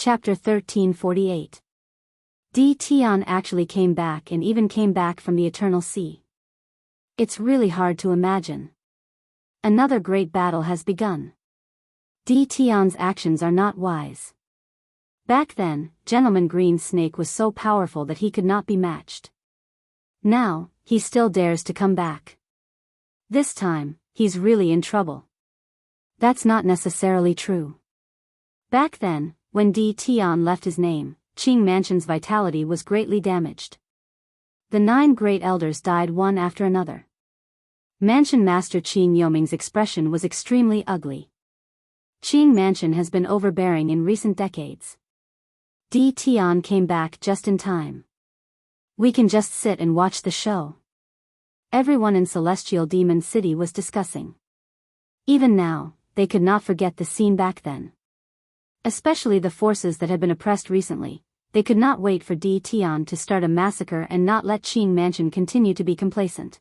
Chapter 1348. Di Tian actually came back and even came back from the Eternal Sea. It's really hard to imagine. Another great battle has begun. Di Tian's actions are not wise. Back then, Gentleman Green Snake was so powerful that he could not be matched. Now, he still dares to come back. This time, he's really in trouble. That's not necessarily true. Back then, when Di Tian left his name, Qing Mansion's vitality was greatly damaged. The 9 great elders died one after another. Mansion Master Qing Yoming's expression was extremely ugly. Qing Mansion has been overbearing in recent decades. Di Tian came back just in time. We can just sit and watch the show. Everyone in Celestial Demon City was discussing. Even now, they could not forget the scene back then. Especially the forces that had been oppressed recently, they could not wait for Di Tian to start a massacre and not let Qing Mansion continue to be complacent.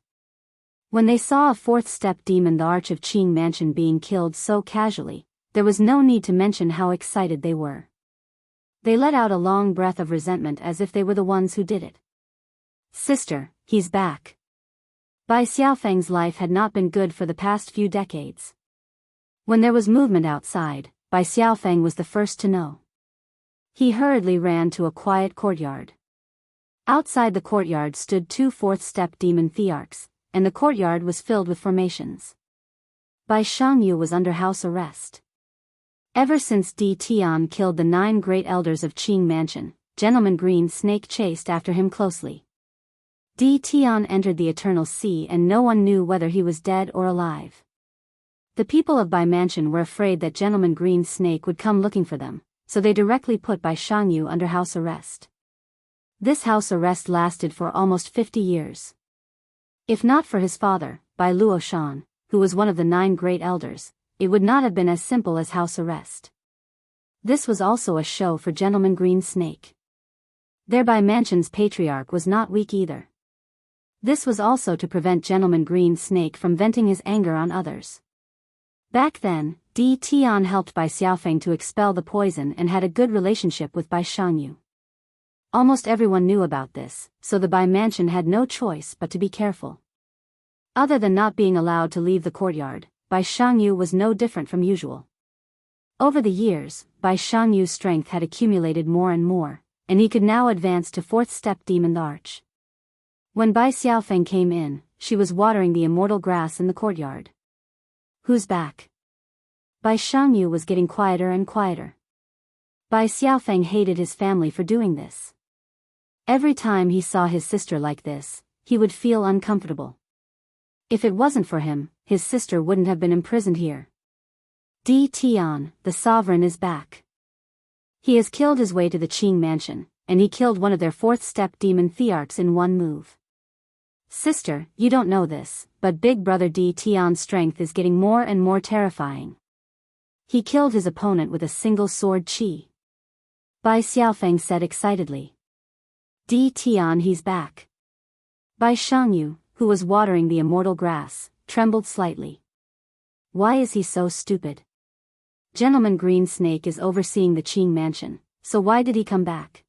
When they saw a 4th-step demon, the Arch of Qing Mansion, being killed so casually, there was no need to mention how excited they were. They let out a long breath of resentment as if they were the ones who did it. Sister, he's back. Bai Xiaofeng's life had not been good for the past few decades. When there was movement outside, Bai Xiaofeng was the first to know. He hurriedly ran to a quiet courtyard. Outside the courtyard stood 2 4th-step demon thearchs, and the courtyard was filled with formations. Bai Shangyu was under house arrest. Ever since Di Tian killed the 9 great elders of Qing Mansion, Gentleman Green Snake chased after him closely. Di Tian entered the Eternal Sea and no one knew whether he was dead or alive. The people of Bai Mansion were afraid that Gentleman Green Snake would come looking for them, so they directly put Bai Shangyu under house arrest. This house arrest lasted for almost 50 years. If not for his father, Bai Luoshan, who was one of the 9 great elders, it would not have been as simple as house arrest. This was also a show for Gentleman Green Snake. Their Bai Mansion's patriarch was not weak either. This was also to prevent Gentleman Green Snake from venting his anger on others. Back then, Di Tian helped Bai Xiaofeng to expel the poison and had a good relationship with Bai Shangyu. Almost everyone knew about this, so the Bai Mansion had no choice but to be careful. Other than not being allowed to leave the courtyard, Bai Shangyu was no different from usual. Over the years, Bai Shangyu's strength had accumulated more and more, and he could now advance to 4th-step demon arch. When Bai Xiaofeng came in, she was watering the immortal grass in the courtyard. Who's back? Bai Shangyu was getting quieter and quieter. Bai Xiaofeng hated his family for doing this. Every time he saw his sister like this, he would feel uncomfortable. If it wasn't for him, his sister wouldn't have been imprisoned here. Di Tian, the sovereign, is back. He has killed his way to the Qing Mansion, and he killed one of their 4th-step demon thearchs in one move. Sister, you don't know this, but Big Brother Di Tian's strength is getting more and more terrifying. He killed his opponent with a single sword chi. Bai Xiaofeng said excitedly. Di Tian, he's back. Bai Shangyu, who was watering the immortal grass, trembled slightly. Why is he so stupid? Gentleman Green Snake is overseeing the Qing Mansion, so why did he come back?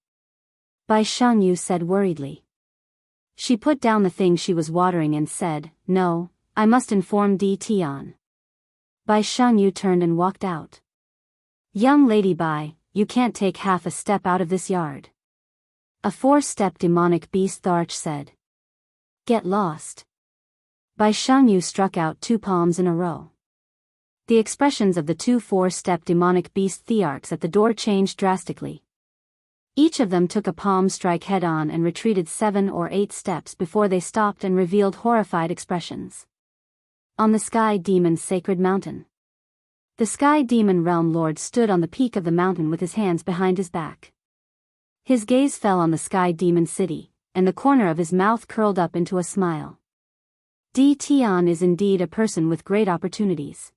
Bai Shangyu said worriedly. She put down the thing she was watering and said, No, I must inform Di Tian. Bai Shangyu turned and walked out. Young lady Bai, you can't take half a step out of this yard. A 4-step demonic beast Tharch said. Get lost. Bai Shangyu struck out 2 palms in a row. The expressions of the 2 4-step demonic beast thearchs at the door changed drastically. Each of them took a palm strike head-on and retreated 7 or 8 steps before they stopped and revealed horrified expressions. On the Sky Demon's sacred mountain. The Sky Demon Realm Lord stood on the peak of the mountain with his hands behind his back. His gaze fell on the Sky Demon City, and the corner of his mouth curled up into a smile. Di Tian is indeed a person with great opportunities.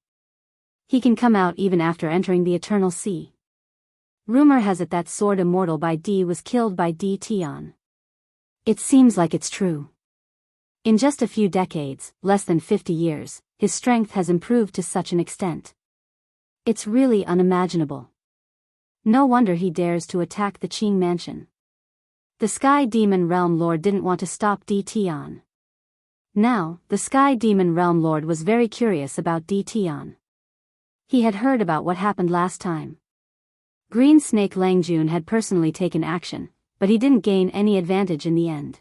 He can come out even after entering the Eternal Sea. Rumor has it that Sword Immortal Bai Di was killed by Di Tian. It seems like it's true. In just a few decades, less than 50 years, his strength has improved to such an extent. It's really unimaginable. No wonder he dares to attack the Qing mansion. The Sky Demon Realm Lord didn't want to stop Di Tian. Now, the Sky Demon Realm Lord was very curious about Di Tian. He had heard about what happened last time. Green Snake Langjun had personally taken action, but he didn't gain any advantage in the end.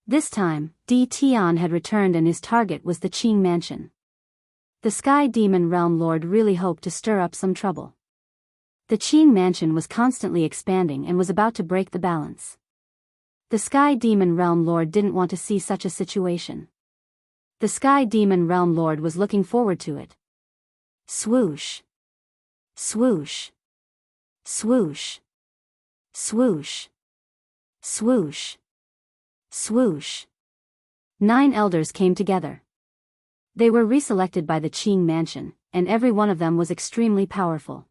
This time, Di Tian had returned and his target was the Qing mansion. The Sky Demon Realm Lord really hoped to stir up some trouble. The Qing mansion was constantly expanding and was about to break the balance. The Sky Demon Realm Lord didn't want to see such a situation. The Sky Demon Realm Lord was looking forward to it. Swoosh. Swoosh. Swoosh. Swoosh. Swoosh. Swoosh. 9 elders came together. They were reselected by the Qing mansion, and every one of them was extremely powerful.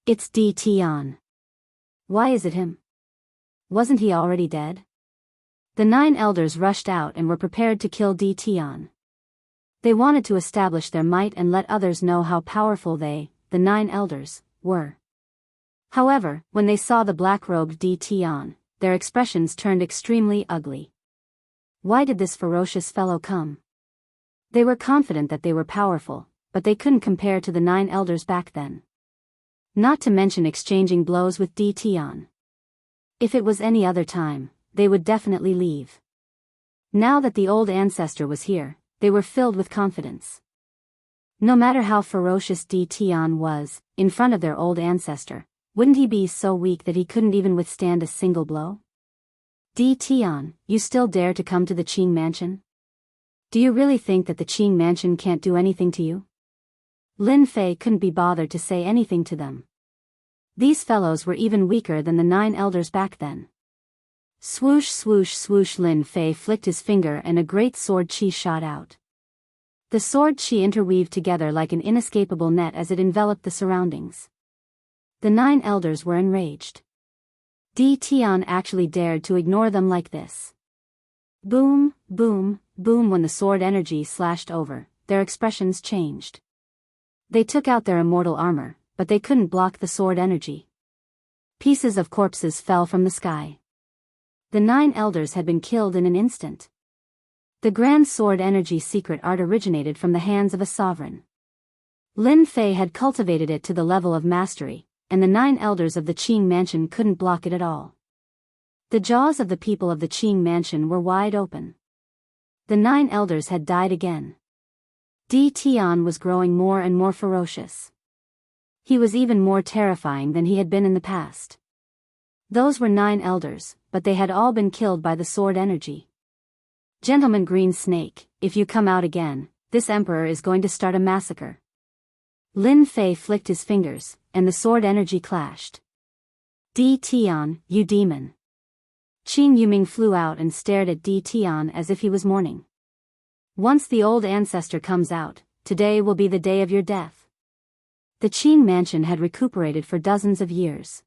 It's Di Tian. Why is it him? Wasn't he already dead? The 9 elders rushed out and were prepared to kill Di Tian. They wanted to establish their might and let others know how powerful they, the 9 elders, were. However, when they saw the black-robed Di Tian, their expressions turned extremely ugly. Why did this ferocious fellow come? They were confident that they were powerful, but they couldn't compare to the 9 elders back then. Not to mention exchanging blows with Di Tian. If it was any other time, they would definitely leave. Now that the old ancestor was here, they were filled with confidence. No matter how ferocious Di Tian was, in front of their old ancestor, wouldn't he be so weak that he couldn't even withstand a single blow? Di Tian, you still dare to come to the Qing mansion? Do you really think that the Qing mansion can't do anything to you? Lin Fei couldn't be bothered to say anything to them. These fellows were even weaker than the 9 elders back then. Swoosh swoosh swoosh. Lin Fei flicked his finger and a great sword chi shot out. The sword chi interweaved together like an inescapable net as it enveloped the surroundings. The 9 elders were enraged. Di Tian actually dared to ignore them like this. Boom, boom, boom. When the sword energy slashed over, their expressions changed. They took out their immortal armor, but they couldn't block the sword energy. Pieces of corpses fell from the sky. The 9 elders had been killed in an instant. The grand sword energy secret art originated from the hands of a sovereign. Lin Fei had cultivated it to the level of mastery, and the 9 elders of the Qing mansion couldn't block it at all. The jaws of the people of the Qing mansion were wide open. The 9 elders had died again. Di Tian was growing more and more ferocious. He was even more terrifying than he had been in the past. Those were 9 elders, but they had all been killed by the sword energy. Gentleman Green Snake, if you come out again, this emperor is going to start a massacre. Lin Fei flicked his fingers, and the sword energy clashed. Di Tian, you demon. Qing Yuming flew out and stared at Di Tian as if he was mourning. Once the old ancestor comes out, today will be the day of your death. The Qing mansion had recuperated for dozens of years.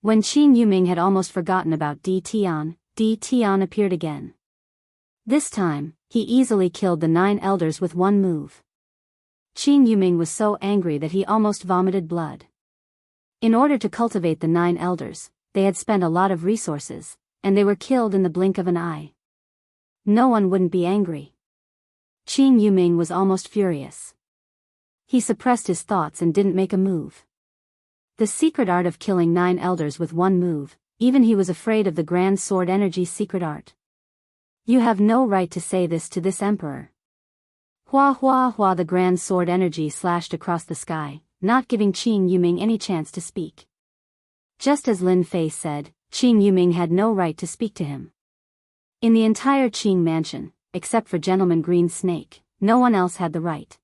When Qing Yuming had almost forgotten about Di Tian appeared again. This time, he easily killed the 9 elders with one move. Qing Yuming was so angry that he almost vomited blood. In order to cultivate the 9 elders, they had spent a lot of resources, and they were killed in the blink of an eye. No one wouldn't be angry. Qing Yuming was almost furious. He suppressed his thoughts and didn't make a move. The secret art of killing 9 elders with one move, even he was afraid of the grand sword energy secret art. You have no right to say this to this emperor. Hua hua hua. The grand sword energy slashed across the sky, not giving Qing Yuming any chance to speak. Just as Lin Fei said, Qing Yuming had no right to speak to him. In the entire Qing mansion, except for Gentleman Green Snake, no one else had the right.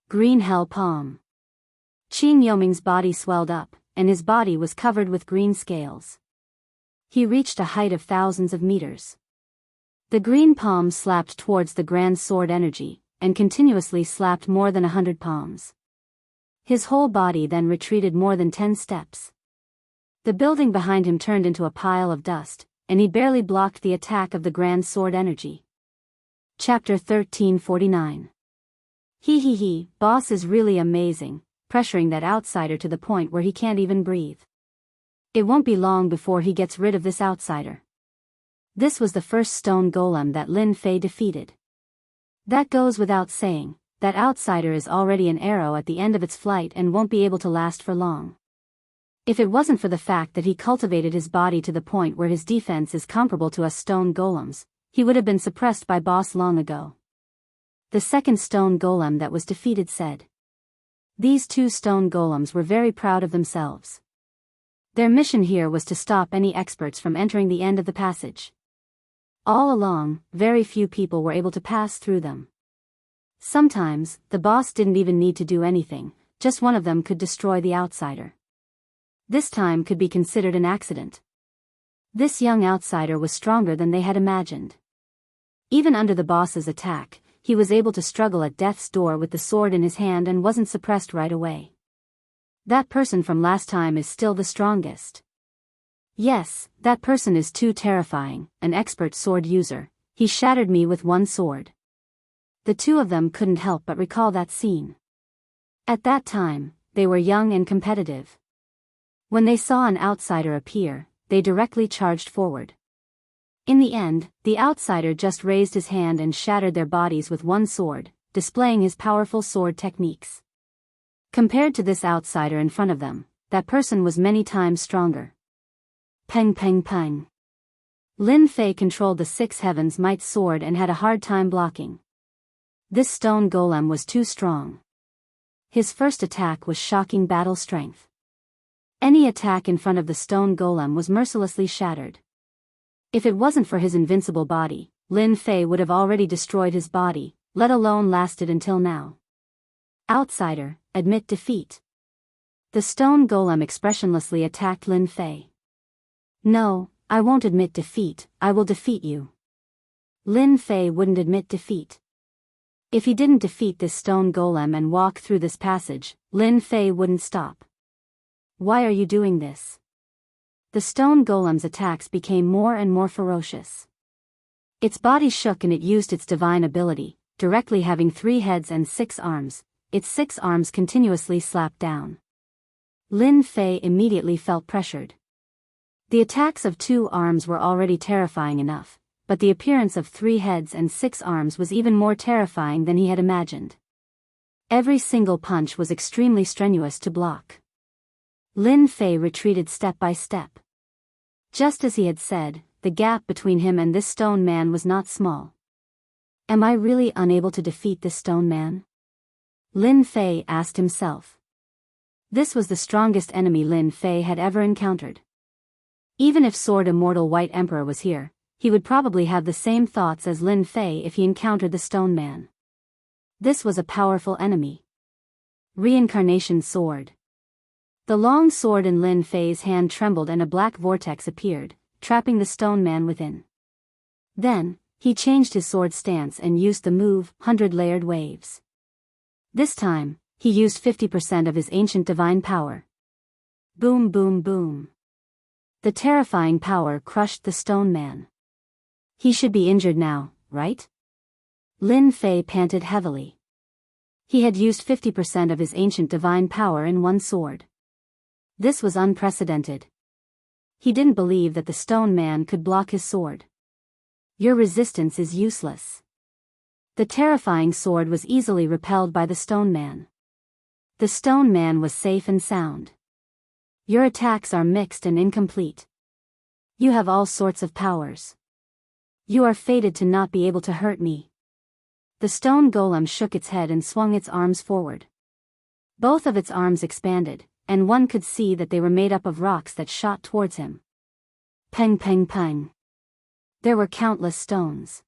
Green Hell Palm. Qing Yuming's body swelled up, and his body was covered with green scales. He reached a height of thousands of meters. The green palm slapped towards the grand sword energy, and continuously slapped more than 100 palms. His whole body then retreated more than 10 steps. The building behind him turned into a pile of dust, and he barely blocked the attack of the grand sword energy. Chapter 1349. He, boss is really amazing, pressuring that outsider to the point where he can't even breathe. It won't be long before he gets rid of this outsider. This was the first stone golem that Lin Fei defeated. That goes without saying, that outsider is already an arrow at the end of its flight and won't be able to last for long. If it wasn't for the fact that he cultivated his body to the point where his defense is comparable to us stone golems, he would have been suppressed by boss long ago. The second stone golem that was defeated said. These two stone golems were very proud of themselves. Their mission here was to stop any experts from entering the end of the passage. All along, very few people were able to pass through them. Sometimes, the boss didn't even need to do anything, just one of them could destroy the outsider. This time could be considered an accident. This young outsider was stronger than they had imagined. Even under the boss's attack, he was able to struggle at death's door with the sword in his hand and wasn't suppressed right away. That person from last time is still the strongest. Yes, that person is too terrifying, an expert sword user. He shattered me with one sword. The two of them couldn't help but recall that scene. At that time, they were young and competitive. When they saw an outsider appear, they directly charged forward. In the end, the outsider just raised his hand and shattered their bodies with one sword, displaying his powerful sword techniques. Compared to this outsider in front of them, that person was many times stronger. Peng peng peng. Lin Fei controlled the six heavens might sword and had a hard time blocking. This stone golem was too strong. His first attack was shocking battle strength. Any attack in front of the stone golem was mercilessly shattered. If it wasn't for his invincible body, Lin Fei would have already destroyed his body, let alone lasted until now. Outsider, admit defeat. The stone golem expressionlessly attacked Lin Fei. No, I won't admit defeat, I will defeat you. Lin Fei wouldn't admit defeat. If he didn't defeat this stone golem and walk through this passage, Lin Fei wouldn't stop. Why are you doing this? The stone golem's attacks became more and more ferocious. Its body shook and it used its divine ability, directly having 3 heads and 6 arms, its 6 arms continuously slapped down. Lin Fei immediately felt pressured. The attacks of 2 arms were already terrifying enough, but the appearance of 3 heads and 6 arms was even more terrifying than he had imagined. Every single punch was extremely strenuous to block. Lin Fei retreated step by step. Just as he had said, the gap between him and this stone man was not small. Am I really unable to defeat this stone man? Lin Fei asked himself. This was the strongest enemy Lin Fei had ever encountered. Even if Sword Immortal White Emperor was here, he would probably have the same thoughts as Lin Fei if he encountered the stone man. This was a powerful enemy. Reincarnation Sword. The long sword in Lin Fei's hand trembled and a black vortex appeared, trapping the stone man within. Then, he changed his sword stance and used the move, 100-layered waves. This time, he used 50% of his ancient divine power. Boom boom boom. The terrifying power crushed the stone man. He should be injured now, right? Lin Fei panted heavily. He had used 50% of his ancient divine power in one sword. This was unprecedented. He didn't believe that the stone man could block his sword. Your resistance is useless. The terrifying sword was easily repelled by the stone man. The stone man was safe and sound. Your attacks are mixed and incomplete. You have all sorts of powers. You are fated to not be able to hurt me. The stone golem shook its head and swung its arms forward. Both of its arms expanded, and one could see that they were made up of rocks that shot towards him. Peng peng peng. There were countless stones.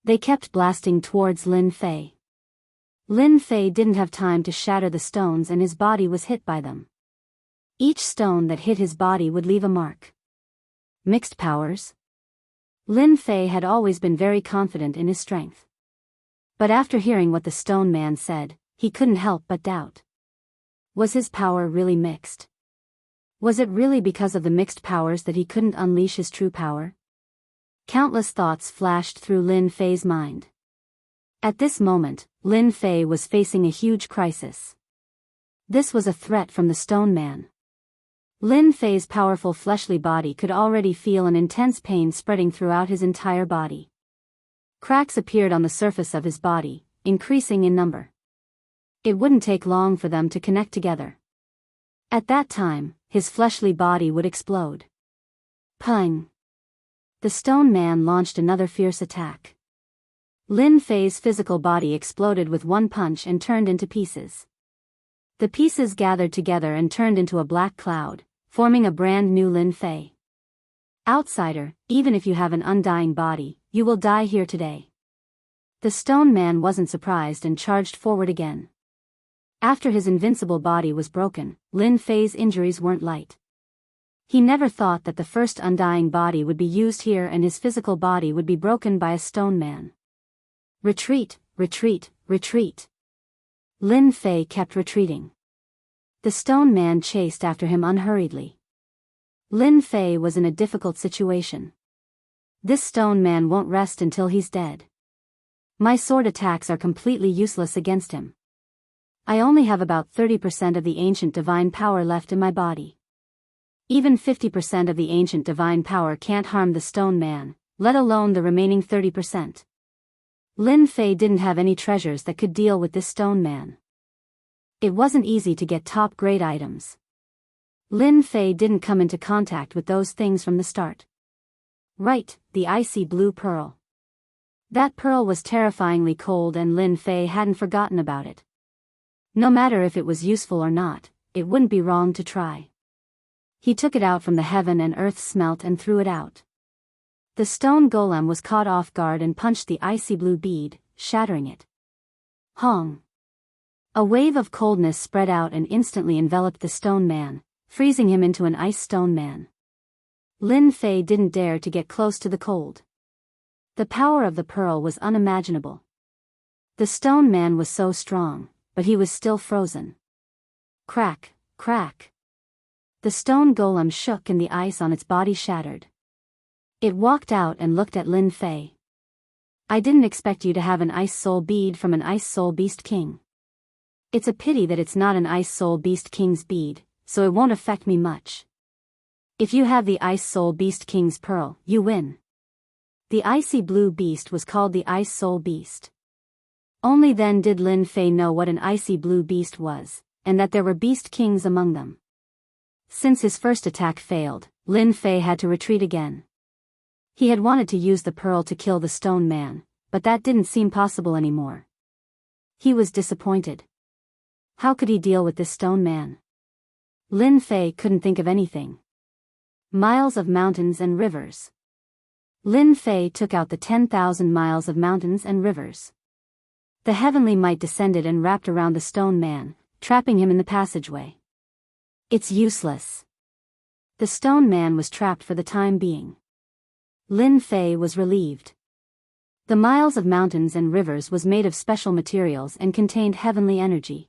They kept blasting towards Lin Fei. Lin Fei didn't have time to shatter the stones and his body was hit by them. Each stone that hit his body would leave a mark. Mixed powers? Lin Fei had always been very confident in his strength. But after hearing what the stone man said, he couldn't help but doubt. Was his power really mixed? Was it really because of the mixed powers that he couldn't unleash his true power? Countless thoughts flashed through Lin Fei's mind. At this moment, Lin Fei was facing a huge crisis. This was a threat from the stone man. Lin Fei's powerful fleshly body could already feel an intense pain spreading throughout his entire body. Cracks appeared on the surface of his body, increasing in number. It wouldn't take long for them to connect together. At that time, his fleshly body would explode. Pung! The stone man launched another fierce attack. Lin Fei's physical body exploded with one punch and turned into pieces. The pieces gathered together and turned into a black cloud, forming a brand new Lin Fei. Outsider, even if you have an undying body, you will die here today. The stone man wasn't surprised and charged forward again. After his invincible body was broken, Lin Fei's injuries weren't light. He never thought that the first undying body would be used here and his physical body would be broken by a stone man. Retreat, retreat, retreat. Lin Fei kept retreating. The stone man chased after him unhurriedly. Lin Fei was in a difficult situation. This stone man won't rest until he's dead. My sword attacks are completely useless against him. I only have about 30% of the ancient divine power left in my body. Even 50% of the ancient divine power can't harm the stone man, let alone the remaining 30%. Lin Fei didn't have any treasures that could deal with this stone man. It wasn't easy to get top-grade items. Lin Fei didn't come into contact with those things from the start. Right, the icy blue pearl. That pearl was terrifyingly cold and Lin Fei hadn't forgotten about it. No matter if it was useful or not, it wouldn't be wrong to try. He took it out from the heaven and earth smelt and threw it out. The stone golem was caught off guard and punched the icy blue bead, shattering it. Hong! A wave of coldness spread out and instantly enveloped the stone man, freezing him into an ice stone man. Lin Fei didn't dare to get close to the cold. The power of the pearl was unimaginable. The stone man was so strong, but he was still frozen. Crack, crack. The stone golem shook and the ice on its body shattered. It walked out and looked at Lin Fei. I didn't expect you to have an ice soul bead from an ice soul beast king. It's a pity that it's not an ice soul beast king's bead, so it won't affect me much. If you have the ice soul beast king's pearl, you win. The icy blue beast was called the ice soul beast. Only then did Lin Fei know what an icy blue beast was, and that there were beast kings among them. Since his first attack failed, Lin Fei had to retreat again. He had wanted to use the pearl to kill the stone man, but that didn't seem possible anymore. He was disappointed. How could he deal with this stone man? Lin Fei couldn't think of anything. Miles of mountains and rivers. Lin Fei took out the 10,000 miles of mountains and rivers. The heavenly might descended and wrapped around the stone man, trapping him in the passageway. It's useless. The stone man was trapped for the time being. Lin Fei was relieved. The miles of mountains and rivers was made of special materials and contained heavenly energy.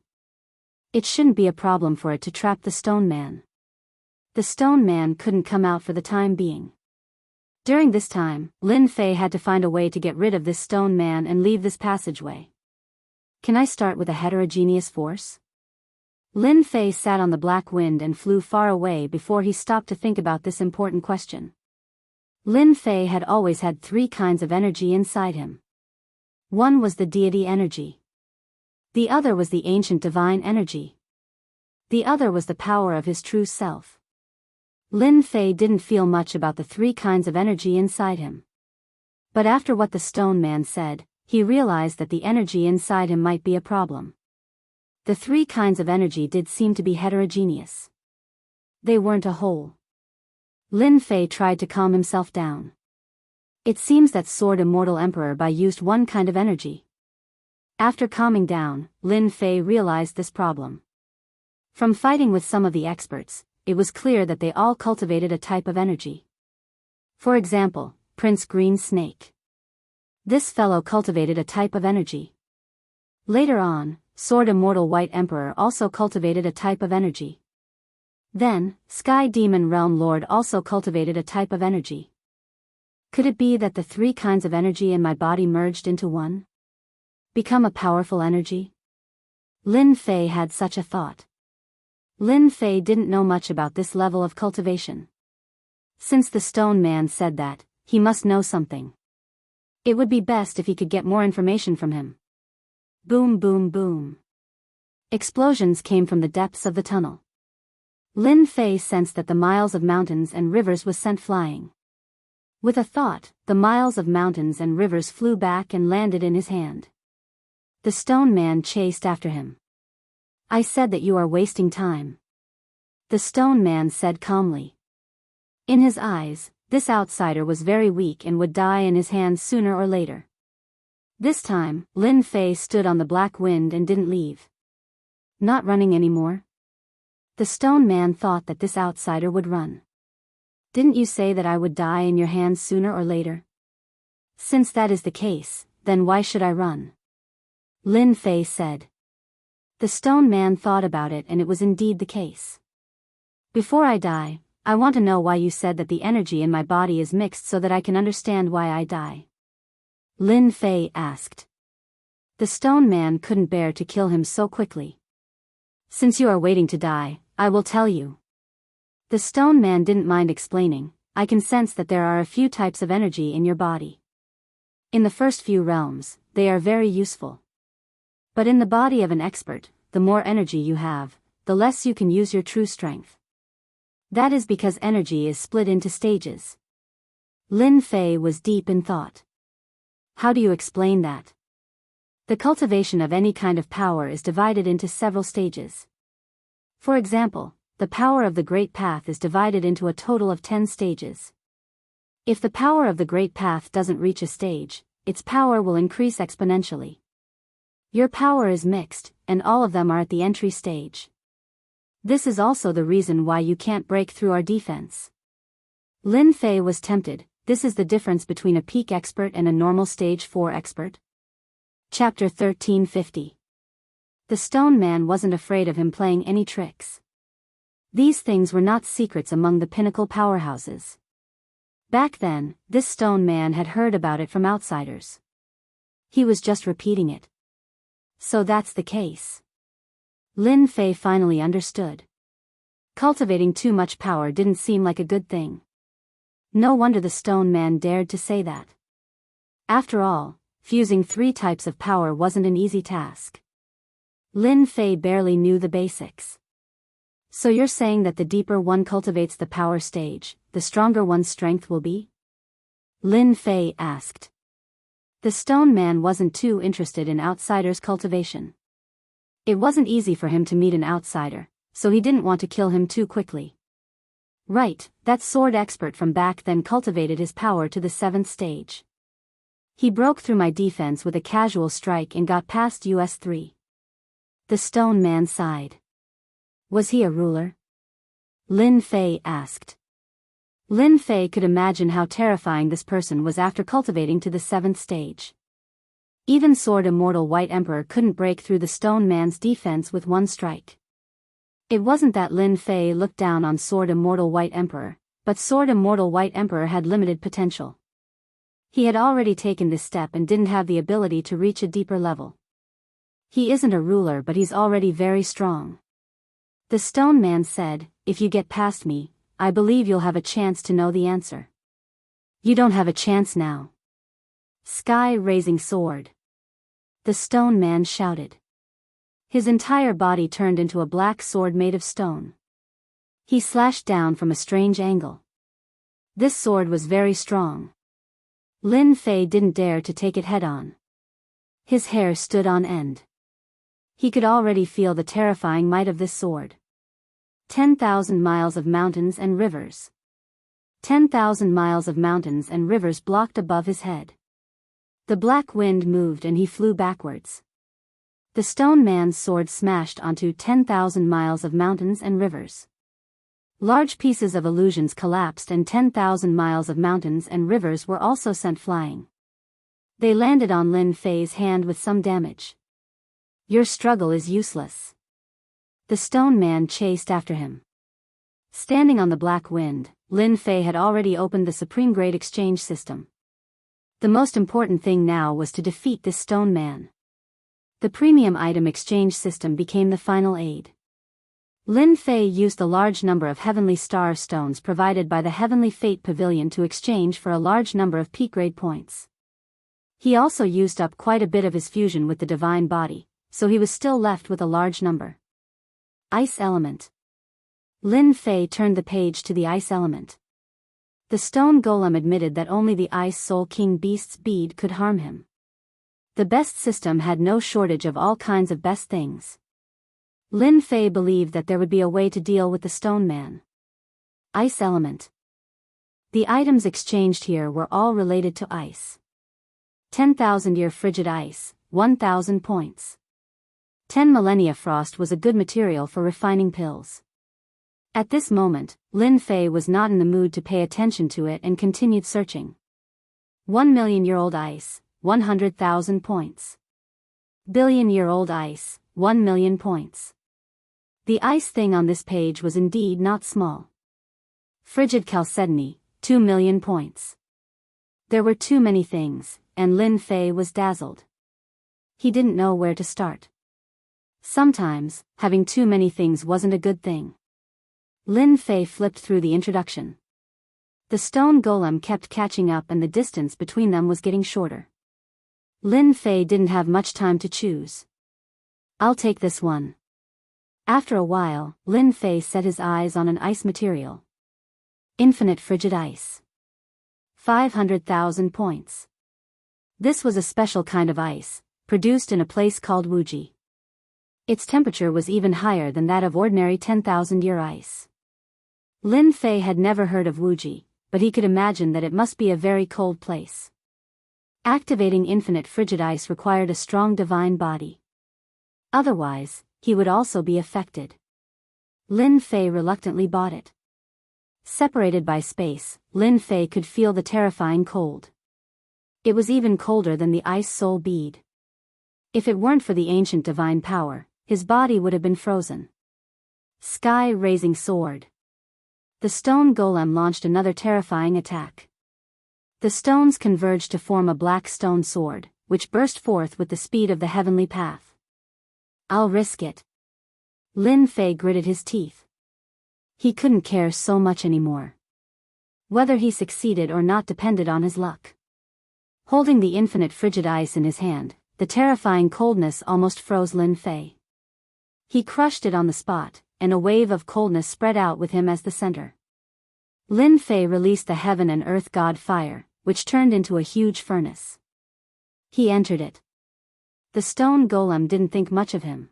It shouldn't be a problem for it to trap the stone man. The stone man couldn't come out for the time being. During this time, Lin Fei had to find a way to get rid of this stone man and leave this passageway. Can I start with a heterogeneous force? Lin Fei sat on the black wind and flew far away before he stopped to think about this important question. Lin Fei had always had three kinds of energy inside him. One was the deity energy. The other was the ancient divine energy. The other was the power of his true self. Lin Fei didn't feel much about the three kinds of energy inside him. But after what the stone man said, he realized that the energy inside him might be a problem. The three kinds of energy did seem to be heterogeneous. They weren't a whole. Lin Fei tried to calm himself down. It seems that Sword Immortal Emperor Bai used one kind of energy. After calming down, Lin Fei realized this problem. From fighting with some of the experts, it was clear that they all cultivated a type of energy. For example, Prince Green Snake. This fellow cultivated a type of energy. Later on, Sword Immortal White Emperor also cultivated a type of energy. Then, Sky Demon Realm Lord also cultivated a type of energy. Could it be that the three kinds of energy in my body merged into one? Become a powerful energy? Lin Fei had such a thought. Lin Fei didn't know much about this level of cultivation. Since the stone man said that, he must know something. It would be best if he could get more information from him. Boom, boom, boom. Explosions came from the depths of the tunnel. Lin Fei sensed that the miles of mountains and rivers was sent flying. With a thought, the miles of mountains and rivers flew back and landed in his hand. The stone man chased after him. I said that you are wasting time. The stone man said calmly. In his eyes, this outsider was very weak and would die in his hands sooner or later. This time, Lin Fei stood on the black wind and didn't leave. Not running anymore? The stone man thought that this outsider would run. Didn't you say that I would die in your hands sooner or later? Since that is the case, then why should I run? Lin Fei said. The stone man thought about it, and it was indeed the case. Before I die, I want to know why you said that the energy in my body is mixed so that I can understand why I die. Lin Fei asked. The stone man couldn't bear to kill him so quickly. Since you are waiting to die, I will tell you. The stone man didn't mind explaining. I can sense that there are a few types of energy in your body. In the first few realms, they are very useful. But in the body of an expert, the more energy you have, the less you can use your true strength. That is because energy is split into stages. Lin Fei was deep in thought. How do you explain that? The cultivation of any kind of power is divided into several stages. For example, the power of the Great Path is divided into a total of 10 stages. If the power of the Great Path doesn't reach a stage, its power will increase exponentially. Your power is mixed, and all of them are at the entry stage. This is also the reason why you can't break through our defense. Lin Fei was tempted. This is the difference between a peak expert and a normal stage 4 expert. Chapter 1350. The stone man wasn't afraid of him playing any tricks. These things were not secrets among the pinnacle powerhouses. Back then, this stone man had heard about it from outsiders. He was just repeating it. So that's the case. Lin Fei finally understood. Cultivating too much power didn't seem like a good thing. No wonder the stone man dared to say that. After all, fusing 3 types of power wasn't an easy task. Lin Fei barely knew the basics. So you're saying that the deeper one cultivates the power stage, the stronger one's strength will be? Lin Fei asked. The stone man wasn't too interested in outsiders' cultivation. It wasn't easy for him to meet an outsider, so he didn't want to kill him too quickly. Right, that sword expert from back then cultivated his power to the 7th stage. He broke through my defense with a casual strike and got past US3. The stone man sighed. Was he a ruler? Lin Fei asked. Lin Fei could imagine how terrifying this person was after cultivating to the 7th stage. Even Sword Immortal White Emperor couldn't break through the stone man's defense with one strike. It wasn't that Lin Fei looked down on Sword Immortal White Emperor, but Sword Immortal White Emperor had limited potential. He had already taken this step and didn't have the ability to reach a deeper level. He isn't a ruler, but he's already very strong. The stone man said, if you get past me, I believe you'll have a chance to know the answer. You don't have a chance now. Sky-raising sword. The stone man shouted. His entire body turned into a black sword made of stone. He slashed down from a strange angle. This sword was very strong. Lin Fei didn't dare to take it head-on. His hair stood on end. He could already feel the terrifying might of this sword. 10,000 miles of mountains and rivers. 10,000 miles of mountains and rivers blocked above his head. The black wind moved and he flew backwards. The stone man's sword smashed onto 10,000 miles of mountains and rivers. Large pieces of illusions collapsed and 10,000 miles of mountains and rivers were also sent flying. They landed on Lin Fei's hand with some damage. Your struggle is useless. The stone man chased after him. Standing on the black wind, Lin Fei had already opened the Supreme Grade Exchange System. The most important thing now was to defeat this stone man. The Premium Item Exchange System became the final aid. Lin Fei used a large number of heavenly star stones provided by the Heavenly Fate Pavilion to exchange for a large number of peak grade points. He also used up quite a bit of his fusion with the divine body, so he was still left with a large number. Ice element. Lin Fei turned the page to the ice element. The stone golem admitted that only the Ice Soul King Beast's bead could harm him. The best system had no shortage of all kinds of best things. Lin Fei believed that there would be a way to deal with the stone man. Ice element. The items exchanged here were all related to ice. 10,000-year frigid ice, 1,000 points. 10 millennia frost was a good material for refining pills. At this moment, Lin Fei was not in the mood to pay attention to it and continued searching. 1,000,000-year-old ice, 100,000 points. Billion-year-old ice, 1,000,000 points. The ice thing on this page was indeed not small. Frigid chalcedony, 2,000,000 points. There were too many things, and Lin Fei was dazzled. He didn't know where to start. Sometimes, having too many things wasn't a good thing. Lin Fei flipped through the introduction. The stone golem kept catching up and the distance between them was getting shorter. Lin Fei didn't have much time to choose. I'll take this one. After a while, Lin Fei set his eyes on an ice material. Infinite frigid ice. 500,000 points. This was a special kind of ice, produced in a place called Wuxia. Its temperature was even higher than that of ordinary 10,000-year ice. Lin Fei had never heard of Wuxia, but he could imagine that it must be a very cold place. Activating infinite frigid ice required a strong divine body. Otherwise, he would also be affected. Lin Fei reluctantly bought it. Separated by space, Lin Fei could feel the terrifying cold. It was even colder than the ice soul bead. If it weren't for the ancient divine power, his body would have been frozen. Sky-raising sword. The stone golem launched another terrifying attack. The stones converged to form a black stone sword, which burst forth with the speed of the heavenly path. I'll risk it. Lin Fei gritted his teeth. He couldn't care so much anymore. Whether he succeeded or not depended on his luck. Holding the infinite frigid ice in his hand, the terrifying coldness almost froze Lin Fei. He crushed it on the spot, and a wave of coldness spread out with him as the center. Lin Fei released the heaven and earth god fire, which turned into a huge furnace. He entered it. The stone golem didn't think much of him.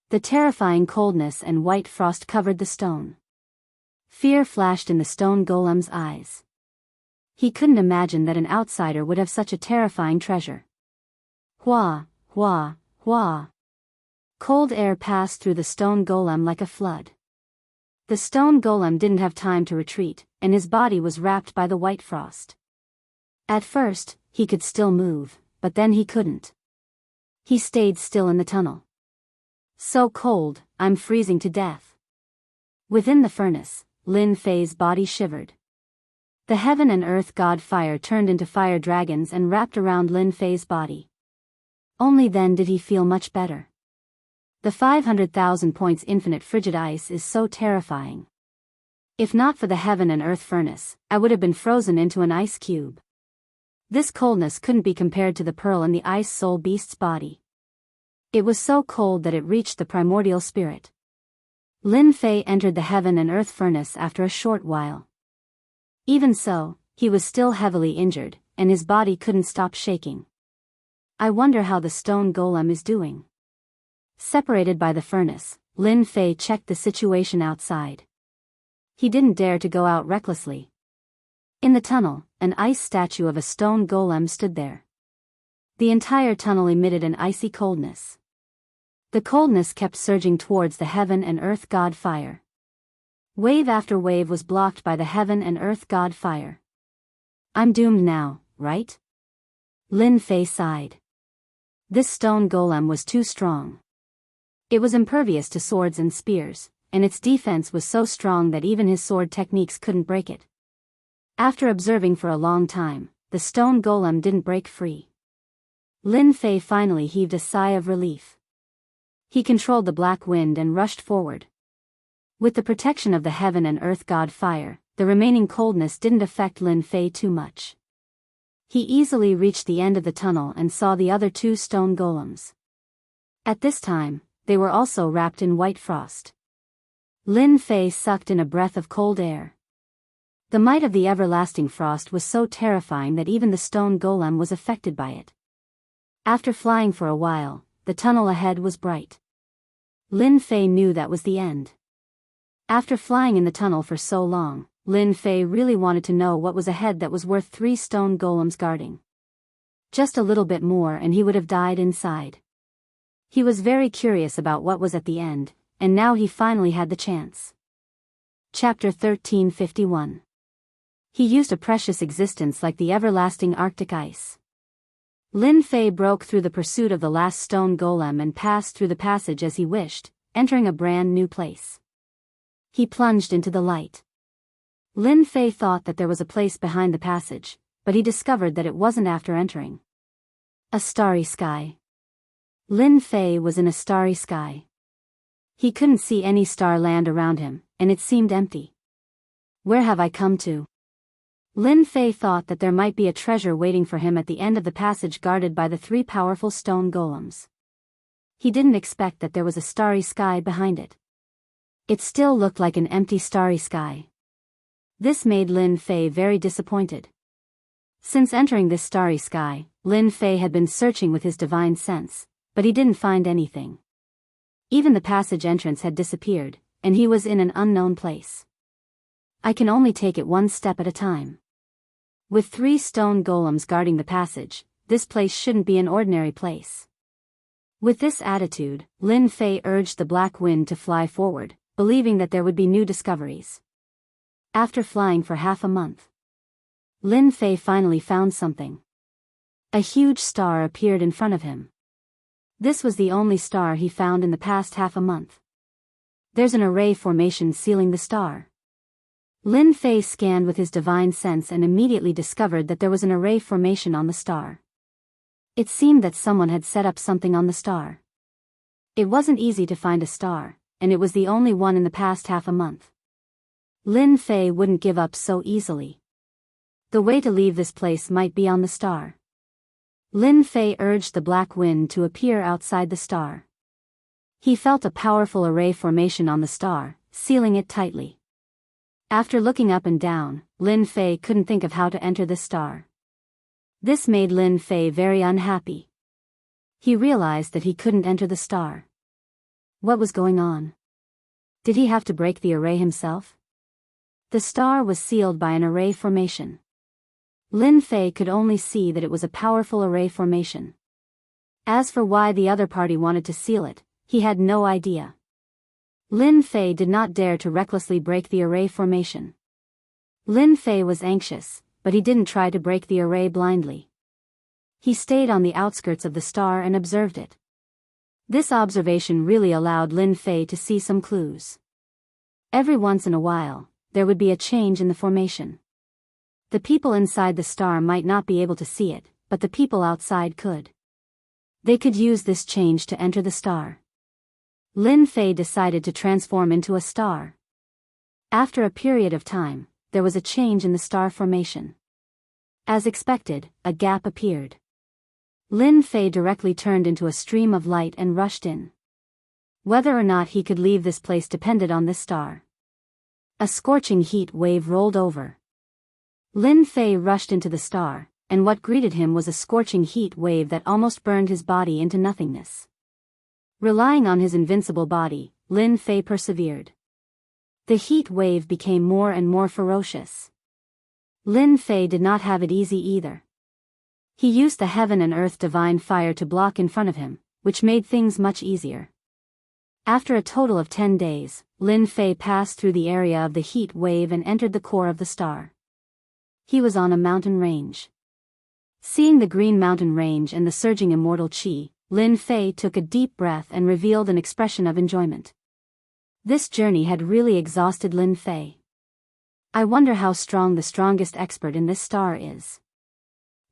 The terrifying coldness and white frost covered the stone. Fear flashed in the stone golem's eyes. He couldn't imagine that an outsider would have such a terrifying treasure. Hua, hua, hua. Cold air passed through the stone golem like a flood. The stone golem didn't have time to retreat, and his body was wrapped by the white frost. At first, he could still move, but then he couldn't. He stayed still in the tunnel. So cold, I'm freezing to death. Within the furnace, Lin Fei's body shivered. The heaven and earth god fire turned into fire dragons and wrapped around Lin Fei's body. Only then did he feel much better. The 500,000 points infinite frigid ice is so terrifying. If not for the heaven and earth furnace, I would have been frozen into an ice cube. This coldness couldn't be compared to the pearl in the ice soul beast's body. It was so cold that it reached the primordial spirit. Lin Fei entered the heaven and earth furnace after a short while. Even so, he was still heavily injured, and his body couldn't stop shaking. I wonder how the stone golem is doing. Separated by the furnace, Lin Fei checked the situation outside. He didn't dare to go out recklessly. In the tunnel, an ice statue of a stone golem stood there. The entire tunnel emitted an icy coldness. The coldness kept surging towards the heaven and earth god fire. Wave after wave was blocked by the heaven and earth god fire. I'm doomed now, right? Lin Fei sighed. This stone golem was too strong. It was impervious to swords and spears, and its defense was so strong that even his sword techniques couldn't break it. After observing for a long time, the stone golem didn't break free. Lin Fei finally heaved a sigh of relief. He controlled the black wind and rushed forward. With the protection of the heaven and earth god fire, the remaining coldness didn't affect Lin Fei too much. He easily reached the end of the tunnel and saw the other two stone golems. At this time, they were also wrapped in white frost. Lin Fei sucked in a breath of cold air. The might of the everlasting frost was so terrifying that even the stone golem was affected by it. After flying for a while, the tunnel ahead was bright. Lin Fei knew that was the end. After flying in the tunnel for so long, Lin Fei really wanted to know what was ahead that was worth 3 stone golems guarding. Just a little bit more and he would have died inside. He was very curious about what was at the end, and now he finally had the chance. Chapter 1351. He used a precious existence like the everlasting Arctic ice. Lin Fei broke through the pursuit of the last stone golem and passed through the passage as he wished, entering a brand new place. He plunged into the light. Lin Fei thought that there was a place behind the passage, but he discovered that it wasn't after entering. A starry sky. Lin Fei was in a starry sky. He couldn't see any star land around him, and it seemed empty. Where have I come to? Lin Fei thought that there might be a treasure waiting for him at the end of the passage guarded by the 3 powerful stone golems. He didn't expect that there was a starry sky behind it. It still looked like an empty starry sky. This made Lin Fei very disappointed. Since entering this starry sky, Lin Fei had been searching with his divine sense, but he didn't find anything. Even the passage entrance had disappeared, and he was in an unknown place. I can only take it one step at a time. With 3 stone golems guarding the passage, this place shouldn't be an ordinary place. With this attitude, Lin Fei urged the black wind to fly forward, believing that there would be new discoveries. After flying for half a month, Lin Fei finally found something. A huge star appeared in front of him. This was the only star he found in the past half a month. There's an array formation sealing the star. Lin Fei scanned with his divine sense and immediately discovered that there was an array formation on the star. It seemed that someone had set up something on the star. It wasn't easy to find a star, and it was the only one in the past half a month. Lin Fei wouldn't give up so easily. The way to leave this place might be on the star. Lin Fei urged the black wind to appear outside the star. He felt a powerful array formation on the star, sealing it tightly. After looking up and down, Lin Fei couldn't think of how to enter the star. This made Lin Fei very unhappy. He realized that he couldn't enter the star. What was going on? Did he have to break the array himself? The star was sealed by an array formation. Lin Fei could only see that it was a powerful array formation. As for why the other party wanted to seal it, he had no idea. Lin Fei did not dare to recklessly break the array formation. Lin Fei was anxious, but he didn't try to break the array blindly. He stayed on the outskirts of the star and observed it. This observation really allowed Lin Fei to see some clues. Every once in a while, there would be a change in the formation. The people inside the star might not be able to see it, but the people outside could. They could use this change to enter the star. Lin Fei decided to transform into a star. After a period of time, there was a change in the star formation. As expected, a gap appeared. Lin Fei directly turned into a stream of light and rushed in. Whether or not he could leave this place depended on this star. A scorching heat wave rolled over. Lin Fei rushed into the star, and what greeted him was a scorching heat wave that almost burned his body into nothingness. Relying on his invincible body, Lin Fei persevered. The heat wave became more and more ferocious. Lin Fei did not have it easy either. He used the heaven and earth divine fire to block in front of him, which made things much easier. After a total of 10 days, Lin Fei passed through the area of the heat wave and entered the core of the star. He was on a mountain range. Seeing the green mountain range and the surging immortal qi, Lin Fei took a deep breath and revealed an expression of enjoyment. This journey had really exhausted Lin Fei. I wonder how strong the strongest expert in this star is.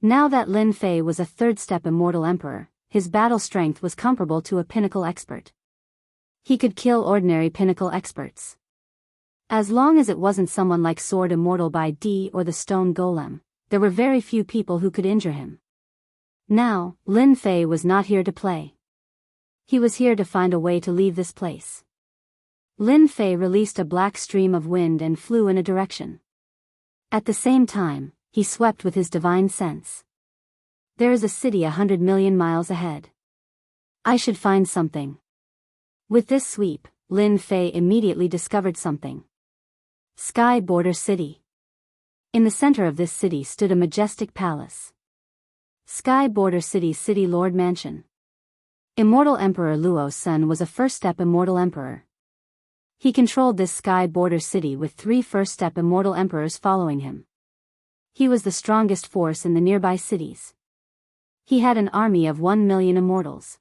Now that Lin Fei was a third-step immortal emperor, his battle strength was comparable to a pinnacle expert. He could kill ordinary pinnacle experts. As long as it wasn't someone like Sword Immortal by D or the Stone Golem, there were very few people who could injure him. Now, Lin Fei was not here to play. He was here to find a way to leave this place. Lin Fei released a black stream of wind and flew in a direction. At the same time, he swept with his divine sense. There is a city 100 million miles ahead. I should find something. With this sweep, Lin Fei immediately discovered something. Sky Border City. In the center of this city stood a majestic palace. Sky Border City's City Lord Mansion. Immortal Emperor Luo's son was a first-step Immortal Emperor. He controlled this Sky Border City with 3 first-step Immortal Emperors following him. He was the strongest force in the nearby cities. He had an army of 1 million immortals.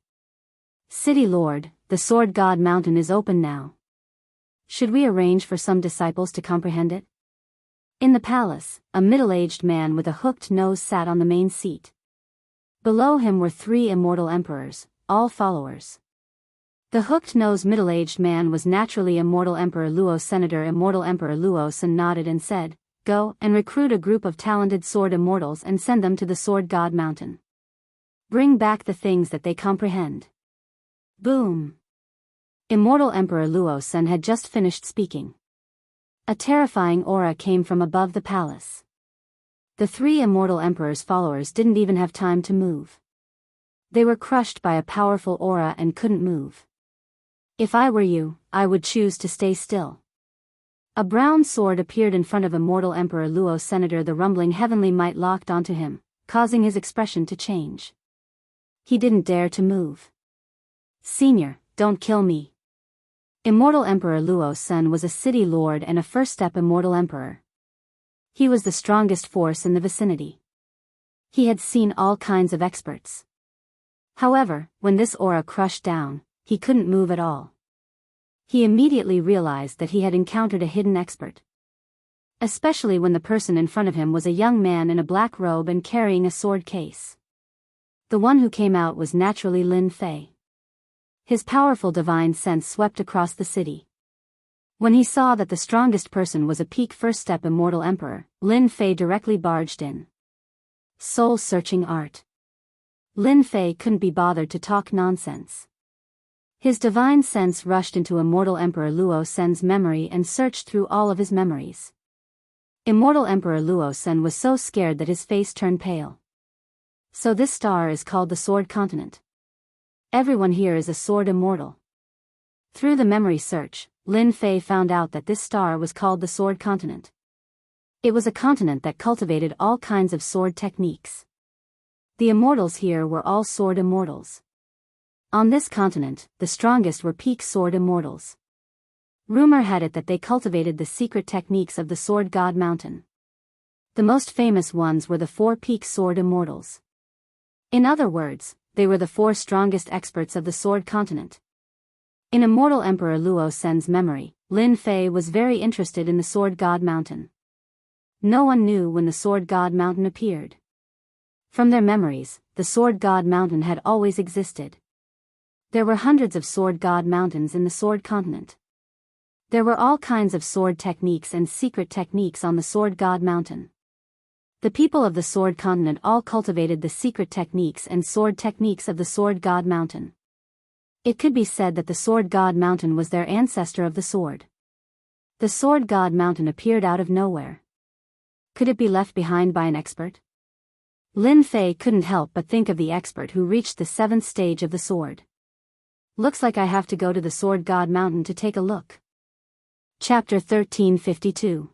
City Lord, the Sword God Mountain is open now. Should we arrange for some disciples to comprehend it? In the palace, a middle-aged man with a hooked nose sat on the main seat. Below him were 3 immortal emperors, all followers. The hooked-nosed middle-aged man was naturally Immortal Emperor Luo. Senator Immortal Emperor Luo Sun nodded and said, "Go and recruit a group of talented sword immortals and send them to the Sword God Mountain. Bring back the things that they comprehend." Boom! Immortal Emperor Luo Sun had just finished speaking. A terrifying aura came from above the palace. The 3 immortal emperor's followers didn't even have time to move. They were crushed by a powerful aura and couldn't move. If I were you, I would choose to stay still. A brown sword appeared in front of Immortal Emperor Luo. Senator, the rumbling heavenly might locked onto him, causing his expression to change. He didn't dare to move. "Senior, don't kill me." Immortal Emperor Luo's son was a city lord and a first-step Immortal Emperor. He was the strongest force in the vicinity. He had seen all kinds of experts. However, when this aura crushed down, he couldn't move at all. He immediately realized that he had encountered a hidden expert. Especially when the person in front of him was a young man in a black robe and carrying a sword case. The one who came out was naturally Lin Fei. His powerful divine sense swept across the city. When he saw that the strongest person was a peak first-step Immortal Emperor, Lin Fei directly barged in. Soul-searching art. Lin Fei couldn't be bothered to talk nonsense. His divine sense rushed into Immortal Emperor Luo Sen's memory and searched through all of his memories. Immortal Emperor Luo Sen was so scared that his face turned pale. So this star is called the Sword Continent. Everyone here is a sword immortal. Through the memory search, Lin Fei found out that this star was called the Sword Continent. It was a continent that cultivated all kinds of sword techniques. The immortals here were all sword immortals. On this continent, the strongest were peak sword immortals. Rumor had it that they cultivated the secret techniques of the Sword God Mountain. The most famous ones were the 4 peak sword immortals. In other words, they were the 4 strongest experts of the Sword Continent. In Immortal Emperor Luo Sen's memory, Lin Fei was very interested in the Sword God Mountain. No one knew when the Sword God Mountain appeared. From their memories, the Sword God Mountain had always existed. There were hundreds of Sword God Mountains in the Sword Continent. There were all kinds of sword techniques and secret techniques on the Sword God Mountain. The people of the Sword Continent all cultivated the secret techniques and sword techniques of the Sword God Mountain. It could be said that the Sword God Mountain was their ancestor of the sword. The Sword God Mountain appeared out of nowhere. Could it be left behind by an expert? Lin Fei couldn't help but think of the expert who reached the 7th stage of the sword. Looks like I have to go to the Sword God Mountain to take a look. Chapter 1352.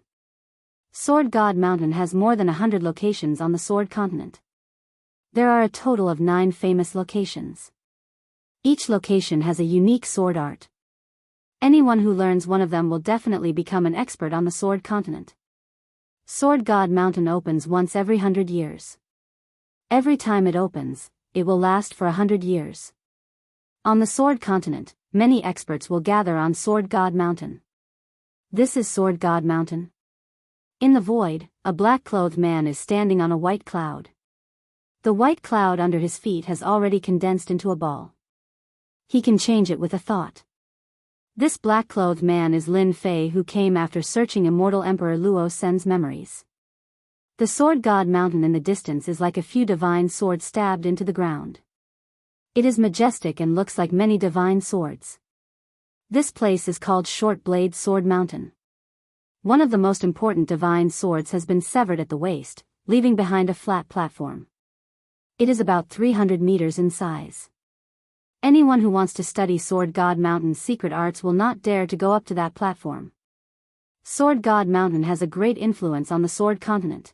Sword God Mountain has more than 100 locations on the Sword Continent. There are a total of 9 famous locations. Each location has a unique sword art. Anyone who learns one of them will definitely become an expert on the Sword Continent. Sword God Mountain opens once every 100 years. Every time it opens, it will last for 100 years. On the Sword Continent, many experts will gather on Sword God Mountain. This is Sword God Mountain. In the void, a black-clothed man is standing on a white cloud. The white cloud under his feet has already condensed into a ball. He can change it with a thought. This black-clothed man is Lin Fei, who came after searching immortal Emperor Luo Sen's memories. The sword god mountain in the distance is like a few divine swords stabbed into the ground. It is majestic and looks like many divine swords. This place is called Short Blade Sword Mountain. One of the most important divine swords has been severed at the waist, leaving behind a flat platform. It is about 300 meters in size. Anyone who wants to study Sword God Mountain's secret arts will not dare to go up to that platform. Sword God Mountain has a great influence on the Sword Continent.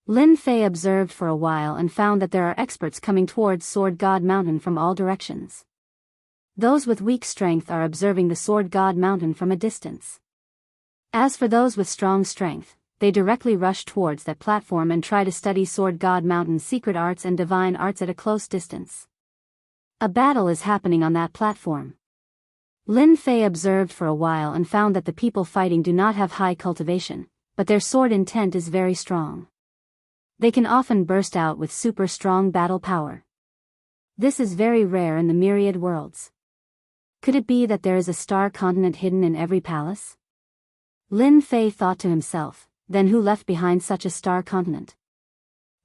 Lin Fei observed for a while and found that there are experts coming towards Sword God Mountain from all directions. Those with weak strength are observing the Sword God Mountain from a distance. As for those with strong strength, they directly rush towards that platform and try to study Sword God Mountain's secret arts and divine arts at a close distance. A battle is happening on that platform. Lin Fei observed for a while and found that the people fighting do not have high cultivation, but their sword intent is very strong. They can often burst out with super strong battle power. This is very rare in the myriad worlds. Could it be that there is a star continent hidden in every palace? Lin Fei thought to himself, then who left behind such a star continent?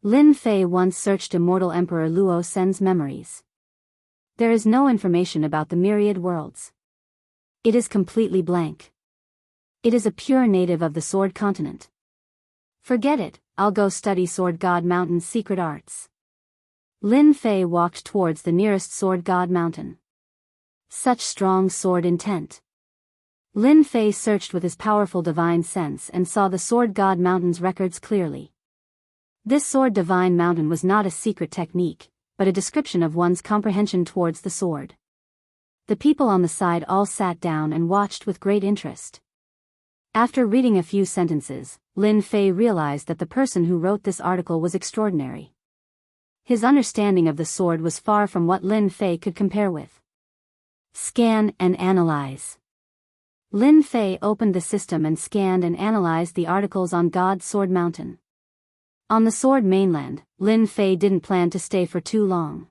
Lin Fei once searched immortal Emperor Luo Sen's memories. There is no information about the myriad worlds. It is completely blank. It is a pure native of the Sword Continent. Forget it, I'll go study Sword God Mountain's secret arts. Lin Fei walked towards the nearest Sword God Mountain. Such strong sword intent. Lin Fei searched with his powerful divine sense and saw the Sword God Mountain's records clearly. This Sword Divine Mountain was not a secret technique, but a description of one's comprehension towards the sword. The people on the side all sat down and watched with great interest. After reading a few sentences, Lin Fei realized that the person who wrote this article was extraordinary. His understanding of the sword was far from what Lin Fei could compare with. Scan and analyze. Lin Fei opened the system and scanned and analyzed the articles on God's Sword Mountain. On the Sword Mainland, Lin Fei didn't plan to stay for too long.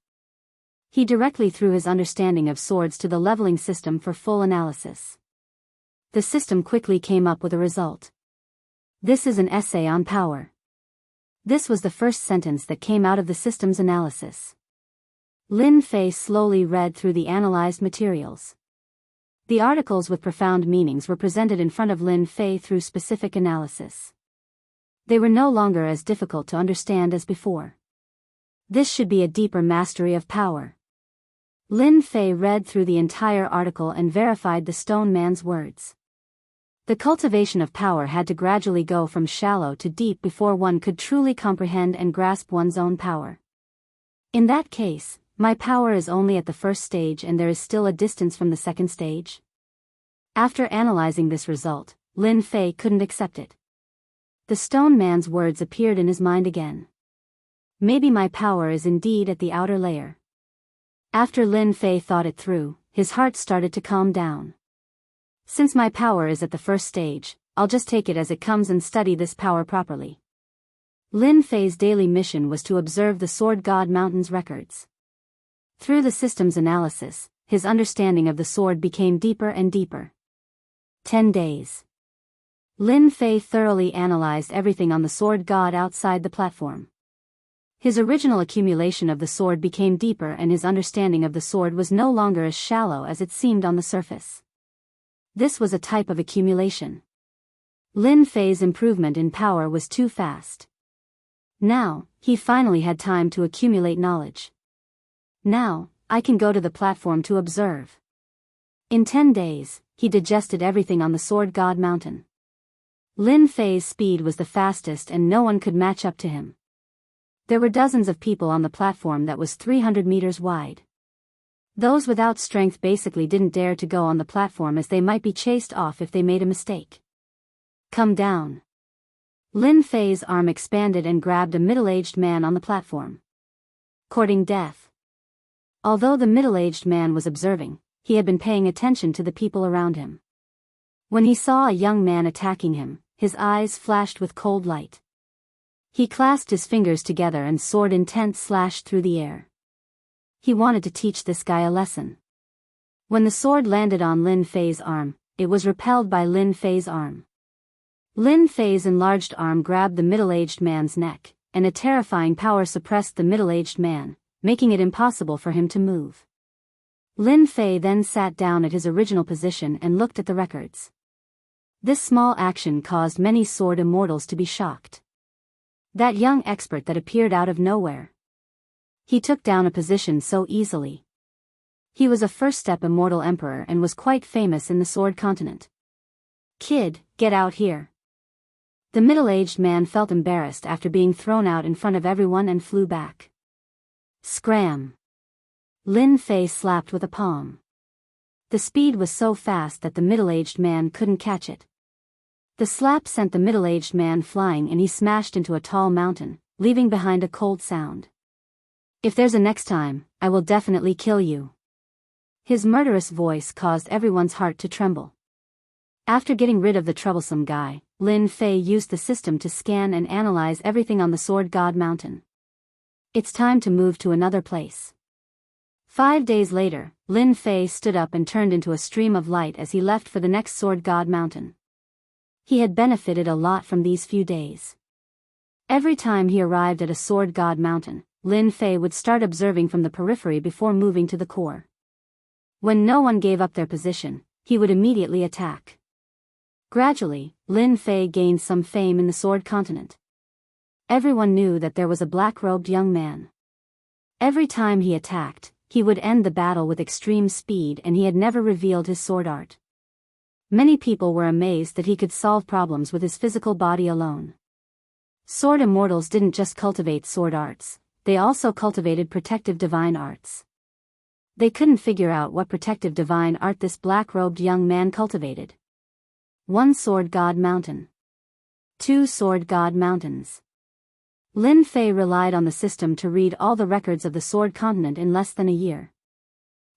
He directly threw his understanding of swords to the leveling system for full analysis. The system quickly came up with a result. This is an essay on power. This was the first sentence that came out of the system's analysis. Lin Fei slowly read through the analyzed materials. The articles with profound meanings were presented in front of Lin Fei through specific analysis. They were no longer as difficult to understand as before. This should be a deeper mastery of power. Lin Fei read through the entire article and verified the stone man's words. The cultivation of power had to gradually go from shallow to deep before one could truly comprehend and grasp one's own power. In that case, my power is only at the first stage and there is still a distance from the second stage. After analyzing this result, Lin Fei couldn't accept it. The stone man's words appeared in his mind again. Maybe my power is indeed at the outer layer. After Lin Fei thought it through, his heart started to calm down. Since my power is at the first stage, I'll just take it as it comes and study this power properly. Lin Fei's daily mission was to observe the Sword God Mountain's records. Through the system's analysis, his understanding of the sword became deeper and deeper. 10 days. Lin Fei thoroughly analyzed everything on the sword god outside the platform. His original accumulation of the sword became deeper and his understanding of the sword was no longer as shallow as it seemed on the surface. This was a type of accumulation. Lin Fei's improvement in power was too fast. Now, he finally had time to accumulate knowledge. Now, I can go to the platform to observe. In 10 days, he digested everything on the Sword God Mountain. Lin Fei's speed was the fastest and no one could match up to him. There were dozens of people on the platform that was 300 meters wide. Those without strength basically didn't dare to go on the platform as they might be chased off if they made a mistake. Come down. Lin Fei's arm expanded and grabbed a middle-aged man on the platform. Courting death. Although the middle-aged man was observing, he had been paying attention to the people around him. When he saw a young man attacking him, his eyes flashed with cold light. He clasped his fingers together and sword intent slashed through the air. He wanted to teach this guy a lesson. When the sword landed on Lin Fei's arm, it was repelled by Lin Fei's arm. Lin Fei's enlarged arm grabbed the middle-aged man's neck, and a terrifying power suppressed the middle-aged man, making it impossible for him to move. Lin Fei then sat down at his original position and looked at the records. This small action caused many sword immortals to be shocked. That young expert that appeared out of nowhere. He took down a position so easily. He was a first-step immortal emperor and was quite famous in the sword continent. Kid, get out here. The middle-aged man felt embarrassed after being thrown out in front of everyone and flew back. Scram! Lin Fei slapped with a palm. The speed was so fast that the middle-aged man couldn't catch it. The slap sent the middle-aged man flying and he smashed into a tall mountain, leaving behind a cold sound. If there's a next time, I will definitely kill you. His murderous voice caused everyone's heart to tremble. After getting rid of the troublesome guy, Lin Fei used the system to scan and analyze everything on the Sword God Mountain. It's time to move to another place. 5 days later, Lin Fei stood up and turned into a stream of light as he left for the next Sword God Mountain. He had benefited a lot from these few days. Every time he arrived at a Sword God Mountain, Lin Fei would start observing from the periphery before moving to the core. When no one gave up their position, he would immediately attack. Gradually, Lin Fei gained some fame in the Sword Continent. Everyone knew that there was a black-robed young man. Every time he attacked, he would end the battle with extreme speed and he had never revealed his sword art. Many people were amazed that he could solve problems with his physical body alone. Sword immortals didn't just cultivate sword arts, they also cultivated protective divine arts. They couldn't figure out what protective divine art this black-robed young man cultivated. 1 Sword God Mountain. 2 Sword God Mountains. Lin Fei relied on the system to read all the records of the Sword Continent in less than a year.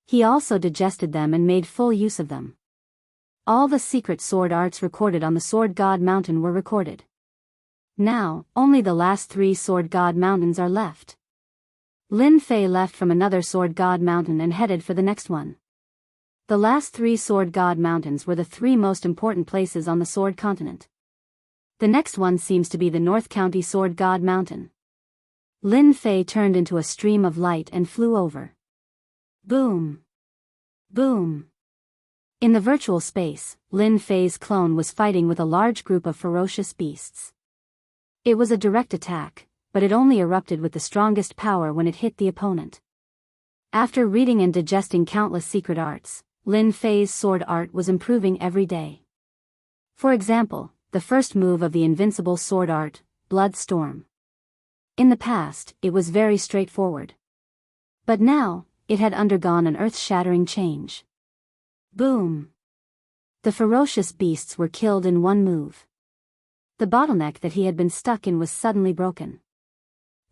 He also digested them and made full use of them. All the secret sword arts recorded on the Sword God Mountain were recorded. Now, only the last 3 Sword God Mountains are left. Lin Fei left from another Sword God Mountain and headed for the next one. The last 3 Sword God Mountains were the 3 most important places on the Sword Continent. The next one seems to be the North County Sword God Mountain. Lin Fei turned into a stream of light and flew over. Boom! Boom! In the virtual space, Lin Fei's clone was fighting with a large group of ferocious beasts. It was a direct attack, but it only erupted with the strongest power when it hit the opponent. After reading and digesting countless secret arts, Lin Fei's sword art was improving every day. For example, the first move of the invincible sword art, Blood Storm. In the past, it was very straightforward. But now, it had undergone an earth-shattering change. Boom! The ferocious beasts were killed in one move. The bottleneck that he had been stuck in was suddenly broken.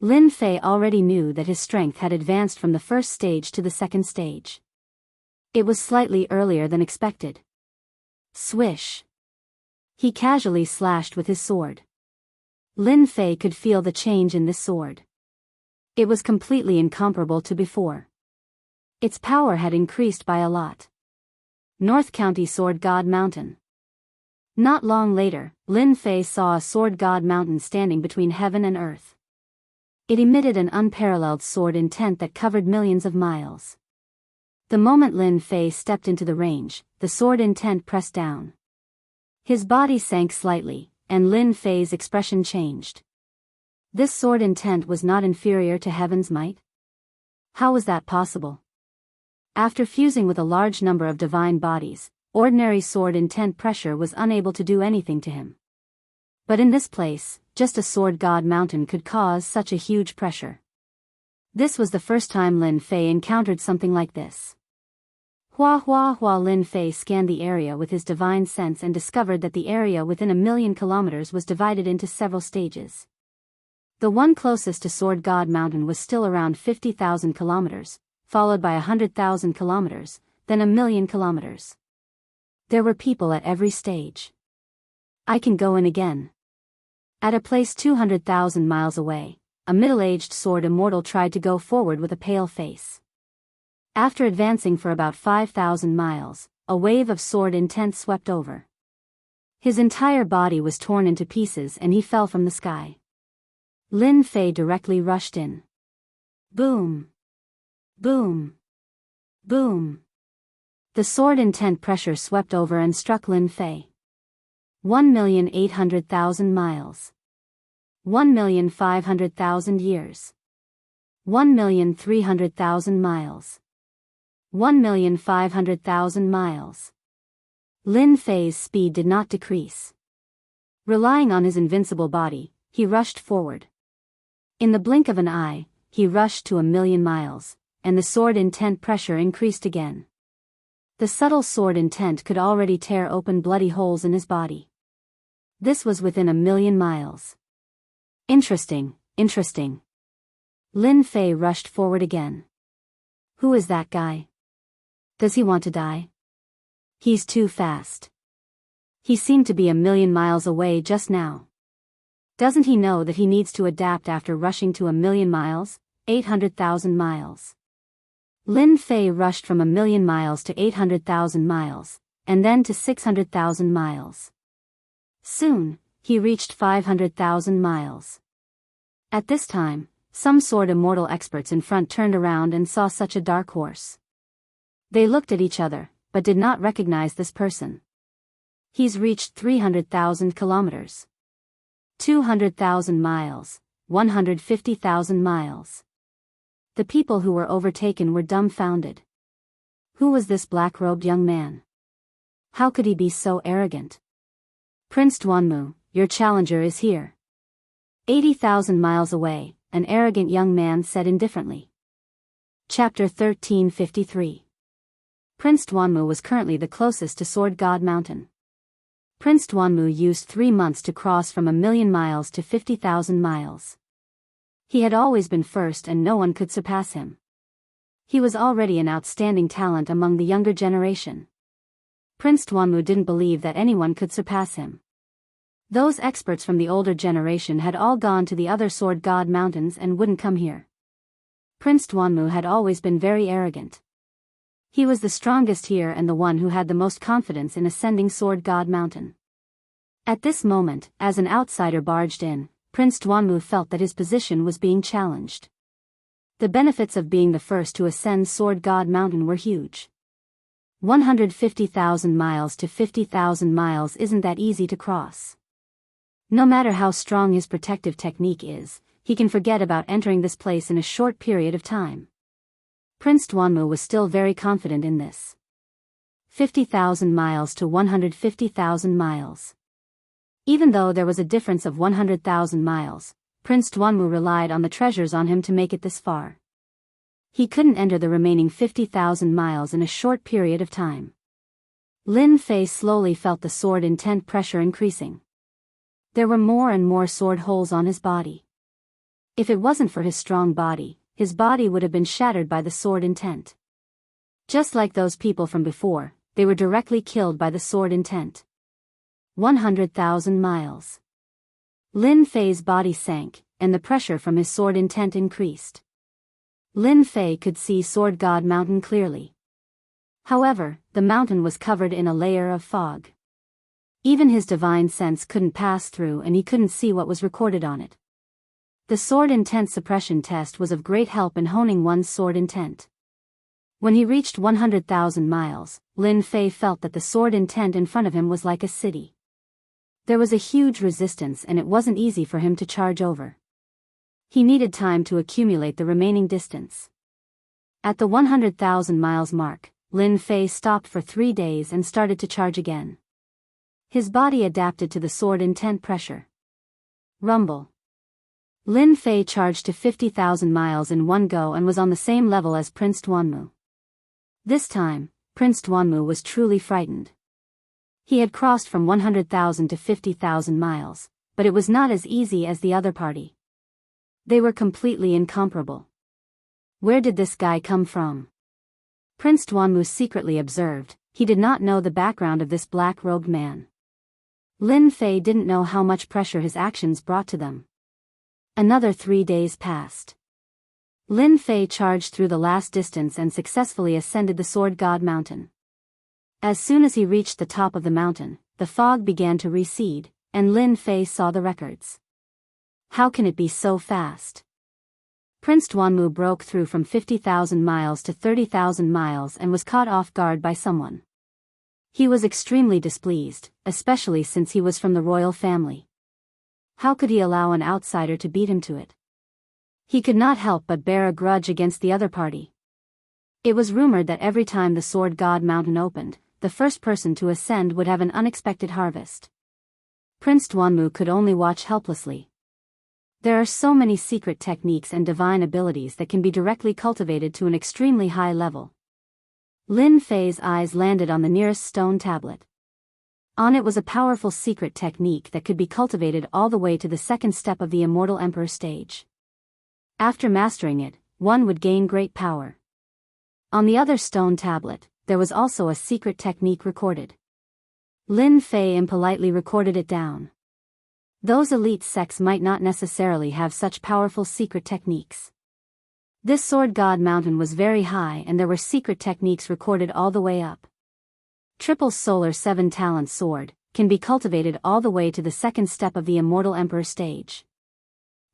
Lin Fei already knew that his strength had advanced from the first stage to the second stage. It was slightly earlier than expected. Swish! He casually slashed with his sword. Lin Fei could feel the change in this sword. It was completely incomparable to before. Its power had increased by a lot. North County Sword God Mountain. Not long later, Lin Fei saw a Sword God Mountain standing between heaven and earth. It emitted an unparalleled sword intent that covered millions of miles. The moment Lin Fei stepped into the range, the sword intent pressed down. His body sank slightly, and Lin Fei's expression changed. This sword intent was not inferior to heaven's might? How was that possible? After fusing with a large number of divine bodies, ordinary sword intent pressure was unable to do anything to him. But in this place, just a Sword God Mountain could cause such a huge pressure. This was the first time Lin Fei encountered something like this. Lin Fei scanned the area with his divine sense and discovered that the area within 1,000,000 kilometers was divided into several stages. The one closest to Sword God Mountain was still around 50,000 kilometers, followed by 100,000 kilometers, then 1,000,000 kilometers. There were people at every stage. I can go in again. At a place 200,000 miles away, a middle-aged sword immortal tried to go forward with a pale face. After advancing for about 5,000 miles, a wave of sword intent swept over. His entire body was torn into pieces and he fell from the sky. Lin Fei directly rushed in. Boom! Boom! Boom! The sword intent pressure swept over and struck Lin Fei. 1,800,000 miles. 1,500,000 years. 1,300,000 miles. 1,500,000 miles. Lin Fei's speed did not decrease. Relying on his invincible body, he rushed forward. In the blink of an eye, he rushed to 1,000,000 miles, and the sword intent pressure increased again. The subtle sword intent could already tear open bloody holes in his body. This was within 1,000,000 miles. Interesting, interesting. Lin Fei rushed forward again. Who is that guy? Does he want to die? He's too fast. He seemed to be 1,000,000 miles away just now. Doesn't he know that he needs to adapt after rushing to 1,000,000 miles, 800,000 miles? Lin Fei rushed from 1,000,000 miles to 800,000 miles, and then to 600,000 miles. Soon, he reached 500,000 miles. At this time, some sword immortal experts in front turned around and saw such a dark horse. They looked at each other, but did not recognize this person. He's reached 300,000 kilometers. 200,000 miles, 150,000 miles. The people who were overtaken were dumbfounded. Who was this black-robed young man? How could he be so arrogant? Prince Duanmu, your challenger is here. 80,000 miles away, an arrogant young man said indifferently. Chapter 1353. Prince Duanmu was currently the closest to Sword God Mountain. Prince Duanmu used 3 months to cross from 1,000,000 miles to 50,000 miles. He had always been first and no one could surpass him. He was already an outstanding talent among the younger generation. Prince Duanmu didn't believe that anyone could surpass him. Those experts from the older generation had all gone to the other Sword God Mountains and wouldn't come here. Prince Duanmu had always been very arrogant. He was the strongest here and the one who had the most confidence in ascending Sword God Mountain. At this moment, as an outsider barged in, Prince Duanmu felt that his position was being challenged. The benefits of being the first to ascend Sword God Mountain were huge. 150,000 miles to 50,000 miles isn't that easy to cross. No matter how strong his protective technique is, he can forget about entering this place in a short period of time. Prince Duanmu was still very confident in this. 50,000 miles to 150,000 miles. Even though there was a difference of 100,000 miles, Prince Duanmu relied on the treasures on him to make it this far. He couldn't enter the remaining 50,000 miles in a short period of time. Lin Fei slowly felt the sword intent pressure increasing. There were more and more sword holes on his body. If it wasn't for his strong body, his body would have been shattered by the sword intent. Just like those people from before, they were directly killed by the sword intent. 100,000 miles. Lin Fei's body sank, and the pressure from his sword intent increased. Lin Fei could see Sword God Mountain clearly. However, the mountain was covered in a layer of fog. Even his divine sense couldn't pass through and he couldn't see what was recorded on it. The sword intent suppression test was of great help in honing one's sword intent. When he reached 100,000 miles, Lin Fei felt that the sword intent in front of him was like a city. There was a huge resistance and it wasn't easy for him to charge over. He needed time to accumulate the remaining distance. At the 100,000 miles mark, Lin Fei stopped for 3 days and started to charge again. His body adapted to the sword intent pressure. Rumble. Lin Fei charged to 50,000 miles in one go and was on the same level as Prince Duanmu. This time, Prince Duanmu was truly frightened. He had crossed from 100,000 to 50,000 miles, but it was not as easy as the other party. They were completely incomparable. Where did this guy come from? Prince Duanmu secretly observed. He did not know the background of this black-robed man. Lin Fei didn't know how much pressure his actions brought to them. Another 3 days passed. Lin Fei charged through the last distance and successfully ascended the Sword God Mountain. As soon as he reached the top of the mountain, the fog began to recede, and Lin Fei saw the records. How can it be so fast? Prince Duanmu broke through from 50,000 miles to 30,000 miles and was caught off guard by someone. He was extremely displeased, especially since he was from the royal family. How could he allow an outsider to beat him to it? He could not help but bear a grudge against the other party. It was rumored that every time the Sword God Mountain opened, the first person to ascend would have an unexpected harvest. Prince Duanmu could only watch helplessly. There are so many secret techniques and divine abilities that can be directly cultivated to an extremely high level. Lin Fei's eyes landed on the nearest stone tablet. On it was a powerful secret technique that could be cultivated all the way to the second step of the Immortal Emperor stage. After mastering it, one would gain great power. On the other stone tablet, there was also a secret technique recorded. Lin Fei impolitely recorded it down. Those elite sects might not necessarily have such powerful secret techniques. This Sword God Mountain was very high and there were secret techniques recorded all the way up. Triple Solar 7-Talent Sword can be cultivated all the way to the second step of the Immortal Emperor stage.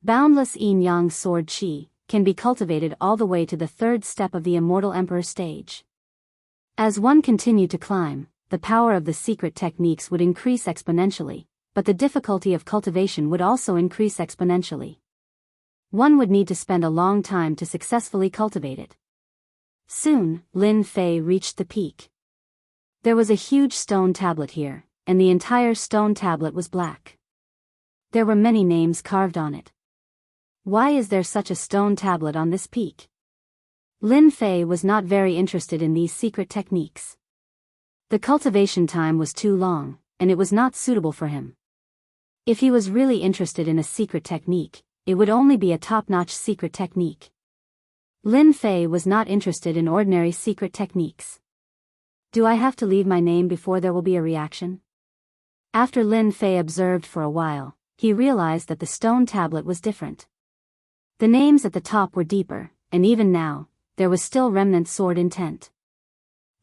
Boundless Yin-Yang Sword Qi can be cultivated all the way to the third step of the Immortal Emperor stage. As one continued to climb, the power of the secret techniques would increase exponentially, but the difficulty of cultivation would also increase exponentially. One would need to spend a long time to successfully cultivate it. Soon, Lin Fei reached the peak. There was a huge stone tablet here, and the entire stone tablet was black. There were many names carved on it. Why is there such a stone tablet on this peak? Lin Fei was not very interested in these secret techniques. The cultivation time was too long, and it was not suitable for him. If he was really interested in a secret technique, it would only be a top-notch secret technique. Lin Fei was not interested in ordinary secret techniques. Do I have to leave my name before there will be a reaction? After Lin Fei observed for a while, he realized that the stone tablet was different. The names at the top were deeper, and even now, there was still remnant sword intent.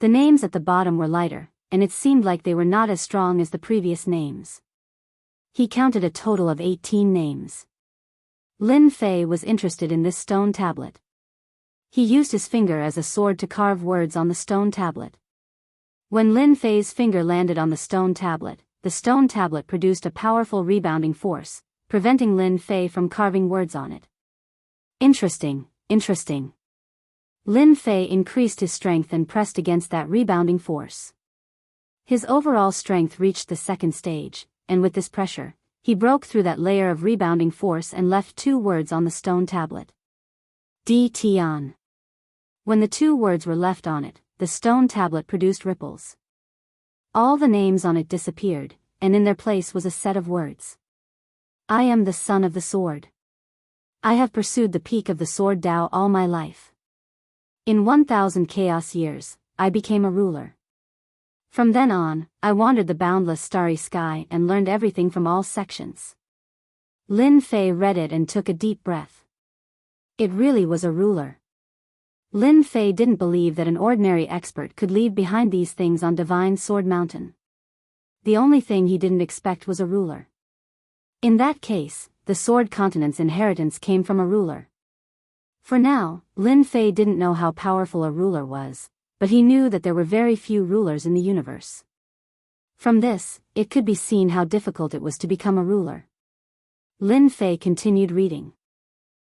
The names at the bottom were lighter, and it seemed like they were not as strong as the previous names. He counted a total of 18 names. Lin Fei was interested in this stone tablet. He used his finger as a sword to carve words on the stone tablet. When Lin Fei's finger landed on the stone tablet produced a powerful rebounding force, preventing Lin Fei from carving words on it. Interesting. Lin Fei increased his strength and pressed against that rebounding force. His overall strength reached the second stage, and with this pressure, he broke through that layer of rebounding force and left 2 words on the stone tablet. Di Tian. When the 2 words were left on it, the stone tablet produced ripples. All the names on it disappeared, and in their place was a set of words. I am the son of the sword. I have pursued the peak of the sword Tao all my life. In 1,000 chaos years, I became a ruler. From then on, I wandered the boundless starry sky and learned everything from all sections. Lin Fei read it and took a deep breath. It really was a ruler. Lin Fei didn't believe that an ordinary expert could leave behind these things on Divine Sword Mountain. The only thing he didn't expect was a ruler. In that case, the Sword Continent's inheritance came from a ruler. For now, Lin Fei didn't know how powerful a ruler was, but he knew that there were very few rulers in the universe. From this, it could be seen how difficult it was to become a ruler. Lin Fei continued reading.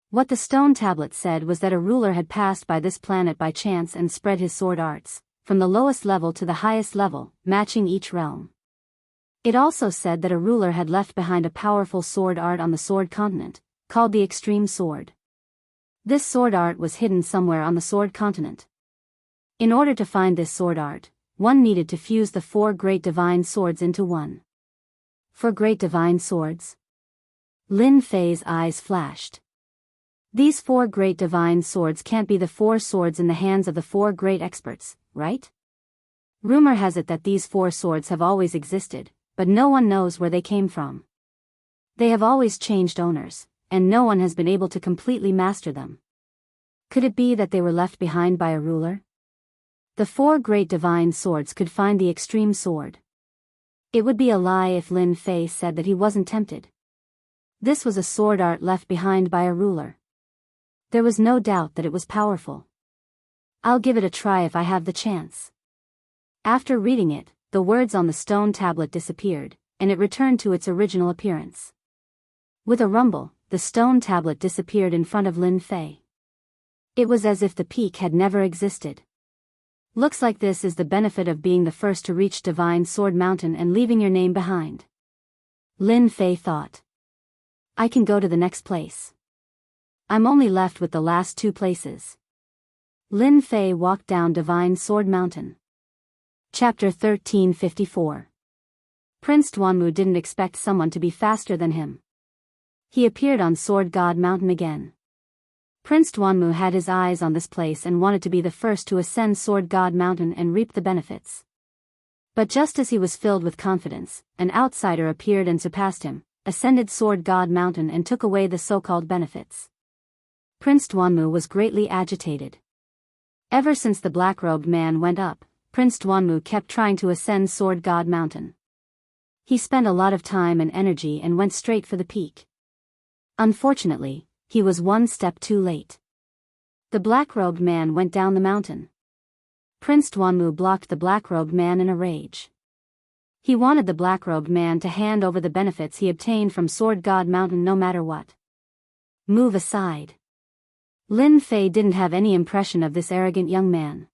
What the stone tablet said was that a ruler had passed by this planet by chance and spread his sword arts, from the lowest level to the highest level, matching each realm. It also said that a ruler had left behind a powerful sword art on the Sword Continent, called the Extreme Sword. This sword art was hidden somewhere on the Sword Continent. In order to find this sword art, one needed to fuse the 4 great divine swords into one. 4 great divine swords? Lin Fei's eyes flashed. These 4 great divine swords can't be the 4 swords in the hands of the 4 great experts, right? Rumor has it that these 4 swords have always existed, but no one knows where they came from. They have always changed owners, and no one has been able to completely master them. Could it be that they were left behind by a ruler? The four great divine swords could find the extreme sword. It would be a lie if Lin Fei said that he wasn't tempted. This was a sword art left behind by a ruler. There was no doubt that it was powerful. I'll give it a try if I have the chance. After reading it, the words on the stone tablet disappeared, and it returned to its original appearance. With a rumble, the stone tablet disappeared in front of Lin Fei. It was as if the peak had never existed. Looks like this is the benefit of being the first to reach Divine Sword Mountain and leaving your name behind. Lin Fei thought. I can go to the next place. I'm only left with the last two places. Lin Fei walked down Divine Sword Mountain. Chapter 1354. Prince Duanmu didn't expect someone to be faster than him. He appeared on Sword God Mountain again. Prince Duanmu had his eyes on this place and wanted to be the first to ascend Sword God Mountain and reap the benefits. But just as he was filled with confidence, an outsider appeared and surpassed him, ascended Sword God Mountain and took away the so-called benefits. Prince Duanmu was greatly agitated. Ever since the black-robed man went up, Prince Duanmu kept trying to ascend Sword God Mountain. He spent a lot of time and energy and went straight for the peak. Unfortunately, he was one step too late. The black-robed man went down the mountain. Prince Duanmu blocked the black-robed man in a rage. He wanted the black-robed man to hand over the benefits he obtained from Sword God Mountain no matter what. Move aside. Lin Fei didn't have any impression of this arrogant young man.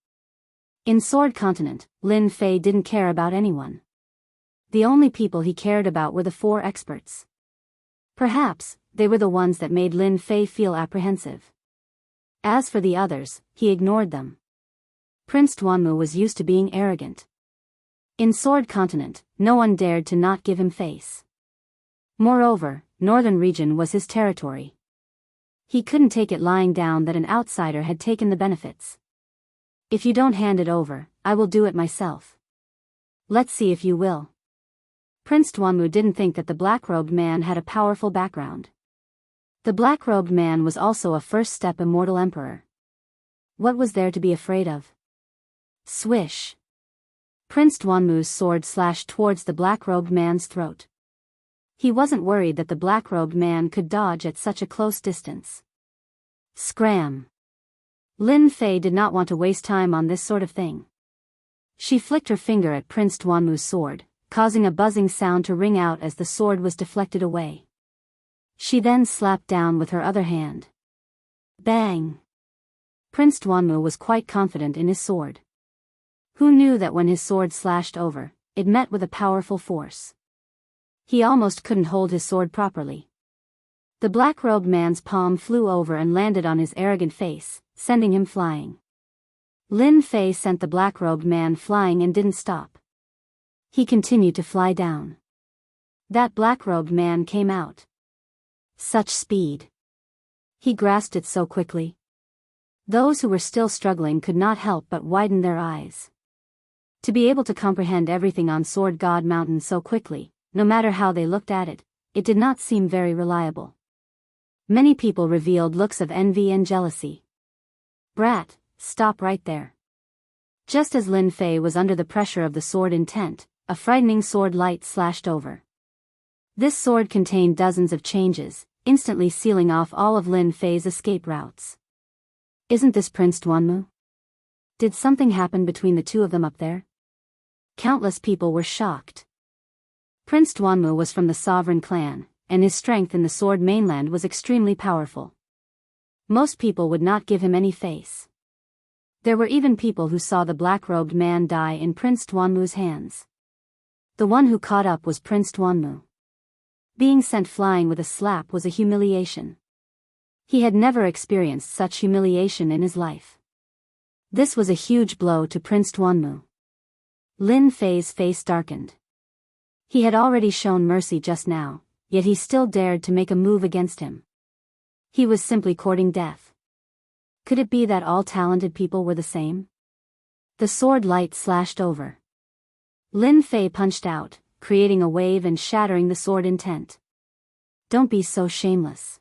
In Sword Continent, Lin Fei didn't care about anyone. The only people he cared about were the four experts. Perhaps, they were the ones that made Lin Fei feel apprehensive. As for the others, he ignored them. Prince Duanmu was used to being arrogant. In Sword Continent, no one dared to not give him face. Moreover, Northern Region was his territory. He couldn't take it lying down that an outsider had taken the benefits. If you don't hand it over, I will do it myself. Let's see if you will. Prince Duanmu didn't think that the black-robed man had a powerful background. The black-robed man was also a first-step immortal emperor. What was there to be afraid of? Swish! Prince Duanmu's sword slashed towards the black-robed man's throat. He wasn't worried that the black-robed man could dodge at such a close distance. Scram! Lin Fei did not want to waste time on this sort of thing. She flicked her finger at Prince Duanmu's sword, causing a buzzing sound to ring out as the sword was deflected away. She then slapped down with her other hand. Bang! Prince Duanmu was quite confident in his sword. Who knew that when his sword slashed over, it met with a powerful force? He almost couldn't hold his sword properly. The black-robed man's palm flew over and landed on his arrogant face, sending him flying. Lin Fei sent the black-robed man flying and didn't stop. He continued to fly down. That black-robed man came out. Such speed. He grasped it so quickly. Those who were still struggling could not help but widen their eyes. To be able to comprehend everything on Sword God Mountain so quickly, no matter how they looked at it, it did not seem very reliable. Many people revealed looks of envy and jealousy. Brat, stop right there. Just as Lin Fei was under the pressure of the sword intent, a frightening sword light slashed over. This sword contained dozens of changes, instantly sealing off all of Lin Fei's escape routes. Isn't this Prince Duanmu? Did something happen between the two of them up there? Countless people were shocked. Prince Duanmu was from the sovereign clan, and his strength in the Sword Mainland was extremely powerful. Most people would not give him any face. There were even people who saw the black-robed man die in Prince Duanmu's hands. The one who caught up was Prince Duanmu. Being sent flying with a slap was a humiliation. He had never experienced such humiliation in his life. This was a huge blow to Prince Duanmu. Lin Fei's face darkened. He had already shown mercy just now, yet he still dared to make a move against him. He was simply courting death. Could it be that all talented people were the same? The sword light slashed over. Lin Fei punched out, creating a wave and shattering the sword intent. Don't be so shameless.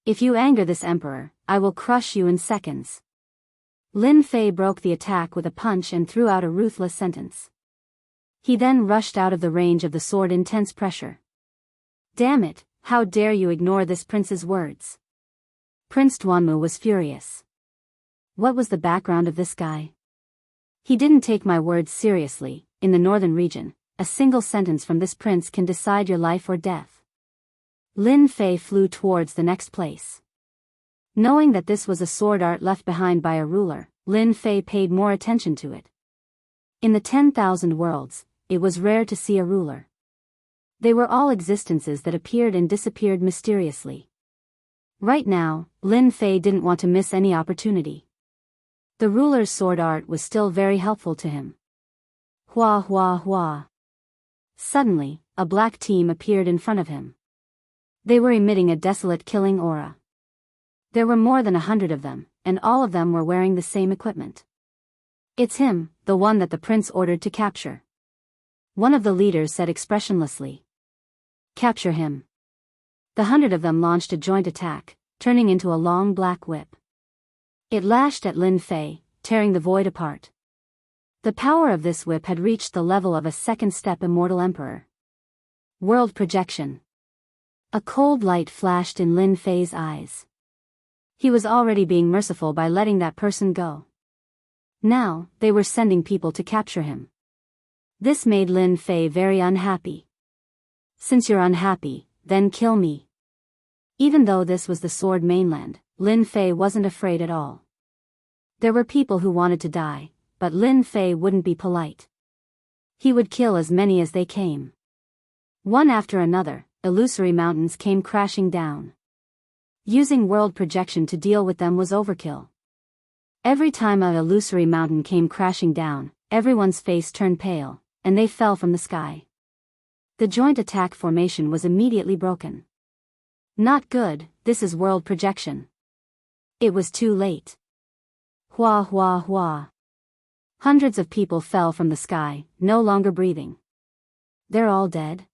If you anger this emperor, I will crush you in seconds. Lin Fei broke the attack with a punch and threw out a ruthless sentence. He then rushed out of the range of the sword. Intense pressure. Damn it, how dare you ignore this prince's words? Prince Duanmu was furious. What was the background of this guy? He didn't take my words seriously. In the northern region, a single sentence from this prince can decide your life or death. Lin Fei flew towards the next place. Knowing that this was a sword art left behind by a ruler, Lin Fei paid more attention to it. In the 10,000 worlds, it was rare to see a ruler. They were all existences that appeared and disappeared mysteriously. Right now, Lin Fei didn't want to miss any opportunity. The ruler's sword art was still very helpful to him. Hua hua hua. Suddenly, a black team appeared in front of him. They were emitting a desolate killing aura. There were more than 100 of them, and all of them were wearing the same equipment. It's him, the one that the prince ordered to capture. One of the leaders said expressionlessly. Capture him. The 100 of them launched a joint attack, turning into a long black whip. It lashed at Lin Fei, tearing the void apart. The power of this whip had reached the level of a second-step immortal emperor. World projection. A cold light flashed in Lin Fei's eyes. He was already being merciful by letting that person go. Now, they were sending people to capture him. This made Lin Fei very unhappy. Since you're unhappy, then kill me. Even though this was the Sword Mainland, Lin Fei wasn't afraid at all. There were people who wanted to die, but Lin Fei wouldn't be polite. He would kill as many as they came. One after another, illusory mountains came crashing down. Using world projection to deal with them was overkill. Every time an illusory mountain came crashing down, everyone's face turned pale, and they fell from the sky. The joint attack formation was immediately broken. Not good, this is world projection. It was too late. Hua hua hua. Hundreds of people fell from the sky, no longer breathing. They're all dead?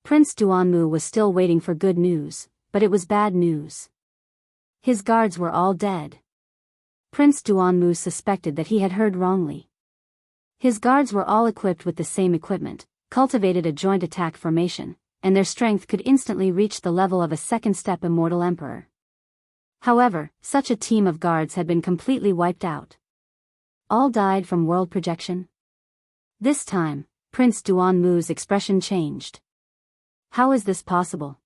Prince Duanmu was still waiting for good news, but it was bad news. His guards were all dead. Prince Duanmu suspected that he had heard wrongly. His guards were all equipped with the same equipment, cultivated a joint attack formation, and their strength could instantly reach the level of a second-step immortal emperor. However, such a team of guards had been completely wiped out. All died from world projection? This time, Prince Duanmu's expression changed. How is this possible?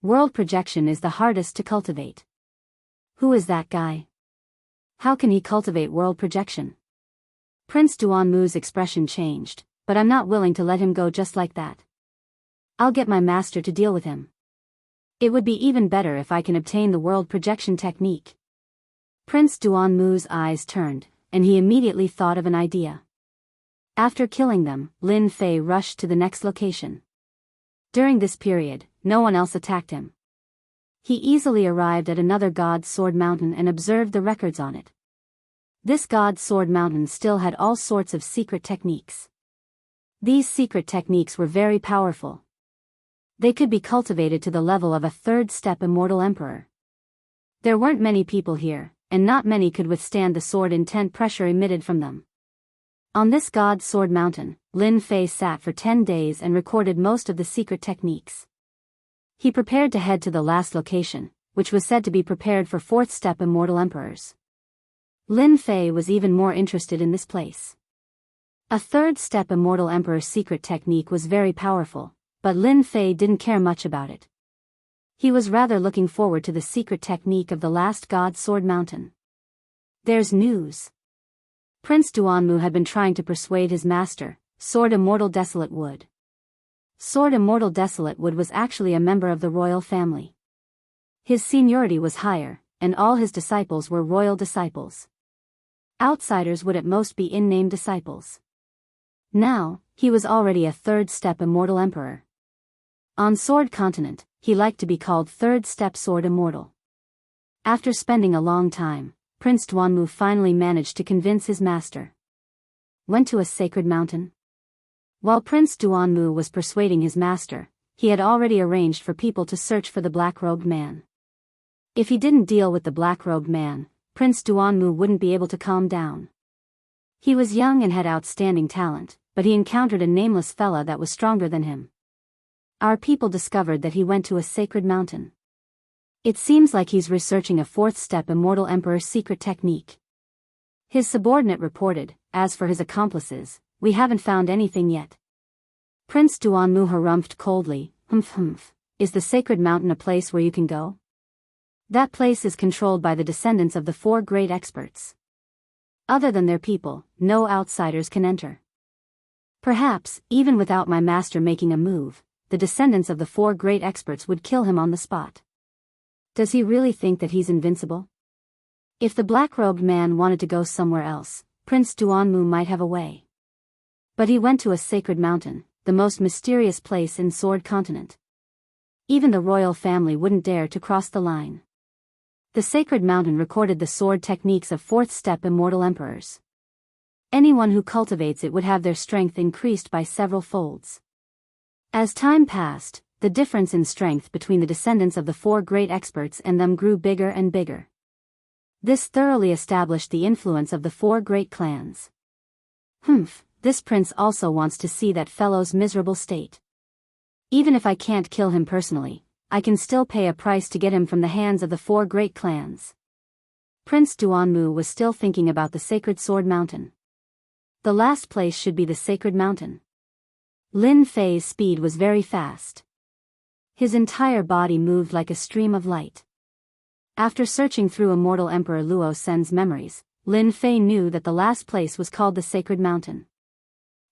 World projection is the hardest to cultivate. Who is that guy? How can he cultivate world projection? Prince Duanmu's expression changed, but I'm not willing to let him go just like that. I'll get my master to deal with him. It would be even better if I can obtain the world projection technique. Prince Duanmu's eyes turned, and he immediately thought of an idea. After killing them, Lin Fei rushed to the next location. During this period, no one else attacked him. He easily arrived at another God's Sword Mountain and observed the records on it. This God's Sword Mountain still had all sorts of secret techniques. These secret techniques were very powerful. They could be cultivated to the level of a third-step immortal emperor. There weren't many people here, and not many could withstand the sword intent pressure emitted from them. On this God's Sword Mountain, Lin Fei sat for 10 days and recorded most of the secret techniques. He prepared to head to the last location, which was said to be prepared for fourth-step immortal emperors. Lin Fei was even more interested in this place. A third-step immortal emperor's secret technique was very powerful, but Lin Fei didn't care much about it. He was rather looking forward to the secret technique of the last God's Sword Mountain. There's news. Prince Duanmu had been trying to persuade his master, Sword Immortal Desolate Wood. Sword Immortal Desolate Wood was actually a member of the royal family. His seniority was higher, and all his disciples were royal disciples. Outsiders would at most be in-name disciples. Now, he was already a third-step immortal emperor. On Sword Continent, he liked to be called third-step Sword Immortal. After spending a long time, Prince Duanmu finally managed to convince his master. Went to a sacred mountain? While Prince Duanmu was persuading his master, he had already arranged for people to search for the black-robed man. If he didn't deal with the black-robed man, Prince Duanmu wouldn't be able to calm down. He was young and had outstanding talent, but he encountered a nameless fella that was stronger than him. Our people discovered that he went to a sacred mountain. It seems like he's researching a fourth-step immortal emperor's secret technique. His subordinate reported, as for his accomplices, we haven't found anything yet. Prince Duanmu harumphed coldly, humph. Is the sacred mountain a place where you can go? That place is controlled by the descendants of the four great experts. Other than their people, no outsiders can enter. Perhaps, even without my master making a move, the descendants of the four great experts would kill him on the spot. Does he really think that he's invincible? If the black-robed man wanted to go somewhere else, Prince Duanmu might have a way. But he went to a sacred mountain, the most mysterious place in Sword Continent. Even the royal family wouldn't dare to cross the line. The sacred mountain recorded the sword techniques of fourth-step immortal emperors. Anyone who cultivates it would have their strength increased by several folds. As time passed, the difference in strength between the descendants of the four great experts and them grew bigger and bigger. This thoroughly established the influence of the four great clans. This prince also wants to see that fellow's miserable state. Even if I can't kill him personally, I can still pay a price to get him from the hands of the four great clans. Prince Duanmu was still thinking about the sacred sword mountain. The last place should be the sacred mountain. Lin Fei's speed was very fast. His entire body moved like a stream of light. After searching through immortal Emperor Luo Sen's memories, Lin Fei knew that the last place was called the sacred mountain.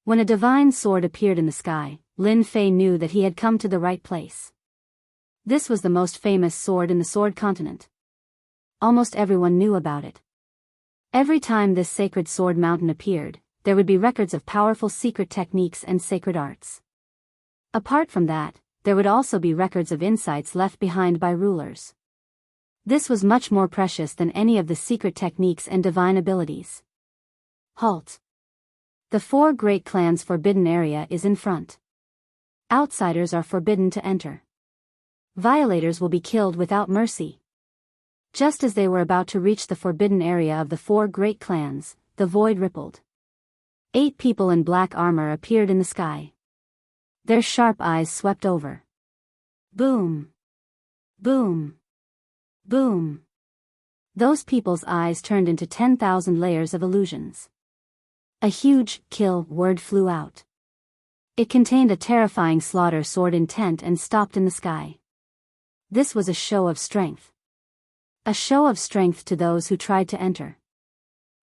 When a divine sword appeared in the sky, Lin Fei knew that he had come to the right place. This was the most famous sword in the Sword Continent. Almost everyone knew about it. Every time this sacred sword mountain appeared, there would be records of powerful secret techniques and sacred arts. Apart from that, there would also be records of insights left behind by rulers. This was much more precious than any of the secret techniques and divine abilities. Halt! The four great clans' forbidden area is in front. Outsiders are forbidden to enter. Violators will be killed without mercy. Just as they were about to reach the forbidden area of the four great clans, the void rippled. 8 people in black armor appeared in the sky. Their sharp eyes swept over. Boom! Boom! Boom! Those people's eyes turned into 10,000 layers of illusions. A huge kill word flew out. It contained a terrifying slaughter sword intent and stopped in the sky. This was a show of strength. A show of strength to those who tried to enter.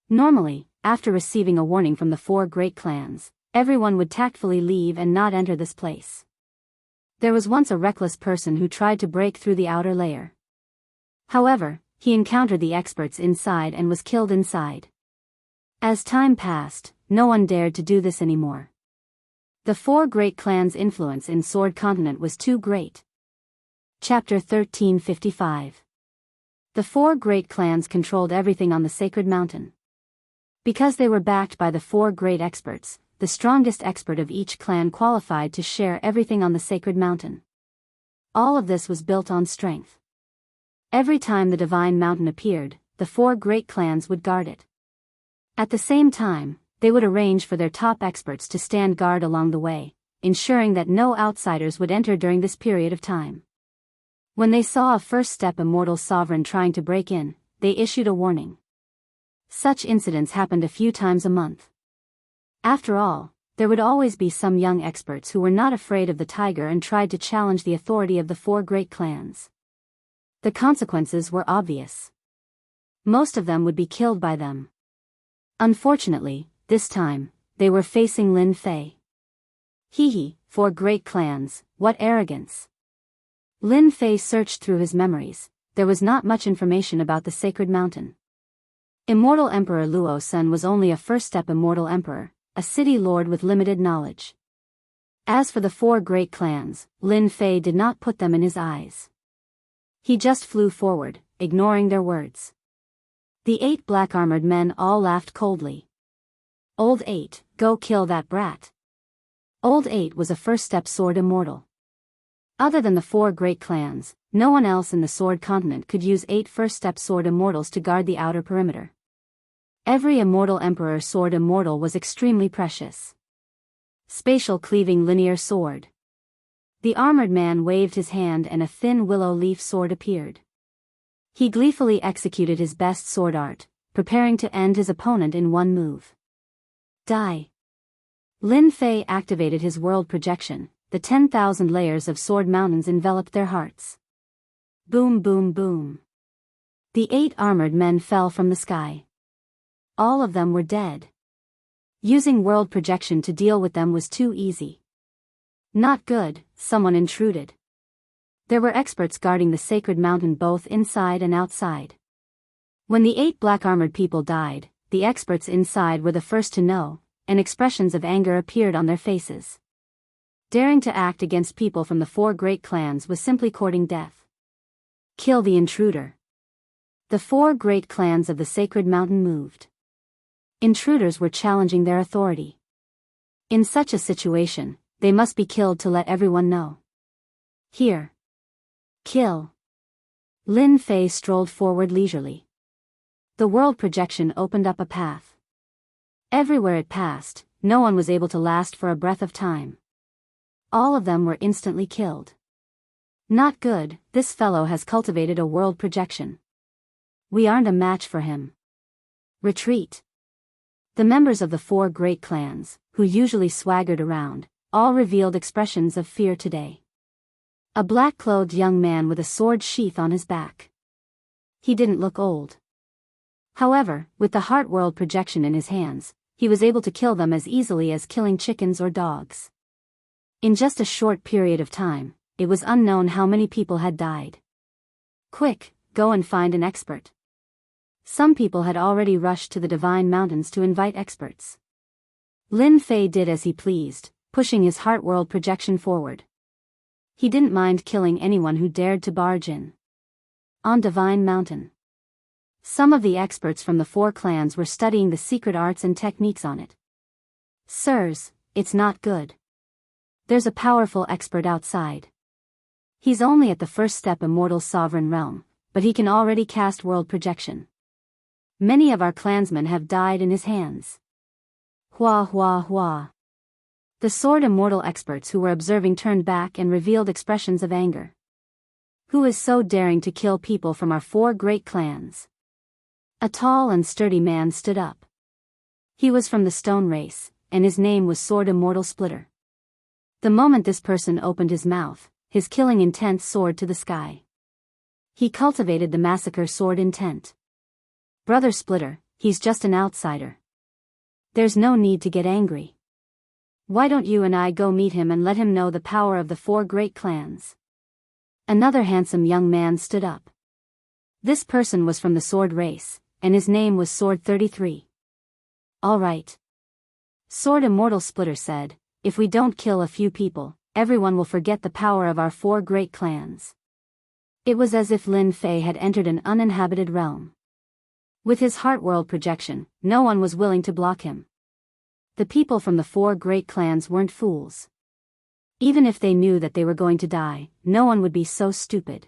Normally, after receiving a warning from the four great clans, everyone would tactfully leave and not enter this place. There was once a reckless person who tried to break through the outer layer. However, he encountered the experts inside and was killed inside. As time passed, no one dared to do this anymore. The four great clans' influence in Sword Continent was too great. Chapter 1355. The four great clans controlled everything on the sacred mountain. Because they were backed by the four great experts, the strongest expert of each clan qualified to share everything on the sacred mountain. All of this was built on strength. Every time the divine mountain appeared, the four great clans would guard it. At the same time, they would arrange for their top experts to stand guard along the way, ensuring that no outsiders would enter during this period of time. When they saw a first-step immortal sovereign trying to break in, they issued a warning. Such incidents happened a few times a month. After all, there would always be some young experts who were not afraid of the tiger and tried to challenge the authority of the four great clans. The consequences were obvious. Most of them would be killed by them. Unfortunately, this time, they were facing Lin Fei. Four great clans, what arrogance. Lin Fei searched through his memories. There was not much information about the sacred mountain. Immortal Emperor Luo Sen was only a first-step immortal emperor, a city lord with limited knowledge. As for the four great clans, Lin Fei did not put them in his eyes. He just flew forward, ignoring their words. The 8 black-armored men all laughed coldly. Old 8, go kill that brat. Old 8 was a first-step sword immortal. Other than the 4 great clans, no one else in the Sword Continent could use 8 first-step Sword Immortals to guard the outer perimeter. Every Immortal Emperor Sword Immortal was extremely precious. Spatial Cleaving Linear Sword. The armored man waved his hand and a thin willow leaf sword appeared. He gleefully executed his best sword art, preparing to end his opponent in one move. Die. Lin Fei activated his world projection. The 10,000 layers of sword mountains enveloped their hearts. Boom, boom, boom. The 8 armored men fell from the sky. All of them were dead. Using world projection to deal with them was too easy. Not good, someone intruded. There were experts guarding the sacred mountain both inside and outside. When the 8 black armored people died, the experts inside were the first to know, and expressions of anger appeared on their faces. Daring to act against people from the 4 great clans was simply courting death. Kill the intruder. The 4 great clans of the sacred mountain moved. Intruders were challenging their authority. In such a situation, they must be killed to let everyone know. Here. Kill. Lin Fei strolled forward leisurely. The world projection opened up a path. Everywhere it passed, no one was able to last for a breath of time. All of them were instantly killed. Not good, this fellow has cultivated a world projection. We aren't a match for him. Retreat. The members of the 4 great clans, who usually swaggered around, all revealed expressions of fear today. A black-clothed young man with a sword sheath on his back. He didn't look old. However, with the heart world projection in his hands, he was able to kill them as easily as killing chickens or dogs. In just a short period of time, it was unknown how many people had died. Quick, go and find an expert. Some people had already rushed to the Divine Mountains to invite experts. Lin Fei did as he pleased, pushing his heart world projection forward. He didn't mind killing anyone who dared to barge in. On Divine Mountain. Some of the experts from the 4 clans were studying the secret arts and techniques on it. Sirs, it's not good. There's a powerful expert outside. He's only at the first step Immortal Sovereign Realm, but he can already cast world projection. Many of our clansmen have died in his hands. Hua hua hua. The Sword Immortal experts who were observing turned back and revealed expressions of anger. Who is so daring to kill people from our 4 great clans? A tall and sturdy man stood up. He was from the stone race, and his name was Sword Immortal Splitter. The moment this person opened his mouth, his killing intent soared to the sky. He cultivated the massacre sword intent. Brother Splitter, he's just an outsider. There's no need to get angry. Why don't you and I go meet him and let him know the power of the 4 great clans? Another handsome young man stood up. This person was from the sword race, and his name was Sword 33. All right. Sword Immortal Splitter said, if we don't kill a few people, everyone will forget the power of our 4 great clans. It was as if Lin Fei had entered an uninhabited realm. With his heart world projection, no one was willing to block him. The people from the 4 great clans weren't fools. Even if they knew that they were going to die, no one would be so stupid.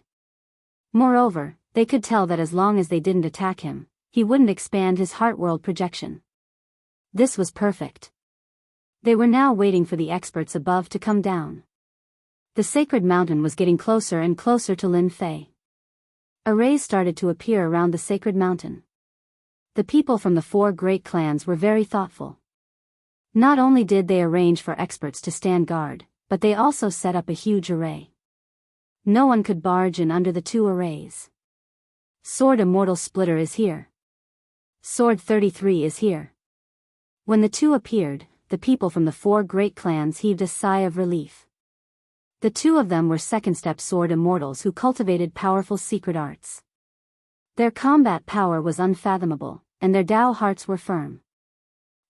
Moreover, they could tell that as long as they didn't attack him, he wouldn't expand his heart world projection. This was perfect. They were now waiting for the experts above to come down. The sacred mountain was getting closer and closer to Lin Fei. Arrays started to appear around the sacred mountain. The people from the 4 great clans were very thoughtful. Not only did they arrange for experts to stand guard, but they also set up a huge array. No one could barge in under the 2 arrays. Sword Immortal Splitter is here. Sword 33 is here. When the 2 appeared, the people from the 4 great clans heaved a sigh of relief. The 2 of them were second-step Sword Immortals who cultivated powerful secret arts. Their combat power was unfathomable, and their Dao hearts were firm.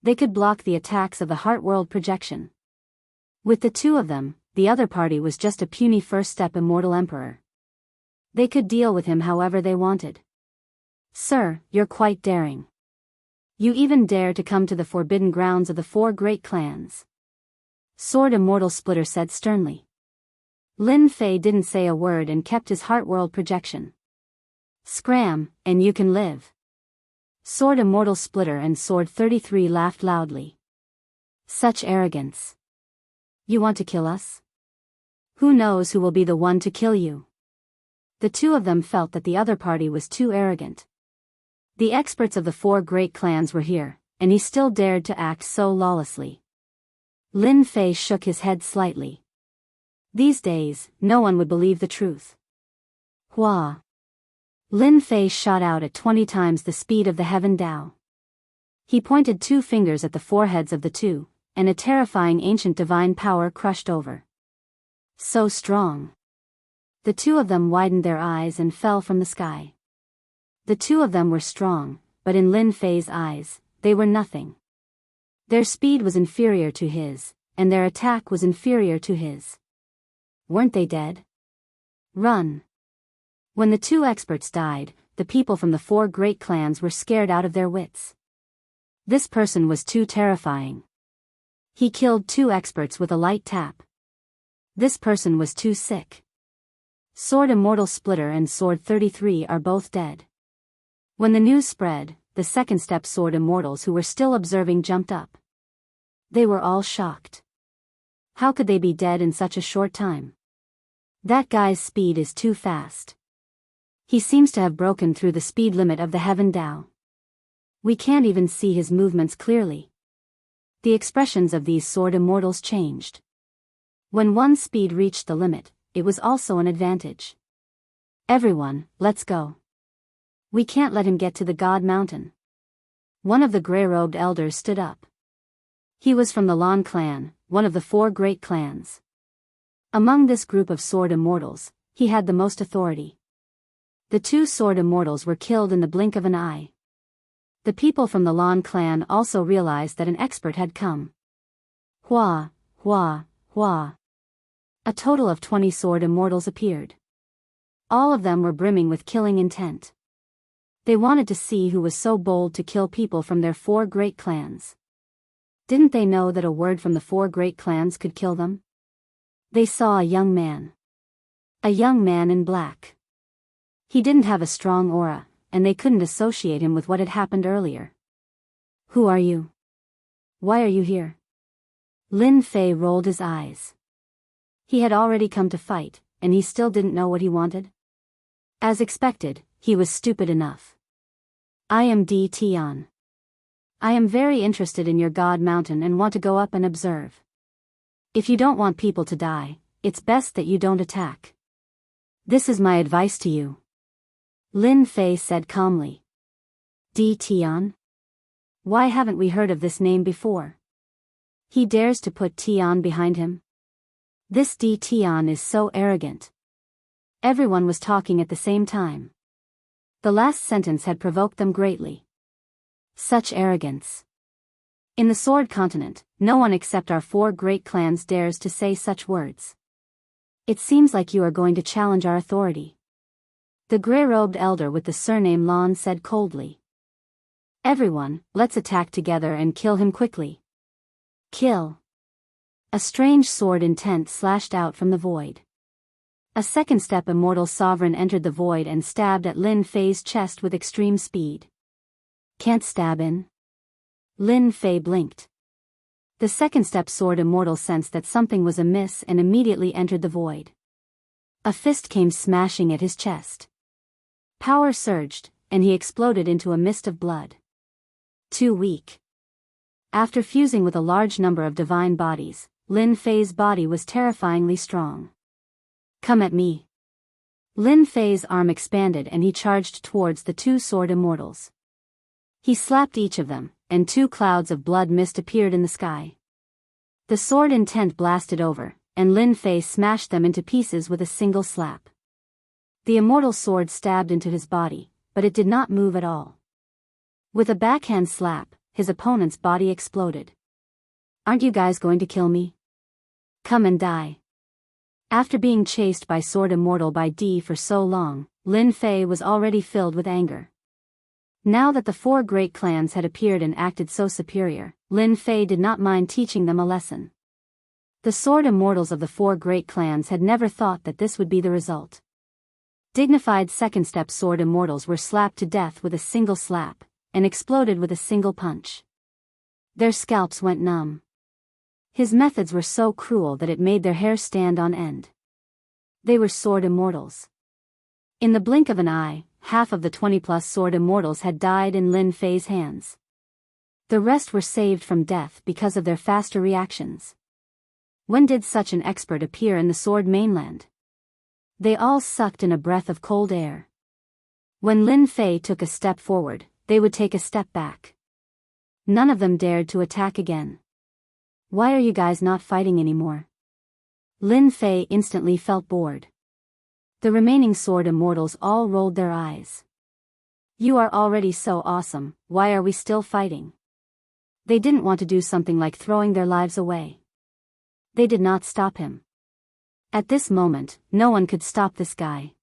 They could block the attacks of the heart world projection. With the 2 of them, the other party was just a puny first-step Immortal Emperor. They could deal with him however they wanted. Sir, you're quite daring. You even dare to come to the forbidden grounds of the 4 great clans. Sword Immortal Splitter said sternly. Lin Fei didn't say a word and kept his heart-world projection. Scram, and you can live. Sword Immortal Splitter and Sword 33 laughed loudly. Such arrogance. You want to kill us? Who knows who will be the one to kill you? The two of them felt that the other party was too arrogant. The experts of the four great clans were here, and he still dared to act so lawlessly. Lin Fei shook his head slightly. These days, no one would believe the truth. Hua. Lin Fei shot out at 20 times the speed of the Heaven Dao. He pointed 2 fingers at the foreheads of the two, and a terrifying ancient divine power crushed over. So strong. The two of them widened their eyes and fell from the sky. The two of them were strong, but in Lin Fei's eyes, they were nothing. Their speed was inferior to his, and their attack was inferior to his. Weren't they dead? Run. When the two experts died, the people from the four great clans were scared out of their wits. This person was too terrifying. He killed 2 experts with a light tap. This person was too sick. Sword Immortal Splitter and Sword 33 are both dead. When the news spread, the second step Sword Immortals who were still observing jumped up. They were all shocked. How could they be dead in such a short time? That guy's speed is too fast. He seems to have broken through the speed limit of the Heaven Dao. We can't even see his movements clearly. The expressions of these Sword Immortals changed. When one's speed reached the limit, it was also an advantage. Everyone, let's go. We can't let him get to the God Mountain. One of the gray-robed elders stood up. He was from the Lan clan, one of the 4 great clans. Among this group of Sword Immortals, he had the most authority. The 2 Sword Immortals were killed in the blink of an eye. The people from the Lan clan also realized that an expert had come. Hua, hua, hua. A total of 20 Sword Immortals appeared. All of them were brimming with killing intent. They wanted to see who was so bold to kill people from their 4 great clans. Didn't they know that a word from the 4 great clans could kill them? They saw a young man. A young man in black. He didn't have a strong aura, and they couldn't associate him with what had happened earlier. Who are you? Why are you here? Lin Fei rolled his eyes. He had already come to fight, and he still didn't know what he wanted? As expected, he was stupid enough. I am Di Tian. I am very interested in your God Mountain and want to go up and observe. If you don't want people to die, it's best that you don't attack. This is my advice to you. Lin Fei said calmly. Di Tian? Why haven't we heard of this name before? He dares to put Tian behind him? This Di Tian is so arrogant. Everyone was talking at the same time. The last sentence had provoked them greatly. Such arrogance. In the Sword Continent, no one except our 4 great clans dares to say such words. It seems like you are going to challenge our authority. The gray-robed elder with the surname Lan said coldly. Everyone, let's attack together and kill him quickly. Kill. A strange sword intent slashed out from the void. A second step Immortal Sovereign entered the void and stabbed at Lin Fei's chest with extreme speed. Can't stab in? Lin Fei blinked. The second step Sword Immortal sensed that something was amiss and immediately entered the void. A fist came smashing at his chest. Power surged, and he exploded into a mist of blood. Too weak. After fusing with a large number of divine bodies, Lin Fei's body was terrifyingly strong. Come at me. Lin Fei's arm expanded and he charged towards the 2 Sword Immortals. He slapped each of them, and 2 clouds of blood mist appeared in the sky. The sword intent blasted over, and Lin Fei smashed them into pieces with a single slap. The immortal sword stabbed into his body, but it did not move at all. With a backhand slap, his opponent's body exploded. Aren't you guys going to kill me? Come and die. After being chased by Sword Immortal by D for so long, Lin Fei was already filled with anger. Now that the 4 great clans had appeared and acted so superior, Lin Fei did not mind teaching them a lesson. The sword immortals of the four great clans had never thought that this would be the result. Dignified second-step sword immortals were slapped to death with a single slap, and exploded with a single punch. Their scalps went numb. His methods were so cruel that it made their hair stand on end. They were sword immortals. In the blink of an eye, half of the 20-plus sword immortals had died in Lin Fei's hands. The rest were saved from death because of their faster reactions. When did such an expert appear in the sword mainland? They all sucked in a breath of cold air. When Lin Fei took a step forward, they would take a step back. None of them dared to attack again. Why are you guys not fighting anymore? Lin Fei instantly felt bored. The remaining sword immortals all rolled their eyes. You are already so awesome, why are we still fighting? They didn't want to do something like throwing their lives away. They did not stop him. At this moment, no one could stop this guy.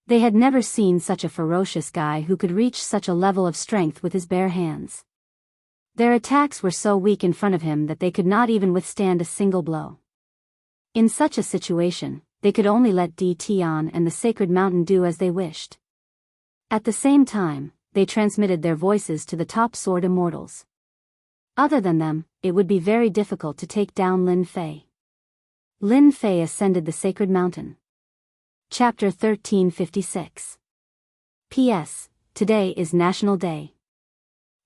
They had never seen such a ferocious guy who could reach such a level of strength with his bare hands. Their attacks were so weak in front of him that they could not even withstand a single blow. In such a situation, they could only let Di Tian and the Sacred Mountain do as they wished. At the same time, they transmitted their voices to the top sword immortals. Other than them, it would be very difficult to take down Lin Fei. Lin Fei ascended the Sacred Mountain. Chapter 1356. P.S. Today is National Day.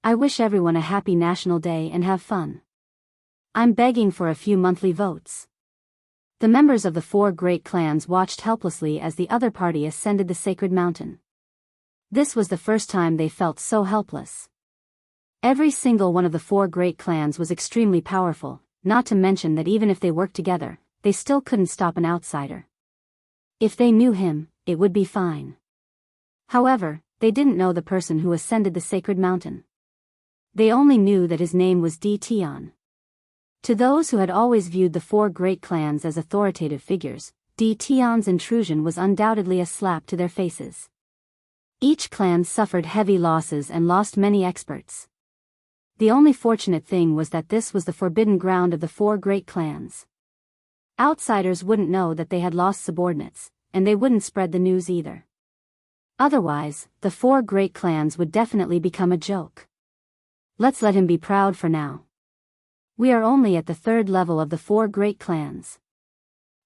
I wish everyone a happy National Day and have fun. I'm begging for a few monthly votes. The members of the four great clans watched helplessly as the other party ascended the Sacred Mountain. This was the first time they felt so helpless. Every single one of the four great clans was extremely powerful, not to mention that even if they worked together, they still couldn't stop an outsider. If they knew him, it would be fine. However, they didn't know the person who ascended the Sacred Mountain. They only knew that his name was Di Tian. To those who had always viewed the four great clans as authoritative figures, Di Tian's intrusion was undoubtedly a slap to their faces. Each clan suffered heavy losses and lost many experts. The only fortunate thing was that this was the forbidden ground of the four great clans. Outsiders wouldn't know that they had lost subordinates, and they wouldn't spread the news either. Otherwise, the four great clans would definitely become a joke. Let's let him be proud for now. We are only at the third level of the four great clans.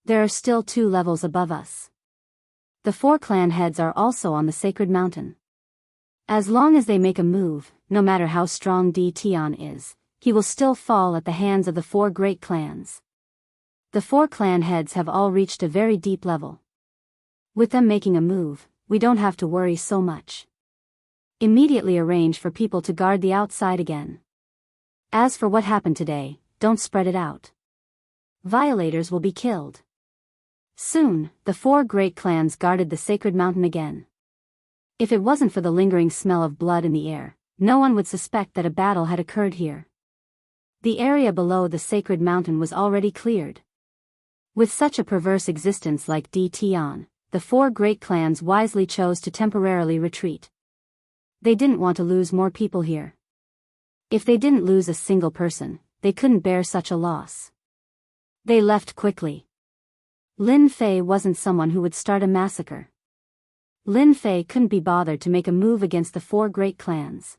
There are still 2 levels above us. The 4 clan heads are also on the Sacred Mountain. As long as they make a move, no matter how strong Di Tian is, he will still fall at the hands of the 4 great clans. The 4 clan heads have all reached a very deep level. With them making a move, we don't have to worry so much. Immediately arrange for people to guard the outside again. As for what happened today, don't spread it out. Violators will be killed. Soon, the 4 great clans guarded the Sacred Mountain again. If it wasn't for the lingering smell of blood in the air, no one would suspect that a battle had occurred here. The area below the Sacred Mountain was already cleared. With such a perverse existence like Di Tian, the 4 great clans wisely chose to temporarily retreat. They didn't want to lose more people here. If they didn't lose a single person, they couldn't bear such a loss. They left quickly. Lin Fei wasn't someone who would start a massacre. Lin Fei couldn't be bothered to make a move against the 4 great clans.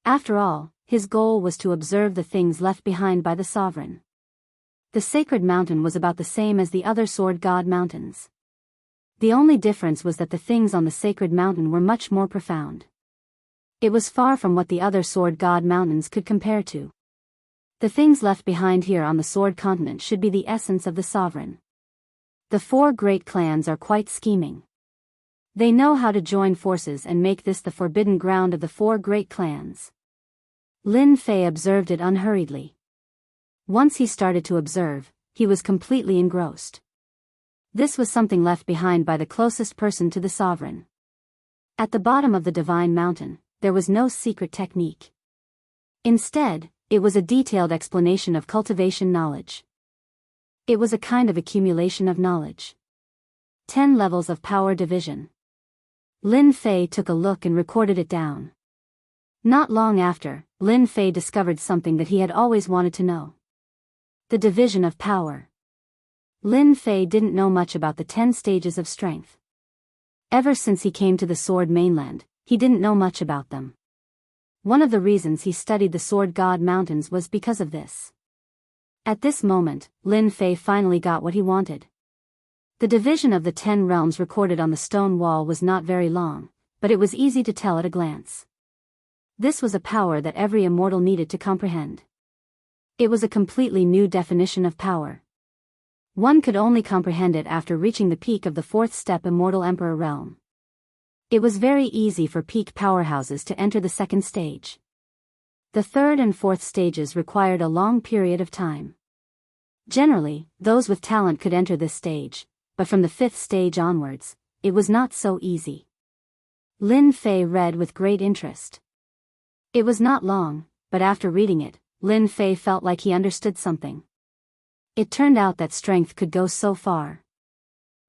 After all, his goal was to observe the things left behind by the sovereign. The Sacred Mountain was about the same as the other Sword God Mountains. The only difference was that the things on the Sacred Mountain were much more profound. It was far from what the other Sword God Mountains could compare to. The things left behind here on the Sword Continent should be the essence of the sovereign. The 4 great clans are quite scheming. They know how to join forces and make this the forbidden ground of the 4 great clans. Lin Fei observed it unhurriedly. Once he started to observe, he was completely engrossed. This was something left behind by the closest person to the sovereign. At the bottom of the Divine Mountain, there was no secret technique. Instead, it was a detailed explanation of cultivation knowledge. It was a kind of accumulation of knowledge. 10 levels of power division. Lin Fei took a look and recorded it down. Not long after, Lin Fei discovered something that he had always wanted to know. The division of power. Lin Fei didn't know much about the 10 stages of strength. Ever since he came to the Sword Mainland, he didn't know much about them. One of the reasons he studied the Sword God Mountains was because of this. At this moment, Lin Fei finally got what he wanted. The division of the 10 realms recorded on the stone wall was not very long, but it was easy to tell at a glance. This was a power that every immortal needed to comprehend. It was a completely new definition of power. One could only comprehend it after reaching the peak of the 4th step Immortal Emperor realm. It was very easy for peak powerhouses to enter the 2nd stage. The 3rd and 4th stages required a long period of time. Generally, those with talent could enter this stage, but from the 5th stage onwards, it was not so easy. Lin Fei read with great interest. It was not long, but after reading it, Lin Fei felt like he understood something. It turned out that strength could go so far.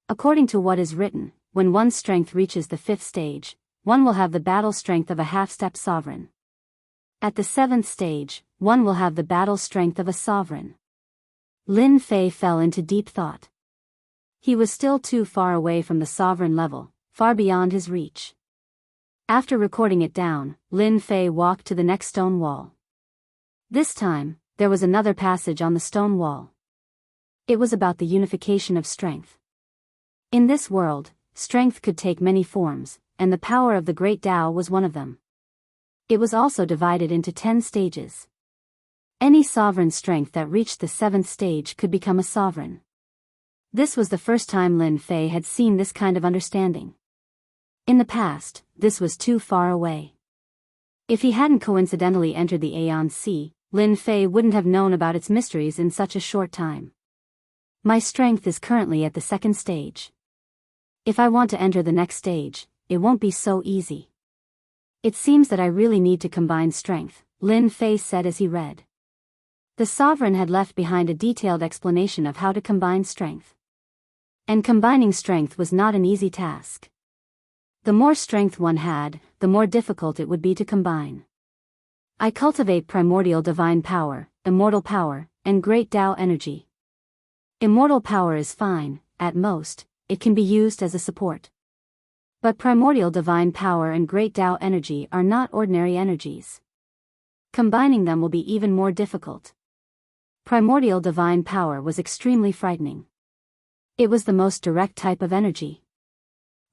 According to what is written, when one's strength reaches the 5th stage, one will have the battle strength of a half-step sovereign. At the 7th stage, one will have the battle strength of a sovereign. Lin Fei fell into deep thought. He was still too far away from the sovereign level, far beyond his reach. After recording it down, Lin Fei walked to the next stone wall. This time, there was another passage on the stone wall. It was about the unification of strength. In this world, strength could take many forms, and the power of the Great Tao was one of them. It was also divided into 10 stages. Any sovereign strength that reached the 7th stage could become a sovereign. This was the first time Lin Fei had seen this kind of understanding. In the past, this was too far away. If he hadn't coincidentally entered the Aeon Sea, Lin Fei wouldn't have known about its mysteries in such a short time. My strength is currently at the 2nd stage. If I want to enter the next stage, it won't be so easy. It seems that I really need to combine strength, Lin Fei said as he read. The sovereign had left behind a detailed explanation of how to combine strength. And combining strength was not an easy task. The more strength one had, the more difficult it would be to combine. I cultivate primordial divine power, immortal power, and great Tao energy. Immortal power is fine, at most, it can be used as a support. But primordial divine power and great Tao energy are not ordinary energies. Combining them will be even more difficult. Primordial divine power was extremely frightening. It was the most direct type of energy.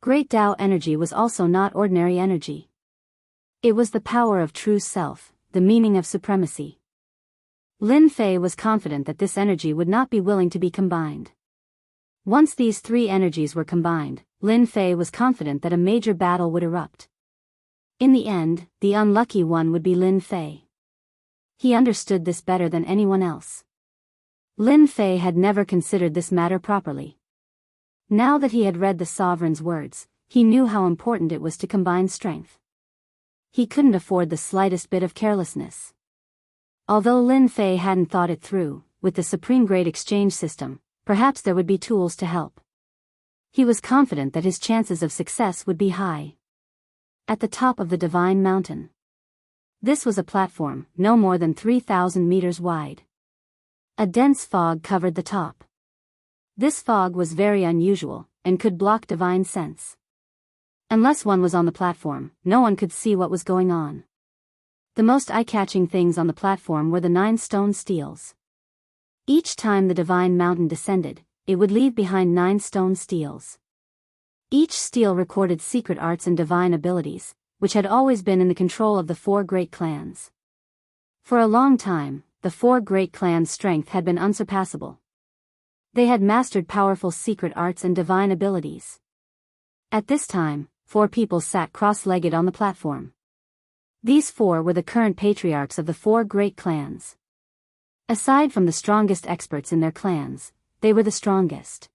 Great Tao energy was also not ordinary energy. It was the power of true self, the meaning of supremacy. Lin Fei was confident that this energy would not be willing to be combined. Once these 3 energies were combined, Lin Fei was confident that a major battle would erupt. In the end, the unlucky one would be Lin Fei. He understood this better than anyone else. Lin Fei had never considered this matter properly. Now that he had read the sovereign's words, he knew how important it was to combine strength. He couldn't afford the slightest bit of carelessness. Although Lin Fei hadn't thought it through, with the supreme grade exchange system, perhaps there would be tools to help. He was confident that his chances of success would be high. At the top of the Divine Mountain. This was a platform, no more than 3,000 meters wide. A dense fog covered the top. This fog was very unusual, and could block divine sense. Unless one was on the platform, no one could see what was going on. The most eye-catching things on the platform were the 9 stone steels. Each time the Divine Mountain descended, it would leave behind 9 stone steels. Each steel recorded secret arts and divine abilities, which had always been in the control of the 4 great clans. For a long time, the 4 great clans' strength had been unsurpassable. They had mastered powerful secret arts and divine abilities. At this time, 4 people sat cross-legged on the platform. These 4 were the current patriarchs of the 4 great clans. Aside from the strongest experts in their clans, they were the strongest.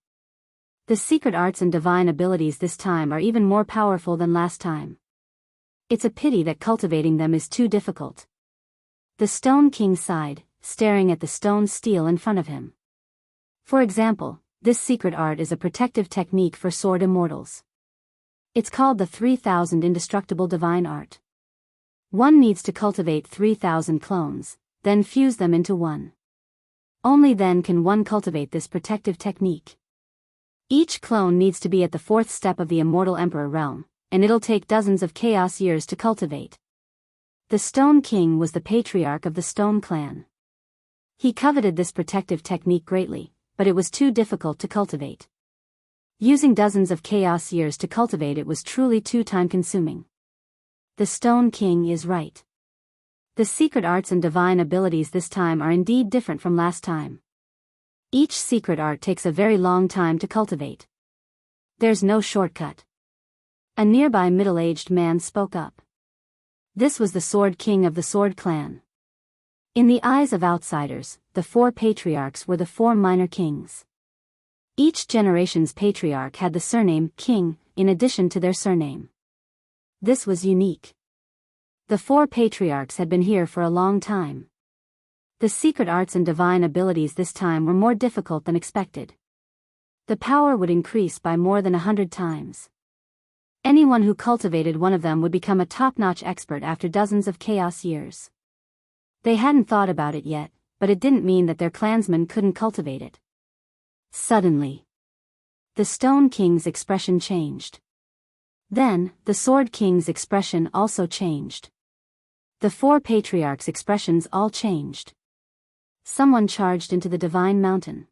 The secret arts and divine abilities this time are even more powerful than last time. It's a pity that cultivating them is too difficult. The Stone King sighed, staring at the stone steel in front of him. For example, this secret art is a protective technique for sword immortals. It's called the 3000 Indestructible Divine Art. One needs to cultivate 3000 clones, then fuse them into one. Only then can one cultivate this protective technique. Each clone needs to be at the 4th step of the immortal emperor realm, and it'll take dozens of chaos years to cultivate. The Stone King was the patriarch of the Stone clan. He coveted this protective technique greatly, but it was too difficult to cultivate. Using dozens of chaos years to cultivate it was truly too time-consuming. The Stone King is right. The secret arts and divine abilities this time are indeed different from last time. Each secret art takes a very long time to cultivate. There's no shortcut. A nearby middle-aged man spoke up. This was the Sword King of the Sword Clan. In the eyes of outsiders, the 4 patriarchs were the 4 minor kings. Each generation's patriarch had the surname King, in addition to their surname. This was unique. The 4 patriarchs had been here for a long time. The secret arts and divine abilities this time were more difficult than expected. The power would increase by more than 100 times. Anyone who cultivated one of them would become a top-notch expert after dozens of chaos years. They hadn't thought about it yet, but it didn't mean that their clansmen couldn't cultivate it. Suddenly, the Stone King's expression changed. Then, the Sword King's expression also changed. The 4 patriarchs' expressions all changed. Someone charged into the divine mountain.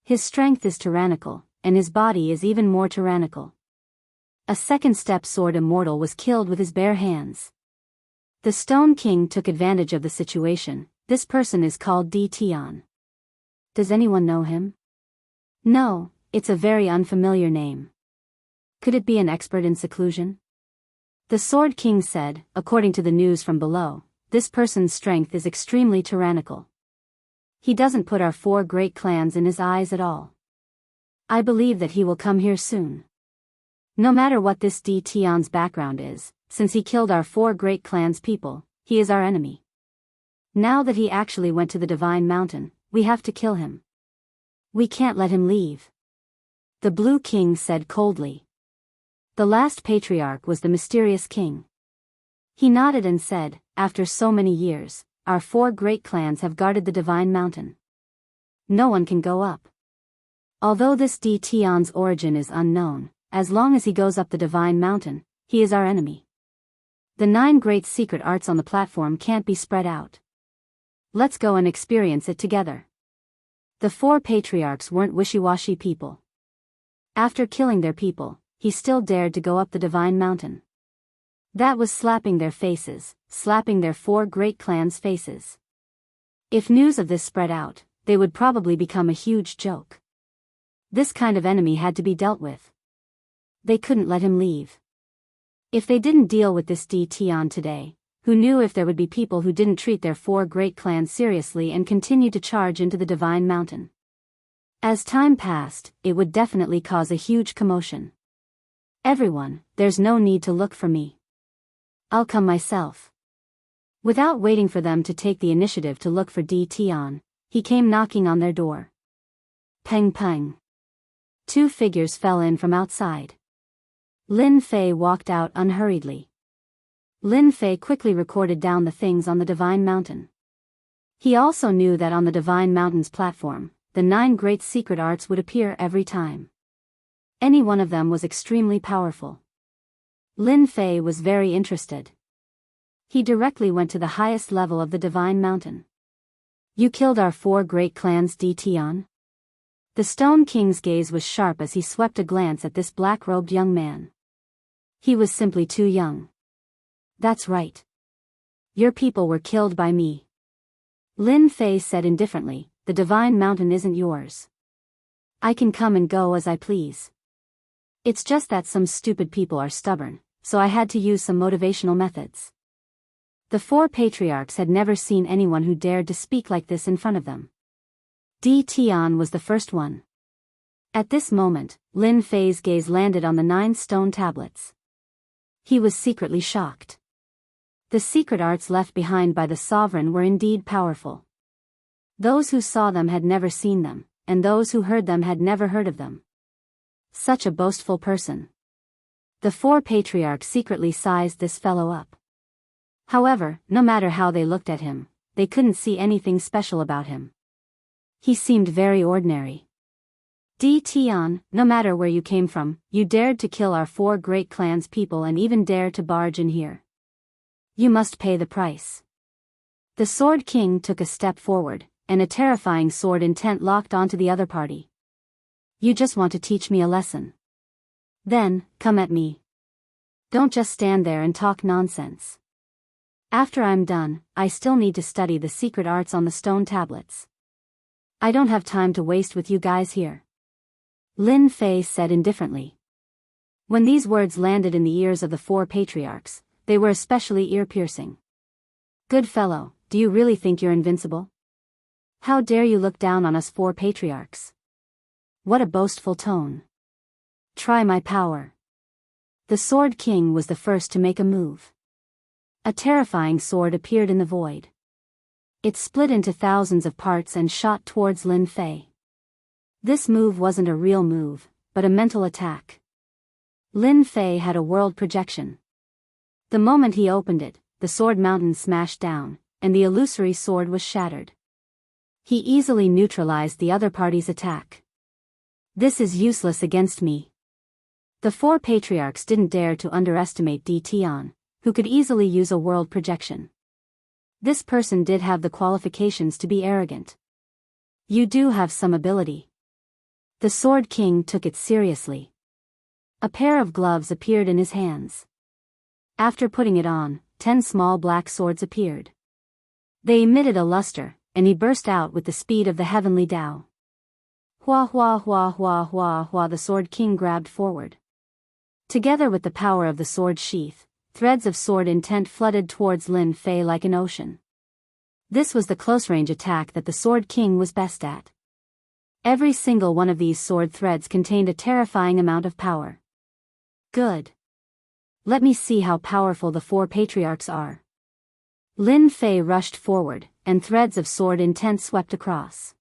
His strength is tyrannical, and his body is even more tyrannical. A second-step sword immortal was killed with his bare hands. The Stone King took advantage of the situation. This person is called Tian. Does anyone know him? No, it's a very unfamiliar name. Could it be an expert in seclusion? The Sword King said, according to the news from below, this person's strength is extremely tyrannical. He doesn't put our 4 great clans in his eyes at all. I believe that he will come here soon. No matter what this Tian's background is, since he killed our 4 great clans' people, he is our enemy. Now that he actually went to the Divine Mountain, we have to kill him. We can't let him leave. The Blue King said coldly. The last patriarch was the mysterious king. He nodded and said, after so many years, our 4 great clans have guarded the Divine Mountain. No one can go up. Although this Tian's origin is unknown, as long as he goes up the Divine Mountain, he is our enemy. The 9 great secret arts on the platform can't be spread out. Let's go and experience it together. The 4 patriarchs weren't wishy-washy people. After killing their people, he still dared to go up the Divine Mountain. That was slapping their faces, slapping their 4 great clans' faces. If news of this spread out, they would probably become a huge joke. This kind of enemy had to be dealt with. They couldn't let him leave. If they didn't deal with this Tian today, who knew if there would be people who didn't treat their 4 great clans seriously and continued to charge into the Divine Mountain. As time passed, it would definitely cause a huge commotion. Everyone, there's no need to look for me. I'll come myself. Without waiting for them to take the initiative to look for Tian, he came knocking on their door. Peng peng. 2 figures fell in from outside. Lin Fei walked out unhurriedly. Lin Fei quickly recorded down the things on the Divine Mountain. He also knew that on the Divine Mountain's platform, the 9 great secret arts would appear every time. Any one of them was extremely powerful. Lin Fei was very interested. He directly went to the highest level of the Divine Mountain. You killed our 4 great clans, Tian? The Stone King's gaze was sharp as he swept a glance at this black-robed young man. He was simply too young. That's right. Your people were killed by me. Lin Fei said indifferently, the Divine Mountain isn't yours. I can come and go as I please. It's just that some stupid people are stubborn, so I had to use some motivational methods. The 4 patriarchs had never seen anyone who dared to speak like this in front of them. Tian was the first one. At this moment, Lin Fei's gaze landed on the 9 stone tablets. He was secretly shocked. The secret arts left behind by the sovereign were indeed powerful. Those who saw them had never seen them, and those who heard them had never heard of them. Such a boastful person. The 4 patriarchs secretly sized this fellow up. However, no matter how they looked at him, they couldn't see anything special about him. He seemed very ordinary. Di Tian, no matter where you came from, you dared to kill our 4 great clans' people and even dared to barge in here. You must pay the price. The Sword King took a step forward, and a terrifying sword intent locked onto the other party. You just want to teach me a lesson. Then, come at me. Don't just stand there and talk nonsense. After I'm done, I still need to study the secret arts on the stone tablets. I don't have time to waste with you guys here. Lin Fei said indifferently. When these words landed in the ears of the 4 patriarchs, they were especially ear-piercing. Good fellow, do you really think you're invincible? How dare you look down on us 4 patriarchs? What a boastful tone. Try my power. The Sword King was the first to make a move. A terrifying sword appeared in the void. It split into thousands of parts and shot towards Lin Fei. This move wasn't a real move, but a mental attack. Lin Fei had a world projection. The moment he opened it, the sword mountain smashed down, and the illusory sword was shattered. He easily neutralized the other party's attack. This is useless against me. The 4 patriarchs didn't dare to underestimate Di Tian, who could easily use a world projection. This person did have the qualifications to be arrogant. You do have some ability. The Sword King took it seriously. A pair of gloves appeared in his hands. After putting it on, 10 small black swords appeared. They emitted a luster, and he burst out with the speed of the heavenly Tao. Hua hua hua hua hua hua. The Sword King grabbed forward. Together with the power of the sword sheath, threads of sword intent flooded towards Lin Fei like an ocean. This was the close-range attack that the Sword King was best at. Every single one of these sword threads contained a terrifying amount of power. Good. Let me see how powerful the 4 patriarchs are. Lin Fei rushed forward, and threads of sword intent swept across.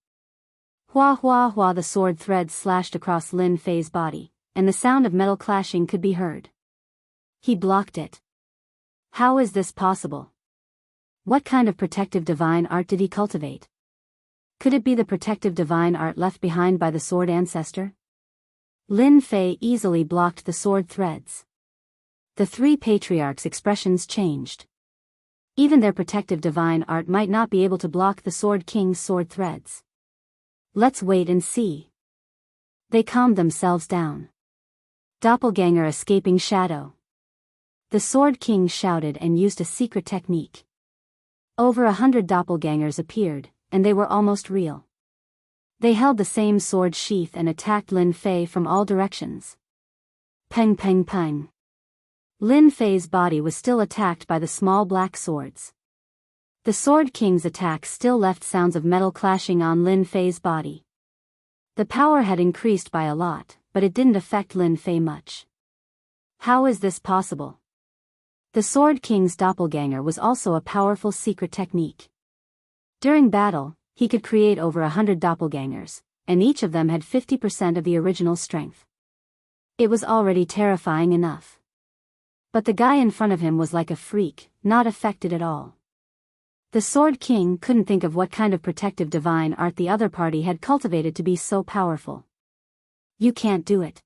Hua hua hua. The sword threads slashed across Lin Fei's body, and the sound of metal clashing could be heard. He blocked it. How is this possible? What kind of protective divine art did he cultivate? Could it be the protective divine art left behind by the sword ancestor? Lin Fei easily blocked the sword threads. The 3 patriarchs' expressions changed. Even their protective divine art might not be able to block the Sword King's sword threads. Let's wait and see. They calmed themselves down. Doppelganger escaping shadow. The Sword King shouted and used a secret technique. Over 100 doppelgangers appeared, and they were almost real. They held the same sword sheath and attacked Lin Fei from all directions. Peng peng peng. Lin Fei's body was still attacked by the small black swords. The Sword King's attack still left sounds of metal clashing on Lin Fei's body. The power had increased by a lot, but it didn't affect Lin Fei much. How is this possible? The Sword King's doppelganger was also a powerful secret technique. During battle, he could create over 100 doppelgangers, and each of them had 50% of the original strength. It was already terrifying enough. But the guy in front of him was like a freak, not affected at all. The Sword King couldn't think of what kind of protective divine art the other party had cultivated to be so powerful. You can't do it.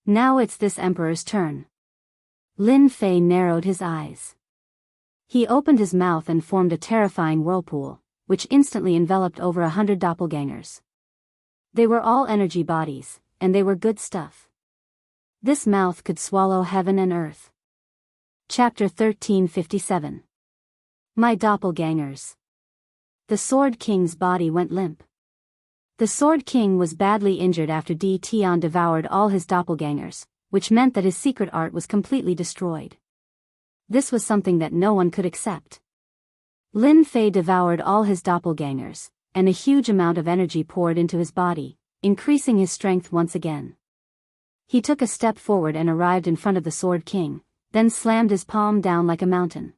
Now it's this emperor's turn. Lin Fei narrowed his eyes. He opened his mouth and formed a terrifying whirlpool, which instantly enveloped over 100 doppelgangers. They were all energy bodies, and they were good stuff. This mouth could swallow heaven and earth. Chapter 1357. My doppelgangers. The Sword King's body went limp. The Sword King was badly injured after Di Tian devoured all his doppelgangers, which meant that his secret art was completely destroyed. This was something that no one could accept. Lin Fei devoured all his doppelgangers, and a huge amount of energy poured into his body, increasing his strength once again. He took a step forward and arrived in front of the Sword King, then slammed his palm down like a mountain.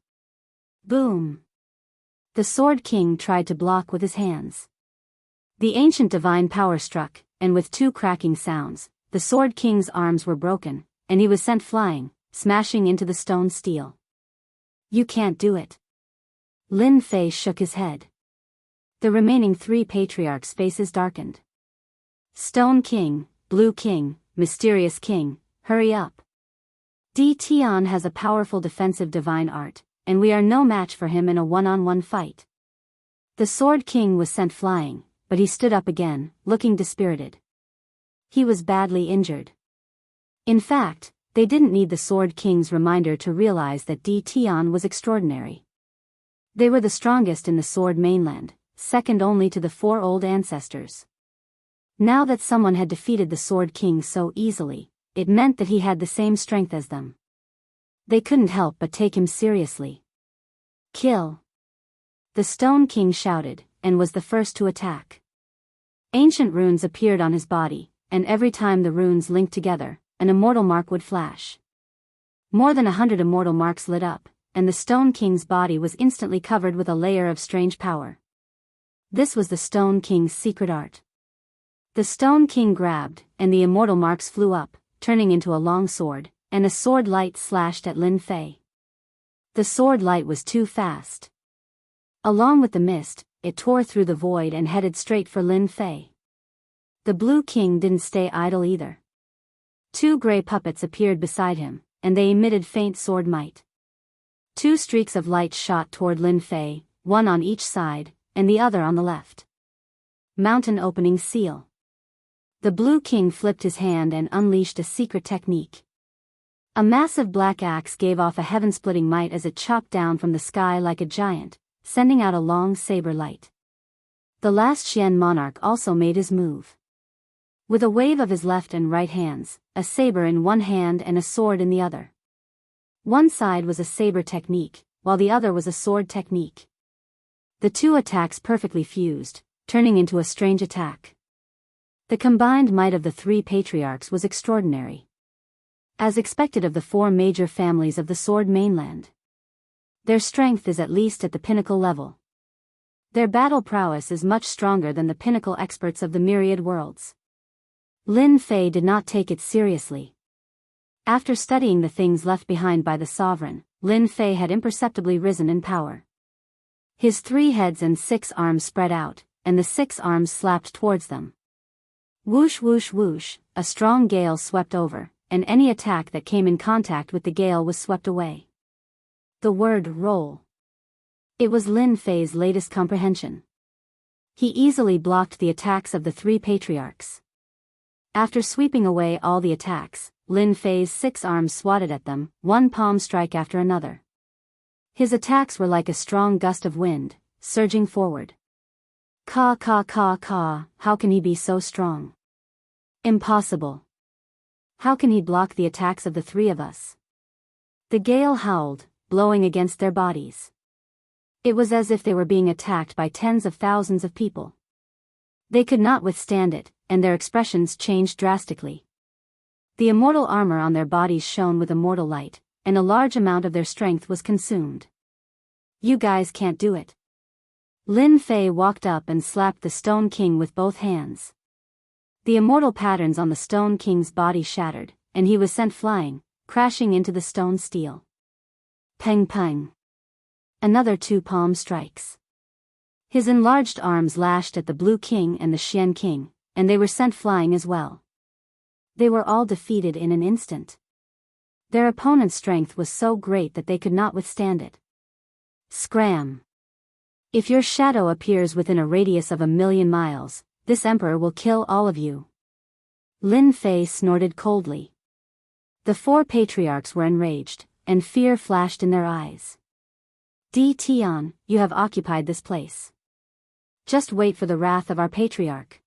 Boom! The Sword King tried to block with his hands. The ancient divine power struck, and with 2 cracking sounds, the Sword King's arms were broken, and he was sent flying, smashing into the stone steel. You can't do it. Lin Fei shook his head. The remaining 3 patriarchs' faces darkened. Stone King, Blue King, Mysterious King, hurry up. Tian has a powerful defensive divine art, and we are no match for him in a one-on-one fight. The Sword King was sent flying, but he stood up again, looking dispirited. He was badly injured. In fact, they didn't need the Sword King's reminder to realize that Tian was extraordinary. They were the strongest in the Sword mainland, second only to the 4 old ancestors. Now that someone had defeated the Sword King so easily, it meant that he had the same strength as them. They couldn't help but take him seriously. Kill! The Stone King shouted, and was the first to attack. Ancient runes appeared on his body, and every time the runes linked together, an immortal mark would flash. More than 100 immortal marks lit up, and the Stone King's body was instantly covered with a layer of strange power. This was the Stone King's secret art. The Stone King grabbed, and the immortal marks flew up, turning into a long sword, and a sword light slashed at Lin Fei. The sword light was too fast. Along with the mist, it tore through the void and headed straight for Lin Fei. The Blue King didn't stay idle either. 2 gray puppets appeared beside him, and they emitted faint sword might. 2 streaks of light shot toward Lin Fei, one on each side, and the other on the left. Mountain opening seal. The Blue King flipped his hand and unleashed a secret technique. A massive black axe gave off a heaven-splitting might as it chopped down from the sky like a giant, sending out a long saber light. The last Xian monarch also made his move. With a wave of his left and right hands, a saber in one hand and a sword in the other. One side was a saber technique, while the other was a sword technique. The 2 attacks perfectly fused, turning into a strange attack. The combined might of the 3 patriarchs was extraordinary. As expected of the 4 major families of the Sword mainland. Their strength is at least at the pinnacle level. Their battle prowess is much stronger than the pinnacle experts of the myriad worlds. Lin Fei did not take it seriously. After studying the things left behind by the sovereign, Lin Fei had imperceptibly risen in power. His 3 heads and 6 arms spread out, and the 6 arms slapped towards them. Whoosh whoosh whoosh, a strong gale swept over, and any attack that came in contact with the gale was swept away. The word roll. It was Lin Fei's latest comprehension. He easily blocked the attacks of the 3 patriarchs. After sweeping away all the attacks, Lin Fei's 6 arms swatted at them, one palm strike after another. His attacks were like a strong gust of wind, surging forward. Caw caw caw caw, how can he be so strong? Impossible. How can he block the attacks of the 3 of us? The gale howled, blowing against their bodies. It was as if they were being attacked by tens of thousands of people. They could not withstand it, and their expressions changed drastically. The immortal armor on their bodies shone with immortal light, and a large amount of their strength was consumed. You guys can't do it. Lin Fei walked up and slapped the Stone King with both hands. The immortal patterns on the Stone King's body shattered, and he was sent flying, crashing into the stone steel. Peng peng. Another 2 palm strikes. His enlarged arms lashed at the Blue King and the Xian King, and they were sent flying as well. They were all defeated in an instant. Their opponent's strength was so great that they could not withstand it. Scram. If your shadow appears within a radius of 1,000,000 miles, this emperor will kill all of you. Lin Fei snorted coldly. The 4 patriarchs were enraged, and fear flashed in their eyes. Tian, you have occupied this place. Just wait for the wrath of our patriarch.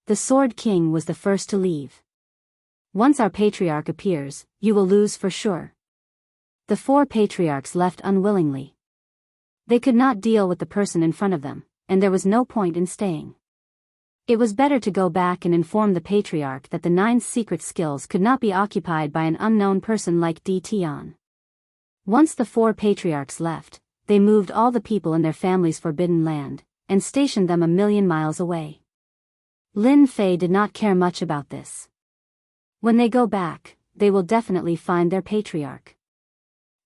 The Sword King was the first to leave. Once our patriarch appears, you will lose for sure. The 4 patriarchs left unwillingly. They could not deal with the person in front of them, and there was no point in staying. It was better to go back and inform the patriarch that the 9 secret skills could not be occupied by an unknown person like Tian. Once the 4 patriarchs left, they moved all the people in their family's forbidden land, and stationed them 1,000,000 miles away. Lin Fei did not care much about this. When they go back, they will definitely find their patriarch.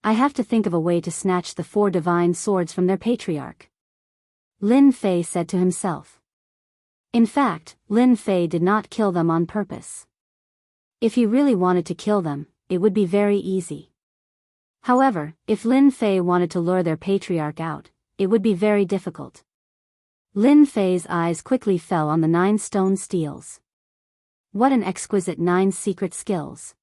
I have to think of a way to snatch the 4 divine swords from their patriarch. Lin Fei said to himself. In fact, Lin Fei did not kill them on purpose. If he really wanted to kill them, it would be very easy. However, if Lin Fei wanted to lure their patriarch out, it would be very difficult. Lin Fei's eyes quickly fell on the 9 stone steels. What an exquisite 9 secret skills.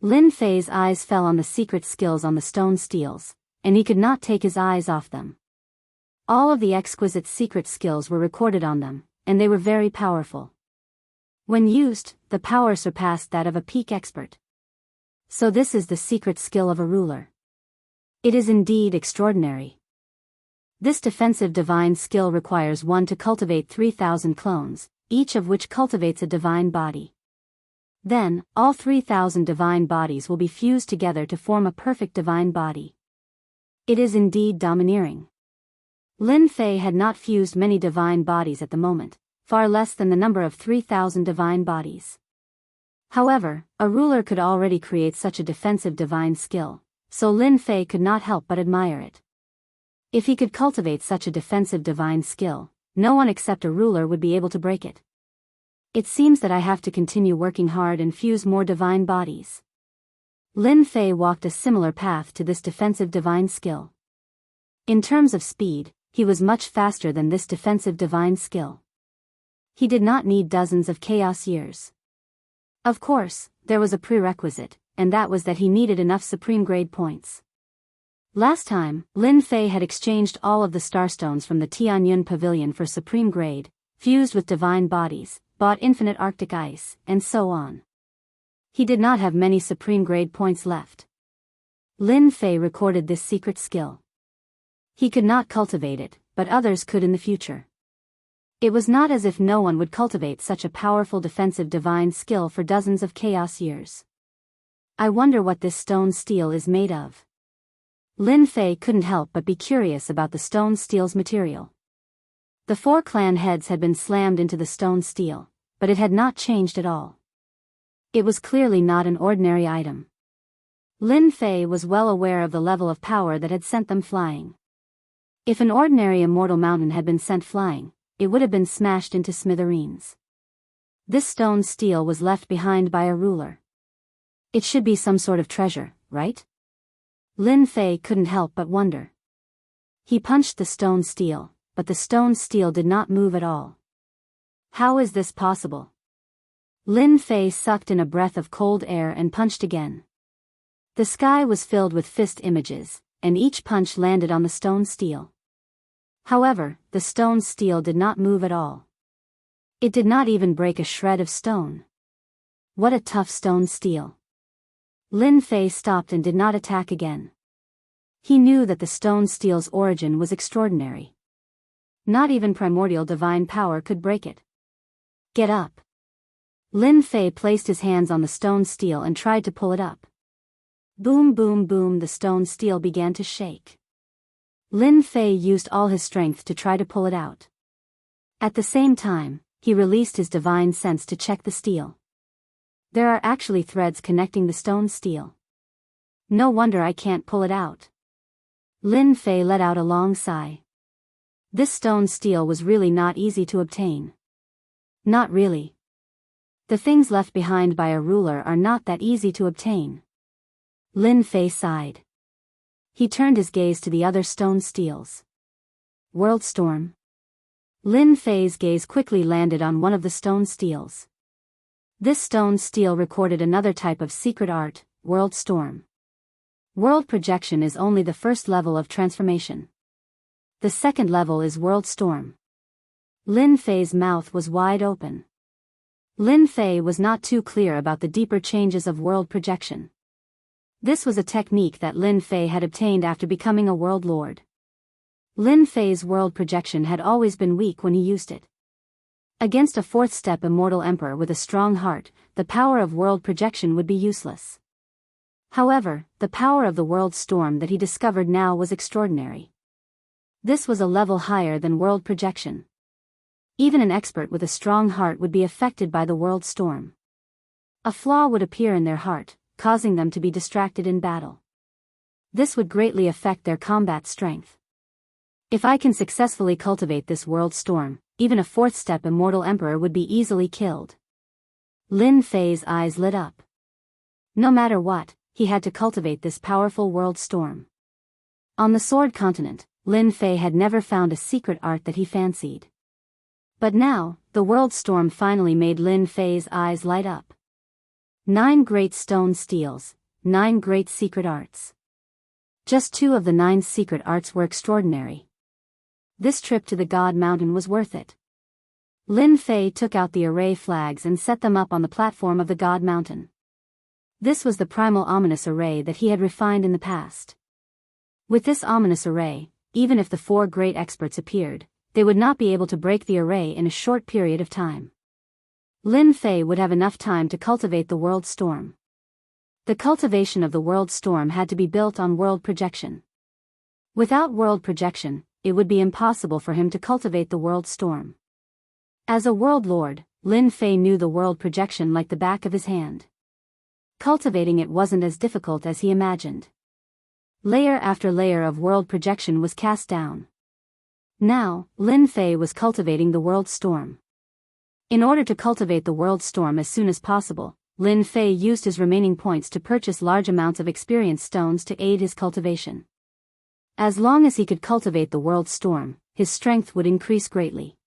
Lin Fei's eyes fell on the secret skills on the stone steels, and he could not take his eyes off them. All of the exquisite secret skills were recorded on them, and they were very powerful. When used, the power surpassed that of a peak expert. So this is the secret skill of a ruler. It is indeed extraordinary. This defensive divine skill requires one to cultivate 3,000 clones, each of which cultivates a divine body. Then, all 3,000 divine bodies will be fused together to form a perfect divine body. It is indeed domineering. Lin Fei had not fused many divine bodies at the moment, far less than the number of 3,000 divine bodies. However, a ruler could already create such a defensive divine skill, so Lin Fei could not help but admire it. If he could cultivate such a defensive divine skill, no one except a ruler would be able to break it. It seems that I have to continue working hard and fuse more divine bodies. Lin Fei walked a similar path to this defensive divine skill. In terms of speed, he was much faster than this defensive divine skill. He did not need dozens of chaos years. Of course, there was a prerequisite, and that was that he needed enough supreme grade points. Last time, Lin Fei had exchanged all of the starstones from the Tianyun Pavilion for supreme grade, fused with divine bodies, bought infinite Arctic ice, and so on. He did not have many supreme grade points left. Lin Fei recorded this secret skill. He could not cultivate it, but others could in the future. It was not as if no one would cultivate such a powerful defensive divine skill for dozens of chaos years. I wonder what this stone steel is made of. Lin Fei couldn't help but be curious about the stone steel's material. The 4 clan heads had been slammed into the stone steel, but it had not changed at all. It was clearly not an ordinary item. Lin Fei was well aware of the level of power that had sent them flying. If an ordinary immortal mountain had been sent flying, it would have been smashed into smithereens. This stone steel was left behind by a ruler. It should be some sort of treasure, right? Lin Fei couldn't help but wonder. He punched the stone steel, but the stone steel did not move at all. How is this possible? Lin Fei sucked in a breath of cold air and punched again. The sky was filled with fist images, and each punch landed on the stone steel. However, the stone steel did not move at all. It did not even break a shred of stone. What a tough stone steel. Lin Fei stopped and did not attack again. He knew that the stone steel's origin was extraordinary. Not even primordial divine power could break it. Get up. Lin Fei placed his hands on the stone steel and tried to pull it up. Boom boom boom, the stone steel began to shake. Lin Fei used all his strength to try to pull it out. At the same time, he released his divine sense to check the steel. There are actually threads connecting the stone steel. No wonder I can't pull it out. Lin Fei let out a long sigh. This stone steel was really not easy to obtain. Not really. The things left behind by a ruler are not that easy to obtain. Lin Fei sighed. He turned his gaze to the other stone steels. World Storm. Lin Fei's gaze quickly landed on one of the stone steels. This stone steel recorded another type of secret art, World Storm. World Projection is only the first level of transformation. The second level is World Storm. Lin Fei's mouth was wide open. Lin Fei was not too clear about the deeper changes of World Projection. This was a technique that Lin Fei had obtained after becoming a world lord. Lin Fei's world projection had always been weak when he used it. Against a 4th step immortal emperor with a strong heart, the power of world projection would be useless. However, the power of the world storm that he discovered now was extraordinary. This was a level higher than world projection. Even an expert with a strong heart would be affected by the world storm. A flaw would appear in their heart, causing them to be distracted in battle. This would greatly affect their combat strength. If I can successfully cultivate this world storm, even a fourth-step immortal emperor would be easily killed. Lin Fei's eyes lit up. No matter what, he had to cultivate this powerful world storm. On the Sword Continent, Lin Fei had never found a secret art that he fancied. But now, the world storm finally made Lin Fei's eyes light up. 9 great stone steels, 9 great secret arts. Just 2 of the 9 secret arts were extraordinary. This trip to the God Mountain was worth it. Lin Fei took out the array flags and set them up on the platform of the God Mountain. This was the primal ominous array that he had refined in the past. With this ominous array, even if the 4 great experts appeared, they would not be able to break the array in a short period of time. Lin Fei would have enough time to cultivate the world storm. The cultivation of the world storm had to be built on world projection. Without world projection, it would be impossible for him to cultivate the world storm. As a world lord, Lin Fei knew the world projection like the back of his hand. Cultivating it wasn't as difficult as he imagined. Layer after layer of world projection was cast down. Now, Lin Fei was cultivating the world storm. In order to cultivate the world storm as soon as possible, Lin Fei used his remaining points to purchase large amounts of experience stones to aid his cultivation. As long as he could cultivate the world storm, his strength would increase greatly.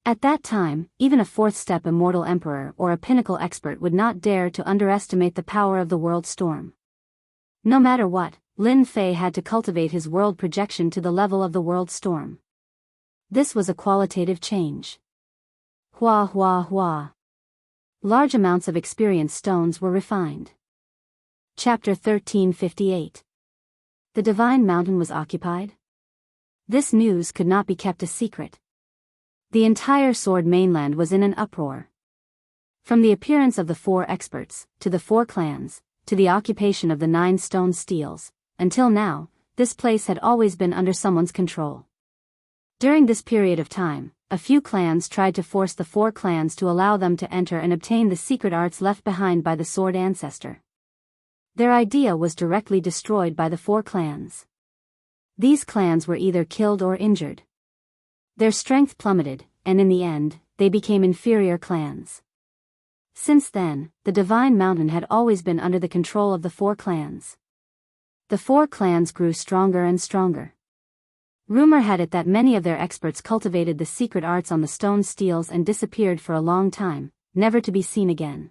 At that time, even a fourth-step immortal emperor or a pinnacle expert would not dare to underestimate the power of the world storm. No matter what, Lin Fei had to cultivate his world projection to the level of the world storm. This was a qualitative change. Hua hua hua. Large amounts of experience stones were refined. Chapter 1358. The Divine Mountain was occupied? This news could not be kept a secret. The entire Sword Mainland was in an uproar. From the appearance of the 4 experts, to the 4 clans, to the occupation of the 9 stone steels, until now, this place had always been under someone's control. During this period of time, a few clans tried to force the 4 clans to allow them to enter and obtain the secret arts left behind by the Sword Ancestor. Their idea was directly destroyed by the 4 clans. These clans were either killed or injured. Their strength plummeted, and in the end, they became inferior clans. Since then, the Divine Mountain had always been under the control of the 4 clans. The 4 clans grew stronger and stronger. Rumor had it that many of their experts cultivated the secret arts on the stone steels and disappeared for a long time, never to be seen again.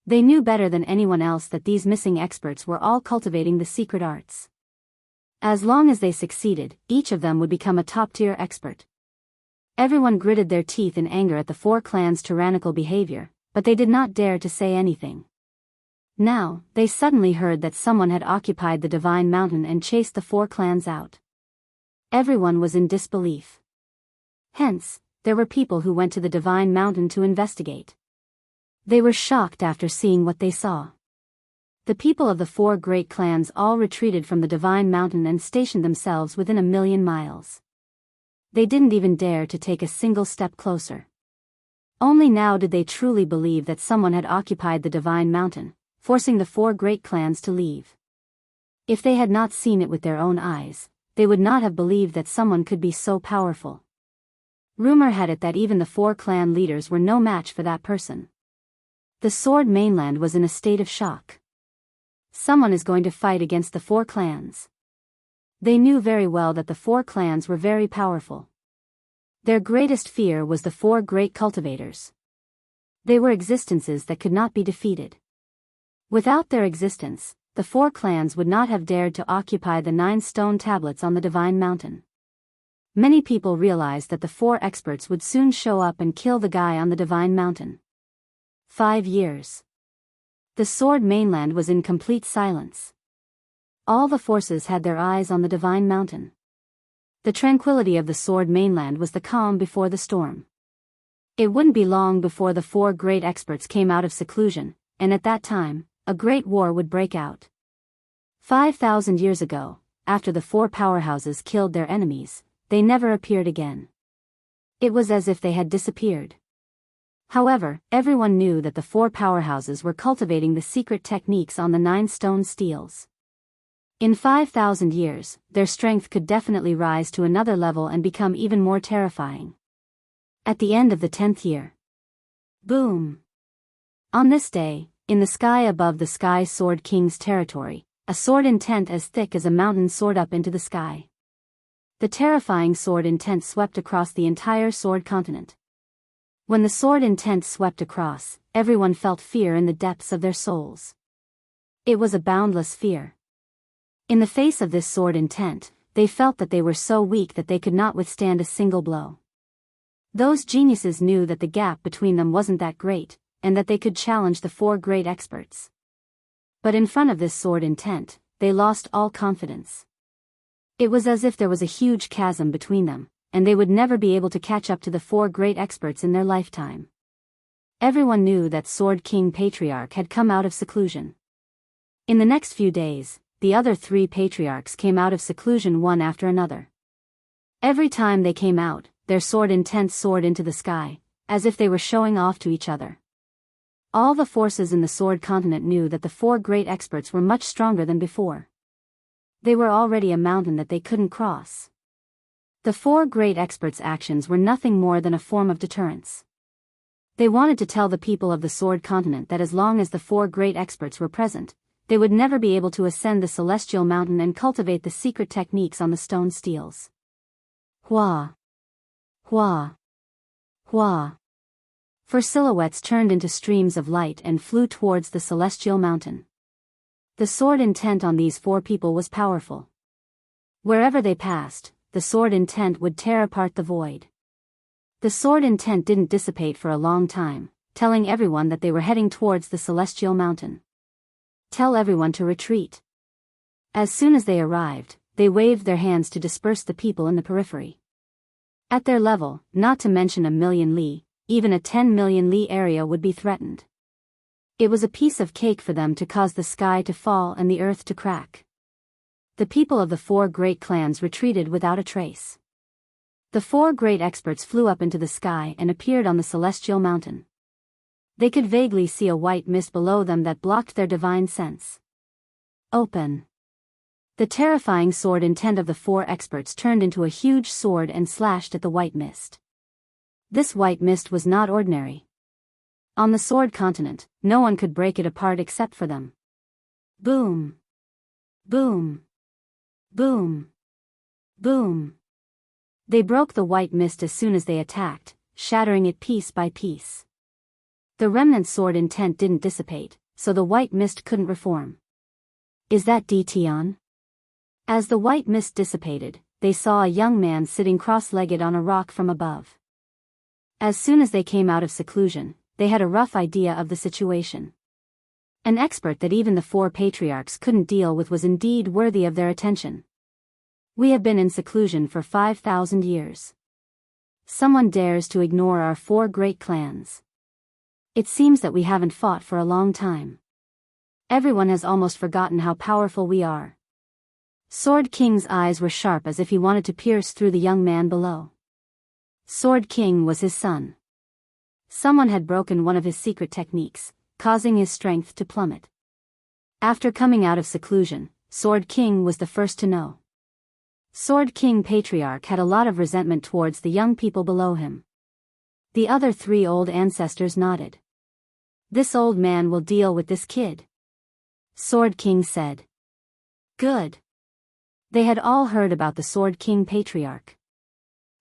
They knew better than anyone else that these missing experts were all cultivating the secret arts. As long as they succeeded, each of them would become a top-tier expert. Everyone gritted their teeth in anger at the 4 clans' tyrannical behavior, but they did not dare to say anything. Now, they suddenly heard that someone had occupied the Divine Mountain and chased the 4 clans out. Everyone was in disbelief. Hence, there were people who went to the Divine Mountain to investigate. They were shocked after seeing what they saw. The people of the 4 great clans all retreated from the Divine Mountain and stationed themselves within 1,000,000 miles. They didn't even dare to take a single step closer. Only now did they truly believe that someone had occupied the Divine Mountain, forcing the 4 great clans to leave. If they had not seen it with their own eyes, they would not have believed that someone could be so powerful. Rumor had it that even the 4 clan leaders were no match for that person. The Sword Mainland was in a state of shock. Someone is going to fight against the 4 clans. They knew very well that the 4 clans were very powerful. Their greatest fear was the 4 great cultivators. They were existences that could not be defeated. Without their existence, the 4 clans would not have dared to occupy the 9 stone tablets on the Divine Mountain. Many people realized that the 4 experts would soon show up and kill the guy on the Divine Mountain. 5 years. The Sword Mainland was in complete silence. All the forces had their eyes on the Divine Mountain. The tranquility of the Sword Mainland was the calm before the storm. It wouldn't be long before the 4 great experts came out of seclusion, and at that time, a great war would break out. 5,000 years ago, after the 4 powerhouses killed their enemies, they never appeared again. It was as if they had disappeared. However, everyone knew that the 4 powerhouses were cultivating the secret techniques on the 9 stone steels. In 5,000 years, their strength could definitely rise to another level and become even more terrifying. At the end of the 10th year. Boom! On this day, in the sky above the Sky Sword King's territory, a sword intent as thick as a mountain soared up into the sky. The terrifying sword intent swept across the entire sword continent. When the sword intent swept across, everyone felt fear in the depths of their souls. It was a boundless fear. In the face of this sword intent, they felt that they were so weak that they could not withstand a single blow. Those geniuses knew that the gap between them wasn't that great, and that they could challenge the 4 great experts. But in front of this sword intent, they lost all confidence. It was as if there was a huge chasm between them, and they would never be able to catch up to the 4 great experts in their lifetime. Everyone knew that Sword King Patriarch had come out of seclusion. In the next few days, the other 3 patriarchs came out of seclusion one after another. Every time they came out, their sword intent soared into the sky, as if they were showing off to each other. All the forces in the Sword Continent knew that the 4 great experts were much stronger than before. They were already a mountain that they couldn't cross. The 4 great experts' actions were nothing more than a form of deterrence. They wanted to tell the people of the Sword Continent that as long as the 4 great experts were present, they would never be able to ascend the celestial mountain and cultivate the secret techniques on the stone steels. Hua! Hua! Hua! 4 silhouettes turned into streams of light and flew towards the celestial mountain. The sword intent on these 4 people was powerful. Wherever they passed, the sword intent would tear apart the void. The sword intent didn't dissipate for a long time, telling everyone that they were heading towards the celestial mountain. Tell everyone to retreat. As soon as they arrived, they waved their hands to disperse the people in the periphery. At their level, not to mention a million li, even a 10 million li area would be threatened. It was a piece of cake for them to cause the sky to fall and the earth to crack. The people of the 4 great clans retreated without a trace. The 4 great experts flew up into the sky and appeared on the celestial mountain. They could vaguely see a white mist below them that blocked their divine sense. Open. The terrifying sword intent of the 4 experts turned into a huge sword and slashed at the white mist. This white mist was not ordinary. On the Sword Continent, no one could break it apart except for them. Boom! Boom! Boom! Boom! They broke the white mist as soon as they attacked, shattering it piece by piece. The remnant sword intent didn't dissipate, so the white mist couldn't reform. Is that Tian? As the white mist dissipated, they saw a young man sitting cross-legged on a rock from above. As soon as they came out of seclusion, they had a rough idea of the situation. An expert that even the 4 patriarchs couldn't deal with was indeed worthy of their attention. We have been in seclusion for 5,000 years. Someone dares to ignore our 4 great clans. It seems that we haven't fought for a long time. Everyone has almost forgotten how powerful we are. Sword King's eyes were sharp as if he wanted to pierce through the young man below. Sword King was his son. Someone had broken one of his secret techniques, causing his strength to plummet. After coming out of seclusion, Sword King was the first to know. Sword King Patriarch had a lot of resentment towards the young people below him. The other 3 old ancestors nodded. This old man will deal with this kid. Sword King said. Good. They had all heard about the Sword King Patriarch.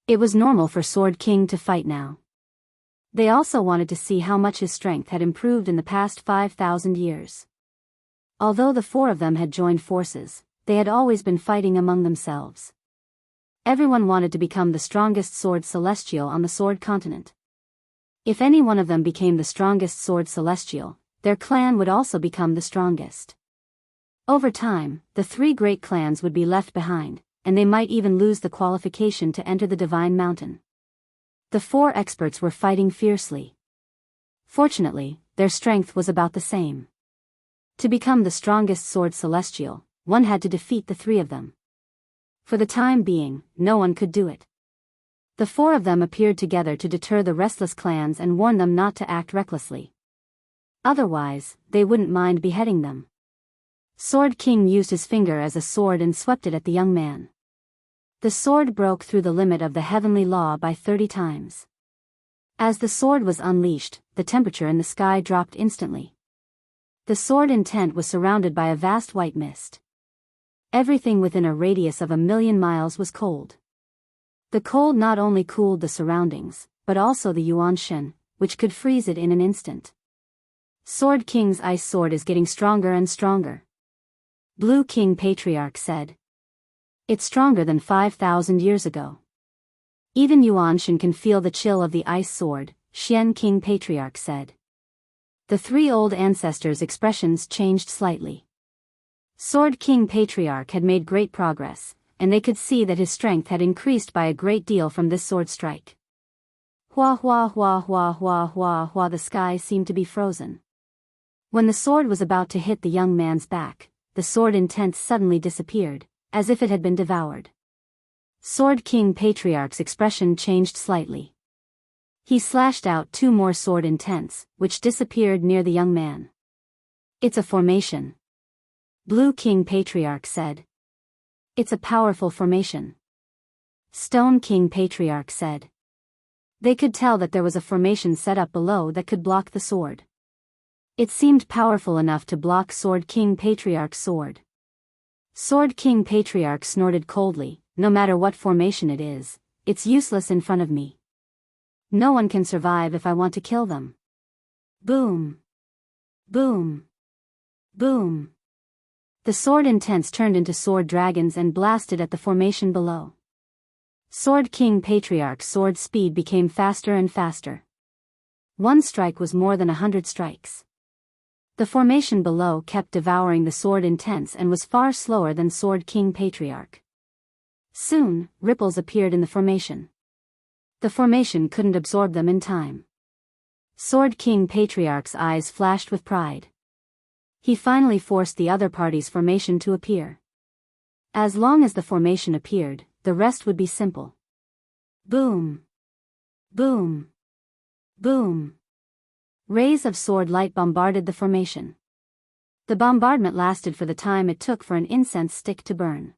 It was normal for Sword King to fight now. They also wanted to see how much his strength had improved in the past 5,000 years. Although the 4 of them had joined forces, they had always been fighting among themselves. Everyone wanted to become the strongest sword celestial on the Sword Continent. If any one of them became the strongest sword celestial, their clan would also become the strongest. Over time, the 3 great clans would be left behind, and they might even lose the qualification to enter the Divine Mountain. The 4 experts were fighting fiercely. Fortunately, their strength was about the same. To become the strongest sword celestial, one had to defeat the 3 of them. For the time being, no one could do it. The 4 of them appeared together to deter the restless clans and warn them not to act recklessly. Otherwise, they wouldn't mind beheading them. Sword King used his finger as a sword and swept it at the young man. The sword broke through the limit of the heavenly law by 30 times. As the sword was unleashed, the temperature in the sky dropped instantly. The sword intent was surrounded by a vast white mist. Everything within a radius of 1,000,000 miles was cold. The cold not only cooled the surroundings, but also the Yuanshen, which could freeze it in an instant. Sword King's ice sword is getting stronger and stronger. Blue King Patriarch said. It's stronger than 5,000 years ago. Even Yuanshen can feel the chill of the ice sword, Xian King Patriarch said. The three old ancestors' expressions changed slightly. Sword King Patriarch had made great progress, and they could see that his strength had increased by a great deal from this sword strike. Hua hua hua hua hua hua hua, the sky seemed to be frozen. When the sword was about to hit the young man's back, the sword intent suddenly disappeared, as if it had been devoured. Sword King Patriarch's expression changed slightly. He slashed out 2 more sword intents, which disappeared near the young man. It's a formation. Blue King Patriarch said. It's a powerful formation. Stone King Patriarch said. They could tell that there was a formation set up below that could block the sword. It seemed powerful enough to block Sword King Patriarch's sword. Sword King Patriarch snorted coldly, no matter what formation it is, it's useless in front of me. No one can survive if I want to kill them. Boom. Boom. Boom. The sword intents turned into sword dragons and blasted at the formation below. Sword King Patriarch's sword speed became faster and faster. One strike was more than 100 strikes. The formation below kept devouring the sword intents and was far slower than Sword King Patriarch. Soon, ripples appeared in the formation. The formation couldn't absorb them in time. Sword King Patriarch's eyes flashed with pride. He finally forced the other party's formation to appear. As long as the formation appeared, the rest would be simple. Boom. Boom. Boom. Rays of sword light bombarded the formation. The bombardment lasted for the time it took for an incense stick to burn.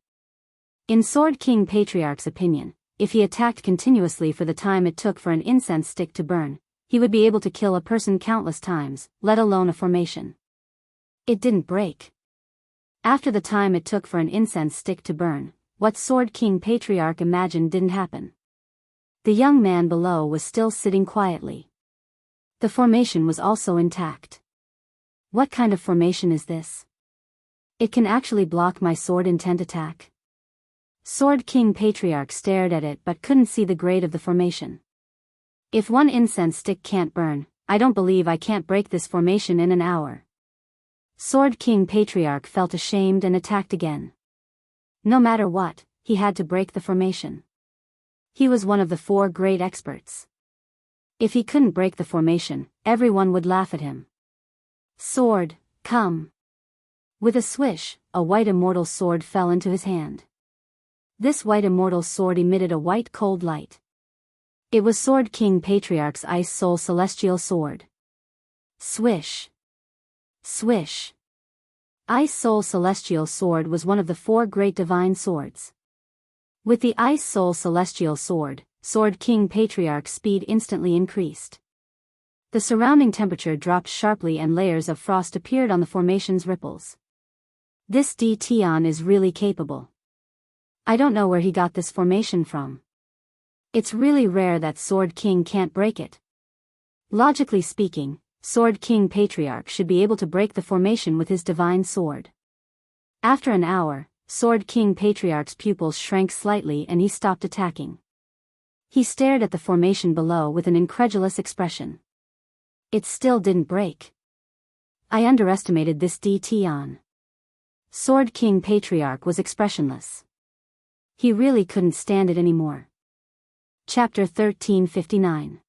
In Sword King Patriarch's opinion, if he attacked continuously for the time it took for an incense stick to burn, he would be able to kill a person countless times, let alone a formation. It didn't break. After the time it took for an incense stick to burn, what Sword King Patriarch imagined didn't happen. The young man below was still sitting quietly. The formation was also intact. What kind of formation is this? It can actually block my sword intent attack. Sword King Patriarch stared at it but couldn't see the grade of the formation. If one incense stick can't burn, I don't believe I can't break this formation in an hour. Sword King Patriarch felt ashamed and attacked again. No matter what, he had to break the formation. He was one of the 4 great experts. If he couldn't break the formation, everyone would laugh at him. Sword, come. With a swish, a white immortal sword fell into his hand. This white immortal sword emitted a white cold light. It was Sword King Patriarch's Ice Soul Celestial Sword. Swish. Swish. Ice Soul Celestial Sword was one of the 4 great divine swords. With the Ice Soul Celestial Sword, Sword King Patriarch's speed instantly increased. The surrounding temperature dropped sharply and layers of frost appeared on the formation's ripples. This Tian is really capable. I don't know where he got this formation from. It's really rare that Sword King can't break it. Logically speaking, Sword King Patriarch should be able to break the formation with his divine sword. After an hour, Sword King Patriarch's pupils shrank slightly and he stopped attacking. He stared at the formation below with an incredulous expression. It still didn't break. I underestimated this Tian. Sword King Patriarch was expressionless. He really couldn't stand it anymore. Chapter 1359.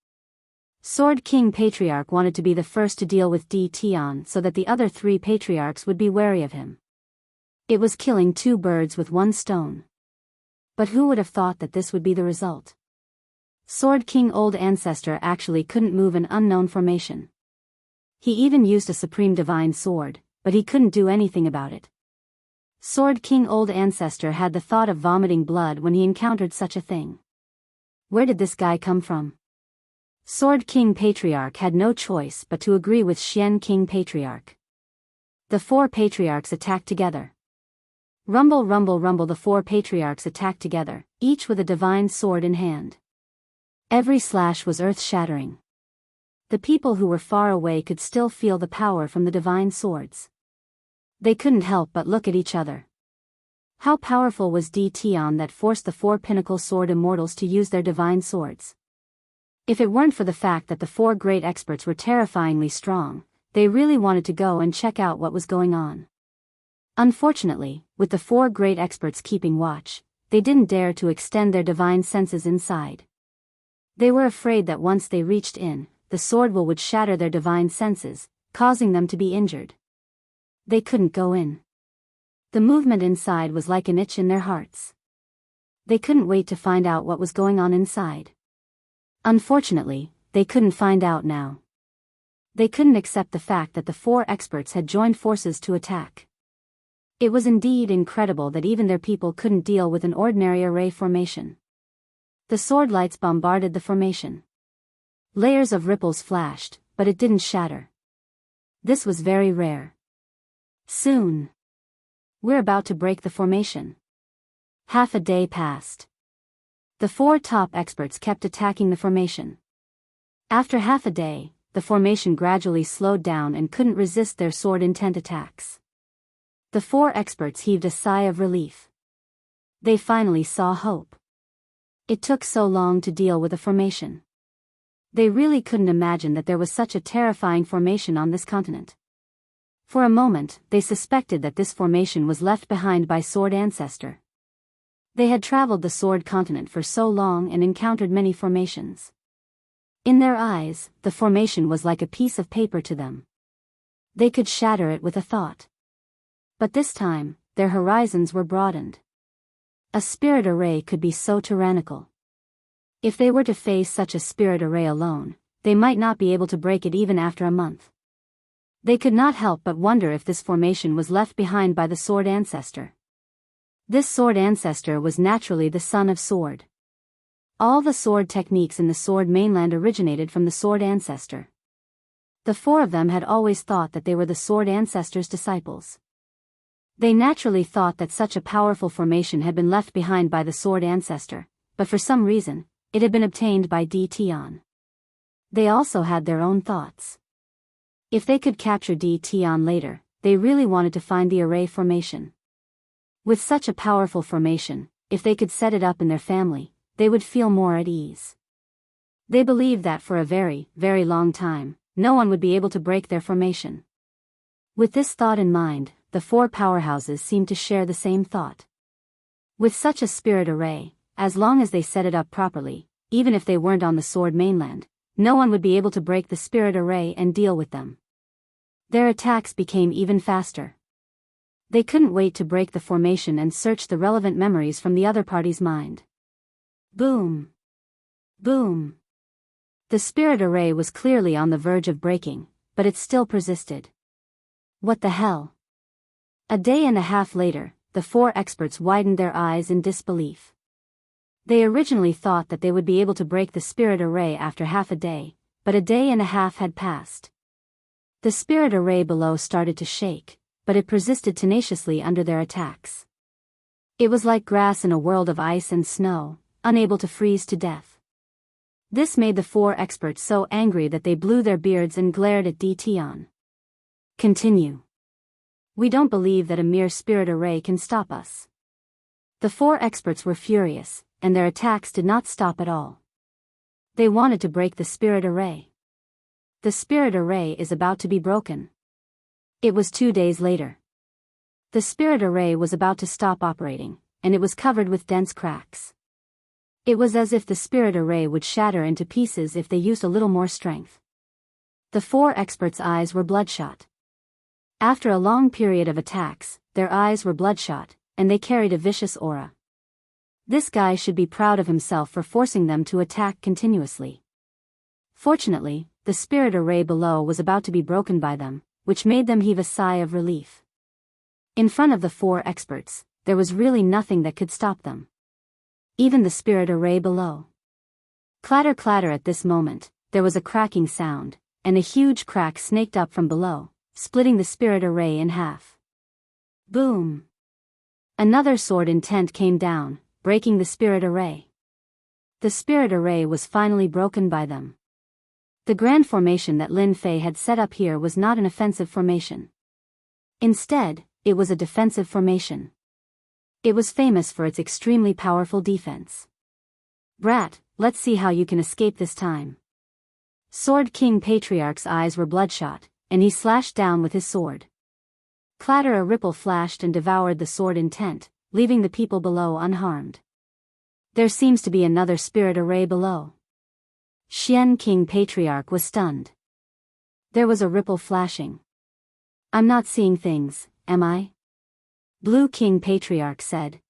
Sword King Patriarch wanted to be the first to deal with Tian so that the other 3 patriarchs would be wary of him. It was killing 2 birds with 1 stone. But who would have thought that this would be the result? Sword King Old Ancestor actually couldn't move an unknown formation. He even used a supreme divine sword, but he couldn't do anything about it. Sword King Old Ancestor had the thought of vomiting blood when he encountered such a thing. Where did this guy come from? Sword King Patriarch had no choice but to agree with Xian King Patriarch. The four patriarchs attacked together. Rumble, rumble, rumble. The four patriarchs attacked together, each with a divine sword in hand. Every slash was earth-shattering. The people who were far away could still feel the power from the divine swords. They couldn't help but look at each other. How powerful was D. Tian that forced the four pinnacle sword immortals to use their divine swords? If it weren't for the fact that the four great experts were terrifyingly strong, they really wanted to go and check out what was going on. Unfortunately, with the four great experts keeping watch, they didn't dare to extend their divine senses inside. They were afraid that once they reached in, the sword would shatter their divine senses, causing them to be injured. They couldn't go in. The movement inside was like an itch in their hearts. They couldn't wait to find out what was going on inside. Unfortunately, they couldn't find out now. They couldn't accept the fact that the four experts had joined forces to attack. It was indeed incredible that even their people couldn't deal with an ordinary array formation. The sword lights bombarded the formation. Layers of ripples flashed, but it didn't shatter. This was very rare. Soon. We're about to break the formation. Half a day passed. The four top experts kept attacking the formation. After half a day, the formation gradually slowed down and couldn't resist their sword-intent attacks. The four experts heaved a sigh of relief. They finally saw hope. It took so long to deal with a formation. They really couldn't imagine that there was such a terrifying formation on this continent. For a moment, they suspected that this formation was left behind by Sword Ancestor. They had traveled the Sword Continent for so long and encountered many formations. In their eyes, the formation was like a piece of paper to them. They could shatter it with a thought. But this time, their horizons were broadened. A spirit array could be so tyrannical. If they were to face such a spirit array alone, they might not be able to break it even after a month. They could not help but wonder if this formation was left behind by the Sword Ancestor. This Sword Ancestor was naturally the son of Sword. All the sword techniques in the Sword mainland originated from the Sword Ancestor. The four of them had always thought that they were the Sword Ancestor's disciples. They naturally thought that such a powerful formation had been left behind by the Sword Ancestor, but for some reason, it had been obtained by D. Tian. They also had their own thoughts. If they could capture D. Tian later, they really wanted to find the array formation. With such a powerful formation, if they could set it up in their family, they would feel more at ease. They believed that for a very, very long time, no one would be able to break their formation. With this thought in mind, the four powerhouses seemed to share the same thought. With such a spirit array, as long as they set it up properly, even if they weren't on the Sword mainland, no one would be able to break the spirit array and deal with them. Their attacks became even faster. They couldn't wait to break the formation and search the relevant memories from the other party's mind. Boom! Boom! The spirit array was clearly on the verge of breaking, but it still persisted. What the hell? A day and a half later, the four experts widened their eyes in disbelief. They originally thought that they would be able to break the spirit array after half a day, but a day and a half had passed. The spirit array below started to shake, but it persisted tenaciously under their attacks. It was like grass in a world of ice and snow, unable to freeze to death. This made the four experts so angry that they blew their beards and glared at D. Tian. Continue. We don't believe that a mere spirit array can stop us. The four experts were furious, and their attacks did not stop at all. They wanted to break the spirit array. The spirit array is about to be broken. It was 2 days later. The spirit array was about to stop operating, and it was covered with dense cracks. It was as if the spirit array would shatter into pieces if they used a little more strength. The four experts' eyes were bloodshot. After a long period of attacks, their eyes were bloodshot, and they carried a vicious aura. This guy should be proud of himself for forcing them to attack continuously. Fortunately, the spirit array below was about to be broken by them, which made them heave a sigh of relief. In front of the four experts, there was really nothing that could stop them. Even the spirit array below. Clatter clatter at this moment, there was a cracking sound, and a huge crack snaked up from below, splitting the spirit array in half. Boom! Another sword intent came down, breaking the spirit array. The spirit array was finally broken by them. The grand formation that Lin Fei had set up here was not an offensive formation. Instead, it was a defensive formation. It was famous for its extremely powerful defense. Brat, let's see how you can escape this time. Sword King Patriarch's eyes were bloodshot, and he slashed down with his sword. Clatter, a ripple flashed and devoured the sword intent, leaving the people below unharmed. There seems to be another spirit array below. Xian King Patriarch was stunned. There was a ripple flashing. I'm not seeing things, am I? Blue King Patriarch said.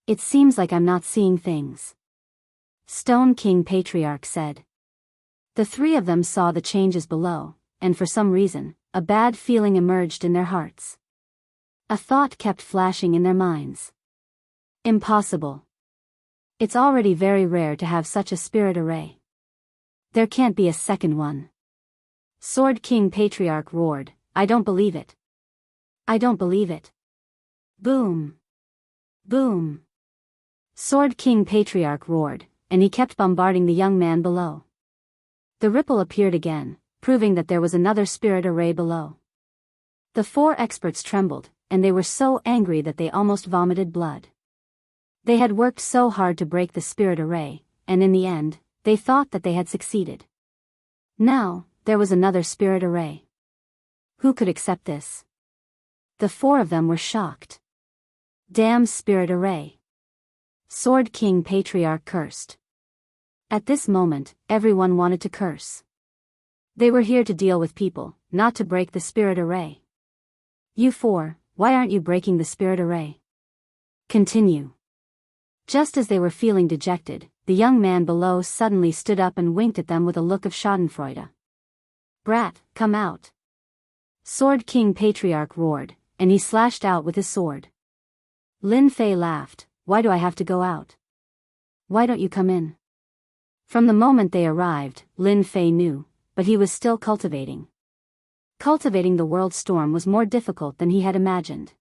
It seems like I'm not seeing things. Stone King Patriarch said. The three of them saw the changes below, and for some reason, a bad feeling emerged in their hearts. A thought kept flashing in their minds. Impossible. It's already very rare to have such a spirit array. There can't be a second one. Sword King Patriarch roared, I don't believe it. I don't believe it. Boom. Boom. Sword King Patriarch roared, and he kept bombarding the young man below. The ripple appeared again, proving that there was another spirit array below. The four experts trembled, and they were so angry that they almost vomited blood. They had worked so hard to break the spirit array, and in the end, they thought that they had succeeded. Now, there was another spirit array. Who could accept this? The four of them were shocked. Damn spirit array. Sword King Patriarch cursed. At this moment, everyone wanted to curse. They were here to deal with people, not to break the spirit array. You four, why aren't you breaking the spirit array? Continue. Just as they were feeling dejected, the young man below suddenly stood up and winked at them with a look of schadenfreude. Brat, come out. Sword King Patriarch roared, and he slashed out with his sword. Lin Fei laughed, why do I have to go out? Why don't you come in? From the moment they arrived, Lin Fei knew, but he was still cultivating. Cultivating the world storm was more difficult than he had imagined.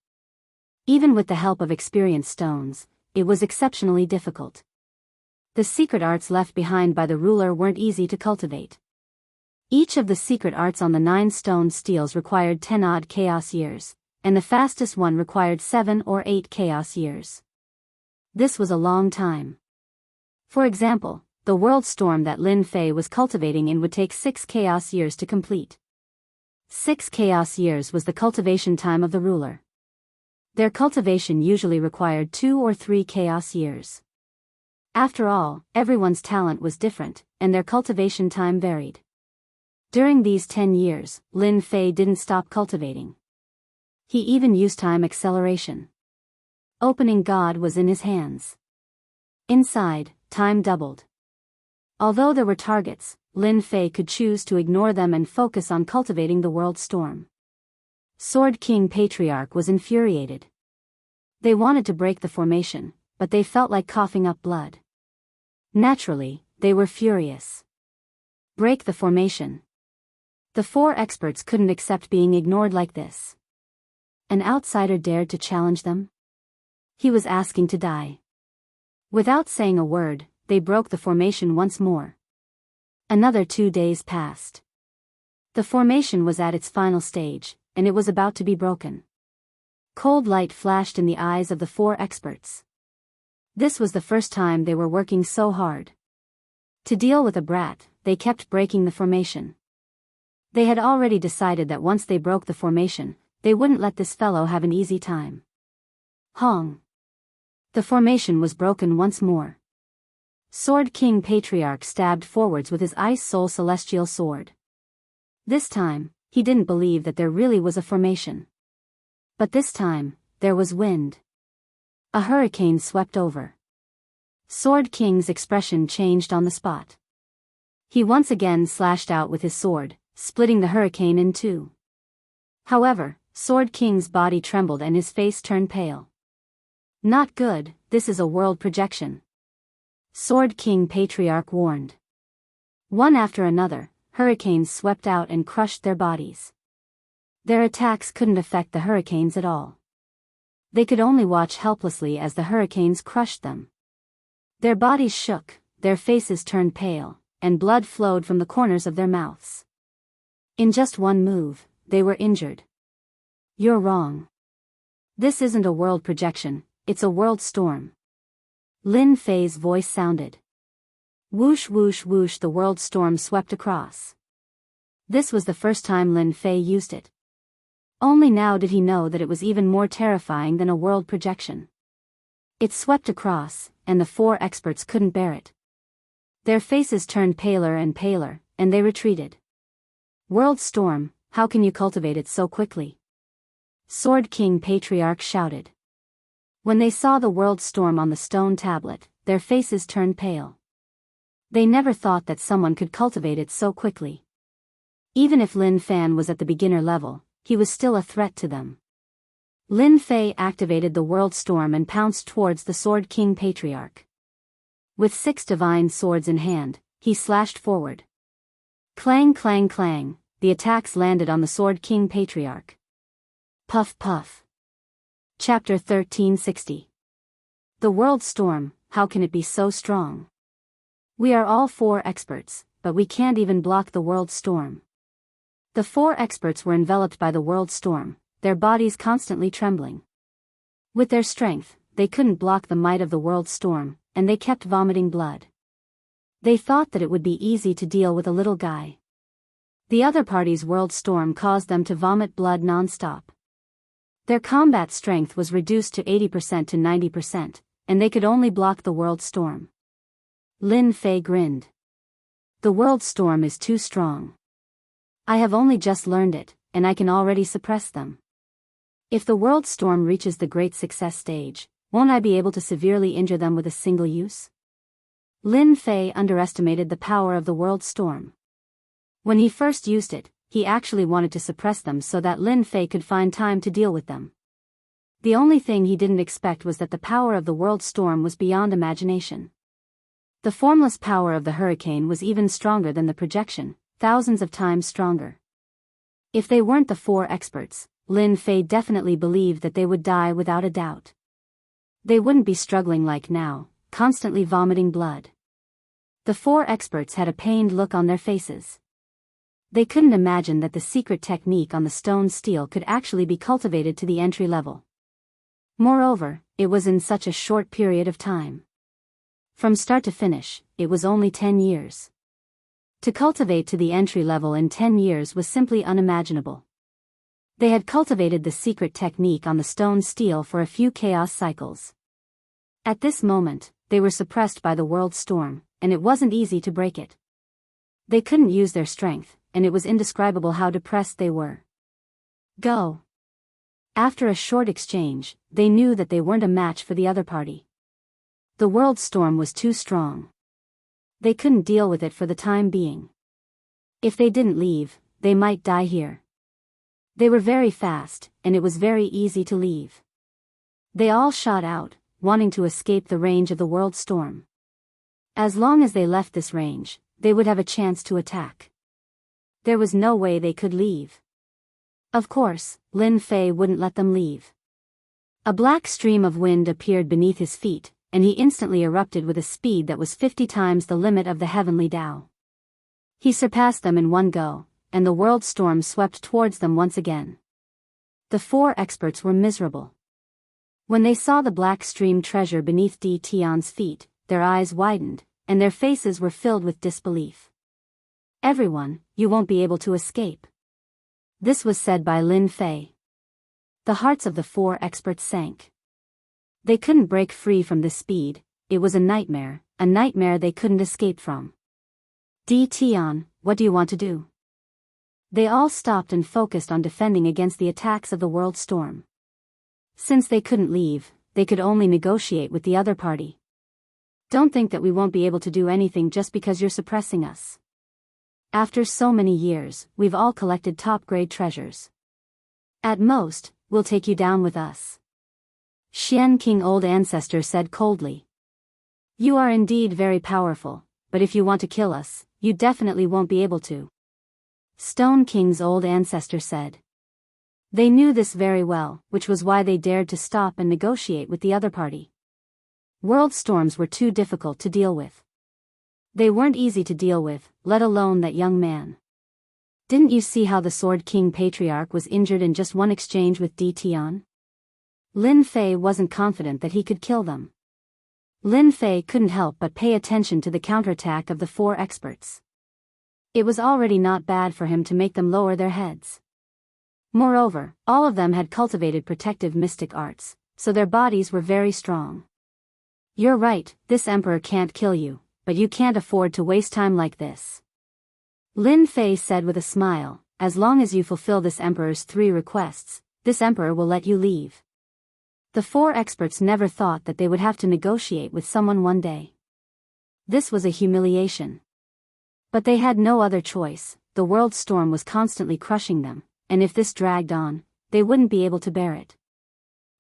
Even with the help of experienced stones, it was exceptionally difficult. The secret arts left behind by the ruler weren't easy to cultivate. Each of the secret arts on the 9 stone steels required 10 odd chaos years, and the fastest one required 7 or 8 chaos years. This was a long time. For example, the world storm that Lin Fei was cultivating in would take 6 chaos years to complete. 6 chaos years was the cultivation time of the ruler. Their cultivation usually required 2 or 3 chaos years. After all, everyone's talent was different, and their cultivation time varied. During these 10 years, Lin Fei didn't stop cultivating. He even used time acceleration. Opening God was in his hands. Inside, time doubled. Although there were targets, Lin Fei could choose to ignore them and focus on cultivating the world storm. Sword King Patriarch was infuriated. They wanted to break the formation, but they felt like coughing up blood. Naturally, they were furious. Break the formation. The 4 experts couldn't accept being ignored like this. An outsider dared to challenge them? He was asking to die. Without saying a word, they broke the formation once more. Another 2 days passed. The formation was at its final stage, and it was about to be broken. Cold light flashed in the eyes of the 4 experts. This was the first time they were working so hard. To deal with a brat, they kept breaking the formation. They had already decided that once they broke the formation, they wouldn't let this fellow have an easy time. Hong. The formation was broken once more. Sword King Patriarch stabbed forwards with his Ice Soul Celestial Sword. This time, he didn't believe that there really was a formation. But this time, there was wind. A hurricane swept over. Sword King's expression changed on the spot. He once again slashed out with his sword, splitting the hurricane in 2. However, Sword King's body trembled and his face turned pale. Not good, this is a world projection. Sword King Patriarch warned. One after another, hurricanes swept out and crushed their bodies. Their attacks couldn't affect the hurricanes at all. They could only watch helplessly as the hurricanes crushed them. Their bodies shook, their faces turned pale, and blood flowed from the corners of their mouths. In just one move, they were injured. You're wrong. This isn't a world projection, it's a world storm. Lin Fei's voice sounded. Whoosh whoosh whoosh, the world storm swept across. This was the first time Lin Fei used it. Only now did he know that it was even more terrifying than a world projection. It swept across, and the four experts couldn't bear it. Their faces turned paler and paler, and they retreated. World storm, how can you cultivate it so quickly? Sword King Patriarch shouted. When they saw the world storm on the stone tablet, their faces turned pale. They never thought that someone could cultivate it so quickly. Even if Lin Fan was at the beginner level, he was still a threat to them. Lin Fei activated the world storm and pounced towards the Sword King Patriarch. With 6 divine swords in hand, he slashed forward. Clang clang clang, the attacks landed on the Sword King Patriarch. Puff puff. Chapter 1360. The World Storm, how can it be so strong? We are all 4 experts, but we can't even block the world storm. The 4 experts were enveloped by the world storm, their bodies constantly trembling. With their strength, they couldn't block the might of the world storm, and they kept vomiting blood. They thought that it would be easy to deal with a little guy. The other party's world storm caused them to vomit blood non-stop. Their combat strength was reduced to 80% to 90%, and they could only block the world storm. Lin Fei grinned. The world storm is too strong. I have only just learned it, and I can already suppress them. If the world storm reaches the great success stage, won't I be able to severely injure them with a single use? Lin Fei underestimated the power of the world storm. When he first used it, he actually wanted to suppress them so that Lin Fei could find time to deal with them. The only thing he didn't expect was that the power of the world storm was beyond imagination. The formless power of the hurricane was even stronger than the projection, thousands of times stronger. If they weren't the 4 experts, Lin Fei definitely believed that they would die without a doubt. They wouldn't be struggling like now, constantly vomiting blood. The 4 experts had a pained look on their faces. They couldn't imagine that the secret technique on the stone steel could actually be cultivated to the entry level. Moreover, it was in such a short period of time. From start to finish, it was only 10 years. To cultivate to the entry level in 10 years was simply unimaginable. They had cultivated the secret technique on the stone steel for a few chaos cycles. At this moment, they were suppressed by the world storm, and it wasn't easy to break it. They couldn't use their strength, and it was indescribable how depressed they were. Go. After a short exchange, they knew that they weren't a match for the other party. The world storm was too strong. They couldn't deal with it for the time being. If they didn't leave, they might die here. They were very fast, and it was very easy to leave. They all shot out, wanting to escape the range of the world storm. As long as they left this range, they would have a chance to attack. There was no way they could leave. Of course, Lin Fei wouldn't let them leave. A black stream of wind appeared beneath his feet, and he instantly erupted with a speed that was 50 times the limit of the heavenly Tao. He surpassed them in one go, and the world storm swept towards them once again. The 4 experts were miserable. When they saw the black stream treasure beneath Di Tian's feet, their eyes widened, and their faces were filled with disbelief. Everyone, you won't be able to escape. This was said by Lin Fei. The hearts of the 4 experts sank. They couldn't break free from this speed, it was a nightmare they couldn't escape from. Di Tian, what do you want to do? They all stopped and focused on defending against the attacks of the world storm. Since they couldn't leave, they could only negotiate with the other party. Don't think that we won't be able to do anything just because you're suppressing us. After so many years, we've all collected top-grade treasures. At most, we'll take you down with us. Xian King Old Ancestor said coldly. You are indeed very powerful, but if you want to kill us, you definitely won't be able to. Stone King's Old Ancestor said. They knew this very well, which was why they dared to stop and negotiate with the other party. World storms were too difficult to deal with. They weren't easy to deal with, let alone that young man. Didn't you see how the Sword King Patriarch was injured in just one exchange with Di Tian? Lin Fei wasn't confident that he could kill them. Lin Fei couldn't help but pay attention to the counterattack of the four experts. It was already not bad for him to make them lower their heads. Moreover, all of them had cultivated protective mystic arts, so their bodies were very strong. You're right, this emperor can't kill you, but you can't afford to waste time like this. Lin Fei said with a smile, as long as you fulfill this emperor's 3 requests, this emperor will let you leave. The 4 experts never thought that they would have to negotiate with someone one day. This was a humiliation. But they had no other choice, the world storm was constantly crushing them, and if this dragged on, they wouldn't be able to bear it.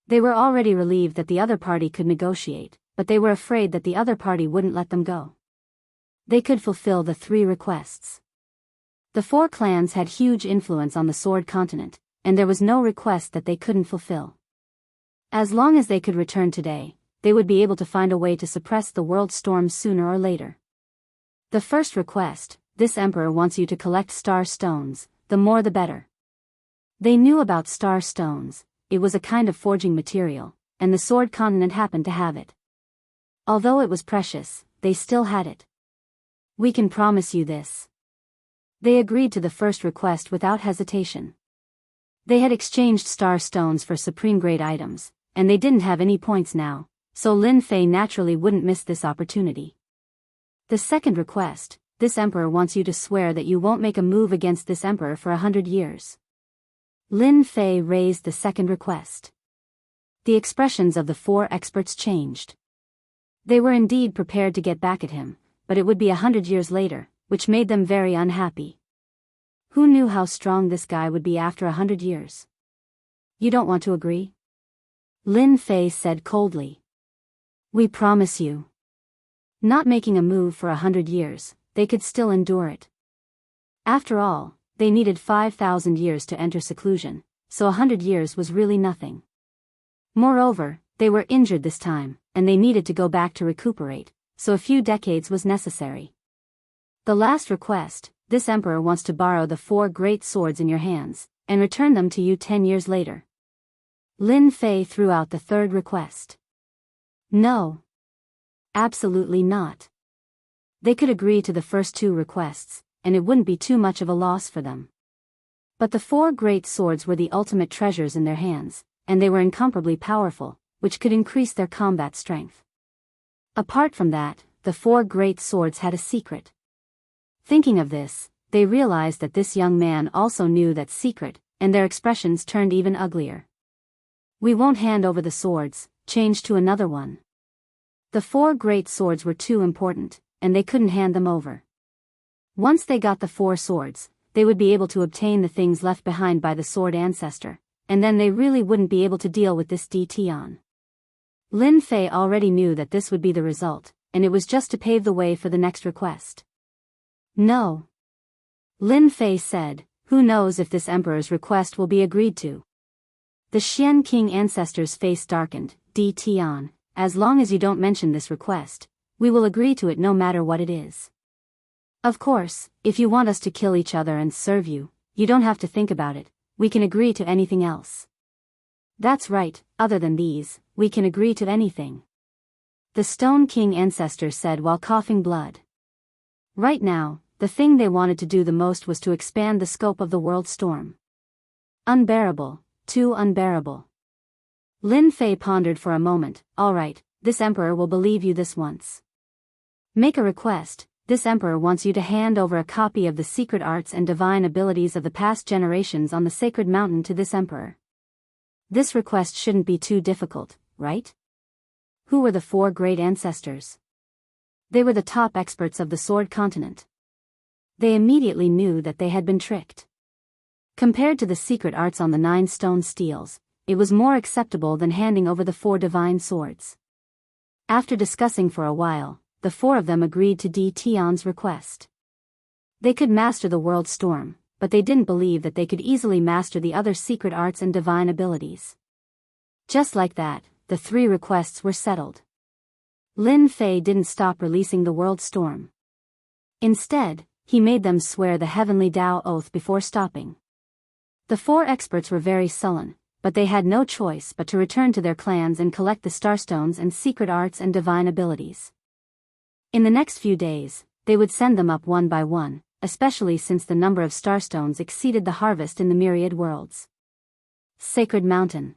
They were already relieved that the other party could negotiate, but they were afraid that the other party wouldn't let them go. They could fulfill the 3 requests. The 4 clans had huge influence on the Sword Continent, and there was no request that they couldn't fulfill. As long as they could return today, they would be able to find a way to suppress the world storm sooner or later. The first request, this emperor wants you to collect star stones, the more the better. They knew about star stones, it was a kind of forging material, and the Sword Continent happened to have it. Although it was precious, they still had it. We can promise you this. They agreed to the first request without hesitation. They had exchanged star stones for supreme grade items, and they didn't have any points now, so Lin Fei naturally wouldn't miss this opportunity. The second request, this emperor wants you to swear that you won't make a move against this emperor for 100 years. Lin Fei raised the second request. The expressions of the 4 experts changed. They were indeed prepared to get back at him, but it would be 100 years later, which made them very unhappy. Who knew how strong this guy would be after 100 years? You don't want to agree? Lin Fei said coldly. We promise you. Not making a move for 100 years, they could still endure it. After all, they needed 5,000 years to enter seclusion, so 100 years was really nothing. Moreover, they were injured this time, and they needed to go back to recuperate, so a few decades was necessary. The last request, this emperor wants to borrow the 4 great swords in your hands, and return them to you 10 years later. Lin Fei threw out the third request. No. Absolutely not. They could agree to the first 2 requests, and it wouldn't be too much of a loss for them. But the 4 great swords were the ultimate treasures in their hands, and they were incomparably powerful, which could increase their combat strength. Apart from that, the 4 great swords had a secret. Thinking of this, they realized that this young man also knew that secret, and their expressions turned even uglier. We won't hand over the swords, change to another one. The 4 great swords were too important, and they couldn't hand them over. Once they got the 4 swords, they would be able to obtain the things left behind by the sword ancestor, and then they really wouldn't be able to deal with this Di Tian. Lin Fei already knew that this would be the result, and it was just to pave the way for the next request. No. Lin Fei said, who knows if this emperor's request will be agreed to. The Xian King ancestor's face darkened. Di Tian, as long as you don't mention this request, we will agree to it no matter what it is. Of course, if you want us to kill each other and serve you, you don't have to think about it, we can agree to anything else. That's right, other than these, we can agree to anything. The Stone King ancestor said while coughing blood. Right now, the thing they wanted to do the most was to expand the scope of the world storm. Unbearable, too unbearable. Lin Fei pondered for a moment. All right, this emperor will believe you this once. Make a request. This emperor wants you to hand over a copy of the secret arts and divine abilities of the past generations on the sacred mountain to this emperor. This request shouldn't be too difficult, right? Who were the 4 great ancestors? They were the top experts of the Sword Continent. They immediately knew that they had been tricked. Compared to the secret arts on the 9 stone steels, it was more acceptable than handing over the 4 divine swords. After discussing for a while, the 4 of them agreed to Di Tian's request. They could master the world storm, but they didn't believe that they could easily master the other secret arts and divine abilities. Just like that, the 3 requests were settled. Lin Fei didn't stop releasing the world storm. Instead, he made them swear the heavenly Tao oath before stopping. The 4 experts were very sullen, but they had no choice but to return to their clans and collect the starstones and secret arts and divine abilities. In the next few days, they would send them up one by one, especially since the number of starstones exceeded the harvest in the myriad worlds. Sacred Mountain.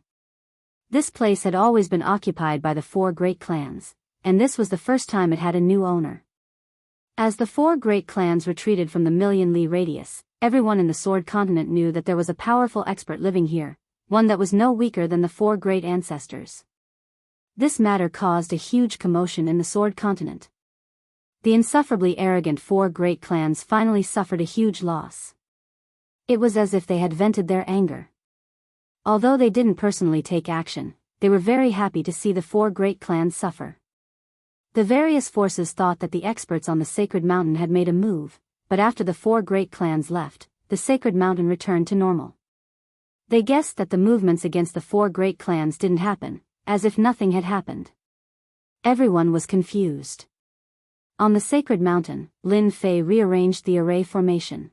This place had always been occupied by the 4 great clans, and this was the first time it had a new owner. As the 4 great clans retreated from the million-li radius, everyone in the Sword Continent knew that there was a powerful expert living here, one that was no weaker than the 4 great ancestors. This matter caused a huge commotion in the Sword Continent. The insufferably arrogant 4 great clans finally suffered a huge loss. It was as if they had vented their anger. Although they didn't personally take action, they were very happy to see the 4 great clans suffer. The various forces thought that the experts on the Sacred Mountain had made a move, but after the 4 great clans left, the Sacred Mountain returned to normal. They guessed that the movements against the 4 great clans didn't happen, as if nothing had happened. Everyone was confused. On the Sacred Mountain, Lin Fei rearranged the array formation.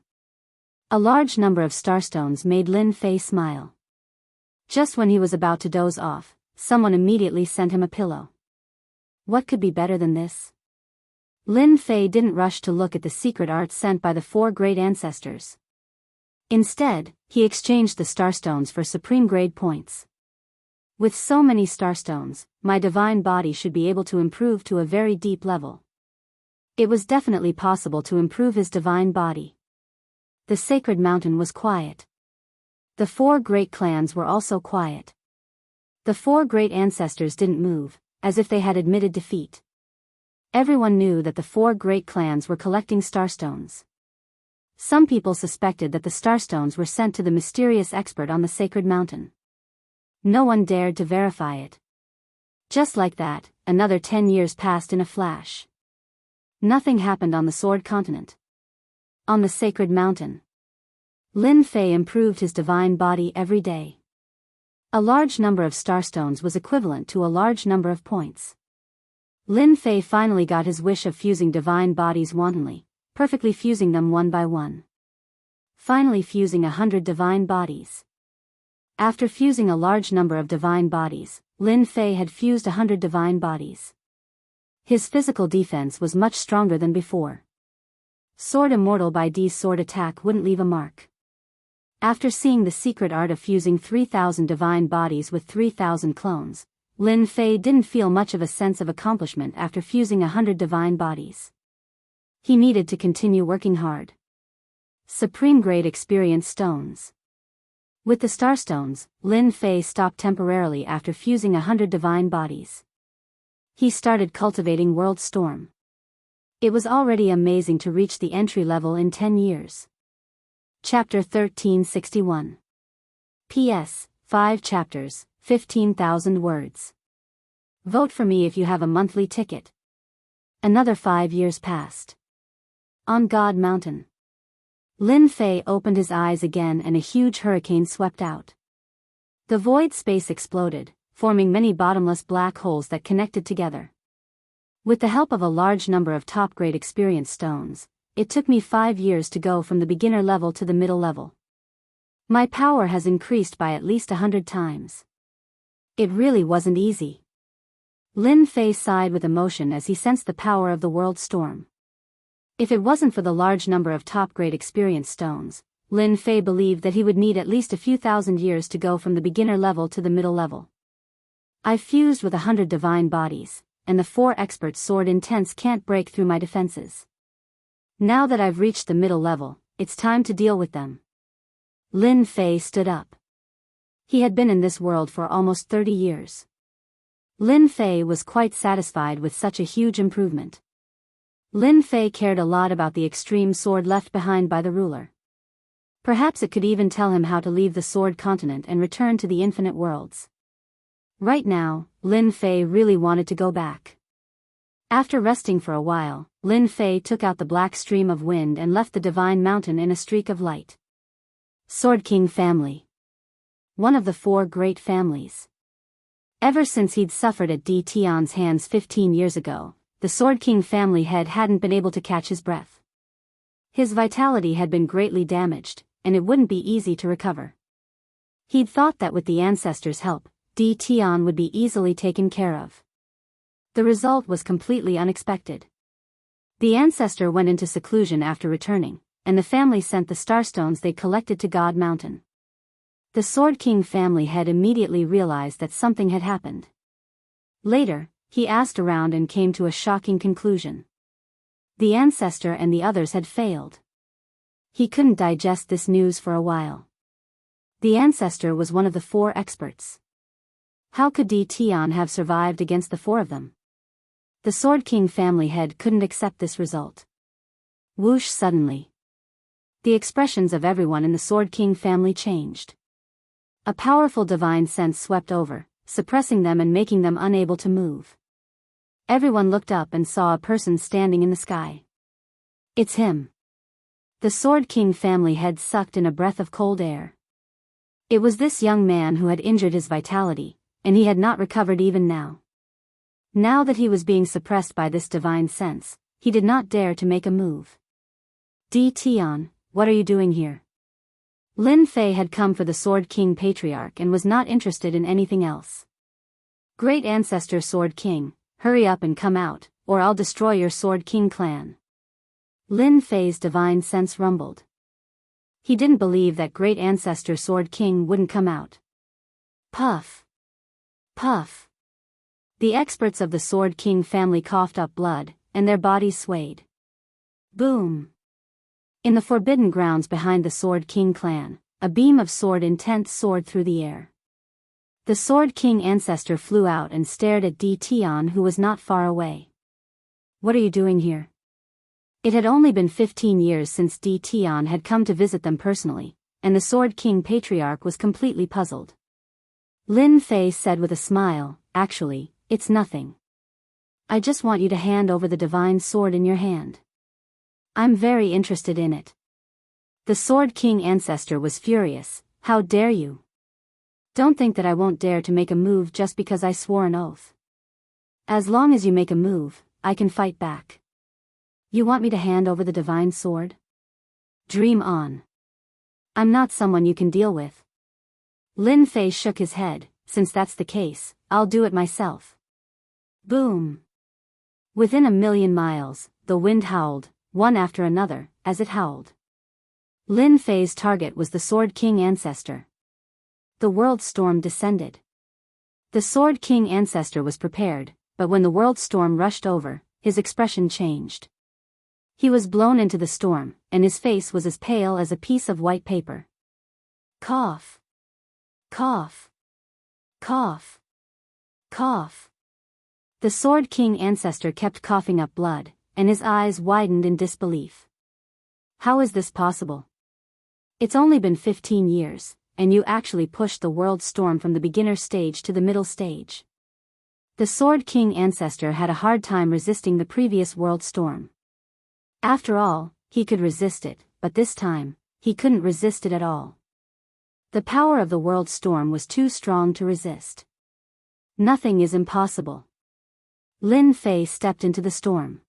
A large number of starstones made Lin Fei smile. Just when he was about to doze off, someone immediately sent him a pillow. What could be better than this? Lin Fei didn't rush to look at the secret arts sent by the 4 great ancestors. Instead, he exchanged the starstones for supreme grade points. With so many starstones, my divine body should be able to improve to a very deep level. It was definitely possible to improve his divine body. The Sacred Mountain was quiet. The 4 great clans were also quiet. The 4 great ancestors didn't move, as if they had admitted defeat. Everyone knew that the 4 great clans were collecting starstones. Some people suspected that the starstones were sent to the mysterious expert on the Sacred Mountain. No one dared to verify it. Just like that, another 10 years passed in a flash. Nothing happened on the Sword Continent. On the Sacred Mountain, Lin Fei improved his divine body every day. A large number of starstones was equivalent to a large number of points. Lin Fei finally got his wish of fusing divine bodies wantonly, perfectly fusing them one by one. Finally fusing 100 divine bodies. After fusing a large number of divine bodies, Lin Fei had fused 100 divine bodies. His physical defense was much stronger than before. Sword Immortal by D's sword attack wouldn't leave a mark. After seeing the secret art of fusing 3,000 divine bodies with 3,000 clones, Lin Fei didn't feel much of a sense of accomplishment after fusing 100 divine bodies. He needed to continue working hard. Supreme Grade Experience Stones. With the Starstones, Lin Fei stopped temporarily after fusing 100 divine bodies. He started cultivating World Storm. It was already amazing to reach the entry level in 10 years. Chapter 1361. P.S. 5 chapters, 15,000 words. Vote for me if you have a monthly ticket. Another 5 years passed. On God Mountain. Lin Fei opened his eyes again and a huge hurricane swept out. The void space exploded, forming many bottomless black holes that connected together. With the help of a large number of top-grade experience stones, it took me 5 years to go from the beginner level to the middle level. My power has increased by at least 100 times. It really wasn't easy. Lin Fei sighed with emotion as he sensed the power of the world storm. If it wasn't for the large number of top-grade experience stones, Lin Fei believed that he would need at least a few thousand years to go from the beginner level to the middle level. I've fused with 100 divine bodies, and the 4 expert sword intense can't break through my defenses. Now that I've reached the middle level, it's time to deal with them. Lin Fei stood up. He had been in this world for almost 30 years. Lin Fei was quite satisfied with such a huge improvement. Lin Fei cared a lot about the extreme sword left behind by the ruler. Perhaps it could even tell him how to leave the Sword Continent and return to the infinite worlds. Right now, Lin Fei really wanted to go back. After resting for a while, Lin Fei took out the black stream of wind and left the divine mountain in a streak of light. Sword King family. One of the 4 great families. Ever since he'd suffered at Di Tian's hands 15 years ago, the Sword King family head hadn't been able to catch his breath. His vitality had been greatly damaged, and it wouldn't be easy to recover. He'd thought that with the ancestors' help, Di Tian would be easily taken care of. The result was completely unexpected. The ancestor went into seclusion after returning, and the family sent the starstones they collected to God Mountain. The Sword King family head immediately realized that something had happened. Later, he asked around and came to a shocking conclusion. The ancestor and the others had failed. He couldn't digest this news for a while. The ancestor was one of the 4 experts. How could Di Tian have survived against the 4 of them? The Sword King family head couldn't accept this result. Whoosh suddenly. The expressions of everyone in the Sword King family changed. A powerful divine sense swept over, suppressing them and making them unable to move. Everyone looked up and saw a person standing in the sky. It's him. The Sword King family head sucked in a breath of cold air. It was this young man who had injured his vitality, and he had not recovered even now. Now that he was being suppressed by this divine sense, he did not dare to make a move. Di Tian, what are you doing here? Lin Fei had come for the Sword King Patriarch and was not interested in anything else. Great Ancestor Sword King, hurry up and come out, or I'll destroy your Sword King clan. Lin Fei's divine sense rumbled. He didn't believe that Great Ancestor Sword King wouldn't come out. Puff. Puff. The experts of the Sword King family coughed up blood, and their bodies swayed. Boom. In the forbidden grounds behind the Sword King clan, a beam of sword intent soared through the air. The Sword King ancestor flew out and stared at Di Tian, who was not far away. What are you doing here? It had only been 15 years since Di Tian had come to visit them personally, and the Sword King Patriarch was completely puzzled. Lin Fei said with a smile, actually, it's nothing. I just want you to hand over the divine sword in your hand. I'm very interested in it. The Sword King ancestor was furious. How dare you? Don't think that I won't dare to make a move just because I swore an oath. As long as you make a move, I can fight back. You want me to hand over the divine sword? Dream on. I'm not someone you can deal with. Lin Fei shook his head. Since that's the case, I'll do it myself. Boom. Within 1,000,000 miles, the wind howled, one after another, as it howled. Lin Fei's target was the Sword King ancestor. The world storm descended. The Sword King ancestor was prepared, but when the world storm rushed over, his expression changed. He was blown into the storm, and his face was as pale as a piece of white paper. Cough. Cough. Cough. Cough. The Sword King ancestor kept coughing up blood, and his eyes widened in disbelief. How is this possible? It's only been 15 years, and you actually pushed the world storm from the beginner stage to the middle stage. The Sword King ancestor had a hard time resisting the previous world storm. After all, he could resist it, but this time, he couldn't resist it at all. The power of the world storm was too strong to resist. Nothing is impossible. Lin Fei stepped into the storm.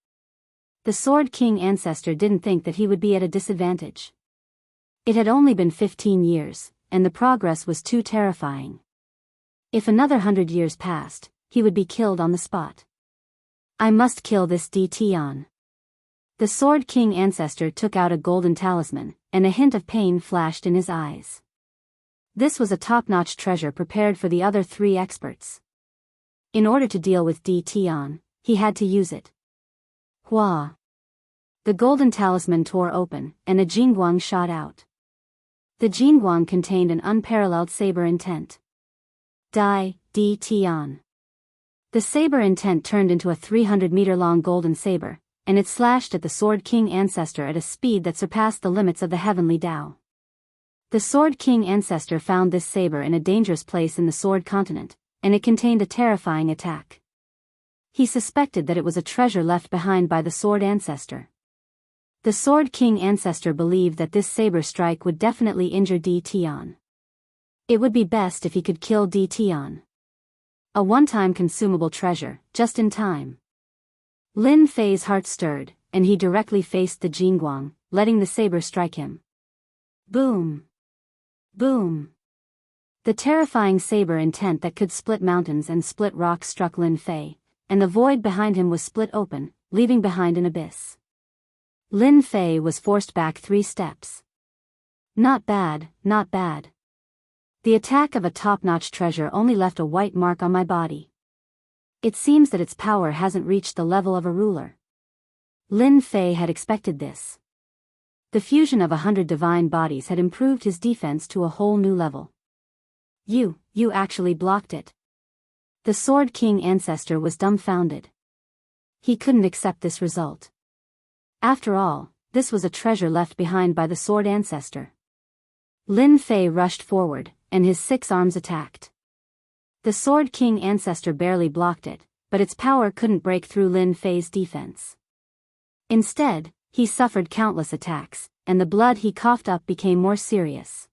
The Sword King ancestor didn't think that he would be at a disadvantage. It had only been 15 years, and the progress was too terrifying. If another 100 years passed, he would be killed on the spot. I must kill this Di Tian. The Sword King ancestor took out a golden talisman, and a hint of pain flashed in his eyes. This was a top-notch treasure prepared for the other 3 experts. In order to deal with Di Tian, he had to use it. Hua! The golden talisman tore open, and a jingguang shot out. The jingguang contained an unparalleled saber intent. Di Tian. The saber intent turned into a 300-meter-long golden saber, and it slashed at the Sword King ancestor at a speed that surpassed the limits of the heavenly Tao. The Sword King ancestor found this saber in a dangerous place in the Sword Continent, and it contained a terrifying attack. He suspected that it was a treasure left behind by the Sword Ancestor. The Sword King ancestor believed that this saber strike would definitely injure Di Tian. It would be best if he could kill Di Tian. A one-time consumable treasure, just in time. Lin Fei's heart stirred, and he directly faced the Jingguang, letting the saber strike him. Boom! Boom! The terrifying saber intent that could split mountains and split rocks struck Lin Fei, and the void behind him was split open, leaving behind an abyss. Lin Fei was forced back 3 steps. Not bad, not bad. The attack of a top-notch treasure only left a white mark on my body. It seems that its power hasn't reached the level of a ruler. Lin Fei had expected this. The fusion of 100 divine bodies had improved his defense to a whole new level. You actually blocked it. The Sword King ancestor was dumbfounded. He couldn't accept this result. After all, this was a treasure left behind by the Sword Ancestor. Lin Fei rushed forward, and his 6 arms attacked. The Sword King ancestor barely blocked it, but its power couldn't break through Lin Fei's defense. Instead, he suffered countless attacks, and the blood he coughed up became more serious.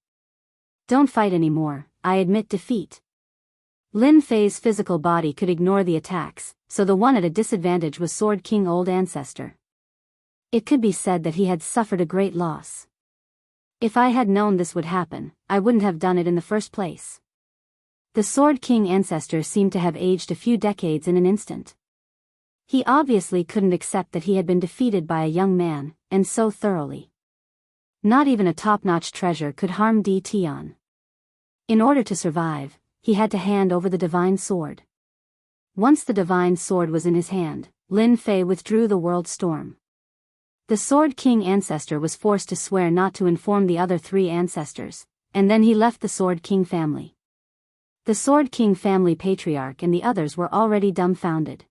Don't fight anymore, I admit defeat. Lin Fei's physical body could ignore the attacks, so the one at a disadvantage was Sword King Old Ancestor. It could be said that he had suffered a great loss. If I had known this would happen, I wouldn't have done it in the first place. The Sword King ancestor seemed to have aged a few decades in an instant. He obviously couldn't accept that he had been defeated by a young man, and so thoroughly. Not even a top-notch treasure could harm Di Tian. In order to survive, he had to hand over the divine sword. Once the divine sword was in his hand, Lin Fei withdrew the world storm. The Sword King ancestor was forced to swear not to inform the other 3 ancestors, and then he left the Sword King family. The Sword King family patriarch and the others were already dumbfounded.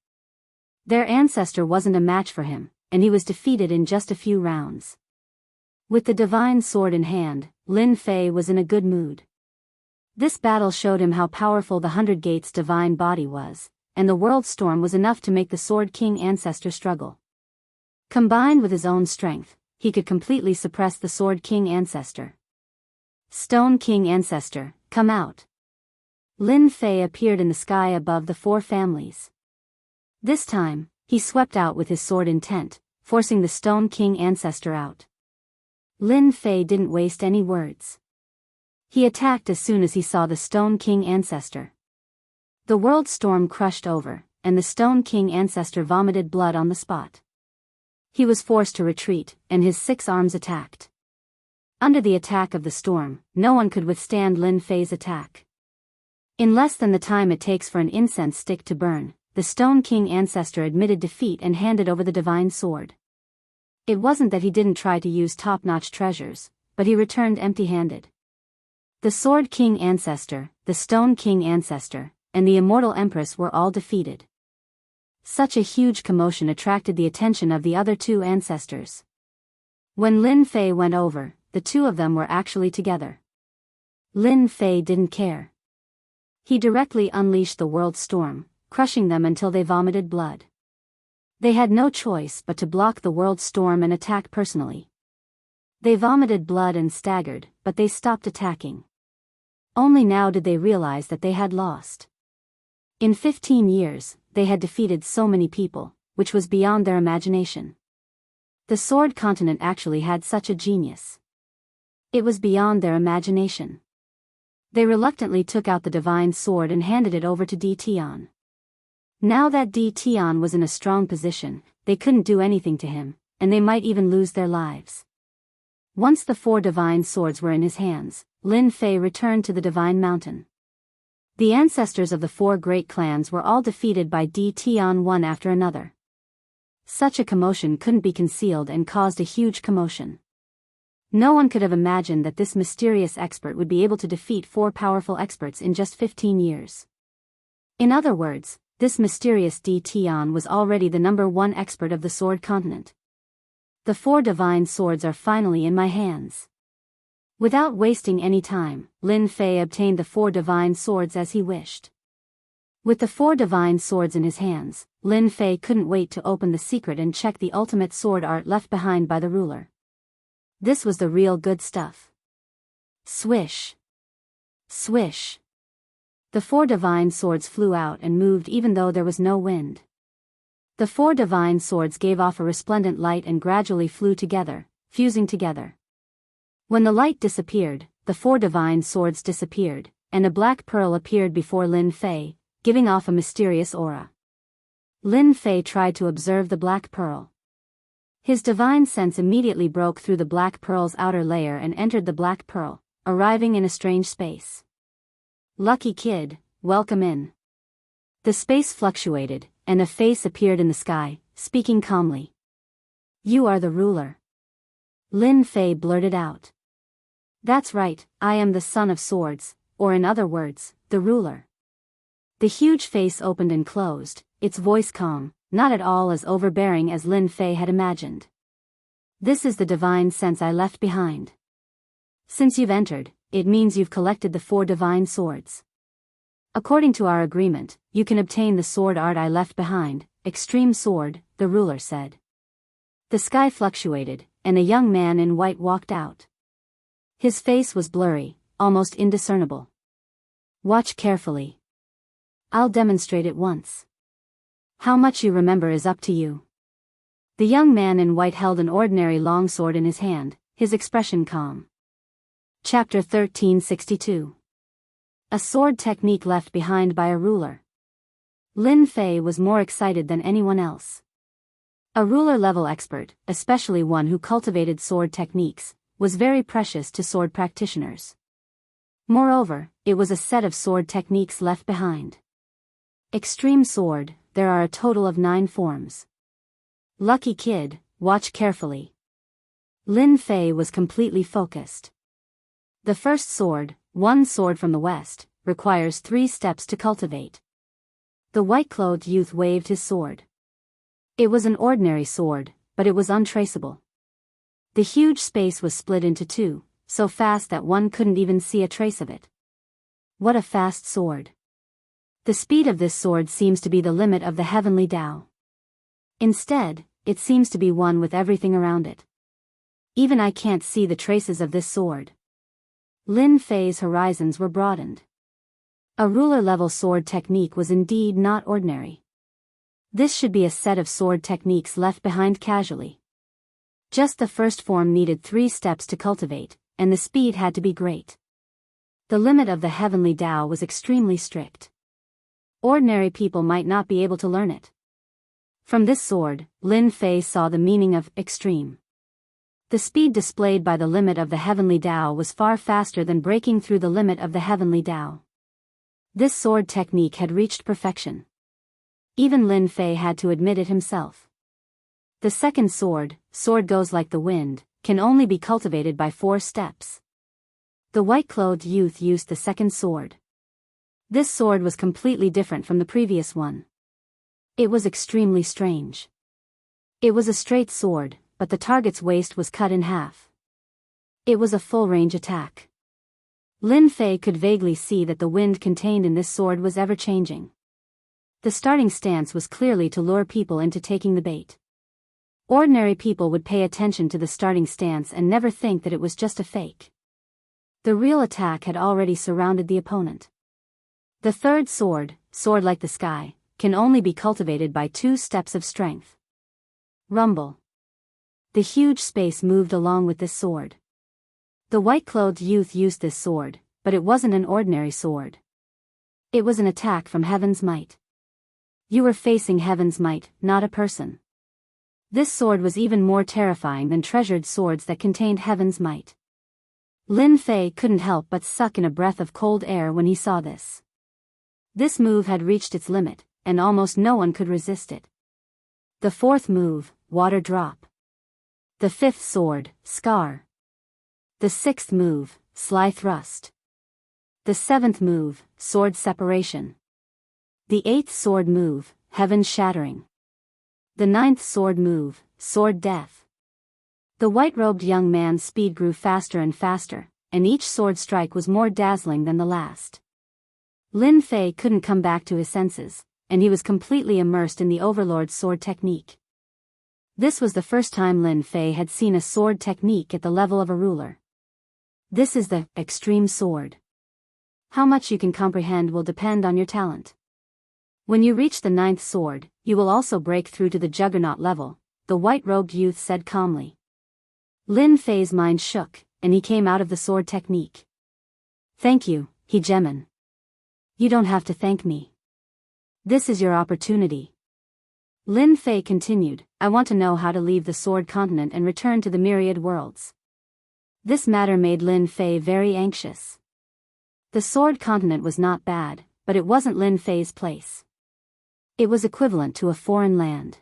Their ancestor wasn't a match for him, and he was defeated in just a few rounds. With the divine sword in hand, Lin Fei was in a good mood. This battle showed him how powerful the 100 Gates divine body was, and the world storm was enough to make the Sword King ancestor struggle. Combined with his own strength, he could completely suppress the Sword King ancestor. Stone King ancestor, come out. Lin Fei appeared in the sky above the 4 families. This time, he swept out with his sword intent, forcing the Stone King ancestor out. Lin Fei didn't waste any words. He attacked as soon as he saw the Stone King ancestor. The world storm crushed over, and the Stone King ancestor vomited blood on the spot. He was forced to retreat, and his 6 arms attacked. Under the attack of the storm, no one could withstand Lin Fei's attack. In less than the time it takes for an incense stick to burn, the Stone King ancestor admitted defeat and handed over the divine sword. It wasn't that he didn't try to use top-notch treasures, but he returned empty-handed. The Sword King ancestor, the Stone King ancestor, and the Immortal Empress were all defeated. Such a huge commotion attracted the attention of the other 2 ancestors. When Lin Fei went over, the 2 of them were actually together. Lin Fei didn't care. He directly unleashed the world storm, crushing them until they vomited blood. They had no choice but to block the world storm and attack personally. They vomited blood and staggered, but they stopped attacking. Only now did they realize that they had lost. In 15 years, they had defeated so many people, which was beyond their imagination. The Sword Continent actually had such a genius. It was beyond their imagination. They reluctantly took out the divine sword and handed it over to Di Tian. Now that Di Tian was in a strong position, they couldn't do anything to him, and they might even lose their lives. Once the 4 divine swords were in his hands, Lin Fei returned to the divine mountain. The ancestors of the 4 great clans were all defeated by Di Tian one after another. Such a commotion couldn't be concealed and caused a huge commotion. No one could have imagined that this mysterious expert would be able to defeat 4 powerful experts in just 15 years. In other words, this mysterious Di Tian was already the #1 expert of the Sword Continent. The 4 divine swords are finally in my hands. Without wasting any time, Lin Fei obtained the 4 divine swords as he wished. With the 4 divine swords in his hands, Lin Fei couldn't wait to open the secret and check the ultimate sword art left behind by the ruler. This was the real good stuff. Swish! Swish! The 4 divine swords flew out and moved even though there was no wind. The 4 divine swords gave off a resplendent light and gradually flew together, fusing together. When the light disappeared, the 4 divine swords disappeared, and a black pearl appeared before Lin Fei, giving off a mysterious aura. Lin Fei tried to observe the black pearl. His divine sense immediately broke through the black pearl's outer layer and entered the black pearl, arriving in a strange space. Lucky kid, welcome in. The space fluctuated, and a face appeared in the sky, speaking calmly. You are the ruler. Lin Fei blurted out. That's right, I am the son of swords, or in other words, the ruler. The huge face opened and closed, its voice calm, not at all as overbearing as Lin Fei had imagined. This is the divine sense I left behind. Since you've entered, it means you've collected the 4 divine swords. According to our agreement, you can obtain the sword art I left behind, Extreme Sword, the ruler said. The sky fluctuated, and a young man in white walked out. His face was blurry, almost indiscernible. Watch carefully. I'll demonstrate it once. How much you remember is up to you. The young man in white held an ordinary longsword in his hand, his expression calm. Chapter 1362. A sword technique left behind by a ruler. Lin Fei was more excited than anyone else. A ruler-level expert, especially one who cultivated sword techniques, was very precious to sword practitioners. Moreover, it was a set of sword techniques left behind. Extreme Sword, there are a total of 9 forms. Lucky kid, watch carefully. Lin Fei was completely focused. The first sword, one sword from the west, requires 3 steps to cultivate. The white-clothed youth waved his sword. It was an ordinary sword, but it was untraceable. The huge space was split into 2, so fast that one couldn't even see a trace of it. What a fast sword. The speed of this sword seems to be the limit of the heavenly Tao. Instead, it seems to be one with everything around it. Even I can't see the traces of this sword. Lin Fei's horizons were broadened. A ruler-level sword technique was indeed not ordinary. This should be a set of sword techniques left behind casually. Just the first form needed 3 steps to cultivate, and the speed had to be great. The limit of the heavenly Tao was extremely strict. Ordinary people might not be able to learn it. From this sword, Lin Fei saw the meaning of extreme. The speed displayed by the limit of the heavenly Tao was far faster than breaking through the limit of the heavenly Tao. This sword technique had reached perfection. Even Lin Fei had to admit it himself. The second sword, Sword Goes Like the Wind, can only be cultivated by 4 steps. The white-clothed youth used the second sword. This sword was completely different from the previous one. It was extremely strange. It was a straight sword, but the target's waist was cut in half. It was a full-range attack. Lin Fei could vaguely see that the wind contained in this sword was ever-changing. The starting stance was clearly to lure people into taking the bait. Ordinary people would pay attention to the starting stance and never think that it was just a fake. The real attack had already surrounded the opponent. The third sword, Sword Like the Sky, can only be cultivated by 2 steps of strength. Rumble. The huge space moved along with this sword. The white-clothed youth used this sword, but it wasn't an ordinary sword. It was an attack from Heaven's Might. You were facing Heaven's Might, not a person. This sword was even more terrifying than treasured swords that contained Heaven's Might. Lin Fei couldn't help but suck in a breath of cold air when he saw this. This move had reached its limit, and almost no one could resist it. The fourth move, Water Drop. The fifth sword, Scar. The sixth move, Sly Thrust. The seventh move, Sword Separation. The eighth sword move, Heaven Shattering. The ninth sword move, Sword Death. The white-robed young man's speed grew faster and faster, and each sword strike was more dazzling than the last. Lin Fei couldn't come back to his senses, and he was completely immersed in the Overlord's sword technique. This was the first time Lin Fei had seen a sword technique at the level of a ruler. This is the extreme sword. How much you can comprehend will depend on your talent. When you reach the 9th sword, you will also break through to the Juggernaut level, the white-robed youth said calmly. Lin Fei's mind shook, and he came out of the sword technique. Thank you, Hegemon. You don't have to thank me. This is your opportunity. Lin Fei continued, I want to know how to leave the sword continent and return to the myriad worlds. This matter made Lin Fei very anxious. The sword continent was not bad, but it wasn't Lin Fei's place. It was equivalent to a foreign land.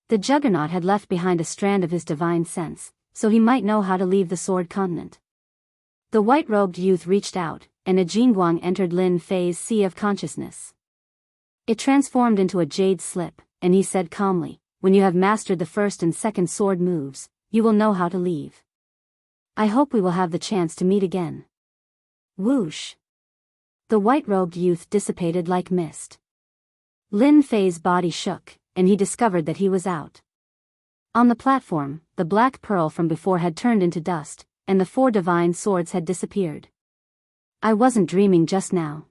The Juggernaut had left behind a strand of his divine sense, so he might know how to leave the sword continent. The white-robed youth reached out, and a Jingguang entered Lin Fei's sea of consciousness. It transformed into a jade slip, and he said calmly, when you have mastered the 1st and 2nd sword moves, you will know how to leave. I hope we will have the chance to meet again. Whoosh! The white-robed youth dissipated like mist. Lin Fei's body shook, and he discovered that he was out. On the platform, the black pearl from before had turned into dust, and the 4 divine swords had disappeared. I wasn't dreaming just now.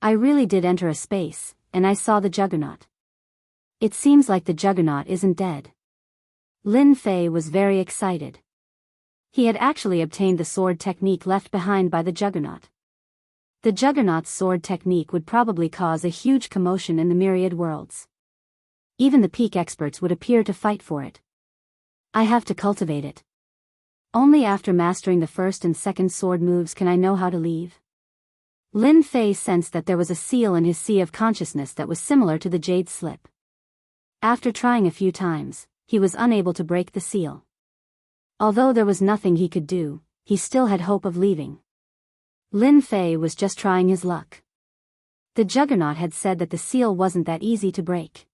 I really did enter a space, and I saw the Juggernaut. It seems like the Juggernaut isn't dead. Lin Fei was very excited. He had actually obtained the sword technique left behind by the Juggernaut. The Juggernaut's sword technique would probably cause a huge commotion in the myriad worlds. Even the peak experts would appear to fight for it. I have to cultivate it. Only after mastering the 1st and 2nd sword moves can I know how to leave. Lin Fei sensed that there was a seal in his sea of consciousness that was similar to the jade slip. After trying a few times, he was unable to break the seal. Although there was nothing he could do, he still had hope of leaving. Lin Fei was just trying his luck. The Juggernaut had said that the seal wasn't that easy to break.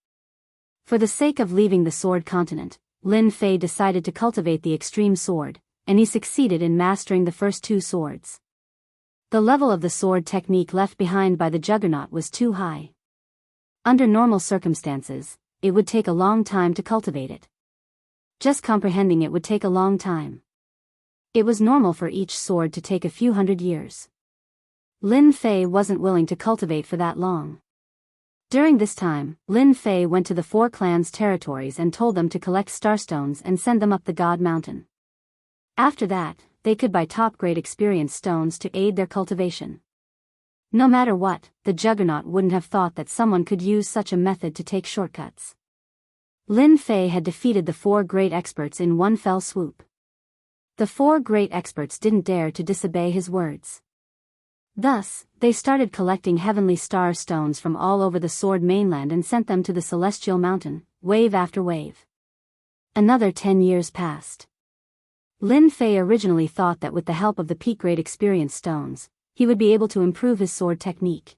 For the sake of leaving the sword continent, Lin Fei decided to cultivate the extreme sword, and he succeeded in mastering the first 2 swords. The level of the sword technique left behind by the Juggernaut was too high. Under normal circumstances, it would take a long time to cultivate it. Just comprehending it would take a long time. It was normal for each sword to take a few hundred years. Lin Fei wasn't willing to cultivate for that long. During this time, Lin Fei went to the 4 clans' territories and told them to collect starstones and send them up the God Mountain. After that, they could buy top-grade experience stones to aid their cultivation. No matter what, the Juggernaut wouldn't have thought that someone could use such a method to take shortcuts. Lin Fei had defeated the 4 great experts in one fell swoop. The 4 great experts didn't dare to disobey his words. Thus, they started collecting heavenly star stones from all over the Sword Mainland and sent them to the Celestial Mountain, wave after wave. Another 10 years passed. Lin Fei originally thought that with the help of the peak-grade experience stones, he would be able to improve his sword technique.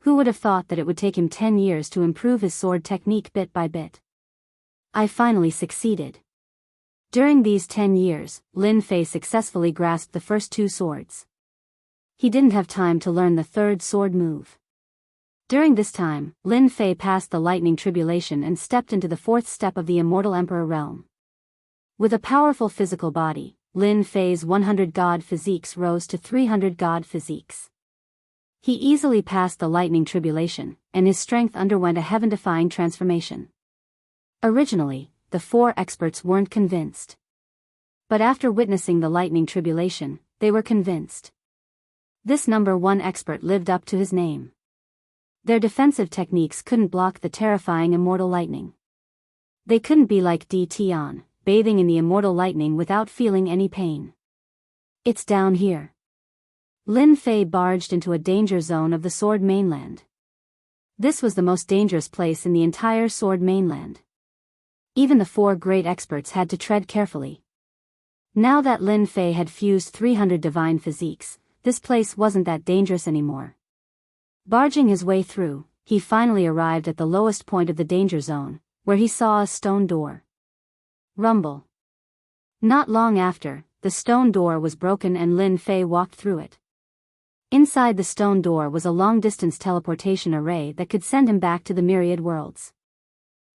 Who would have thought that it would take him 10 years to improve his sword technique bit by bit? I finally succeeded. During these 10 years, Lin Fei successfully grasped the first 2 swords. He didn't have time to learn the 3rd sword move. During this time, Lin Fei passed the lightning tribulation and stepped into the 4th step of the Immortal Emperor realm. With a powerful physical body, Lin Fei's 100 god physiques rose to 300 god physiques. He easily passed the lightning tribulation, and his strength underwent a heaven-defying transformation. Originally, the 4 experts weren't convinced. But after witnessing the lightning tribulation, they were convinced. This number 1 expert lived up to his name. Their defensive techniques couldn't block the terrifying immortal lightning. They couldn't be like Di Tian, bathing in the immortal lightning without feeling any pain. It's down here. Lin Fei barged into a danger zone of the Sword Mainland. This was the most dangerous place in the entire Sword Mainland. Even the 4 great experts had to tread carefully. Now that Lin Fei had fused 300 divine physiques, this place wasn't that dangerous anymore. Barging his way through, he finally arrived at the lowest point of the danger zone, where he saw a stone door. Rumble. Not long after, the stone door was broken and Lin Fei walked through it. Inside the stone door was a long-distance teleportation array that could send him back to the myriad worlds.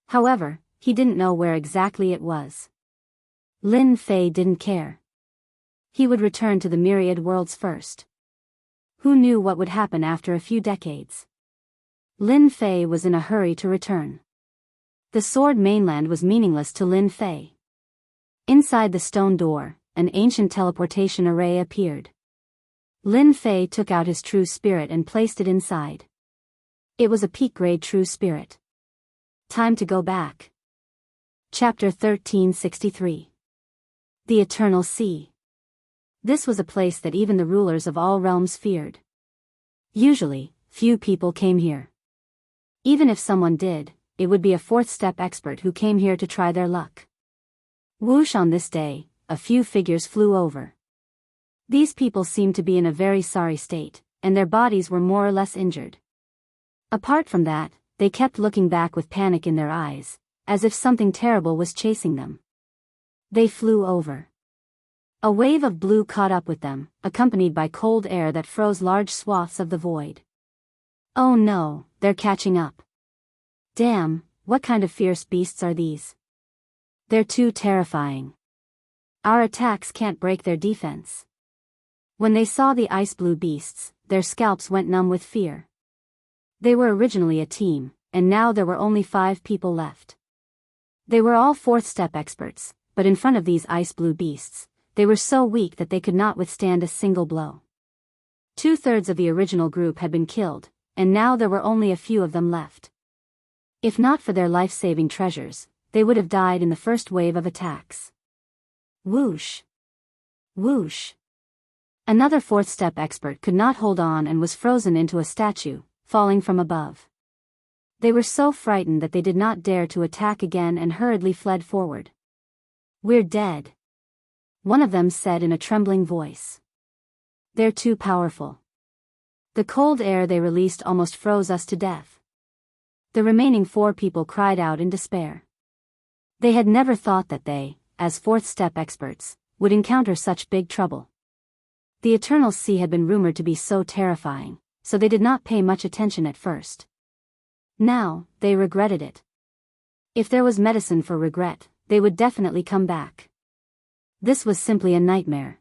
However, he didn't know where exactly it was. Lin Fei didn't care. He would return to the myriad worlds first. Who knew what would happen after a few decades? Lin Fei was in a hurry to return. The Sword Mainland was meaningless to Lin Fei. Inside the stone door, an ancient teleportation array appeared. Lin Fei took out his true spirit and placed it inside. It was a peak-grade true spirit. Time to go back. Chapter 1363. The Eternal Sea. This was a place that even the rulers of all realms feared. Usually, few people came here. Even if someone did, it would be a fourth-step expert who came here to try their luck. Whoosh, on this day, a few figures flew over. These people seemed to be in a very sorry state, and their bodies were more or less injured. Apart from that, they kept looking back with panic in their eyes, as if something terrible was chasing them. They flew over. A wave of blue caught up with them, accompanied by cold air that froze large swaths of the void. Oh no, they're catching up. Damn, what kind of fierce beasts are these? They're too terrifying. Our attacks can't break their defense. When they saw the ice blue beasts, their scalps went numb with fear. They were originally a team, and now there were only 5 people left. They were all fourth-step experts, but in front of these ice blue beasts, they were so weak that they could not withstand a single blow. 2/3 of the original group had been killed, and now there were only a few of them left. If not for their life-saving treasures, they would have died in the first wave of attacks. Whoosh! Whoosh! Another fourth-step expert could not hold on and was frozen into a statue, falling from above. They were so frightened that they did not dare to attack again and hurriedly fled forward. We're dead. One of them said in a trembling voice. They're too powerful. The cold air they released almost froze us to death. The remaining 4 people cried out in despair. They had never thought that they, as fourth-step experts, would encounter such big trouble. The Eternal Sea had been rumored to be so terrifying, so they did not pay much attention at first. Now, they regretted it. If there was medicine for regret, they would definitely come back. This was simply a nightmare.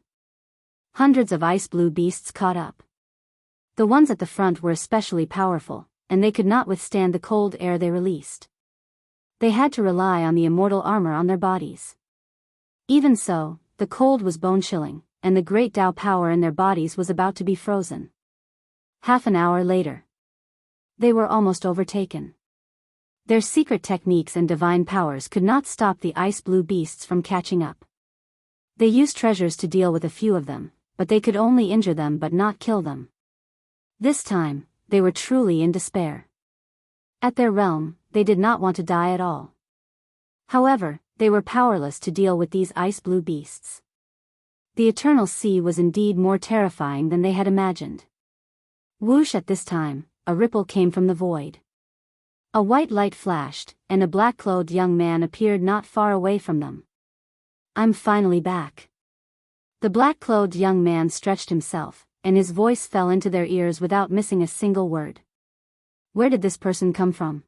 Hundreds of ice blue beasts caught up. The ones at the front were especially powerful, and they could not withstand the cold air they released. They had to rely on the immortal armor on their bodies. Even so, the cold was bone-chilling, and the great Tao power in their bodies was about to be frozen. Half an hour later, they were almost overtaken. Their secret techniques and divine powers could not stop the ice blue beasts from catching up. They used treasures to deal with a few of them, but they could only injure them but not kill them. This time, they were truly in despair. At their realm, they did not want to die at all. However, they were powerless to deal with these ice blue beasts. The Eternal Sea was indeed more terrifying than they had imagined. Whoosh, at this time, a ripple came from the void. A white light flashed, and a black-clothed young man appeared not far away from them. I'm finally back. The black-clothed young man stretched himself, and his voice fell into their ears without missing a single word. Where did this person come from?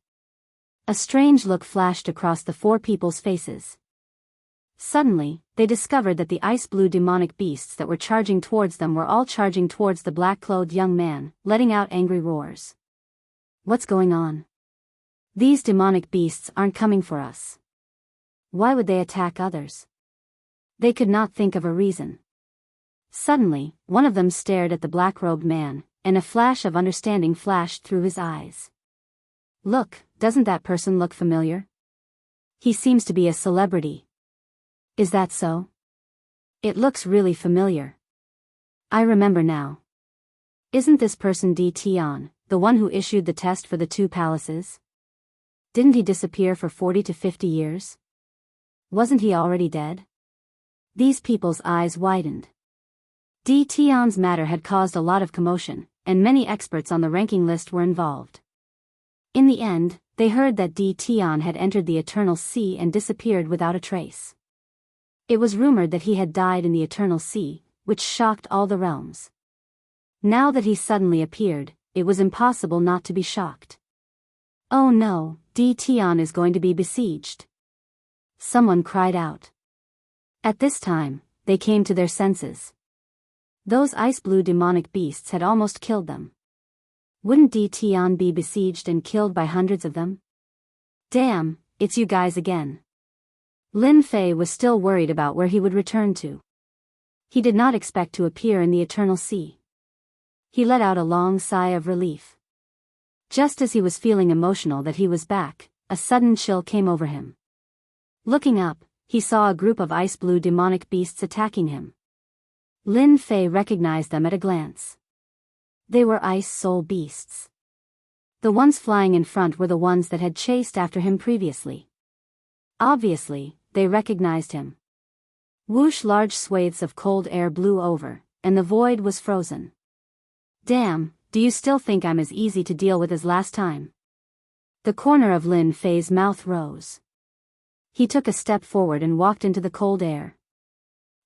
A strange look flashed across the 4 people's faces. Suddenly, they discovered that the ice-blue demonic beasts that were charging towards them were all charging towards the black-clothed young man, letting out angry roars. What's going on? These demonic beasts aren't coming for us. Why would they attack others? They could not think of a reason. Suddenly, one of them stared at the black-robed man, and a flash of understanding flashed through his eyes. Look, doesn't that person look familiar? He seems to be a celebrity. Is that so? It looks really familiar. I remember now. Isn't this person Di Tian, the one who issued the test for the 2 palaces? Didn't he disappear for 40 to 50 years? Wasn't he already dead? These people's eyes widened. Di Tian's matter had caused a lot of commotion, and many experts on the ranking list were involved. In the end, they heard that Di Tian had entered the Eternal Sea and disappeared without a trace. It was rumored that he had died in the Eternal Sea, which shocked all the realms. Now that he suddenly appeared, it was impossible not to be shocked. Oh no, Di Tian is going to be besieged. Someone cried out. At this time, they came to their senses. Those ice-blue demonic beasts had almost killed them. Wouldn't Di Tian be besieged and killed by hundreds of them? Damn, it's you guys again. Lin Fei was still worried about where he would return to. He did not expect to appear in the Eternal Sea. He let out a long sigh of relief. Just as he was feeling emotional that he was back, a sudden chill came over him. Looking up, he saw a group of ice-blue demonic beasts attacking him. Lin Fei recognized them at a glance. They were ice soul beasts. The ones flying in front were the ones that had chased after him previously. Obviously, they recognized him. Whoosh! Large swathes of cold air blew over, and the void was frozen. Damn, do you still think I'm as easy to deal with as last time? The corner of Lin Fei's mouth rose. He took a step forward and walked into the cold air.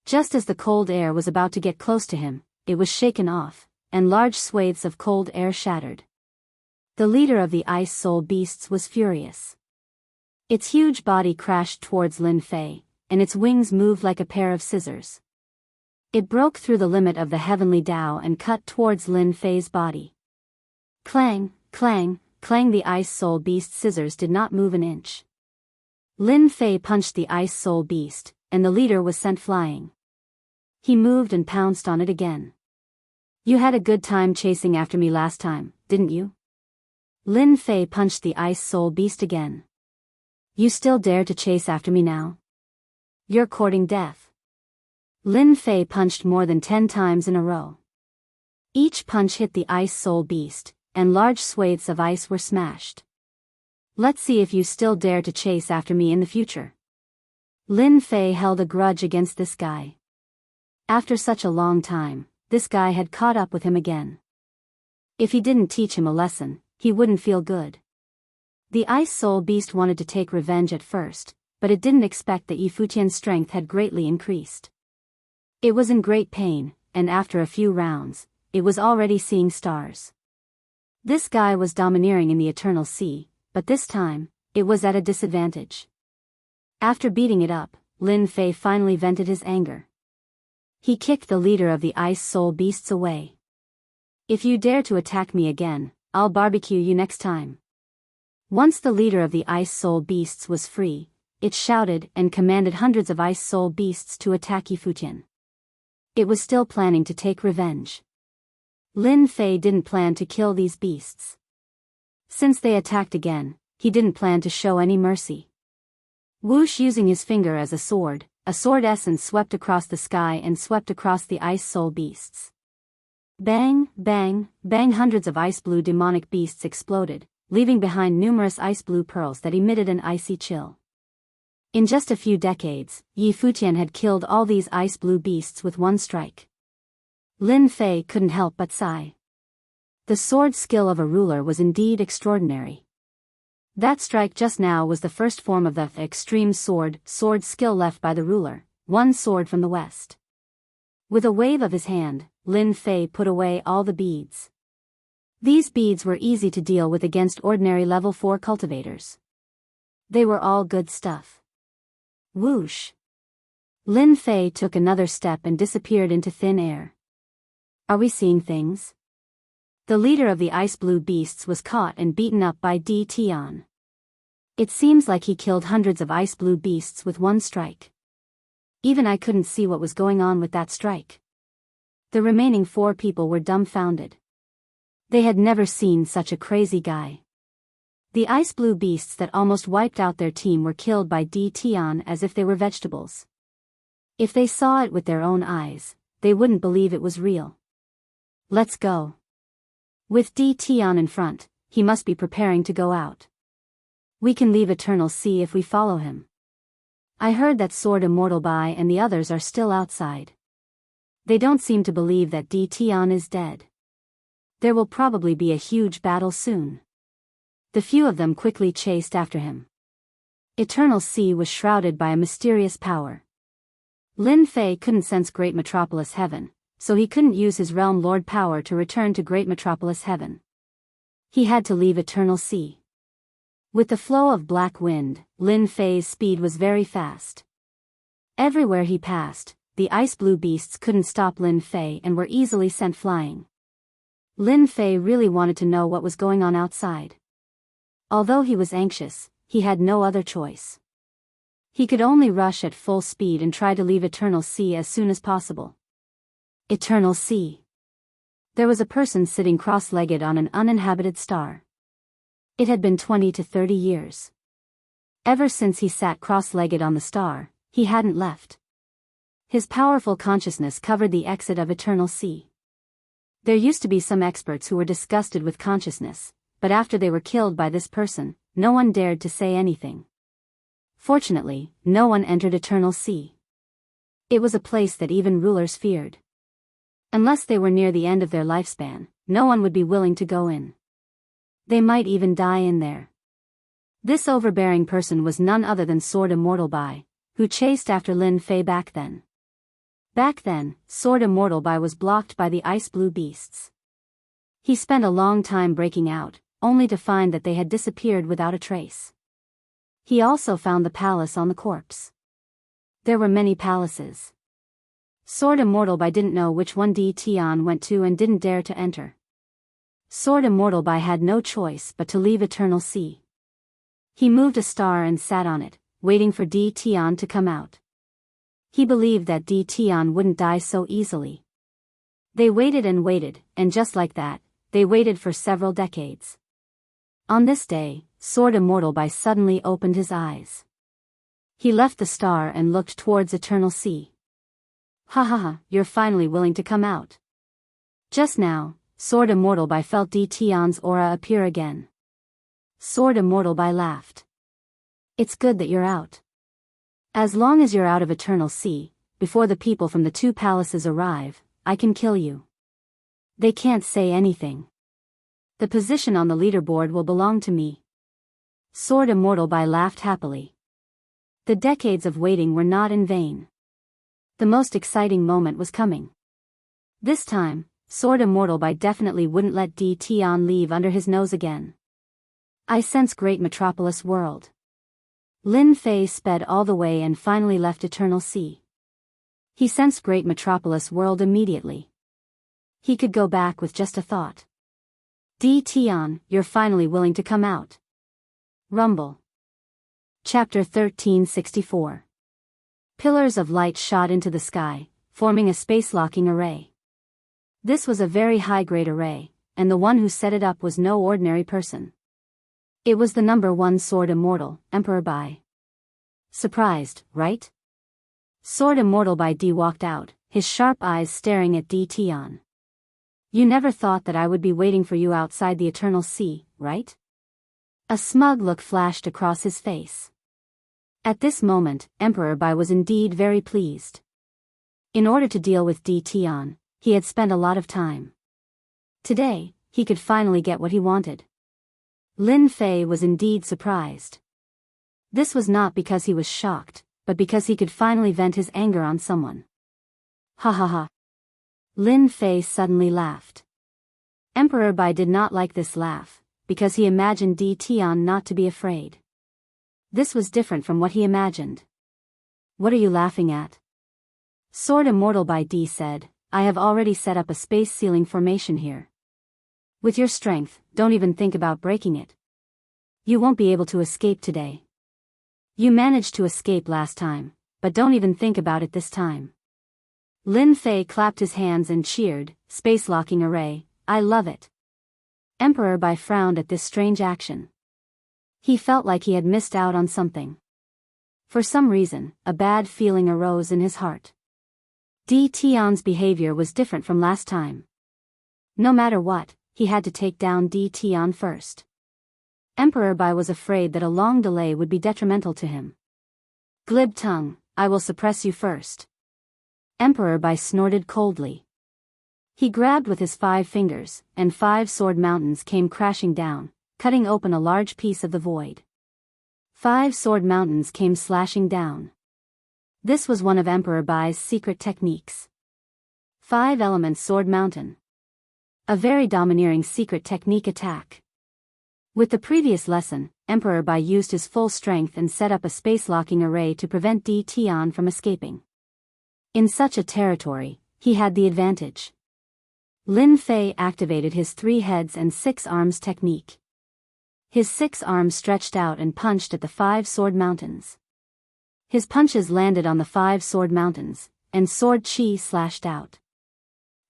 Just as the cold air was about to get close to him, it was shaken off, and large swathes of cold air shattered. The leader of the ice soul beasts was furious. Its huge body crashed towards Lin Fei, and its wings moved like a pair of scissors. It broke through the limit of the heavenly Tao and cut towards Lin Fei's body. Clang, clang, clang! The ice soul beast's scissors did not move an inch. Lin Fei punched the ice soul beast, and the leader was sent flying. He moved and pounced on it again. You had a good time chasing after me last time, didn't you? Lin Fei punched the ice soul beast again. You still dare to chase after me now? You're courting death. Lin Fei punched more than 10 times in a row. Each punch hit the ice soul beast, and large swathes of ice were smashed. Let's see if you still dare to chase after me in the future. Lin Fei held a grudge against this guy. After such a long time, this guy had caught up with him again. If he didn't teach him a lesson, he wouldn't feel good. The ice soul beast wanted to take revenge at first, but it didn't expect that Yifutian's strength had greatly increased. It was in great pain, and after a few rounds, it was already seeing stars. This guy was domineering in the Eternal Sea, but this time, it was at a disadvantage. After beating it up, Lin Fei finally vented his anger. He kicked the leader of the ice soul beasts away. If you dare to attack me again, I'll barbecue you next time. Once the leader of the ice soul beasts was free, it shouted and commanded hundreds of ice soul beasts to attack Yifutian. It was still planning to take revenge. Lin Fei didn't plan to kill these beasts. Since they attacked again, he didn't plan to show any mercy. Whoosh! Using his finger as a sword essence swept across the sky and swept across the ice soul beasts. Bang, bang, bang! Hundreds of ice-blue demonic beasts exploded, leaving behind numerous ice-blue pearls that emitted an icy chill. In just a few decades, Yifutian had killed all these ice-blue beasts with one strike. Lin Fei couldn't help but sigh. The sword skill of a ruler was indeed extraordinary. That strike just now was the first form of the extreme sword skill left by the ruler, one sword from the west. With a wave of his hand, Lin Fei put away all the beads. These beads were easy to deal with against ordinary level 4 cultivators. They were all good stuff. Whoosh! Lin Fei took another step and disappeared into thin air. Are we seeing things? The leader of the ice-blue beasts was caught and beaten up by Di Tian. It seems like he killed hundreds of ice-blue beasts with one strike. Even I couldn't see what was going on with that strike. The remaining 4 people were dumbfounded. They had never seen such a crazy guy. The ice-blue beasts that almost wiped out their team were killed by Di Tian as if they were vegetables. If they saw it with their own eyes, they wouldn't believe it was real. Let's go. With Di Tian in front, he must be preparing to go out. We can leave Eternal Sea if we follow him. I heard that Sword Immortal Bai and the others are still outside. They don't seem to believe that Di Tian is dead. There will probably be a huge battle soon. The few of them quickly chased after him. Eternal Sea was shrouded by a mysterious power. Lin Fei couldn't sense Great Metropolis Heaven, so he couldn't use his realm lord power to return to Great Metropolis Heaven. He had to leave Eternal Sea. With the flow of black wind, Lin Fei's speed was very fast. Everywhere he passed, the ice blue beasts couldn't stop Lin Fei and were easily sent flying. Lin Fei really wanted to know what was going on outside. Although he was anxious, he had no other choice. He could only rush at full speed and try to leave Eternal Sea as soon as possible. Eternal Sea. There was a person sitting cross-legged on an uninhabited star. It had been 20 to 30 years. Ever since he sat cross-legged on the star, he hadn't left. His powerful consciousness covered the exit of Eternal Sea. There used to be some experts who were disgusted with consciousness, but after they were killed by this person, no one dared to say anything. Fortunately, no one entered Eternal Sea. It was a place that even rulers feared. Unless they were near the end of their lifespan, no one would be willing to go in. They might even die in there. This overbearing person was none other than Sword Immortal Bai, who chased after Lin Fei back then. Back then, Sword Immortal Bai was blocked by the ice blue beasts. He spent a long time breaking out, only to find that they had disappeared without a trace. He also found the palace on the corpse. There were many palaces. Sword Immortal Bai didn't know which one Di Tian went to and didn't dare to enter. Sword Immortal Bai had no choice but to leave Eternal Sea. He moved a star and sat on it, waiting for Di Tian to come out. He believed that Di Tian wouldn't die so easily. They waited, and just like that, they waited for several decades. On this day, Sword Immortal Bai suddenly opened his eyes. He left the star and looked towards Eternal Sea. Ha ha ha, you're finally willing to come out. Just now, Sword Immortal Bai felt Di Tian's aura appear again. Sword Immortal Bai laughed. It's good that you're out. As long as you're out of Eternal Sea, before the people from the two palaces arrive, I can kill you. They can't say anything. The position on the leaderboard will belong to me. Sword Immortal Bai laughed happily. The decades of waiting were not in vain. The most exciting moment was coming. This time, Sword Immortal Bai definitely wouldn't let Di Tian leave under his nose again. I sense Great Metropolis World. Lin Fei sped all the way and finally left Eternal Sea. He sensed Great Metropolis World immediately. He could go back with just a thought. Di Tian, you're finally willing to come out. Rumble. Chapter 1364. Pillars of light shot into the sky, forming a space-locking array. This was a very high-grade array, and the one who set it up was no ordinary person. It was the number 1 Sword Immortal, Emperor Bai. Surprised, right? Sword Immortal Bai D walked out, his sharp eyes staring at Di Tian. You never thought that I would be waiting for you outside the Eternal Sea, right? A smug look flashed across his face. At this moment, Emperor Bai was indeed very pleased. In order to deal with Di Tian, he had spent a lot of time. Today, he could finally get what he wanted. Lin Fei was indeed surprised. This was not because he was shocked, but because he could finally vent his anger on someone. Ha ha ha. Lin Fei suddenly laughed. Emperor Bai did not like this laugh, because he imagined Di Tian not to be afraid. This was different from what he imagined. What are you laughing at? Sword Immortal Bai D said, I have already set up a space ceiling formation here. With your strength, don't even think about breaking it. You won't be able to escape today. You managed to escape last time, but don't even think about it this time. Lin Fei clapped his hands and cheered, space locking array, I love it. Emperor Bai frowned at this strange action. He felt like he had missed out on something. For some reason, a bad feeling arose in his heart. Di Tian's behavior was different from last time. No matter what, he had to take down Di Tian first. Emperor Bai was afraid that a long delay would be detrimental to him. Glib tongue, I will suppress you first. Emperor Bai snorted coldly. He grabbed with his 5 fingers, and 5 sword mountains came crashing down, cutting open a large piece of the void. 5 sword mountains came slashing down. This was one of Emperor Bai's secret techniques. 5 Elements Sword Mountain. A very domineering secret technique attack. With the previous lesson, Emperor Bai used his full strength and set up a space-locking array to prevent Di Tian from escaping. In such a territory, he had the advantage. Lin Fei activated his 3 heads and 6 arms technique. His 6 arms stretched out and punched at the 5 sword mountains. His punches landed on the 5 sword mountains, and sword chi slashed out.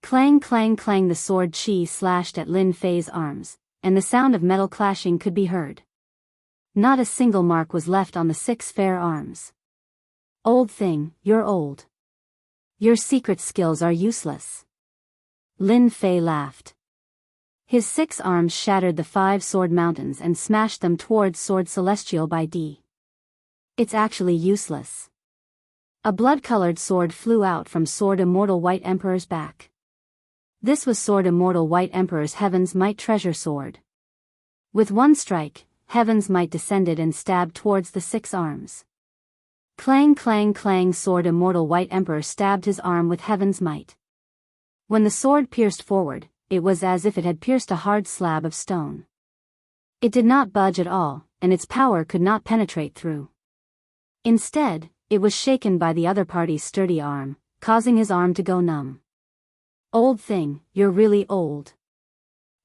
Clang clang clang, the sword chi slashed at Lin Fei's arms, and the sound of metal clashing could be heard. Not a single mark was left on the 6 fair arms. Old thing, you're old. Your secret skills are useless. Lin Fei laughed. His 6 arms shattered the 5 sword mountains and smashed them towards Sword Celestial by D. It's actually useless. A blood-colored sword flew out from Sword Immortal White Emperor's back. This was Sword Immortal White Emperor's Heaven's Might treasure sword. With one strike, Heaven's Might descended and stabbed towards the 6 arms. Clang clang clang, Sword Immortal White Emperor stabbed his arm with Heaven's Might. When the sword pierced forward, it was as if it had pierced a hard slab of stone. It did not budge at all, and its power could not penetrate through. Instead, it was shaken by the other party's sturdy arm, causing his arm to go numb. Old thing, you're really old.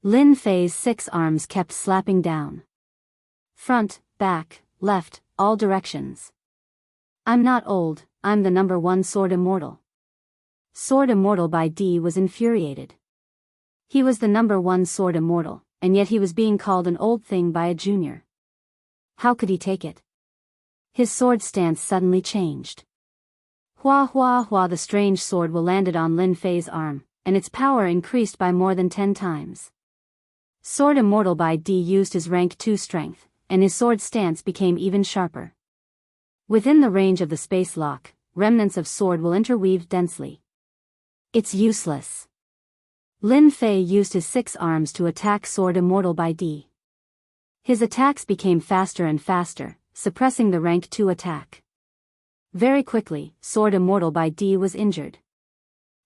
Lin Fei's 6 arms kept slapping down. Front, back, left, all directions. I'm not old, I'm the number 1 Sword Immortal. Sword Immortal by D was infuriated. He was the number 1 Sword Immortal, and yet he was being called an old thing by a junior. How could he take it? His sword stance suddenly changed. Hua hua hua, the strange sword will landed on Lin Fei's arm, and its power increased by more than 10 times. Sword Immortal by D used his rank 2 strength, and his sword stance became even sharper. Within the range of the space lock, remnants of sword will interweaved densely. It's useless. Lin Fei used his 6 arms to attack Sword Immortal by D. His attacks became faster and faster, suppressing the rank 2 attack. Very quickly, Sword Immortal by D was injured.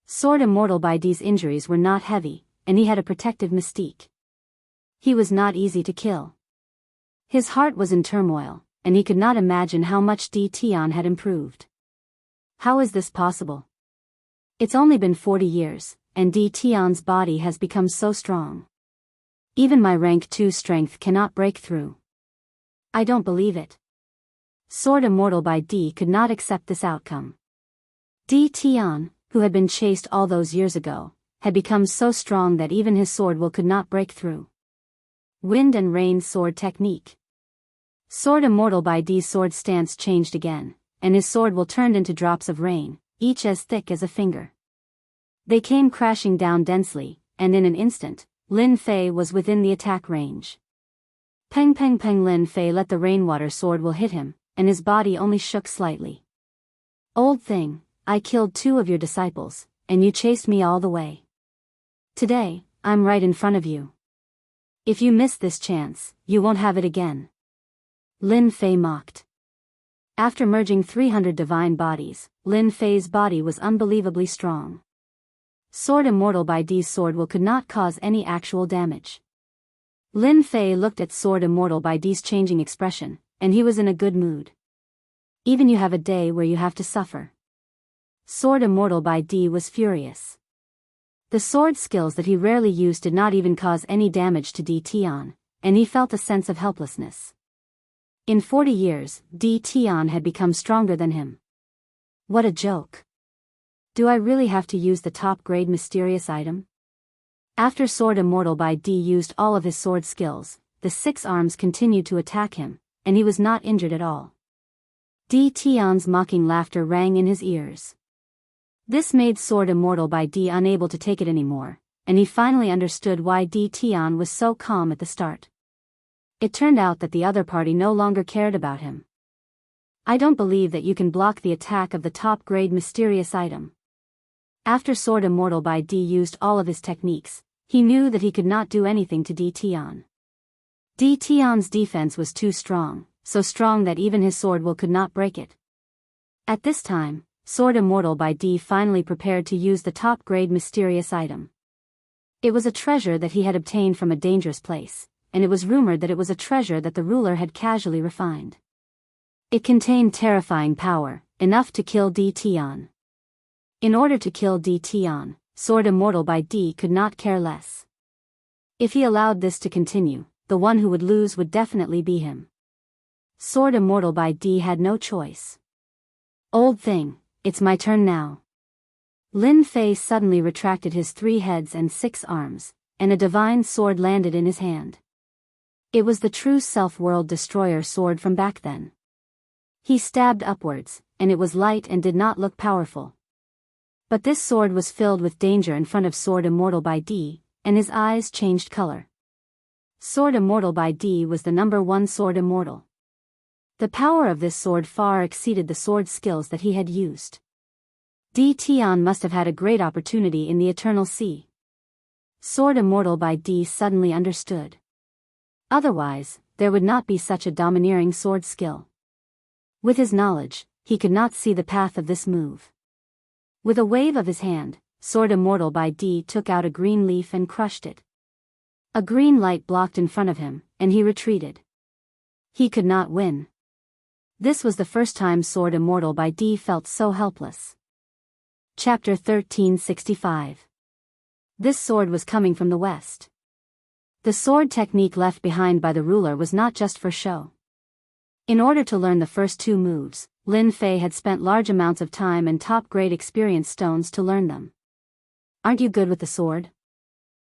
Sword Immortal by D's injuries were not heavy, and he had a protective mystique. He was not easy to kill. His heart was in turmoil, and he could not imagine how much Di Tian had improved. How is this possible? It's only been 40 years, and Di Tian's body has become so strong. Even my rank 2 strength cannot break through. I don't believe it. Sword Immortal by D could not accept this outcome. Di Tian, who had been chased all those years ago, had become so strong that even his sword will could not break through. Wind and Rain Sword Technique. Sword Immortal by D's sword stance changed again, and his sword will turned into drops of rain, each as thick as a finger. They came crashing down densely, and in an instant, Lin Fei was within the attack range. Peng peng peng, Lin Fei let the rainwater sword will hit him, and his body only shook slightly. Old thing, I killed 2 of your disciples, and you chased me all the way. Today, I'm right in front of you. If you miss this chance, you won't have it again. Lin Fei mocked. After merging 300 divine bodies, Lin Fei's body was unbelievably strong. Sword Immortal by D's sword will could not cause any actual damage. Lin Fei looked at Sword Immortal by D's changing expression, and he was in a good mood. Even you have a day where you have to suffer. Sword Immortal by D was furious. The sword skills that he rarely used did not even cause any damage to Di Tian, and he felt a sense of helplessness. In 40 years, Di Tian had become stronger than him. What a joke. Do I really have to use the top-grade mysterious item? After Sword Immortal by D used all of his sword skills, the 6 arms continued to attack him, and he was not injured at all. Di Tian's mocking laughter rang in his ears. This made Sword Immortal by D unable to take it anymore, and he finally understood why Di Tian was so calm at the start. It turned out that the other party no longer cared about him. I don't believe that you can block the attack of the top-grade mysterious item. After Sword Immortal by D used all of his techniques, he knew that he could not do anything to Di Tian. Di Tian's defense was too strong, so strong that even his sword will could not break it. At this time, Sword Immortal by D finally prepared to use the top-grade mysterious item. It was a treasure that he had obtained from a dangerous place, and it was rumored that it was a treasure that the ruler had casually refined. It contained terrifying power, enough to kill D Tian. In order to kill D Tian, Sword Immortal by D could not care less. If he allowed this to continue, the one who would lose would definitely be him. Sword Immortal by D had no choice. Old thing, it's my turn now. Lin Fei suddenly retracted his 3 heads and 6 arms, and a divine sword landed in his hand. It was the true self-world destroyer sword from back then. He stabbed upwards, and it was light and did not look powerful. But this sword was filled with danger in front of Sword Immortal by D, and his eyes changed color. Sword Immortal by D was the #1 Sword Immortal. The power of this sword far exceeded the sword skills that he had used. D Tian must have had a great opportunity in the Eternal Sea. Sword Immortal by D suddenly understood. Otherwise, there would not be such a domineering sword skill. With his knowledge, he could not see the path of this move. With a wave of his hand, Sword Immortal by D took out a green leaf and crushed it. A green light blocked in front of him, and he retreated. He could not win. This was the first time Sword Immortal by D felt so helpless. Chapter 1365. This sword was coming from the west. The sword technique left behind by the ruler was not just for show. In order to learn the first 2 moves, Lin Fei had spent large amounts of time and top-grade experience stones to learn them. Aren't you good with the sword?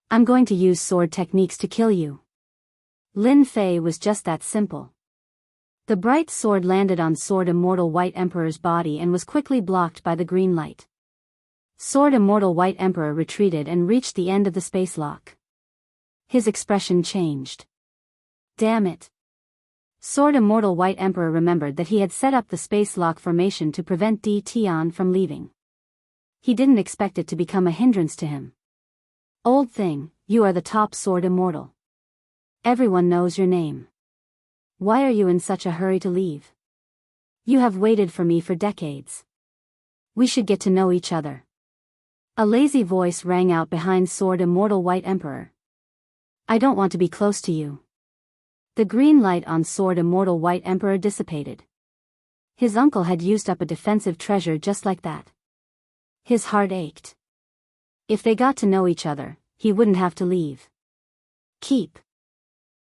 I'm going to use sword techniques to kill you. Lin Fei was just that simple. The bright sword landed on Sword Immortal White Emperor's body and was quickly blocked by the green light. Sword Immortal White Emperor retreated and reached the end of the space lock. His expression changed. Damn it. Sword Immortal White Emperor remembered that he had set up the space lock formation to prevent D Tian from leaving. He didn't expect it to become a hindrance to him. Old thing, you are the top Sword Immortal. Everyone knows your name. Why are you in such a hurry to leave? You have waited for me for decades. We should get to know each other. A lazy voice rang out behind Sword Immortal White Emperor. I don't want to be close to you. The green light on Sword Immortal White Emperor dissipated. His uncle had used up a defensive treasure just like that. His heart ached. If they got to know each other, he wouldn't have to leave. Keep.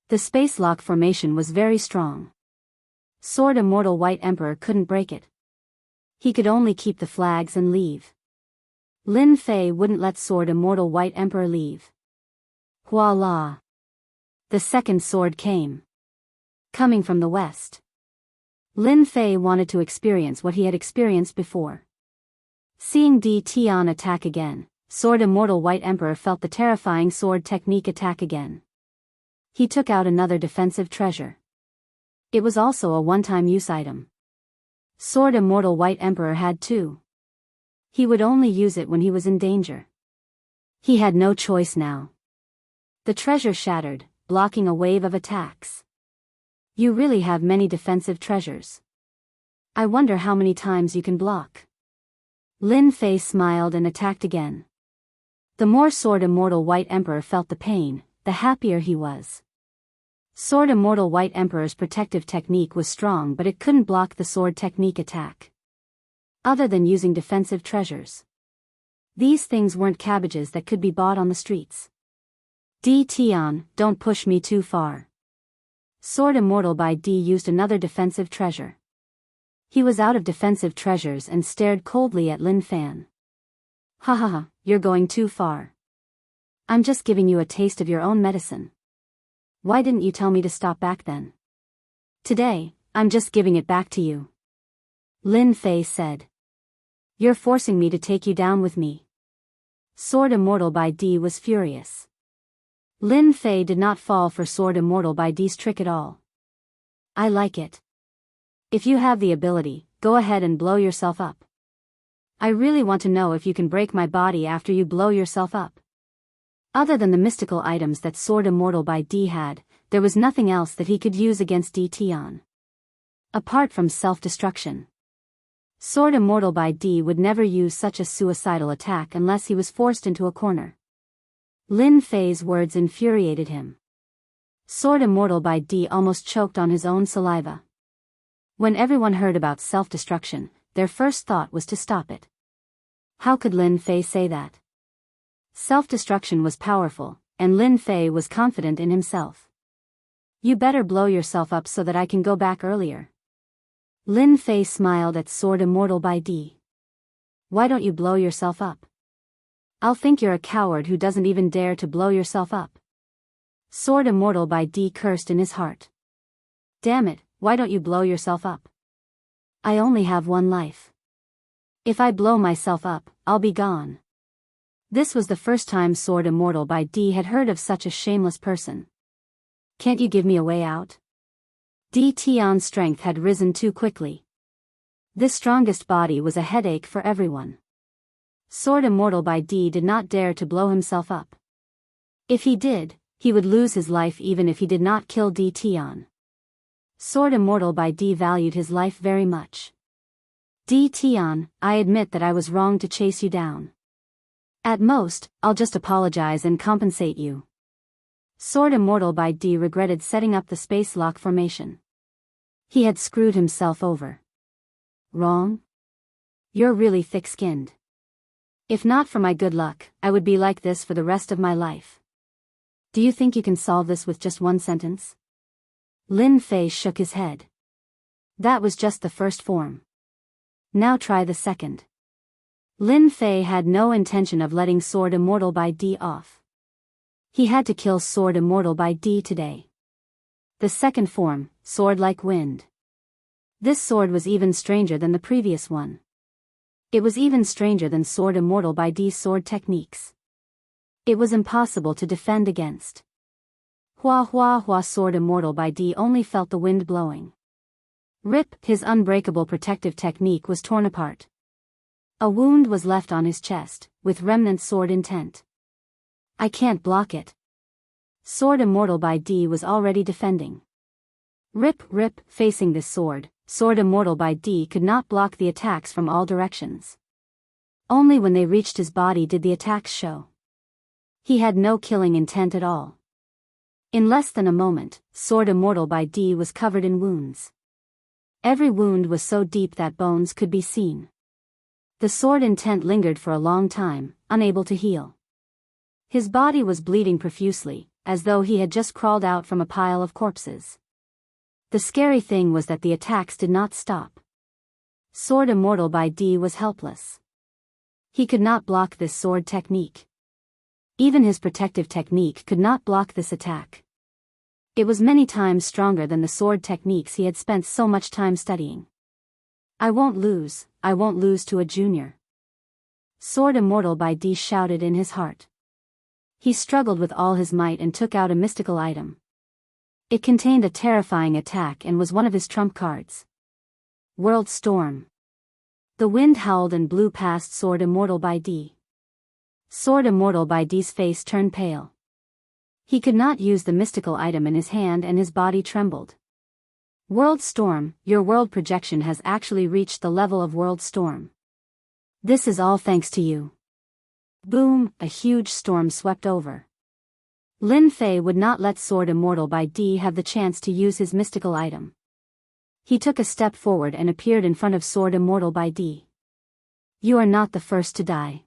The space lock formation was very strong. Sword Immortal White Emperor couldn't break it. He could only keep the flags and leave. Lin Fei wouldn't let Sword Immortal White Emperor leave. Voila! The second sword came. Coming from the west. Lin Fei wanted to experience what he had experienced before. Seeing D Tian attack again, Sword Immortal White Emperor felt the terrifying sword technique attack again. He took out another defensive treasure. It was also a one-time use item. Sword Immortal White Emperor had 2. He would only use it when he was in danger. He had no choice now. The treasure shattered, blocking a wave of attacks. You really have many defensive treasures. I wonder how many times you can block. Lin Fei smiled and attacked again. The more Sword Immortal White Emperor felt the pain, the happier he was. Sword Immortal White Emperor's protective technique was strong, but it couldn't block the sword technique attack. Other than using defensive treasures. These things weren't cabbages that could be bought on the streets. D Tian, don't push me too far. Sword Immortal by D used another defensive treasure. He was out of defensive treasures and stared coldly at Lin Fan. Ha ha ha, you're going too far. I'm just giving you a taste of your own medicine. Why didn't you tell me to stop back then? Today, I'm just giving it back to you. Lin Fei said. You're forcing me to take you down with me. Sword Immortal by D was furious. Lin Fei did not fall for Sword Immortal by D's trick at all. I like it. If you have the ability, go ahead and blow yourself up. I really want to know if you can break my body after you blow yourself up. Other than the mystical items that Sword Immortal by D had, there was nothing else that he could use against D Tian. Apart from self-destruction. Sword Immortal by D would never use such a suicidal attack unless he was forced into a corner. Lin Fei's words infuriated him. Sword Immortal by D almost choked on his own saliva. When everyone heard about self-destruction, their first thought was to stop it. How could Lin Fei say that? Self-destruction was powerful, and Lin Fei was confident in himself. You better blow yourself up so that I can go back earlier. Lin Fei smiled at Sword Immortal by D. Why don't you blow yourself up? I'll think you're a coward who doesn't even dare to blow yourself up. Sword Immortal by D cursed in his heart. Damn it, why don't you blow yourself up? I only have one life. If I blow myself up, I'll be gone. This was the first time Sword Immortal by D had heard of such a shameless person. Can't you give me a way out? D Tian's strength had risen too quickly. This strongest body was a headache for everyone. Sword Immortal by D did not dare to blow himself up. If he did, he would lose his life even if he did not kill D Tian. Sword Immortal by D valued his life very much. D Tian, I admit that I was wrong to chase you down. At most, I'll just apologize and compensate you. Sword Immortal by D regretted setting up the space lock formation. He had screwed himself over. Wrong? You're really thick-skinned. If not for my good luck, I would be like this for the rest of my life. Do you think you can solve this with just one sentence? Lin Fei shook his head. That was just the first form. Now try the second. Lin Fei had no intention of letting Sword Immortal by D off. He had to kill Sword Immortal by D today. The second form, Sword Like Wind. This sword was even stranger than the previous one. It was even stranger than Sword Immortal by D's sword techniques. It was impossible to defend against. Hua hua hua. Sword Immortal by D only felt the wind blowing. Rip, his unbreakable protective technique was torn apart. A wound was left on his chest, with remnant sword intent. I can't block it. Sword Immortal by D was already defending. Rip, facing this sword, Sword Immortal by D could not block the attacks from all directions. Only when they reached his body did the attacks show. He had no killing intent at all. In less than a moment, Sword Immortal by D was covered in wounds. Every wound was so deep that bones could be seen. The sword intent lingered for a long time, unable to heal. His body was bleeding profusely, as though he had just crawled out from a pile of corpses. The scary thing was that the attacks did not stop. Sword Immortal by D was helpless. He could not block this sword technique. Even his protective technique could not block this attack. It was many times stronger than the sword techniques he had spent so much time studying. I won't lose to a junior. Sword Immortal by D shouted in his heart. He struggled with all his might and took out a mystical item. It contained a terrifying attack and was one of his trump cards. World Storm. The wind howled and blew past Sword Immortal by D. Sword Immortal by D's face turned pale. He could not use the mystical item in his hand and his body trembled. World Storm, your world projection has actually reached the level of World Storm. This is all thanks to you. Boom, a huge storm swept over. Lin Fei would not let Sword Immortal by D have the chance to use his mystical item. He took a step forward and appeared in front of Sword Immortal by D. You are not the first to die.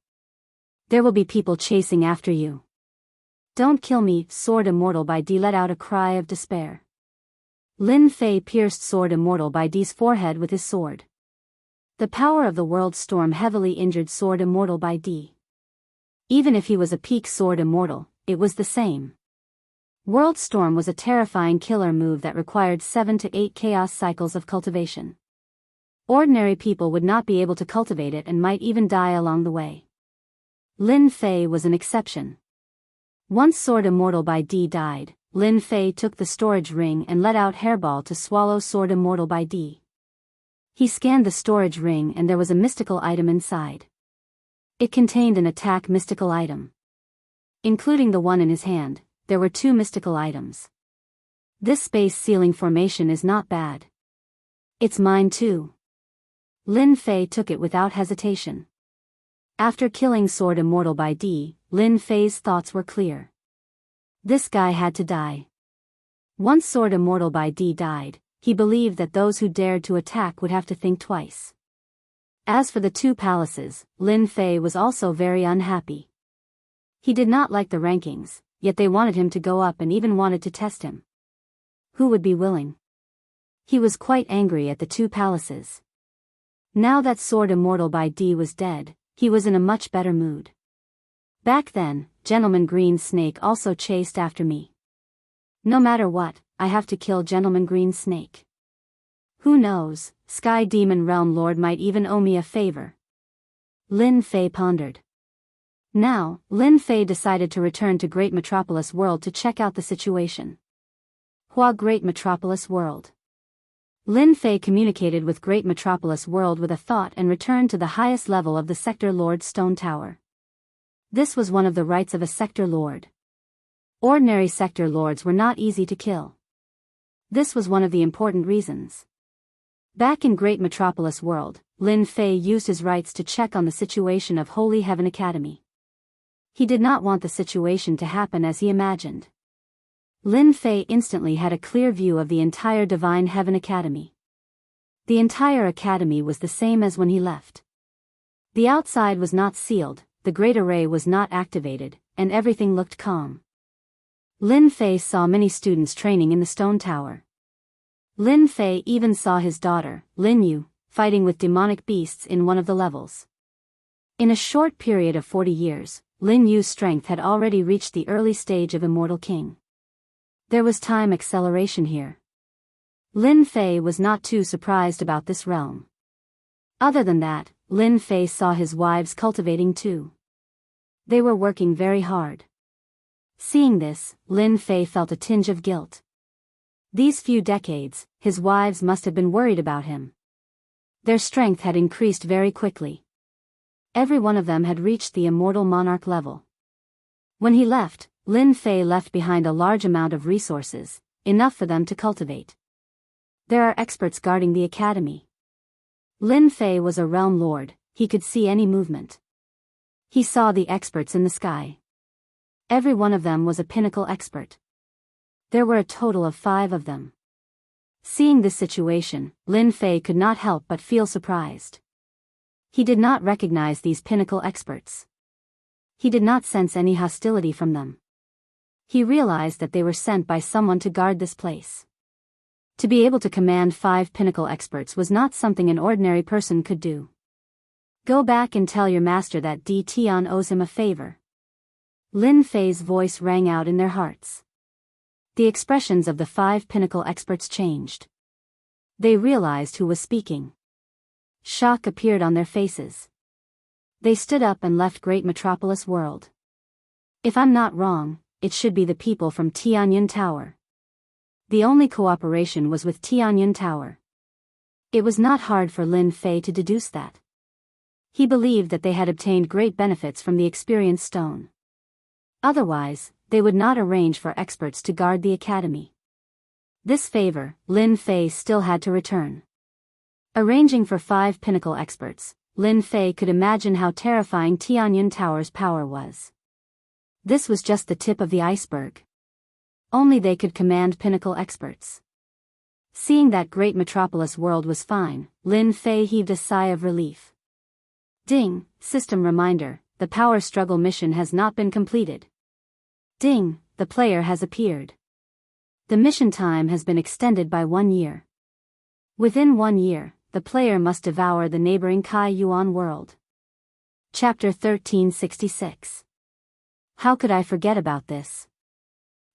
There will be people chasing after you. Don't kill me. Sword Immortal by D let out a cry of despair. Lin Fei pierced Sword Immortal by D's forehead with his sword. The power of the World Storm heavily injured Sword Immortal by D. Even if he was a peak Sword Immortal, it was the same. World Storm was a terrifying killer move that required 7 to 8 chaos cycles of cultivation. Ordinary people would not be able to cultivate it and might even die along the way. Lin Fei was an exception. Once Sword Immortal by D died, Lin Fei took the storage ring and let out Hairball to swallow Sword Immortal by D. He scanned the storage ring and there was a mystical item inside. It contained an attack mystical item. Including the one in his hand, there were 2 mystical items. This space ceiling formation is not bad. It's mine too. Lin Fei took it without hesitation. After killing Sword Immortal by D, Lin Fei's thoughts were clear. This guy had to die. Once Sword Immortal by D died, he believed that those who dared to attack would have to think twice. As for the two palaces, Lin Fei was also very unhappy. He did not like the rankings, yet they wanted him to go up and even wanted to test him. Who would be willing? He was quite angry at the two palaces. Now that Sword Immortal by D was dead, he was in a much better mood. Back then, Gentleman Green Snake also chased after me. No matter what, I have to kill Gentleman Green Snake. Who knows, Sky Demon Realm Lord might even owe me a favor. Lin Fei pondered. Now, Lin Fei decided to return to Great Metropolis World to check out the situation. Hua Great Metropolis World. Lin Fei communicated with Great Metropolis World with a thought and returned to the highest level of the Sector Lord Stone Tower. This was one of the rights of a Sector Lord. Ordinary Sector Lords were not easy to kill. This was one of the important reasons. Back in Great Metropolis World, Lin Fei used his rights to check on the situation of Holy Heaven Academy. He did not want the situation to happen as he imagined. Lin Fei instantly had a clear view of the entire Divine Heaven Academy. The entire academy was the same as when he left. The outside was not sealed, the Great Array was not activated, and everything looked calm. Lin Fei saw many students training in the stone tower. Lin Fei even saw his daughter, Lin Yu, fighting with demonic beasts in one of the levels. In a short period of 40 years, Lin Yu's strength had already reached the early stage of Immortal King. There was time acceleration here. Lin Fei was not too surprised about this realm. Other than that, Lin Fei saw his wives cultivating too. They were working very hard. Seeing this, Lin Fei felt a tinge of guilt. These few decades, his wives must have been worried about him. Their strength had increased very quickly. Every one of them had reached the Immortal Monarch level. When he left, Lin Fei left behind a large amount of resources, enough for them to cultivate. There are experts guarding the academy. Lin Fei was a realm lord, he could see any movement. He saw the experts in the sky. Every one of them was a pinnacle expert. There were a total of 5 of them. Seeing this situation, Lin Fei could not help but feel surprised. He did not recognize these pinnacle experts. He did not sense any hostility from them. He realized that they were sent by someone to guard this place. To be able to command 5 pinnacle experts was not something an ordinary person could do. Go back and tell your master that Di Tian owes him a favor. Lin Fei's voice rang out in their hearts. The expressions of the 5 pinnacle experts changed. They realized who was speaking. Shock appeared on their faces. They stood up and left Great Metropolis World. If I'm not wrong, it should be the people from Tianyun Tower. The only cooperation was with Tianyun Tower. It was not hard for Lin Fei to deduce that. He believed that they had obtained great benefits from the experience stone. Otherwise, they would not arrange for experts to guard the academy. This favor, Lin Fei still had to return. Arranging for 5 pinnacle experts, Lin Fei could imagine how terrifying Tianyun Tower's power was. This was just the tip of the iceberg. Only they could command pinnacle experts. Seeing that Great Metropolis World was fine, Lin Fei heaved a sigh of relief. Ding, system reminder, the power struggle mission has not been completed. Ding, the player has appeared. The mission time has been extended by 1 year. Within 1 year, the player must devour the neighboring Kai Yuan world. Chapter 1366. How could I forget about this?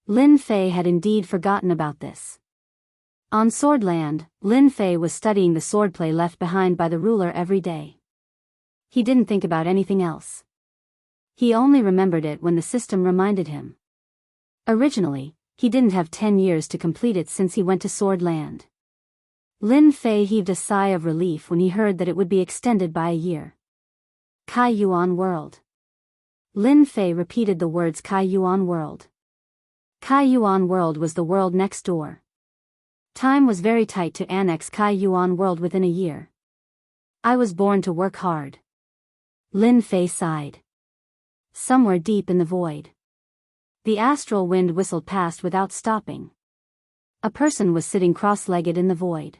Lin Fei had indeed forgotten about this. On Swordland, Lin Fei was studying the swordplay left behind by the ruler every day. He didn't think about anything else. He only remembered it when the system reminded him. Originally, he didn't have 10 years to complete it since he went to Swordland. Lin Fei heaved a sigh of relief when he heard that it would be extended by a year. Kai Yuan World. Lin Fei repeated the words Kai Yuan World. Kai Yuan World was the world next door. Time was very tight to annex Kai Yuan World within a year. I was born to work hard. Lin Fei sighed. Somewhere deep in the void, the astral wind whistled past without stopping. A person was sitting cross-legged in the void.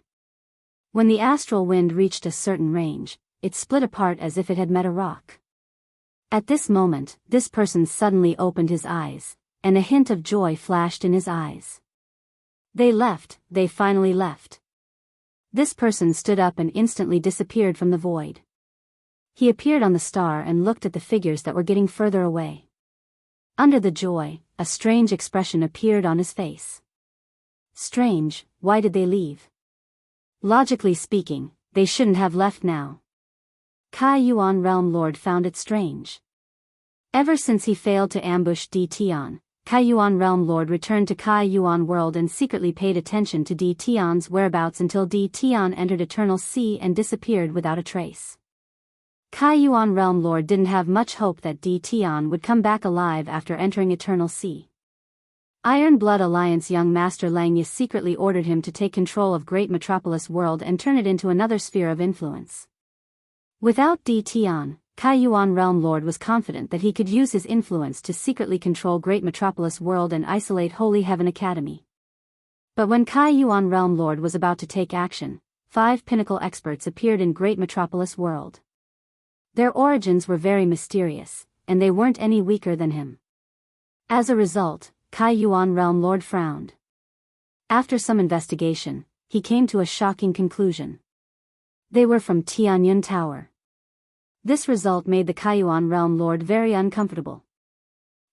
When the astral wind reached a certain range, it split apart as if it had met a rock. At this moment, this person suddenly opened his eyes, and a hint of joy flashed in his eyes. They finally left. This person stood up and instantly disappeared from the void. He appeared on the star and looked at the figures that were getting further away. Under the joy, a strange expression appeared on his face. Strange, why did they leave? Logically speaking, they shouldn't have left now. Kai Yuan Realm Lord found it strange. Ever since he failed to ambush Di Tian, Kai Yuan Realm Lord returned to Kai Yuan World and secretly paid attention to Di Tian's whereabouts until Di Tian entered Eternal Sea and disappeared without a trace. Kai Yuan Realm Lord didn't have much hope that Di Tian would come back alive after entering Eternal Sea. Iron Blood Alliance young Master Lang Yi secretly ordered him to take control of Great Metropolis World and turn it into another sphere of influence. Without Di Tian, Kai Yuan Realm Lord was confident that he could use his influence to secretly control Great Metropolis World and isolate Holy Heaven Academy. But when Kai Yuan Realm Lord was about to take action, 5 pinnacle experts appeared in Great Metropolis World. Their origins were very mysterious, and they weren't any weaker than him. As a result, Kai Yuan Realm Lord frowned. After some investigation, he came to a shocking conclusion. They were from Tianyun Tower. This result made the Kai Yuan Realm Lord very uncomfortable.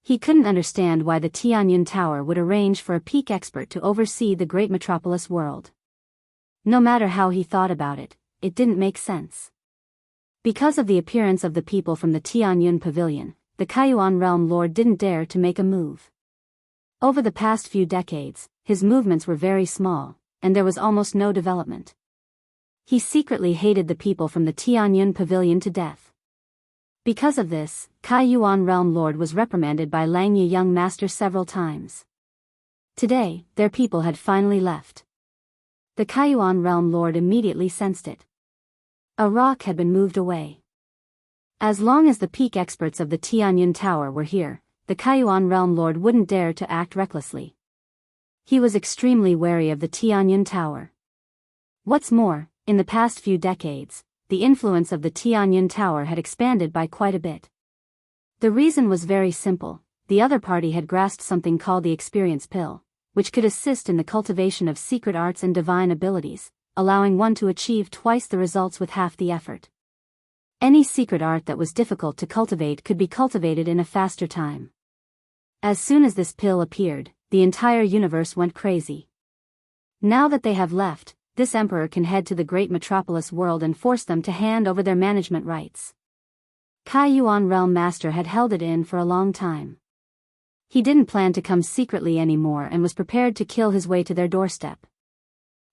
He couldn't understand why the Tianyun Tower would arrange for a peak expert to oversee the Great Metropolis World. No matter how he thought about it, it didn't make sense. Because of the appearance of the people from the Tianyun Pavilion, the Kai Yuan Realm Lord didn't dare to make a move. Over the past few decades, his movements were very small, and there was almost no development. He secretly hated the people from the Tianyun Pavilion to death. Because of this, Kai Yuan Realm Lord was reprimanded by Lang Yi young master several times. Today, their people had finally left. The Kai Yuan Realm Lord immediately sensed it. A rock had been moved away. As long as the peak experts of the Tianyun Tower were here, the Kai Yuan Realm Lord wouldn't dare to act recklessly. He was extremely wary of the Tianyun Tower. What's more, in the past few decades, the influence of the Tianyun Tower had expanded by quite a bit. The reason was very simple: the other party had grasped something called the experience pill, which could assist in the cultivation of secret arts and divine abilities, allowing one to achieve twice the results with half the effort. Any secret art that was difficult to cultivate could be cultivated in a faster time. As soon as this pill appeared, the entire universe went crazy. Now that they have left, this emperor can head to the Great Metropolis World and force them to hand over their management rights. Kai Yuan Realm Master had held it in for a long time. He didn't plan to come secretly anymore and was prepared to kill his way to their doorstep.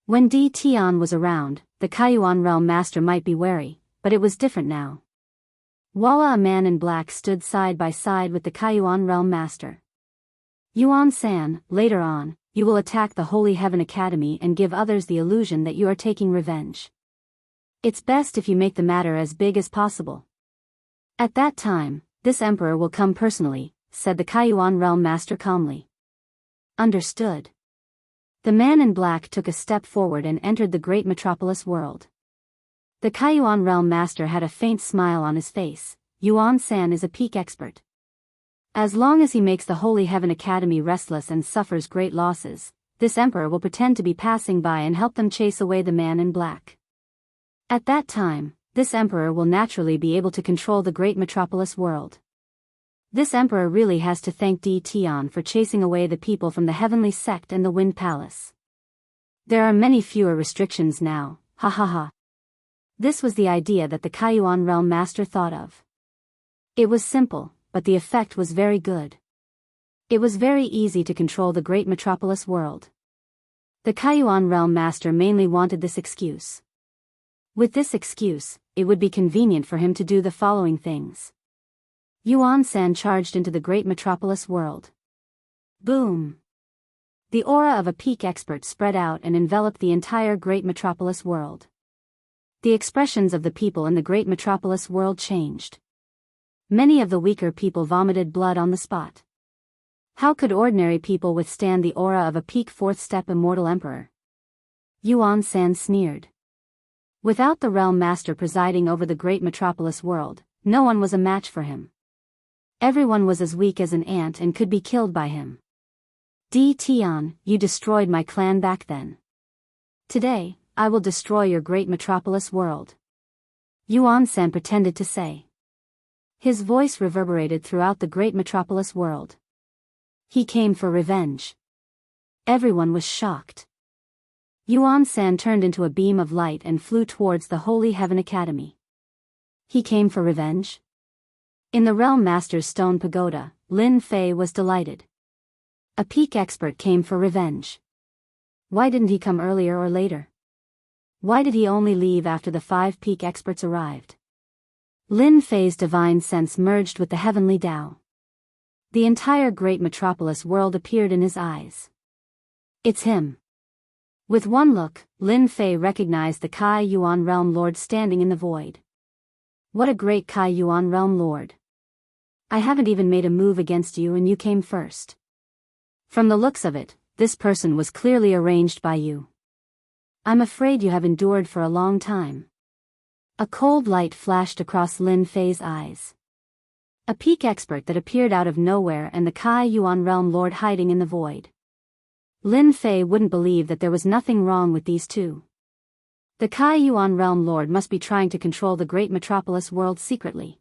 When Di Tian was around, the Kai Yuan Realm Master might be wary, but it was different now. Walla, a man in black, stood side by side with the Kai Yuan Realm Master. Yuan-san, later on, you will attack the Holy Heaven Academy and give others the illusion that you are taking revenge. It's best if you make the matter as big as possible. At that time, this emperor will come personally, said the Kai Yuan Realm Master calmly. Understood. The man in black took a step forward and entered the Great Metropolis World. The Kai Yuan Realm Master had a faint smile on his face. Yuan-san is a peak expert. As long as he makes the Holy Heaven Academy restless and suffers great losses, this emperor will pretend to be passing by and help them chase away the man in black. At that time, this emperor will naturally be able to control the Great Metropolis World. This emperor really has to thank Di Tian for chasing away the people from the Heavenly Sect and the Wind Palace. There are many fewer restrictions now, ha ha ha. This was the idea that the Kai Yuan Realm Master thought of. It was simple, but the effect was very good. It was very easy to control the Great Metropolis World. The Kai Yuan Realm Master mainly wanted this excuse. With this excuse, it would be convenient for him to do the following things. Yuan-san charged into the Great Metropolis World. Boom! The aura of a peak expert spread out and enveloped the entire Great Metropolis World. The expressions of the people in the great metropolis world changed. Many of the weaker people vomited blood on the spot. How could ordinary people withstand the aura of a peak fourth-step immortal emperor? Yuan San sneered. Without the realm master presiding over the great metropolis world, no one was a match for him. Everyone was as weak as an ant and could be killed by him. Di Tian, you destroyed my clan back then. Today, I will destroy your great metropolis world. Yuan San pretended to say. His voice reverberated throughout the great metropolis world. He came for revenge. Everyone was shocked. Yuan San turned into a beam of light and flew towards the Holy Heaven Academy. He came for revenge? In the Realm Master's stone pagoda, Lin Fei was delighted. A peak expert came for revenge. Why didn't he come earlier or later? Why did he only leave after the 5 peak experts arrived? Lin Fei's divine sense merged with the heavenly Tao. The entire great metropolis world appeared in his eyes. It's him. With one look, Lin Fei recognized the Kai Yuan Realm Lord standing in the void. What a great Kai Yuan Realm Lord. I haven't even made a move against you and you came first. From the looks of it, this person was clearly arranged by you. I'm afraid you have endured for a long time. A cold light flashed across Lin Fei's eyes. A peak expert that appeared out of nowhere and the Kai Yuan Realm Lord hiding in the void. Lin Fei wouldn't believe that there was nothing wrong with these two. The Kai Yuan Realm Lord must be trying to control the great metropolis world secretly.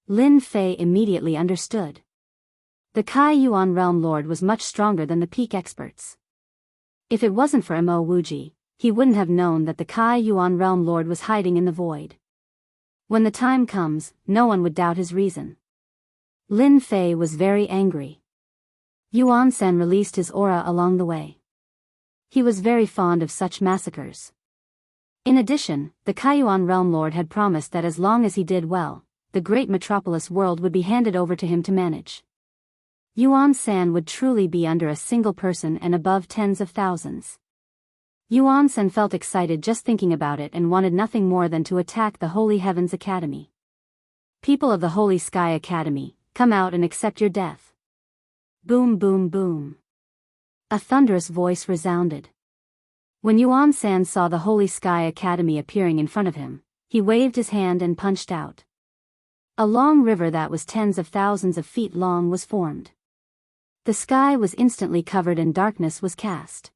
Lin Fei immediately understood. The Kai Yuan Realm Lord was much stronger than the peak experts. If it wasn't for Mo Wuji, he wouldn't have known that the Kai Yuan Realm Lord was hiding in the void. When the time comes, no one would doubt his reason. Lin Fei was very angry. Yuan San released his aura along the way. He was very fond of such massacres. In addition, the Kai Yuan Realm Lord had promised that as long as he did well, the great metropolis world would be handed over to him to manage. Yuan San would truly be under a single person and above tens of thousands. Yuan San felt excited just thinking about it and wanted nothing more than to attack the Holy Heavens Academy. People of the Holy Sky Academy, come out and accept your death. Boom boom boom. A thunderous voice resounded. When Yuan San saw the Holy Sky Academy appearing in front of him, he waved his hand and punched out. A long river that was tens of thousands of feet long was formed. The sky was instantly covered and darkness was cast.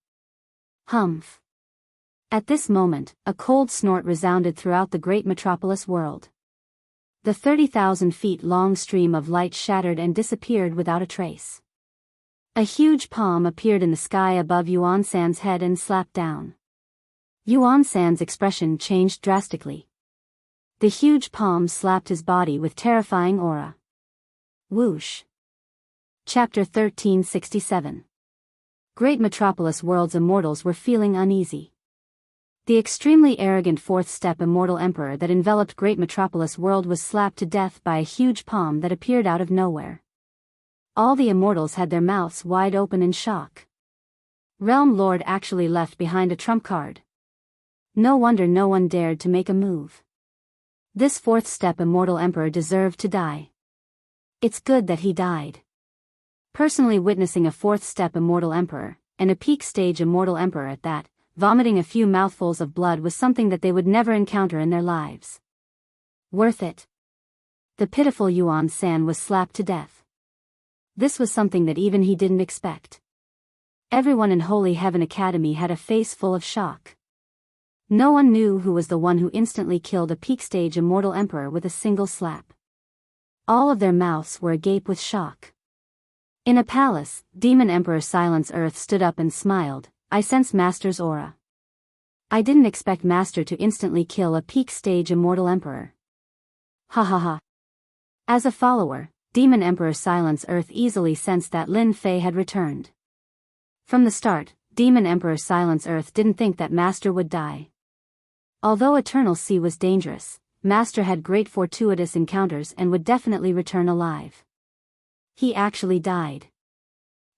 Humph. At this moment, a cold snort resounded throughout the great metropolis world. The 30,000 feet long stream of light shattered and disappeared without a trace. A huge palm appeared in the sky above Yuan San's head and slapped down. Yuan San's expression changed drastically. The huge palm slapped his body with terrifying aura. Whoosh. Chapter 1367. Great metropolis world's immortals were feeling uneasy. The extremely arrogant fourth-step immortal emperor that enveloped great metropolis world was slapped to death by a huge palm that appeared out of nowhere. All the immortals had their mouths wide open in shock. Realm Lord actually left behind a trump card. No wonder no one dared to make a move. This fourth-step immortal emperor deserved to die. It's good that he died. Personally witnessing a fourth-step immortal emperor, and a peak-stage immortal emperor at that, vomiting a few mouthfuls of blood was something that they would never encounter in their lives. Worth it. The pitiful Yuan San was slapped to death. This was something that even he didn't expect. Everyone in Holy Heaven Academy had a face full of shock. No one knew who was the one who instantly killed a peak-stage immortal emperor with a single slap. All of their mouths were agape with shock. In a palace, Demon Emperor Silence Earth stood up and smiled. I sense Master's aura. I didn't expect Master to instantly kill a peak-stage immortal emperor. Ha ha ha. As a follower, Demon Emperor Silence Earth easily sensed that Lin Fei had returned. From the start, Demon Emperor Silence Earth didn't think that Master would die. Although Eternal Sea was dangerous, Master had great fortuitous encounters and would definitely return alive. He actually died.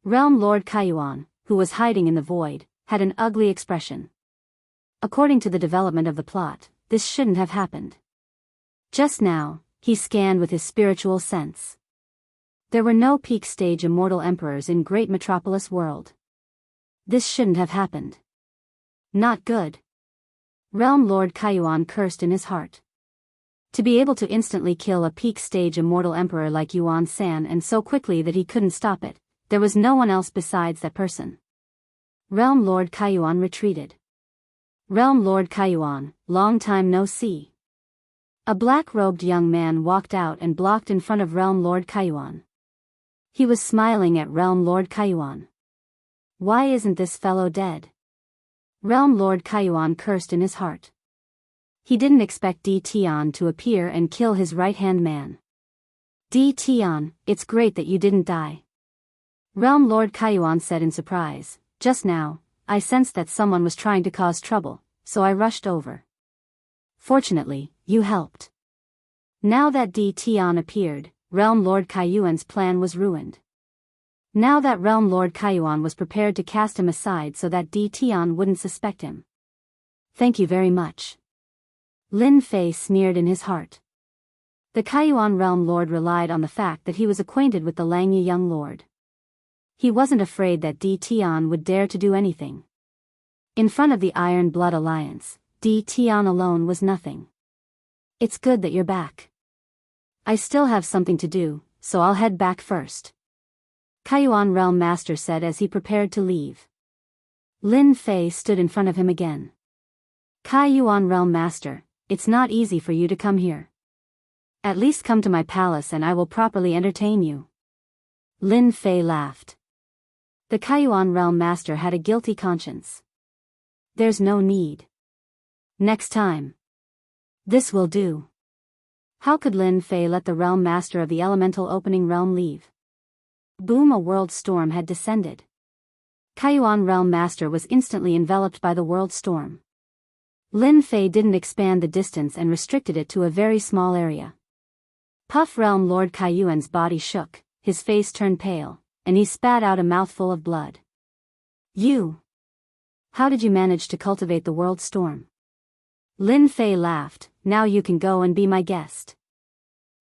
Realm Lord Kaiyuan, who was hiding in the void, had an ugly expression. According to the development of the plot, this shouldn't have happened. Just now, he scanned with his spiritual sense. There were no peak stage immortal emperors in great metropolis world. This shouldn't have happened. Not good. Realm Lord Kaiyuan cursed in his heart. To be able to instantly kill a peak stage immortal emperor like Yuan San and so quickly that he couldn't stop it, there was no one else besides that person. Realm Lord Kaiyuan retreated. Realm Lord Kaiyuan, long time no see. A black-robed young man walked out and blocked in front of Realm Lord Kaiyuan. He was smiling at Realm Lord Kaiyuan. Why isn't this fellow dead? Realm Lord Kaiyuan cursed in his heart. He didn't expect Di Tian to appear and kill his right-hand man. Di Tian, it's great that you didn't die. Realm Lord Kaiyuan said in surprise, just now, I sensed that someone was trying to cause trouble, so I rushed over. Fortunately, you helped. Now that Di Tian appeared, Realm Lord Kaiyuan's plan was ruined. Now that Realm Lord Kaiyuan was prepared to cast him aside so that Di Tian wouldn't suspect him. Thank you very much. Lin Fei sneered in his heart. The Kaiyuan Realm Lord relied on the fact that he was acquainted with the Langya young lord. He wasn't afraid that Di Tian would dare to do anything. In front of the Iron Blood Alliance, Di Tian alone was nothing. It's good that you're back. I still have something to do, so I'll head back first. Kaiyuan Realm Master said as he prepared to leave. Lin Fei stood in front of him again. Kaiyuan Realm Master, it's not easy for you to come here. At least come to my palace and I will properly entertain you. Lin Fei laughed. The Kaiyuan Realm Master had a guilty conscience. There's no need. Next time. This will do. How could Lin Fei let the Realm Master of the Elemental Opening Realm leave? Boom! A world storm had descended. Kaiyuan Realm Master was instantly enveloped by the world storm. Lin Fei didn't expand the distance and restricted it to a very small area. Puff! Realm Lord Kaiyuan's body shook, his face turned pale, and he spat out a mouthful of blood. You! How did you manage to cultivate the world storm? Lin Fei laughed, now you can go and be my guest.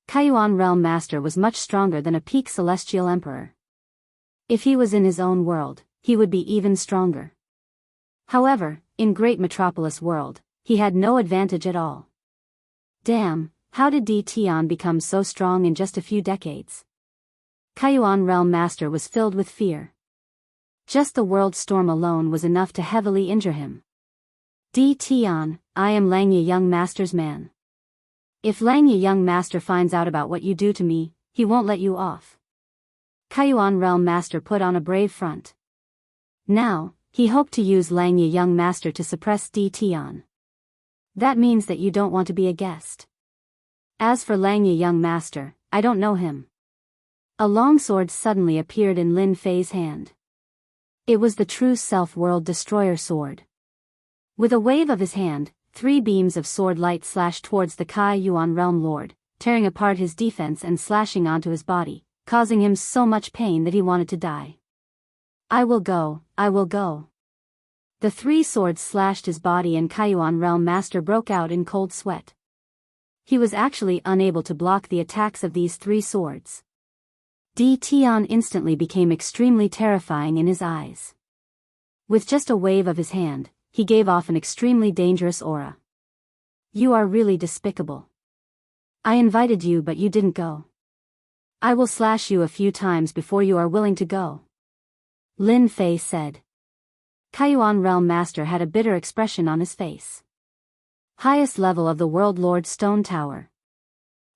Kaiyuan Realm Master was much stronger than a peak celestial emperor. If he was in his own world, he would be even stronger. However, in Great Metropolis world, he had no advantage at all. Damn, how did Di Tian become so strong in just a few decades? Kaiyuan Realm Master was filled with fear. Just the world storm alone was enough to heavily injure him. Di Tian, I am Langya Young Master's man. If Langya Young Master finds out about what you do to me, he won't let you off. Kaiyuan Realm Master put on a brave front. Now, he hoped to use Langya Young Master to suppress Di Tian. That means that you don't want to be a guest. As for Langya Young Master, I don't know him. A long sword suddenly appeared in Lin Fei's hand. It was the true self-world destroyer sword. With a wave of his hand, 3 beams of sword light slashed towards the Kaiyuan Realm Lord, tearing apart his defense and slashing onto his body, causing him so much pain that he wanted to die. I will go, I will go. The 3 swords slashed his body and Kaiyuan Realm Master broke out in cold sweat. He was actually unable to block the attacks of these 3 swords. Di Tian instantly became extremely terrifying in his eyes. With just a wave of his hand, he gave off an extremely dangerous aura. You are really despicable. I invited you but you didn't go. I will slash you a few times before you are willing to go. Lin Fei said. Kaiyuan Realm Master had a bitter expression on his face. Highest level of the World Lord Stone Tower.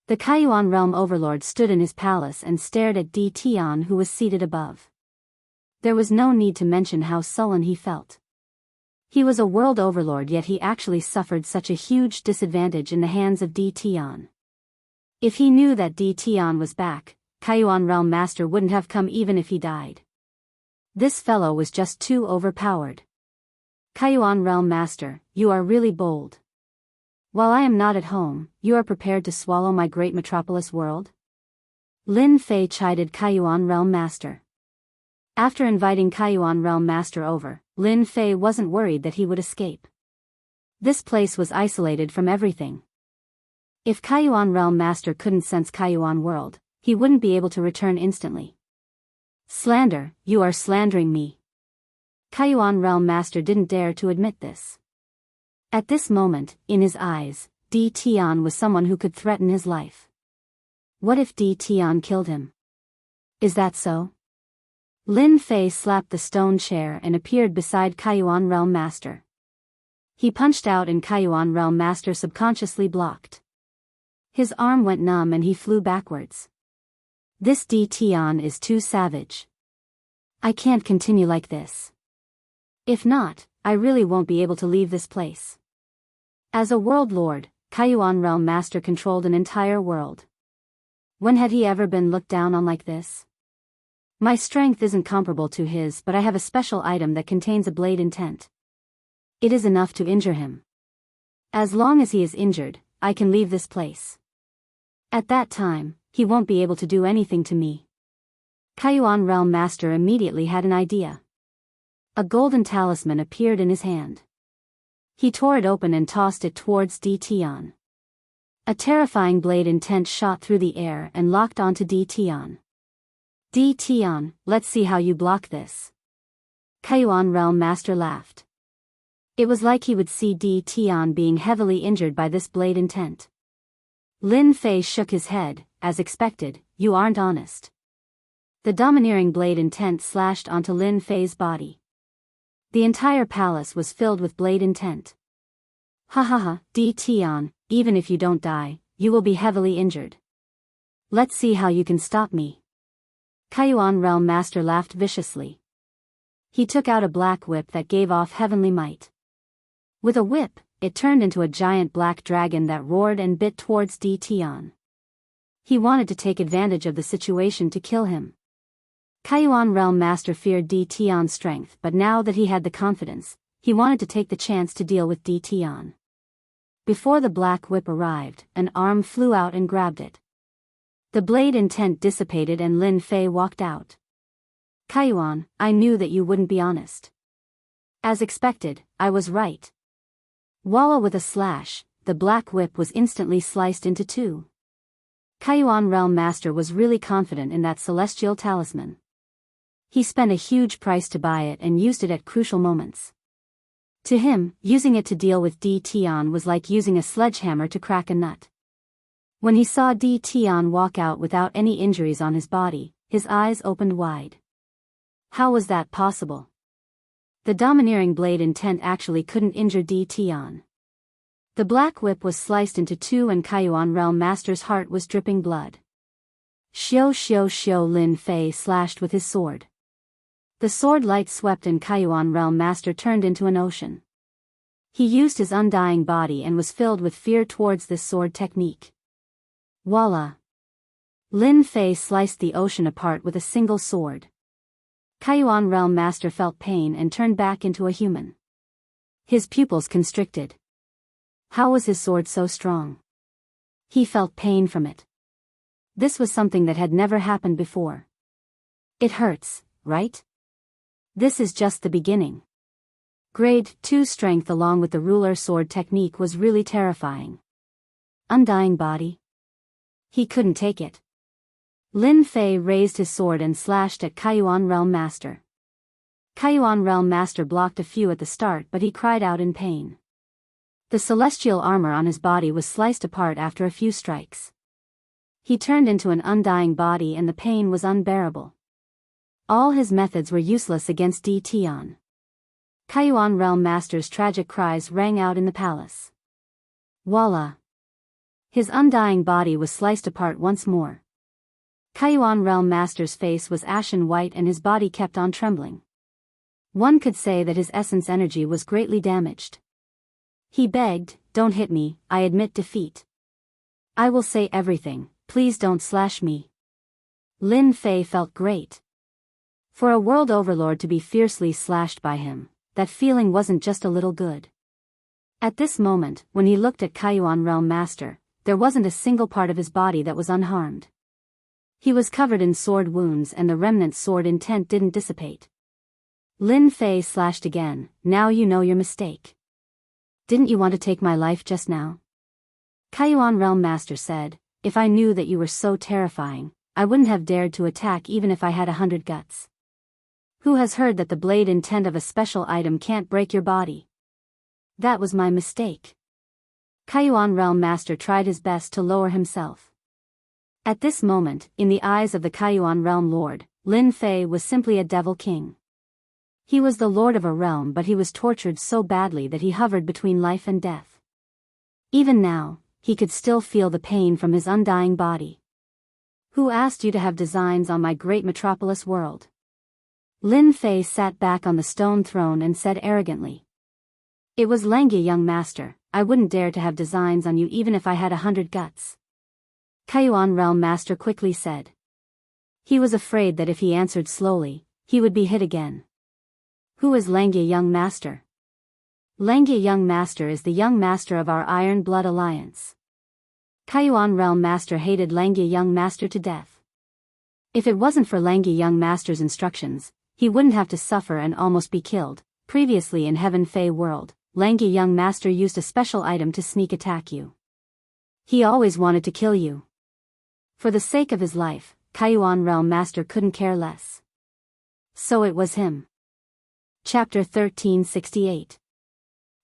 The Kaiyuan Realm Overlord stood in his palace and stared at Di Tian who was seated above. There was no need to mention how sullen he felt. He was a world overlord yet he actually suffered such a huge disadvantage in the hands of Di Tian. If he knew that Di Tian was back, Kaiyuan Realm Master wouldn't have come even if he died. This fellow was just too overpowered. Kaiyuan Realm Master, you are really bold. While I am not at home, you are prepared to swallow my great metropolis world? Lin Fei chided Kaiyuan Realm Master. After inviting Kaiyuan Realm Master over, Lin Fei wasn't worried that he would escape. This place was isolated from everything. If Kaiyuan Realm Master couldn't sense Kaiyuan world, he wouldn't be able to return instantly. Slander, you are slandering me. Kaiyuan Realm Master didn't dare to admit this. At this moment, in his eyes, Di Tian was someone who could threaten his life. What if Di Tian killed him? Is that so? Lin Fei slapped the stone chair and appeared beside Kaiyuan Realm Master. He punched out and Kaiyuan Realm Master subconsciously blocked. His arm went numb and he flew backwards. This Di Tian is too savage. I can't continue like this. If not, I really won't be able to leave this place. As a world lord, Kaiyuan Realm Master controlled an entire world. When had he ever been looked down on like this? My strength isn't comparable to his, but I have a special item that contains a blade intent. It is enough to injure him. As long as he is injured, I can leave this place. At that time, he won't be able to do anything to me. Kaiyuan Realm Master immediately had an idea. A golden talisman appeared in his hand. He tore it open and tossed it towards Di Tian. A terrifying blade intent shot through the air and locked onto Di Tian. Di Tian, let's see how you block this. Kaiyuan Realm Master laughed. It was like he would see Di Tian being heavily injured by this blade intent. Lin Fei shook his head, as expected, you aren't honest. The domineering blade intent slashed onto Lin Fei's body. The entire palace was filled with blade intent. Ha ha ha, Di Tian, even if you don't die, you will be heavily injured. Let's see how you can stop me. Kaiyuan Realm Master laughed viciously. He took out a black whip that gave off heavenly might. With a whip, it turned into a giant black dragon that roared and bit towards Di Tian. He wanted to take advantage of the situation to kill him. Kaiyuan Realm Master feared Di Tian's strength, but now that he had the confidence, he wanted to take the chance to deal with Di Tian. Before the black whip arrived, an arm flew out and grabbed it. The blade intent dissipated and Lin Fei walked out. Kaiyuan, I knew that you wouldn't be honest. As expected, I was right. Voila, with a slash, the black whip was instantly sliced into two. Kaiyuan Realm Master was really confident in that celestial talisman. He spent a huge price to buy it and used it at crucial moments. To him, using it to deal with Di Tian was like using a sledgehammer to crack a nut. When he saw Di Tian walk out without any injuries on his body, his eyes opened wide. How was that possible? The domineering blade intent actually couldn't injure Di Tian. The black whip was sliced into two and Kaiyuan Realm Master's heart was dripping blood. Xiao xiao xiao, Lin Fei slashed with his sword. The sword light swept and Kaiyuan Realm Master turned into an ocean. He used his undying body and was filled with fear towards this sword technique. Voila! Lin Fei sliced the ocean apart with a single sword. Kaiyuan Realm Master felt pain and turned back into a human. His pupils constricted. How was his sword so strong? He felt pain from it. This was something that had never happened before. It hurts, right? This is just the beginning. Grade 2 strength along with the ruler sword technique was really terrifying. Undying body? He couldn't take it. Lin Fei raised his sword and slashed at Kaiyuan Realm Master. Kaiyuan Realm Master blocked a few at the start, but he cried out in pain. The celestial armor on his body was sliced apart after a few strikes. He turned into an undying body and the pain was unbearable. All his methods were useless against Di Tian. Kaiyuan Realm Master's tragic cries rang out in the palace. Voila! His undying body was sliced apart once more. Kaiyuan Realm Master's face was ashen white and his body kept on trembling. One could say that his essence energy was greatly damaged. He begged, don't hit me, I admit defeat. I will say everything, please don't slash me. Lin Fei felt great. For a world overlord to be fiercely slashed by him, that feeling wasn't just a little good. At this moment, when he looked at Kaiyuan Realm Master, there wasn't a single part of his body that was unharmed. He was covered in sword wounds and the remnant sword intent didn't dissipate. Lin Fei slashed again, now you know your mistake. didn't you want to take my life just now? Kaiyuan Realm Master said, if I knew that you were so terrifying, I wouldn't have dared to attack even if I had 100 guts. Who has heard that the blade intent of a special item can't break your body? That was my mistake. Kaiyuan Realm Master tried his best to lower himself. At this moment, in the eyes of the Kaiyuan Realm Lord, Lin Fei was simply a devil king. He was the lord of a realm, but he was tortured so badly that he hovered between life and death. Even now, he could still feel the pain from his undying body. Who asked you to have designs on my great metropolis world? Lin Fei sat back on the stone throne and said arrogantly. It was Langya, young master. I wouldn't dare to have designs on you even if I had 100 guts. Kaiyuan Realm Master quickly said. He was afraid that if he answered slowly, he would be hit again. Who is Langya, young master? Langya, young master, is the young master of our Iron Blood Alliance. Kaiyuan Realm Master hated Langya, young master, to death. If it wasn't for Langya, young master's instructions, he wouldn't have to suffer and almost be killed. Previously in Heaven Fey World, Langya, young master, used a special item to sneak attack you. He always wanted to kill you. For the sake of his life, Kaiyuan Realm Master couldn't care less. So it was him. Chapter 1368.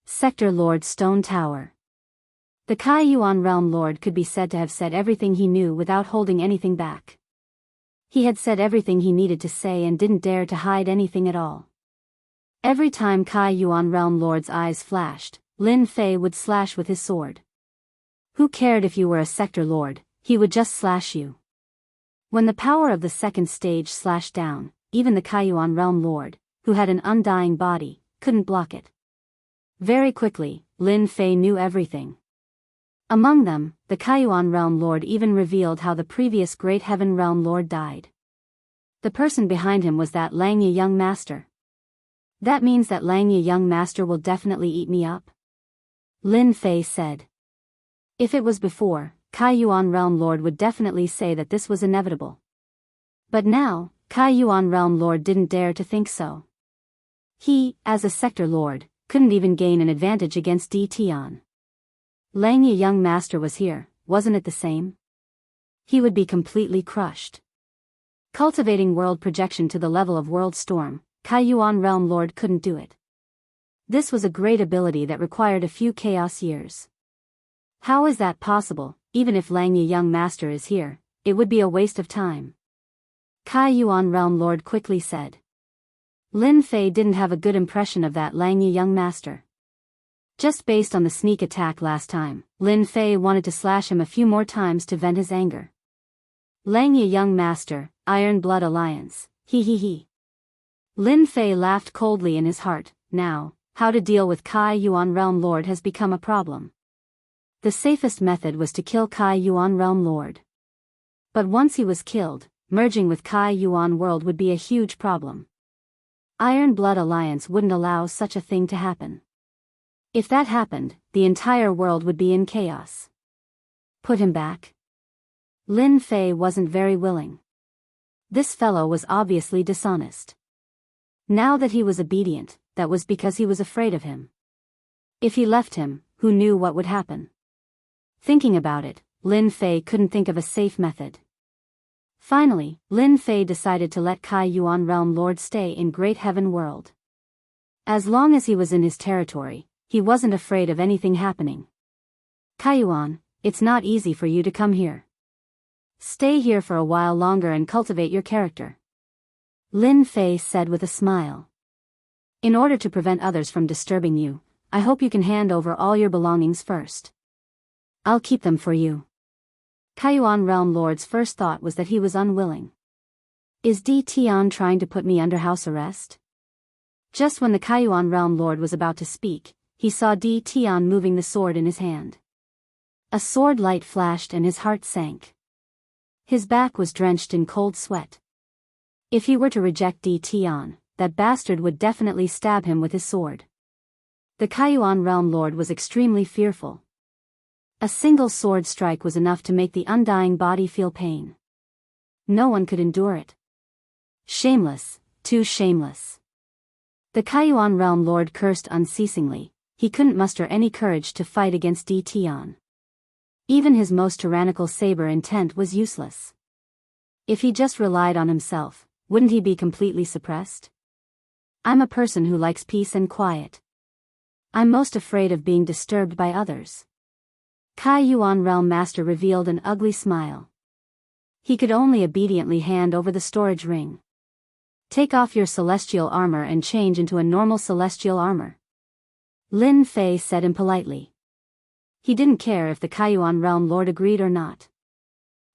Sector Lord Stone Tower. The Kaiyuan Realm Lord could be said to have said everything he knew without holding anything back. He had said everything he needed to say and didn't dare to hide anything at all. Every time Kaiyuan Realm Lord's eyes flashed, Lin Fei would slash with his sword. Who cared if you were a sector lord, he would just slash you. When the power of the second stage slashed down, even the Kaiyuan Realm Lord, who had an undying body, couldn't block it. Very quickly, Lin Fei knew everything. Among them, the Kaiyuan Realm Lord even revealed how the previous Great Heaven Realm Lord died. The person behind him was that Langya, young master. That means that Langya, young master, will definitely eat me up? Lin Fei said. If it was before, Kaiyuan Realm Lord would definitely say that this was inevitable. But now, Kaiyuan Realm Lord didn't dare to think so. He, as a sector lord, couldn't even gain an advantage against Tian. Langya, young master, was here, wasn't it the same? He would be completely crushed. Cultivating world projection to the level of world storm, Kaiyuan Realm Lord couldn't do it. This was a great ability that required a few chaos years. How is that possible? Even if Langya, young master, is here, it would be a waste of time. Kaiyuan Realm Lord quickly said. Lin Fei didn't have a good impression of that Langya, young master. Just based on the sneak attack last time, Lin Fei wanted to slash him a few more times to vent his anger. Langya, young master, Iron Blood Alliance, he. Lin Fei laughed coldly in his heart. Now, how to deal with Kaiyuan Realm Lord has become a problem. The safest method was to kill Kaiyuan Realm Lord. But once he was killed, merging with Kaiyuan World would be a huge problem. Iron Blood Alliance wouldn't allow such a thing to happen. If that happened, the entire world would be in chaos. Put him back? Lin Fei wasn't very willing. This fellow was obviously dishonest. Now that he was obedient, that was because he was afraid of him. If he left him, who knew what would happen? Thinking about it, Lin Fei couldn't think of a safe method. Finally, Lin Fei decided to let Kaiyuan Realm Lord stay in Great Heaven World. As long as he was in his territory, he wasn't afraid of anything happening. Kaiyuan, it's not easy for you to come here. Stay here for a while longer and cultivate your character. Lin Fei said with a smile. In order to prevent others from disturbing you, I hope you can hand over all your belongings first. I'll keep them for you. Kaiyuan Realm Lord's first thought was that he was unwilling. Is Tian trying to put me under house arrest? Just when the Kaiyuan Realm Lord was about to speak, he saw Tian moving the sword in his hand. A sword light flashed and his heart sank. His back was drenched in cold sweat. If he were to reject Tian, that bastard would definitely stab him with his sword. The Kaiyuan Realm Lord was extremely fearful. A single sword strike was enough to make the undying body feel pain. No one could endure it. Shameless, too shameless. The Kaiyuan Realm Lord cursed unceasingly, he couldn't muster any courage to fight against Di Tian. Even his most tyrannical saber intent was useless. If he just relied on himself, wouldn't he be completely suppressed? I'm a person who likes peace and quiet. I'm most afraid of being disturbed by others. Kai Yuan Realm Master revealed an ugly smile. He could only obediently hand over the storage ring. Take off your celestial armor and change into a normal celestial armor. Lin Fei said impolitely. He didn't care if the Kaiyuan Realm Lord agreed or not.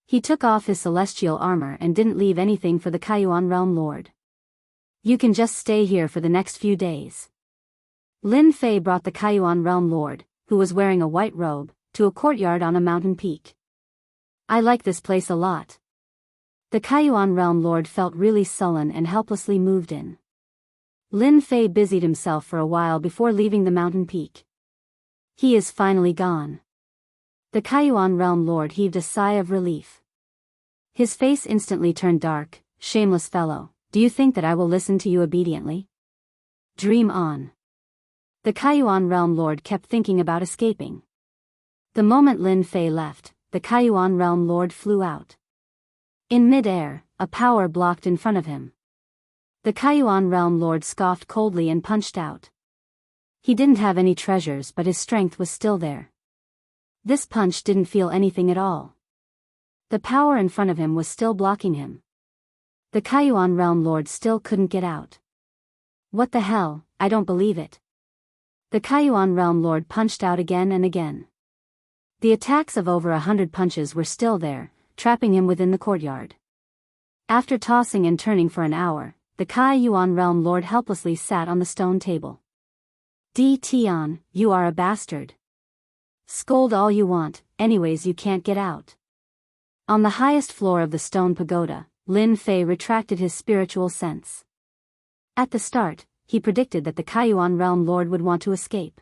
He took off his celestial armor and didn't leave anything for the Kaiyuan Realm Lord. You can just stay here for the next few days. Lin Fei brought the Kaiyuan Realm Lord, who was wearing a white robe, to a courtyard on a mountain peak. I like this place a lot. The Kaiyuan Realm Lord felt really sullen and helplessly moved in. Lin Fei busied himself for a while before leaving the mountain peak. He is finally gone. The Kaiyuan Realm Lord heaved a sigh of relief. His face instantly turned dark. Shameless fellow, do you think that I will listen to you obediently? Dream on. The Kaiyuan Realm Lord kept thinking about escaping. The moment Lin Fei left, the Kaiyuan Realm Lord flew out. In mid-air, a power blocked in front of him. The Kaiyuan Realm Lord scoffed coldly and punched out. He didn't have any treasures, but his strength was still there. This punch didn't feel anything at all. The power in front of him was still blocking him. The Kaiyuan Realm Lord still couldn't get out. What the hell, I don't believe it. The Kaiyuan Realm Lord punched out again and again. The attacks of over 100 punches were still there, trapping him within the courtyard. After tossing and turning for an hour, the Kaiyuan Realm Lord helplessly sat on the stone table. Di Tian, you are a bastard. Scold all you want, anyways you can't get out. On the highest floor of the stone pagoda, Lin Fei retracted his spiritual sense. At the start, he predicted that the Kaiyuan Realm Lord would want to escape.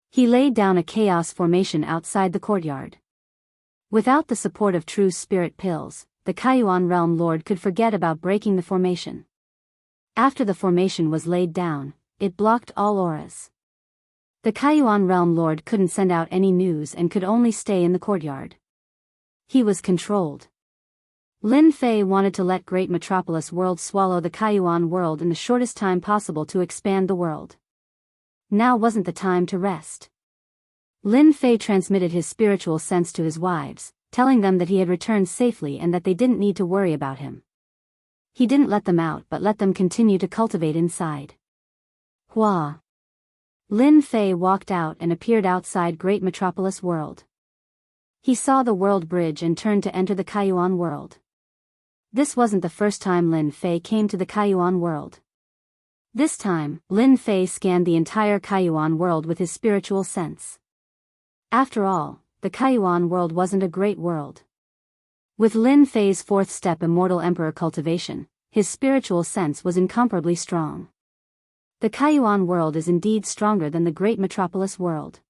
He laid down a chaos formation outside the courtyard. Without the support of true spirit pills, the Kaiyuan Realm Lord could forget about breaking the formation. After the formation was laid down, it blocked all auras. The Kaiyuan Realm Lord couldn't send out any news and could only stay in the courtyard. He was controlled. Lin Fei wanted to let Great Metropolis World swallow the Kaiyuan world in the shortest time possible to expand the world. Now wasn't the time to rest. Lin Fei transmitted his spiritual sense to his wives, telling them that he had returned safely and that they didn't need to worry about him. He didn't let them out but let them continue to cultivate inside. Hua. Lin Fei walked out and appeared outside Great Metropolis World. He saw the world bridge and turned to enter the Kaiyuan world. This wasn't the first time Lin Fei came to the Kaiyuan world. This time, Lin Fei scanned the entire Kaiyuan world with his spiritual sense. After all, the Kaiyuan world wasn't a great world. With Lin Fei's fourth step Immortal Emperor cultivation, his spiritual sense was incomparably strong. The Kaiyuan world is indeed stronger than the Great Metropolis world.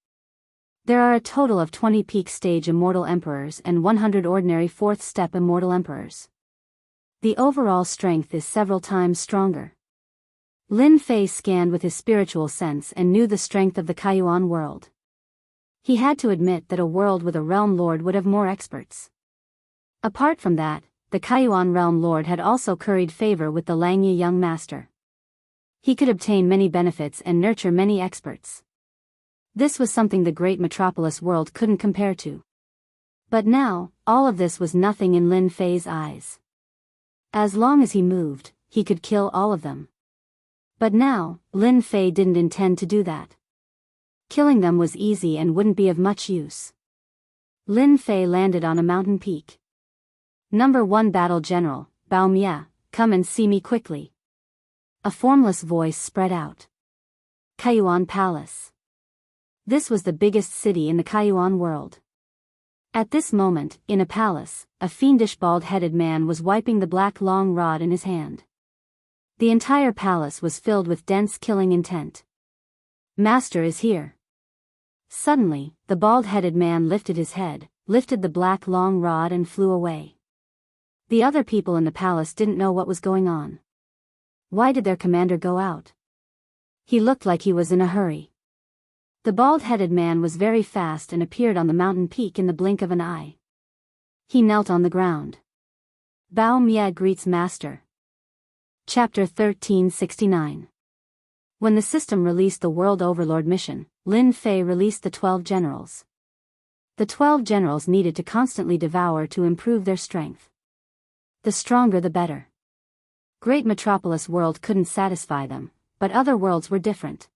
There are a total of 20 peak stage Immortal Emperors and 100 ordinary fourth step Immortal Emperors. The overall strength is several times stronger. Lin Fei scanned with his spiritual sense and knew the strength of the Kaiyuan world. He had to admit that a world with a realm lord would have more experts. Apart from that, the Kaiyuan realm lord had also curried favor with the Langye young master. He could obtain many benefits and nurture many experts. This was something the Great Metropolis world couldn't compare to. But now, all of this was nothing in Lin Fei's eyes. As long as he moved, he could kill all of them. But now, Lin Fei didn't intend to do that. Killing them was easy and wouldn't be of much use. Lin Fei landed on a mountain peak. Number 1 Battle General, Bao Mia, come and see me quickly. A formless voice spread out. Kaiyuan Palace. This was the biggest city in the Kaiyuan world. At this moment, in a palace, a fiendish bald-headed man was wiping the black long rod in his hand. The entire palace was filled with dense killing intent. Master is here. Suddenly, the bald-headed man lifted his head, lifted the black long rod and flew away. The other people in the palace didn't know what was going on. Why did their commander go out? He looked like he was in a hurry. The bald-headed man was very fast and appeared on the mountain peak in the blink of an eye. He knelt on the ground. Bao Mie greets Master. Chapter 1369. When the system released the World Overlord mission, Lin Fei released the 12 generals. The 12 generals needed to constantly devour to improve their strength. The stronger the better. Great metropolis world couldn't satisfy them, but other worlds were different.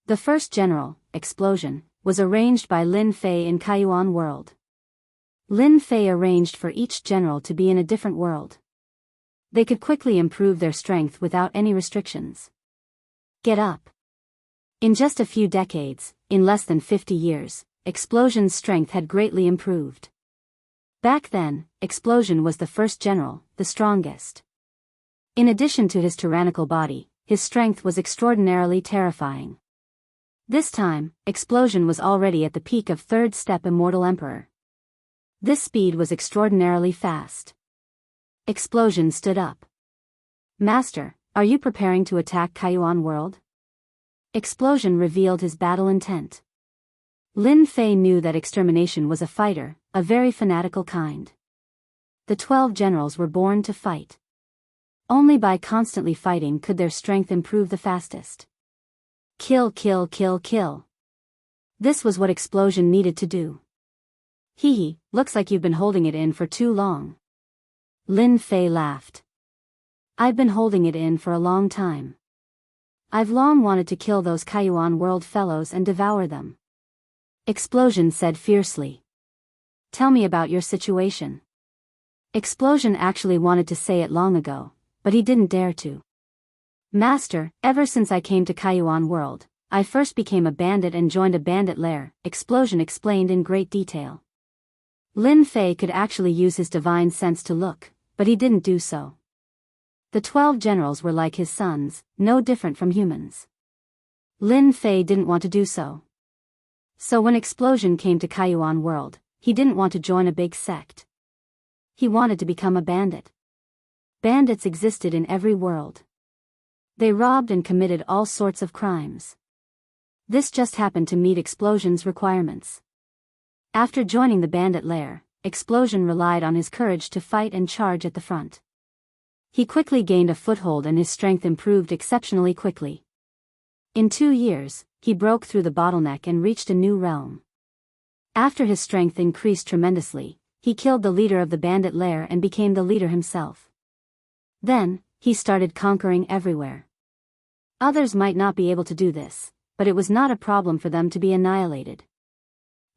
The first general, Explosion, was arranged by Lin Fei in Kaiyuan world. Lin Fei arranged for each general to be in a different world. They could quickly improve their strength without any restrictions. Get up. In just a few decades, in less than 50 years, Explosion's strength had greatly improved. Back then, Explosion was the first general, the strongest. In addition to his tyrannical body, his strength was extraordinarily terrifying. This time, Explosion was already at the peak of third step Immortal Emperor. This speed was extraordinarily fast. Explosion stood up. Master, are you preparing to attack Kaiyuan world? Explosion revealed his battle intent. Lin Fei knew that extermination was a fighter, a very fanatical kind. The 12 generals were born to fight. Only by constantly fighting could their strength improve the fastest. Kill, kill, kill, kill. This was what Explosion needed to do. Hee, looks like you've been holding it in for too long. Lin Fei laughed. I've been holding it in for a long time. I've long wanted to kill those Kaiyuan world fellows and devour them. Explosion said fiercely. Tell me about your situation. Explosion actually wanted to say it long ago, but he didn't dare to. Master, ever since I came to Kaiyuan world, I first became a bandit and joined a bandit lair, Explosion explained in great detail. Lin Fei could actually use his divine sense to look, but he didn't do so. The 12 generals were like his sons, no different from humans. Lin Fei didn't want to do so. So when Explosion came to Kaiyuan world, he didn't want to join a big sect. He wanted to become a bandit. Bandits existed in every world. They robbed and committed all sorts of crimes. This just happened to meet Explosion's requirements. After joining the bandit lair, Explosion relied on his courage to fight and charge at the front. He quickly gained a foothold and his strength improved exceptionally quickly. In 2 years, he broke through the bottleneck and reached a new realm. After his strength increased tremendously, he killed the leader of the bandit lair and became the leader himself. Then, he started conquering everywhere. Others might not be able to do this, but it was not a problem for them to be annihilated.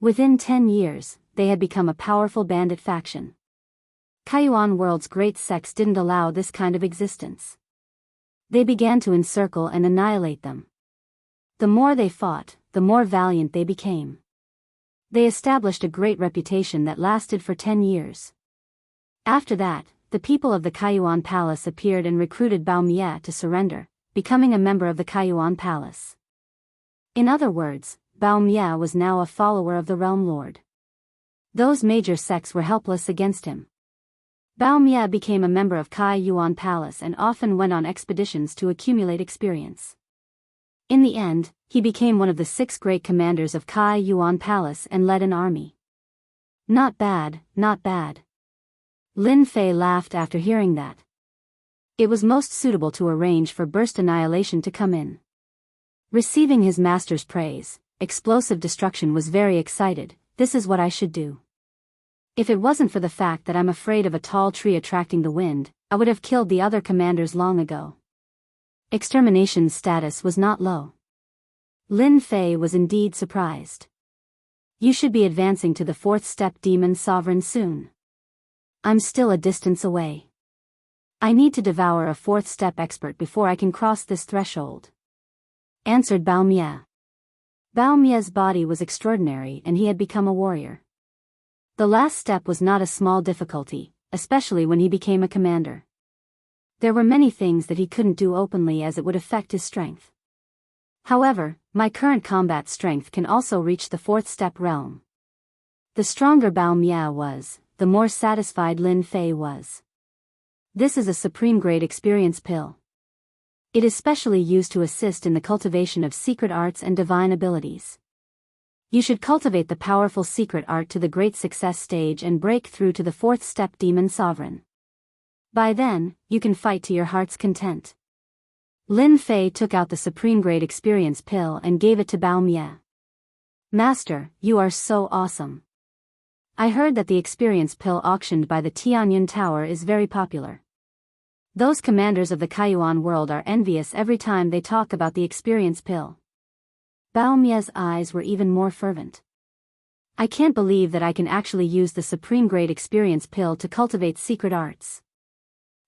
Within 10 years, they had become a powerful bandit faction. Kaiyuan world's great sects didn't allow this kind of existence. They began to encircle and annihilate them. The more they fought, the more valiant they became. They established a great reputation that lasted for 10 years. After that, the people of the Kaiyuan Palace appeared and recruited Bao Mie to surrender, becoming a member of the Kaiyuan Palace. In other words, Bao Mie was now a follower of the Realm Lord. Those major sects were helpless against him. Bao Mie became a member of Kaiyuan Palace and often went on expeditions to accumulate experience. In the end, he became one of the 6 great commanders of Kaiyuan Palace and led an army. Not bad, not bad. Lin Fei laughed after hearing that. It was most suitable to arrange for burst annihilation to come in. Receiving his master's praise, Explosive Destruction was very excited. This is what I should do. If it wasn't for the fact that I'm afraid of a tall tree attracting the wind, I would have killed the other commanders long ago. Extermination's status was not low. Lin Fei was indeed surprised. You should be advancing to the 4th step Demon Sovereign soon. I'm still a distance away. I need to devour a 4th step expert before I can cross this threshold. Answered Bao Mie. Bao Mie's body was extraordinary and he had become a warrior. The last step was not a small difficulty, especially when he became a commander. There were many things that he couldn't do openly as it would affect his strength. However, my current combat strength can also reach the 4th step realm. The stronger Bao Mie was, the more satisfied Lin Fei was. This is a supreme grade experience pill. It is specially used to assist in the cultivation of secret arts and divine abilities. You should cultivate the powerful secret art to the great success stage and break through to the fourth step demon sovereign. By then, you can fight to your heart's content. Lin Fei took out the supreme grade experience pill and gave it to Bao Mie. Master, you are so awesome. I heard that the experience pill auctioned by the Tianyun Tower is very popular. Those commanders of the Kaiyuan world are envious every time they talk about the experience pill. Bao Mie's eyes were even more fervent. I can't believe that I can actually use the supreme grade experience pill to cultivate secret arts.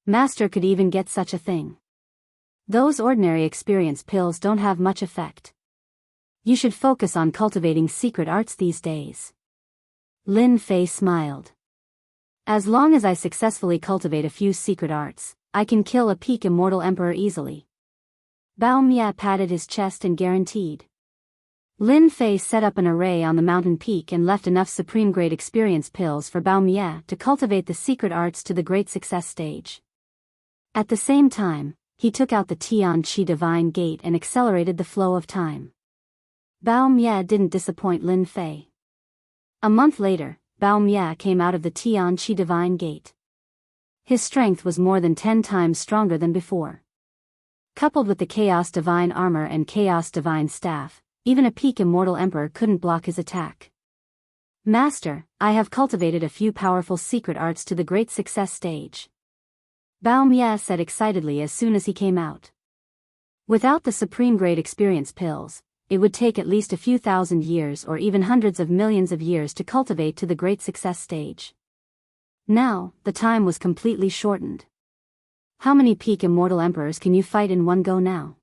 Master could even get such a thing. Those ordinary experience pills don't have much effect. You should focus on cultivating secret arts these days. Lin Fei smiled. As long as I successfully cultivate a few secret arts, I can kill a peak immortal emperor easily. Bao Mie patted his chest and guaranteed. Lin Fei set up an array on the mountain peak and left enough supreme grade experience pills for Bao Mie to cultivate the secret arts to the great success stage. At the same time, he took out the Tian Qi divine gate and accelerated the flow of time. Bao Mie didn't disappoint Lin Fei. A month later, Bao Mie came out of the Tian Qi divine gate. His strength was more than 10 times stronger than before. Coupled with the Chaos Divine Armor and Chaos Divine Staff, even a peak immortal emperor couldn't block his attack. Master, I have cultivated a few powerful secret arts to the great success stage. Bao Mie said excitedly as soon as he came out. Without the supreme grade experience pills, it would take at least a few thousand years or even hundreds of millions of years to cultivate to the great success stage. Now, the time was completely shortened. How many peak immortal emperors can you fight in one go now?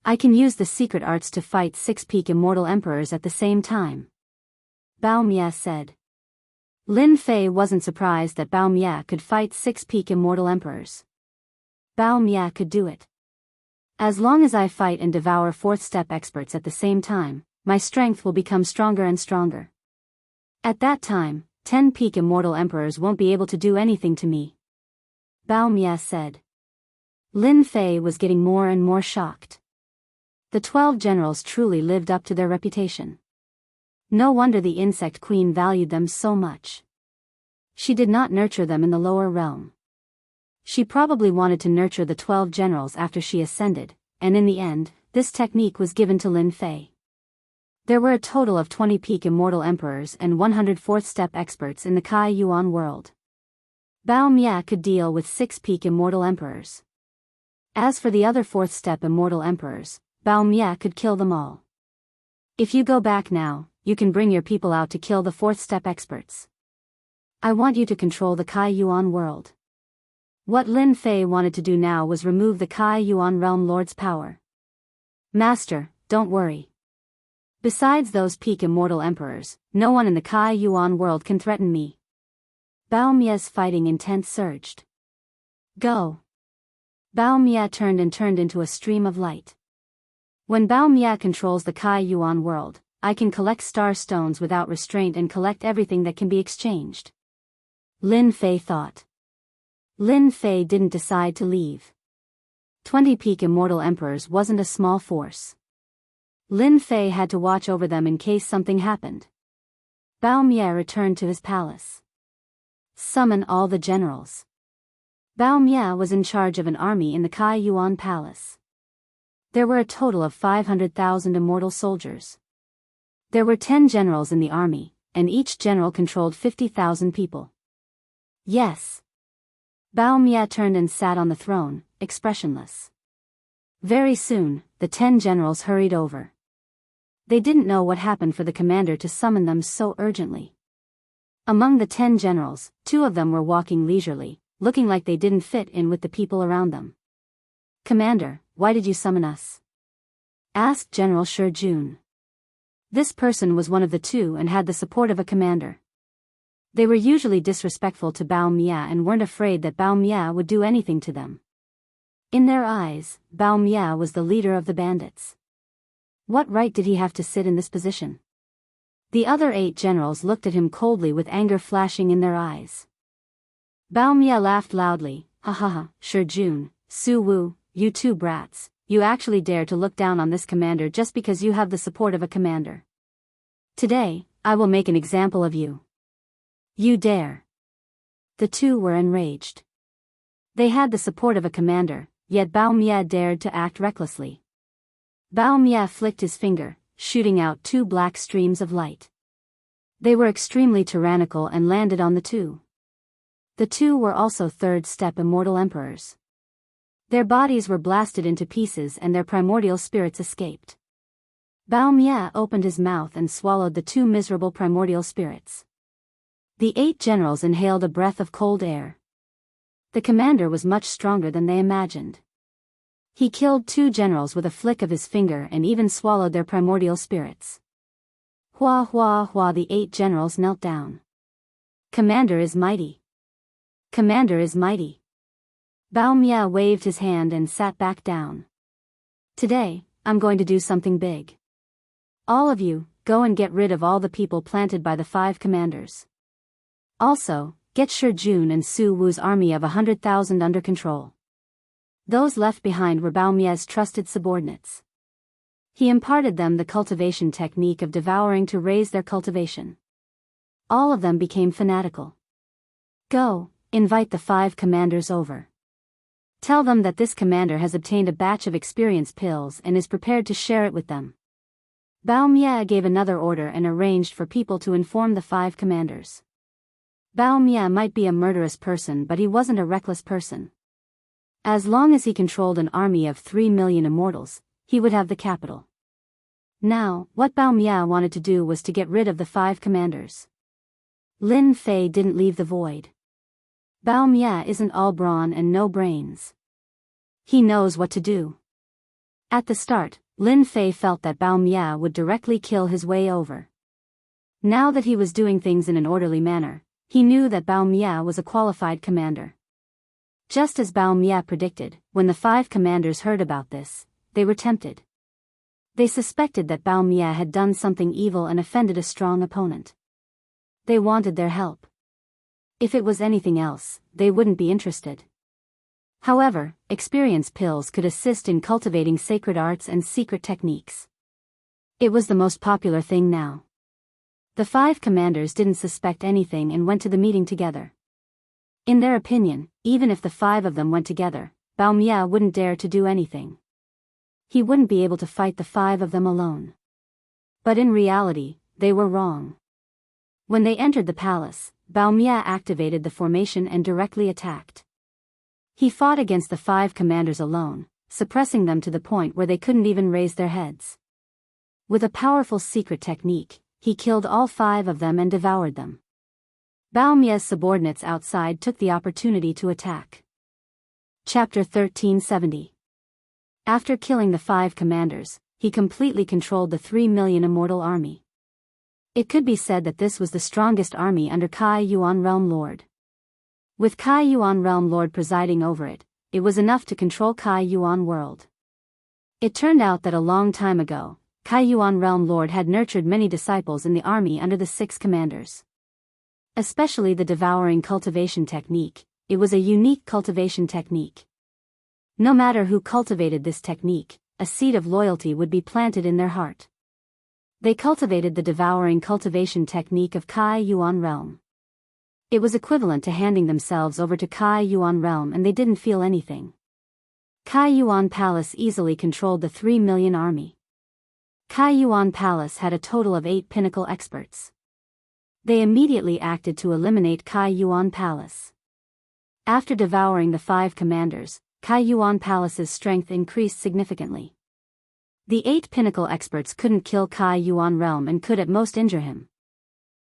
I can use the secret arts to fight 6 peak immortal emperors at the same time. Bao Mie said. Lin Fei wasn't surprised that Bao Mie could fight 6 peak immortal emperors. Bao Mie could do it. As long as I fight and devour 4th step experts at the same time, my strength will become stronger and stronger. At that time, 10 peak immortal emperors won't be able to do anything to me. Bao Mie said. Lin Fei was getting more and more shocked. The 12 generals truly lived up to their reputation. No wonder the insect queen valued them so much. She did not nurture them in the lower realm. She probably wanted to nurture the 12 generals after she ascended, and in the end, this technique was given to Lin Fei. There were a total of 20 peak immortal emperors and 100 4th step experts in the Kai Yuan world. Bao Mie could deal with 6 peak immortal emperors. As for the other 4th step immortal emperors, Bao Mie could kill them all. If you go back now, you can bring your people out to kill the 4th step experts. I want you to control the Kai Yuan world. What Lin Fei wanted to do now was remove the Kai Yuan realm lord's power. Master, don't worry. Besides those peak immortal emperors, no one in the Kai Yuan world can threaten me. Bao Mie's fighting intent surged. Go. Bao Mie turned into a stream of light. When Bao Mie controls the Kai Yuan world, I can collect star stones without restraint and collect everything that can be exchanged. Lin Fei thought. Lin Fei didn't decide to leave. 20 peak immortal emperors wasn't a small force. Lin Fei had to watch over them in case something happened. Bao Mie returned to his palace. Summon all the generals. Bao Mie was in charge of an army in the Kai Yuan palace. There were a total of 500,000 immortal soldiers. There were 10 generals in the army, and each general controlled 50,000 people. Yes. Bao Mie turned and sat on the throne, expressionless. Very soon, the 10 generals hurried over. They didn't know what happened for the commander to summon them so urgently. Among the 10 generals, 2 of them were walking leisurely, looking like they didn't fit in with the people around them. Commander, why did you summon us? Asked General Shi Jun. This person was one of the 2 and had the support of a commander. They were usually disrespectful to Bao Mie and weren't afraid that Bao Mie would do anything to them. In their eyes, Bao Mie was the leader of the bandits. What right did he have to sit in this position? The other 8 generals looked at him coldly with anger flashing in their eyes. Bao Mie laughed loudly. Ha ha ha, Shi Jun, Su Wu, you two brats, you actually dare to look down on this commander just because you have the support of a commander. Today, I will make an example of you. You dare. The two were enraged. They had the support of a commander, yet Bao Mie dared to act recklessly. Bao Mie flicked his finger, shooting out two black streams of light. They were extremely tyrannical and landed on the two. The two were also third-step immortal emperors. Their bodies were blasted into pieces and their primordial spirits escaped. Bao Mie opened his mouth and swallowed the two miserable primordial spirits. The 8 generals inhaled a breath of cold air. The commander was much stronger than they imagined. He killed 2 generals with a flick of his finger and even swallowed their primordial spirits. Hua hua hua, the 8 generals knelt down. Commander is mighty. Commander is mighty. Bao Mie waved his hand and sat back down. Today, I'm going to do something big. All of you, go and get rid of all the people planted by the 5 commanders. Also, get Shi Jun and Su Wu's army of 100,000 under control. Those left behind were Bao Mie's trusted subordinates. He imparted them the cultivation technique of devouring to raise their cultivation. All of them became fanatical. Go, invite the 5 commanders over. Tell them that this commander has obtained a batch of experience pills and is prepared to share it with them. Bao Mie gave another order and arranged for people to inform the 5 commanders. Bao Mie might be a murderous person, but he wasn't a reckless person. As long as he controlled an army of 3 million immortals, he would have the capital. Now, what Bao Mie wanted to do was to get rid of the 5 commanders. Lin Fei didn't leave the void. Bao Mie isn't all brawn and no brains. He knows what to do. At the start, Lin Fei felt that Bao Mie would directly kill his way over. Now that he was doing things in an orderly manner, he knew that Bao Mie was a qualified commander. Just as Bao Mie predicted, when the 5 commanders heard about this, they were tempted. They suspected that Bao Mie had done something evil and offended a strong opponent. They wanted their help. If it was anything else, they wouldn't be interested. However, experience pills could assist in cultivating sacred arts and secret techniques. It was the most popular thing now. The 5 commanders didn't suspect anything and went to the meeting together. In their opinion, even if the 5 of them went together, Bao Mie wouldn't dare to do anything. He wouldn't be able to fight the 5 of them alone. But in reality, they were wrong. When they entered the palace, Bao Mie activated the formation and directly attacked. He fought against the 5 commanders alone, suppressing them to the point where they couldn't even raise their heads. With a powerful secret technique, he killed all 5 of them and devoured them. Bao Mie's subordinates outside took the opportunity to attack. Chapter 1370. After killing the 5 commanders, he completely controlled the 3 million immortal army. It could be said that this was the strongest army under Kai Yuan Realm Lord. With Kai Yuan Realm Lord presiding over it, it was enough to control Kai Yuan world. It turned out that a long time ago, Kai Yuan Realm Lord had nurtured many disciples in the army under the 6 commanders. Especially the devouring cultivation technique, it was a unique cultivation technique. No matter who cultivated this technique, a seed of loyalty would be planted in their heart. They cultivated the devouring cultivation technique of Kai Yuan Realm. It was equivalent to handing themselves over to Kai Yuan Realm, and they didn't feel anything. Kai Yuan Palace easily controlled the 3 million army. Kai Yuan Palace had a total of 8 pinnacle experts. They immediately acted to eliminate Kai Yuan Palace. After devouring the 5 commanders, Kai Yuan Palace's strength increased significantly. The 8 pinnacle experts couldn't kill Kai Yuan Realm and could at most injure him.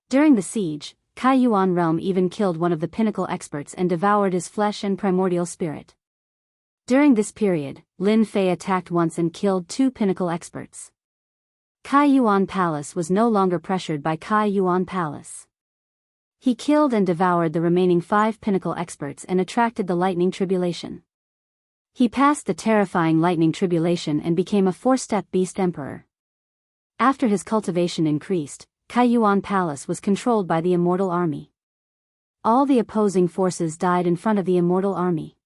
During the siege, Kai Yuan Realm even killed one of the pinnacle experts and devoured his flesh and primordial spirit. During this period, Lin Fei attacked once and killed 2 pinnacle experts. Kai Yuan Palace was no longer pressured by Kai Yuan Palace. He killed and devoured the remaining 5 pinnacle experts and attracted the lightning tribulation. He passed the terrifying lightning tribulation and became a 4-step beast emperor. After his cultivation increased, Kai Yuan Palace was controlled by the immortal army. All the opposing forces died in front of the immortal army.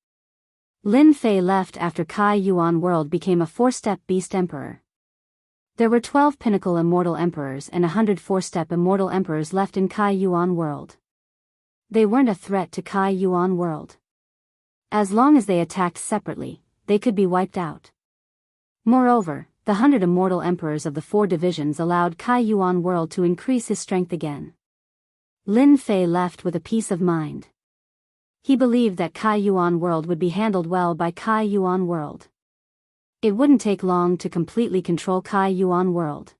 Lin Fei left after Kai Yuan world became a 4-step beast emperor. There were 12 pinnacle immortal emperors and 100 4-step immortal emperors left in Kai Yuan world. They weren't a threat to Kai Yuan world. As long as they attacked separately, they could be wiped out. Moreover, the 100 immortal emperors of the 4 divisions allowed Kai Yuan world to increase his strength again. Lin Fei left with a peace of mind. He believed that Kai Yuan world would be handled well by Kai Yuan world. It wouldn't take long to completely control Kai Yuan world.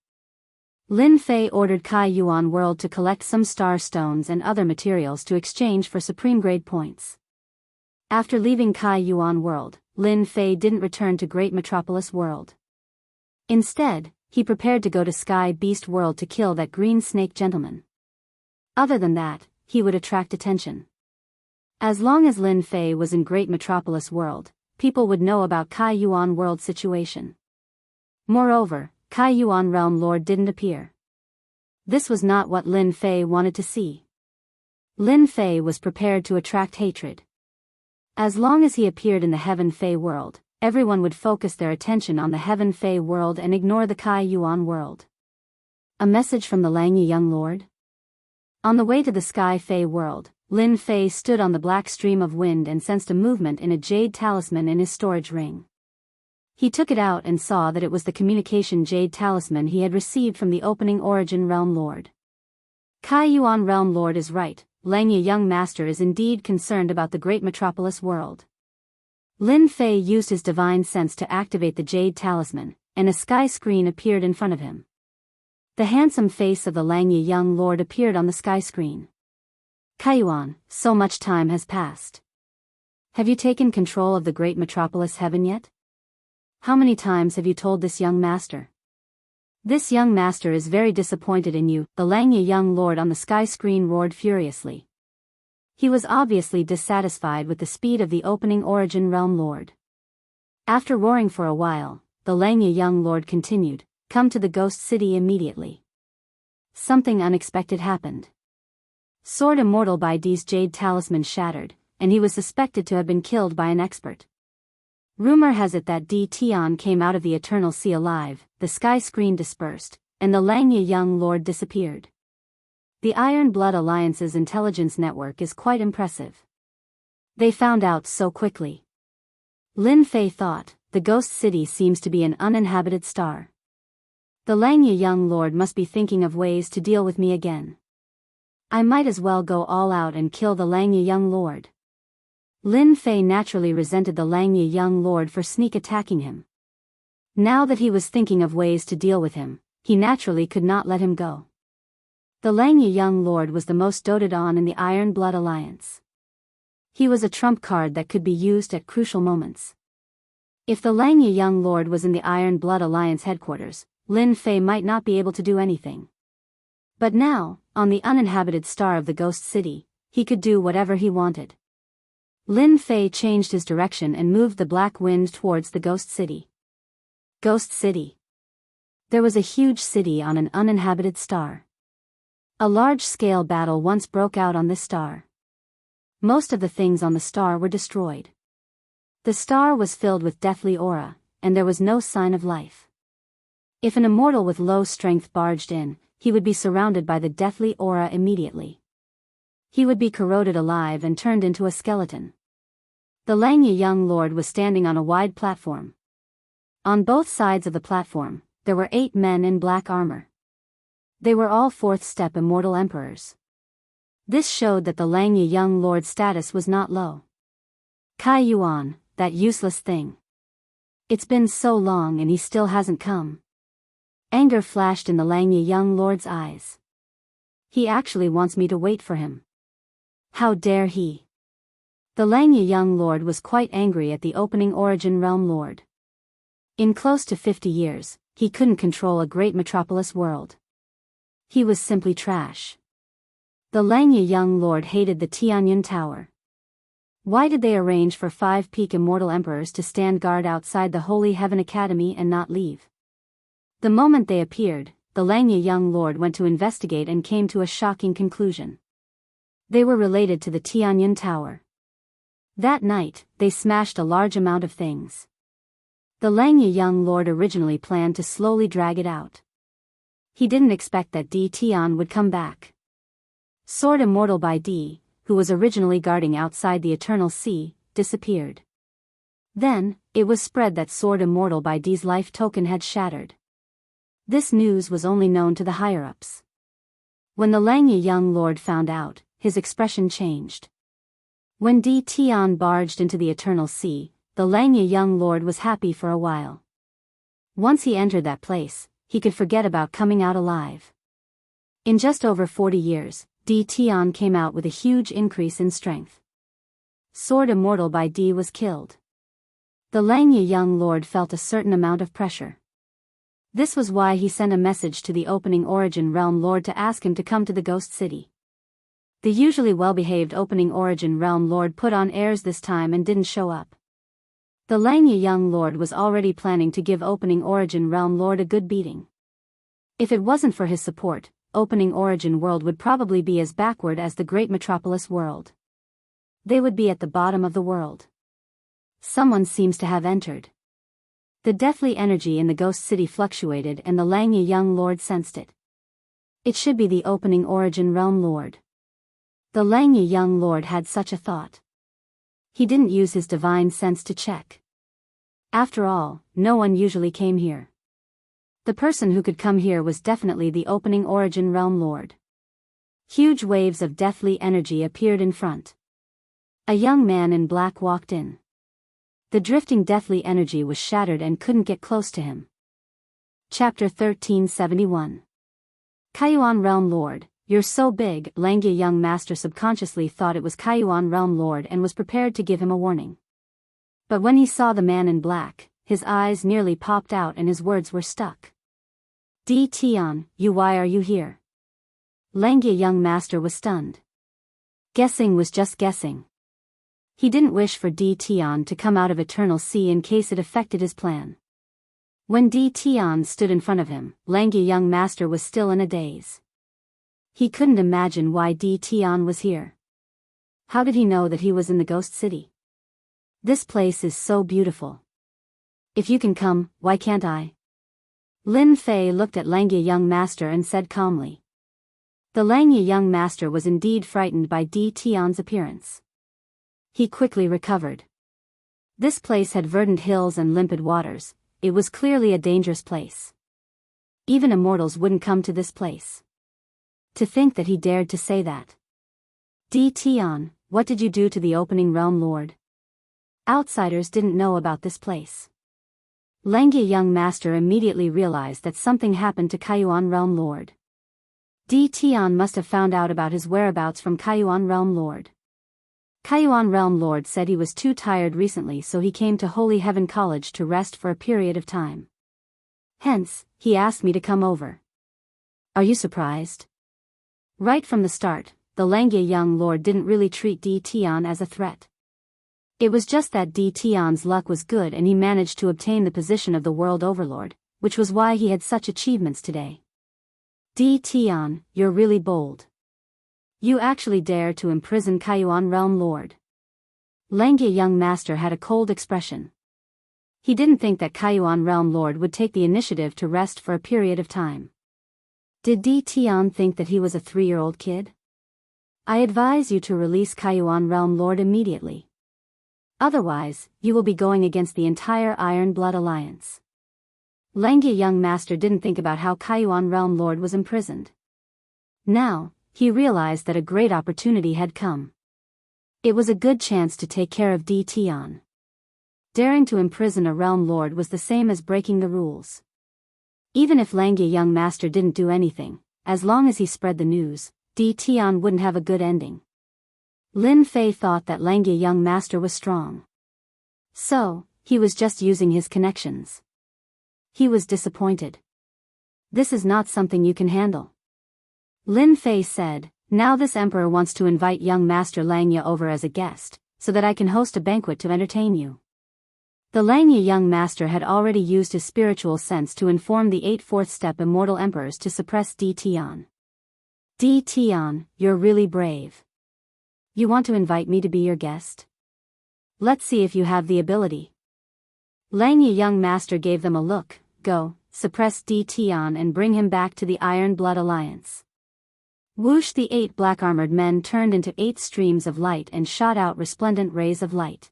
Lin Fei ordered Kai Yuan world to collect some star stones and other materials to exchange for supreme grade points. After leaving Kai Yuan world, Lin Fei didn't return to Great Metropolis world. Instead, he prepared to go to Sky Beast world to kill that green snake gentleman. Other than that, he would attract attention. As long as Lin Fei was in Great Metropolis world, people would know about Kai Yuan world situation. Moreover, Kai Yuan realm lord didn't appear. This was not what Lin Fei wanted to see. Lin Fei was prepared to attract hatred. As long as he appeared in the Heaven Fei world, everyone would focus their attention on the Heaven Fei world and ignore the Kai Yuan world. A message from the Langye young lord? On the way to the Sky Fei world, Lin Fei stood on the black stream of wind and sensed a movement in a jade talisman in his storage ring. He took it out and saw that it was the communication jade talisman he had received from the opening origin realm lord. Kai Yuan realm lord is right, Langye young master is indeed concerned about the Great Metropolis world. Lin Fei used his divine sense to activate the jade talisman, and a sky screen appeared in front of him. The handsome face of the Langye young lord appeared on the sky screen. Kai Yuan, so much time has passed. Have you taken control of the Great Metropolis heaven yet? How many times have you told this young master? This young master is very disappointed in you, the Langye young lord on the sky screen roared furiously. He was obviously dissatisfied with the speed of the opening origin realm lord. After roaring for a while, the Langye young lord continued, "Come to the ghost city immediately." Something unexpected happened. Sword Immortal Baidi's jade talisman shattered, and he was suspected to have been killed by an expert. Rumor has it that Di Tian came out of the Eternal Sea alive, the sky screen dispersed, and the Langye young lord disappeared. The Iron Blood Alliance's intelligence network is quite impressive. They found out so quickly. Lin Fei thought, the ghost city seems to be an uninhabited star. The Langye young lord must be thinking of ways to deal with me again. I might as well go all out and kill the Langye young lord. Lin Fei naturally resented the Langye young lord for sneak attacking him. Now that he was thinking of ways to deal with him, he naturally could not let him go. The Langye young lord was the most doted on in the Iron Blood Alliance. He was a trump card that could be used at crucial moments. If the Langye young lord was in the Iron Blood Alliance headquarters, Lin Fei might not be able to do anything. But now, on the uninhabited star of the ghost city, he could do whatever he wanted. Lin Fei changed his direction and moved the black wind towards the ghost city. Ghost City. There was a huge city on an uninhabited star. A large-scale battle once broke out on this star. Most of the things on the star were destroyed. The star was filled with deathly aura, and there was no sign of life. If an immortal with low strength barged in, he would be surrounded by the deathly aura immediately. He would be corroded alive and turned into a skeleton. The Langye young lord was standing on a wide platform. On both sides of the platform, there were 8 men in black armor. They were all 4th step immortal emperors. This showed that the Langye young lord's status was not low. Kai Yuan, that useless thing. It's been so long and he still hasn't come. Anger flashed in the Langye young lord's eyes. He actually wants me to wait for him. How dare he? The Langye young lord was quite angry at the opening origin realm lord. In close to 50 years, he couldn't control a great metropolis world. He was simply trash. The Langye young lord hated the Tianyun Tower. Why did they arrange for 5 peak immortal emperors to stand guard outside the Holy Heaven Academy and not leave? The moment they appeared, the Langye young lord went to investigate and came to a shocking conclusion. They were related to the Tianyun Tower. That night, they smashed a large amount of things. The Langya young lord originally planned to slowly drag it out. He didn't expect that Di Tian would come back. Sword Immortal by Di, who was originally guarding outside the Eternal Sea, disappeared. Then, it was spread that Sword Immortal by Di's life token had shattered. This news was only known to the higher-ups. When the Langya young lord found out, his expression changed. When Di Tian barged into the Eternal Sea, the Langya young lord was happy for a while. Once he entered that place, he could forget about coming out alive. In just over 40 years, Di Tian came out with a huge increase in strength. Sword Immortal by Di was killed. The Langya young lord felt a certain amount of pressure. This was why he sent a message to the opening Origin Realm Lord to ask him to come to the Ghost City. The usually well-behaved opening Origin Realm Lord put on airs this time and didn't show up. The Langya young lord was already planning to give opening Origin Realm Lord a good beating. If it wasn't for his support, opening Origin World would probably be as backward as the Great Metropolis World. They would be at the bottom of the world. Someone seems to have entered. The deathly energy in the Ghost City fluctuated and the Langya young lord sensed it. It should be the opening Origin Realm Lord. The Langya young lord had such a thought. He didn't use his divine sense to check. After all, no one usually came here. The person who could come here was definitely the opening Origin Realm Lord. Huge waves of deathly energy appeared in front. A young man in black walked in. The drifting deathly energy was shattered and couldn't get close to him. Chapter 1371. Kaiyuan Realm Lord, you're so big. Langya young master subconsciously thought it was Kaiyuan Realm Lord and was prepared to give him a warning. But when he saw the man in black, his eyes nearly popped out and his words were stuck. Di Tian, why are you here? Langya young master was stunned. Guessing was just guessing. He didn't wish for Di Tian to come out of Eternal Sea in case it affected his plan. When Di Tian stood in front of him, Langya young master was still in a daze. He couldn't imagine why Di Tian was here. How did he know that he was in the Ghost City? This place is so beautiful. If you can come, why can't I? Lin Fei looked at Langya young master and said calmly. The Langya young master was indeed frightened by Di Tian's appearance. He quickly recovered. This place had verdant hills and limpid waters. It was clearly a dangerous place. Even immortals wouldn't come to this place. To think that he dared to say that. Di Tian, what did you do to the opening Realm Lord? Outsiders didn't know about this place. Langya young master immediately realized that something happened to Kaiyuan Realm Lord. Di Tian must have found out about his whereabouts from Kaiyuan Realm Lord. Kaiyuan Realm Lord said he was too tired recently, so he came to Holy Heaven College to rest for a period of time. Hence, he asked me to come over. Are you surprised? Right from the start, the Langya young lord didn't really treat Di Tian as a threat. It was just that Di Tian's luck was good and he managed to obtain the position of the World Overlord, which was why he had such achievements today. Di Tian, you're really bold. You actually dare to imprison Kaiyuan Realm Lord. Langya young master had a cold expression. He didn't think that Kaiyuan Realm Lord would take the initiative to rest for a period of time. Did Di Tian think that he was a 3-year-old kid? I advise you to release Kaiyuan Realm Lord immediately. Otherwise, you will be going against the entire Iron Blood Alliance. Langya young master didn't think about how Kaiyuan Realm Lord was imprisoned. Now, he realized that a great opportunity had come. It was a good chance to take care of Di Tian. Daring to imprison a Realm Lord was the same as breaking the rules. Even if Langya young master didn't do anything, as long as he spread the news, Di Tian wouldn't have a good ending. Lin Fei thought that Langya young master was strong. So, he was just using his connections. He was disappointed. This is not something you can handle. Lin Fei said, now this emperor wants to invite young master Langya over as a guest, so that I can host a banquet to entertain you. The Langya young master had already used his spiritual sense to inform the 8 fourth-step immortal emperors to suppress Di Tian. Di Tian, you're really brave. You want to invite me to be your guest? Let's see if you have the ability. Lang Yi young master gave them a look. Go, suppress D Tian and bring him back to the Iron Blood Alliance. Whoosh, the 8 black-armored men turned into 8 streams of light and shot out resplendent rays of light.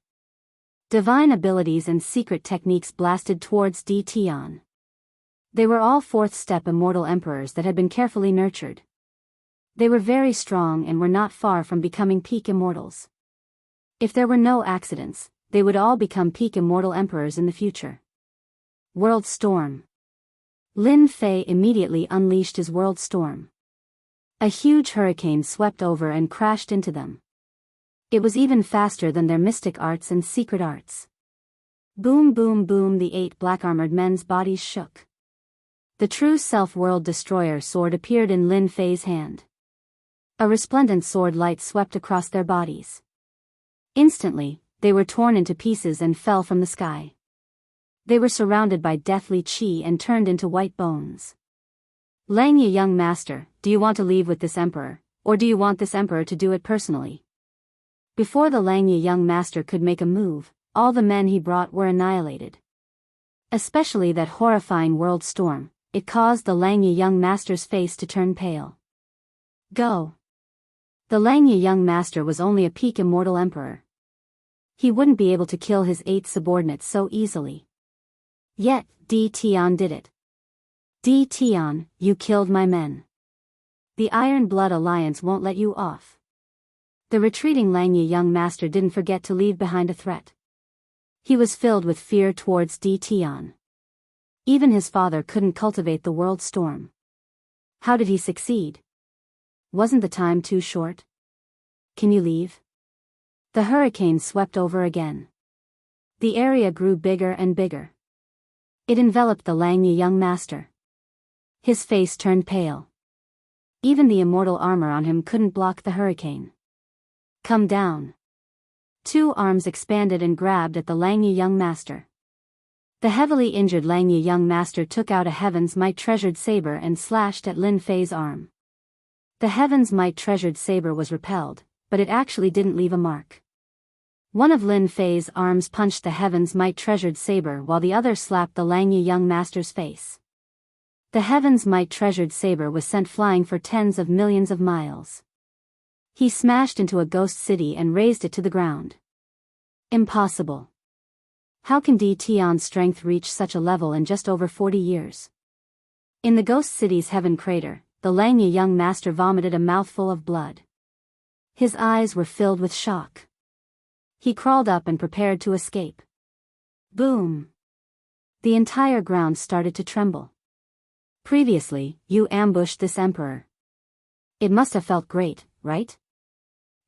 Divine abilities and secret techniques blasted towards D Tian. They were all 4th-step immortal emperors that had been carefully nurtured. They were very strong and were not far from becoming peak immortals. If there were no accidents, they would all become peak immortal emperors in the future. World Storm. Lin Fei immediately unleashed his World Storm. A huge hurricane swept over and crashed into them. It was even faster than their mystic arts and secret arts. Boom, boom, boom, the 8 black-armored men's bodies shook. The true self-world destroyer sword appeared in Lin Fei's hand. A resplendent sword light swept across their bodies. Instantly, they were torn into pieces and fell from the sky. They were surrounded by deathly qi and turned into white bones. Lang Yi young master, do you want to leave with this emperor, or do you want this emperor to do it personally? Before the Lang Yi young master could make a move, all the men he brought were annihilated. Especially that horrifying world storm, it caused the Lang Yi young master's face to turn pale. Go. The Lang Yi young master was only a peak immortal emperor. He wouldn't be able to kill his 8 subordinates so easily. Yet, D Tian did it. D Tian, you killed my men. The Iron Blood Alliance won't let you off. The retreating Lang Yi young master didn't forget to leave behind a threat. He was filled with fear towards D Tian. Even his father couldn't cultivate the world storm. How did he succeed? Wasn't the time too short? Can you leave? The hurricane swept over again. The area grew bigger and bigger. It enveloped the Lang Yi young master. His face turned pale. Even the immortal armor on him couldn't block the hurricane. Come down. 2 arms expanded and grabbed at the Lang Yi young master. The heavily injured Lang Yi young master took out a Heaven's Might treasured saber and slashed at Lin Fei's arm. The Heaven's Might treasured saber was repelled, but it actually didn't leave a mark. One of Lin Fei's arms punched the Heaven's Might treasured saber while the other slapped the Lang Yi young master's face. The Heaven's Might treasured saber was sent flying for tens of millions of miles. He smashed into a ghost city and razed it to the ground. Impossible. How can D Tian's strength reach such a level in just over 40 years? In the ghost city's heaven crater, the Lang Yi young master vomited a mouthful of blood. His eyes were filled with shock. He crawled up and prepared to escape. Boom! The entire ground started to tremble. Previously, you ambushed this emperor. It must have felt great, right?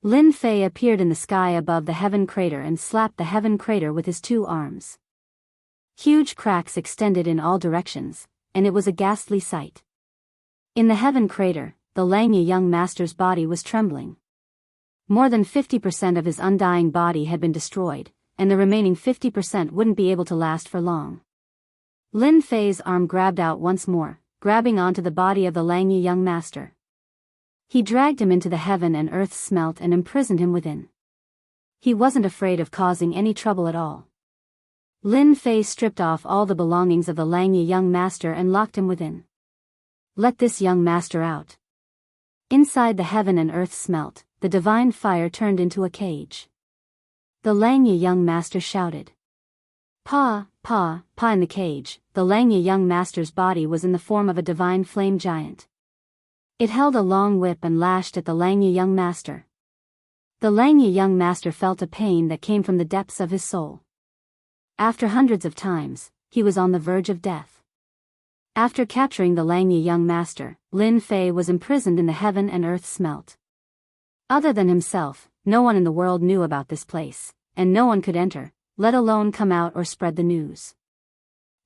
Lin Fei appeared in the sky above the heaven crater and slapped the heaven crater with his 2 arms. Huge cracks extended in all directions, and it was a ghastly sight. In the heaven crater, the Lang Yi young master's body was trembling. More than 50% of his undying body had been destroyed, and the remaining 50% wouldn't be able to last for long. Lin Fei's arm grabbed out once more, grabbing onto the body of the Lang Yi young master. He dragged him into the heaven and earth smelt and imprisoned him within. He wasn't afraid of causing any trouble at all. Lin Fei stripped off all the belongings of the Lang Yi young master and locked him within. Let this young master out. Inside the heaven and earth smelt, the divine fire turned into a cage. The Lang Yi young master shouted. Pa, pa, pa. In the cage, the Lang Yi young master's body was in the form of a divine flame giant. It held a long whip and lashed at the Lang Yi young master. The Lang Yi young master felt a pain that came from the depths of his soul. After hundreds of times, he was on the verge of death. After capturing the Lang Yi young master, Lin Fei was imprisoned in the heaven and earth smelt. Other than himself, no one in the world knew about this place, and no one could enter, let alone come out or spread the news.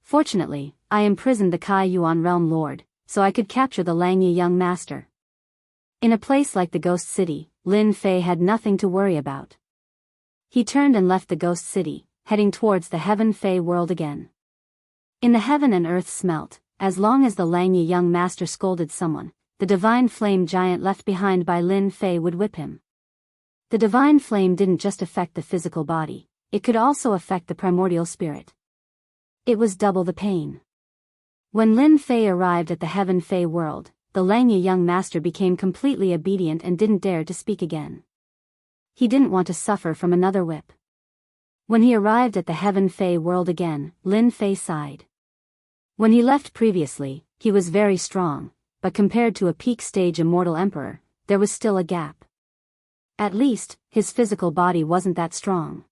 Fortunately, I imprisoned the Kai Yuan realm lord, so I could capture the Lang Yi young master. In a place like the ghost city, Lin Fei had nothing to worry about. He turned and left the ghost city, heading towards the Heaven Fei world again. In the heaven and earth smelt, as long as the Lang Yi young master scolded someone, the divine flame giant left behind by Lin Fei would whip him. The divine flame didn't just affect the physical body, it could also affect the primordial spirit. It was double the pain. When Lin Fei arrived at the Heaven Fei world, the Langya young master became completely obedient and didn't dare to speak again. He didn't want to suffer from another whip. When he arrived at the Heaven Fei world again, Lin Fei sighed. When he left previously, he was very strong, but compared to a peak stage immortal emperor, there was still a gap. At least, his physical body wasn't that strong.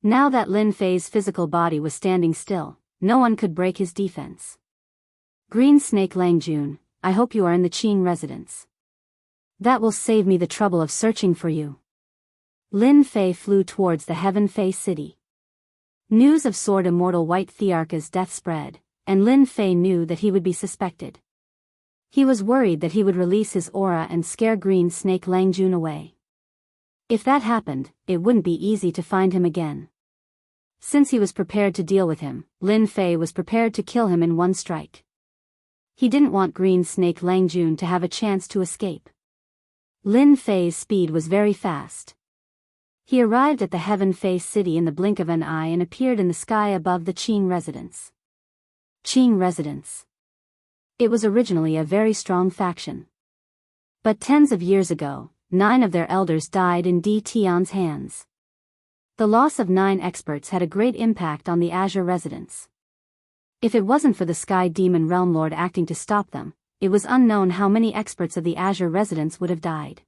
Now that Lin Fei's physical body was standing still, no one could break his defense. Green Snake Langjun, I hope you are in the Qing residence. That will save me the trouble of searching for you. Lin Fei flew towards the Heaven Fei city. News of Sword Immortal White Thearka's death spread, and Lin Fei knew that he would be suspected. He was worried that he would release his aura and scare Green Snake Langjun away. If that happened, it wouldn't be easy to find him again. Since he was prepared to deal with him, Lin Fei was prepared to kill him in one strike. He didn't want Green Snake Langjun to have a chance to escape. Lin Fei's speed was very fast. He arrived at the Heaven Fei city in the blink of an eye and appeared in the sky above the Qing residence. Qing residence. It was originally a very strong faction. But tens of years ago, 9 of their elders died in Di Tian's hands. The loss of 9 experts had a great impact on the Azure residents. If it wasn't for the Sky Demon Realm Lord acting to stop them, it was unknown how many experts of the Azure residents would have died.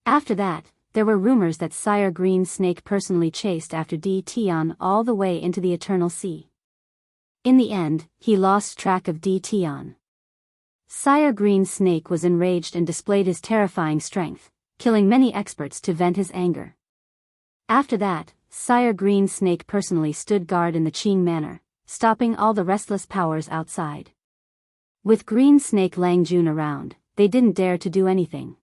After that, there were rumors that Sire Green Snake personally chased after Di Tian all the way into the Eternal Sea. In the end, he lost track of Di Tian. Sire Green Snake was enraged and displayed his terrifying strength, killing many experts to vent his anger. After that, Sire Green Snake personally stood guard in the Qing Manor, stopping all the restless powers outside. With Green Snake Langjun around, they didn't dare to do anything.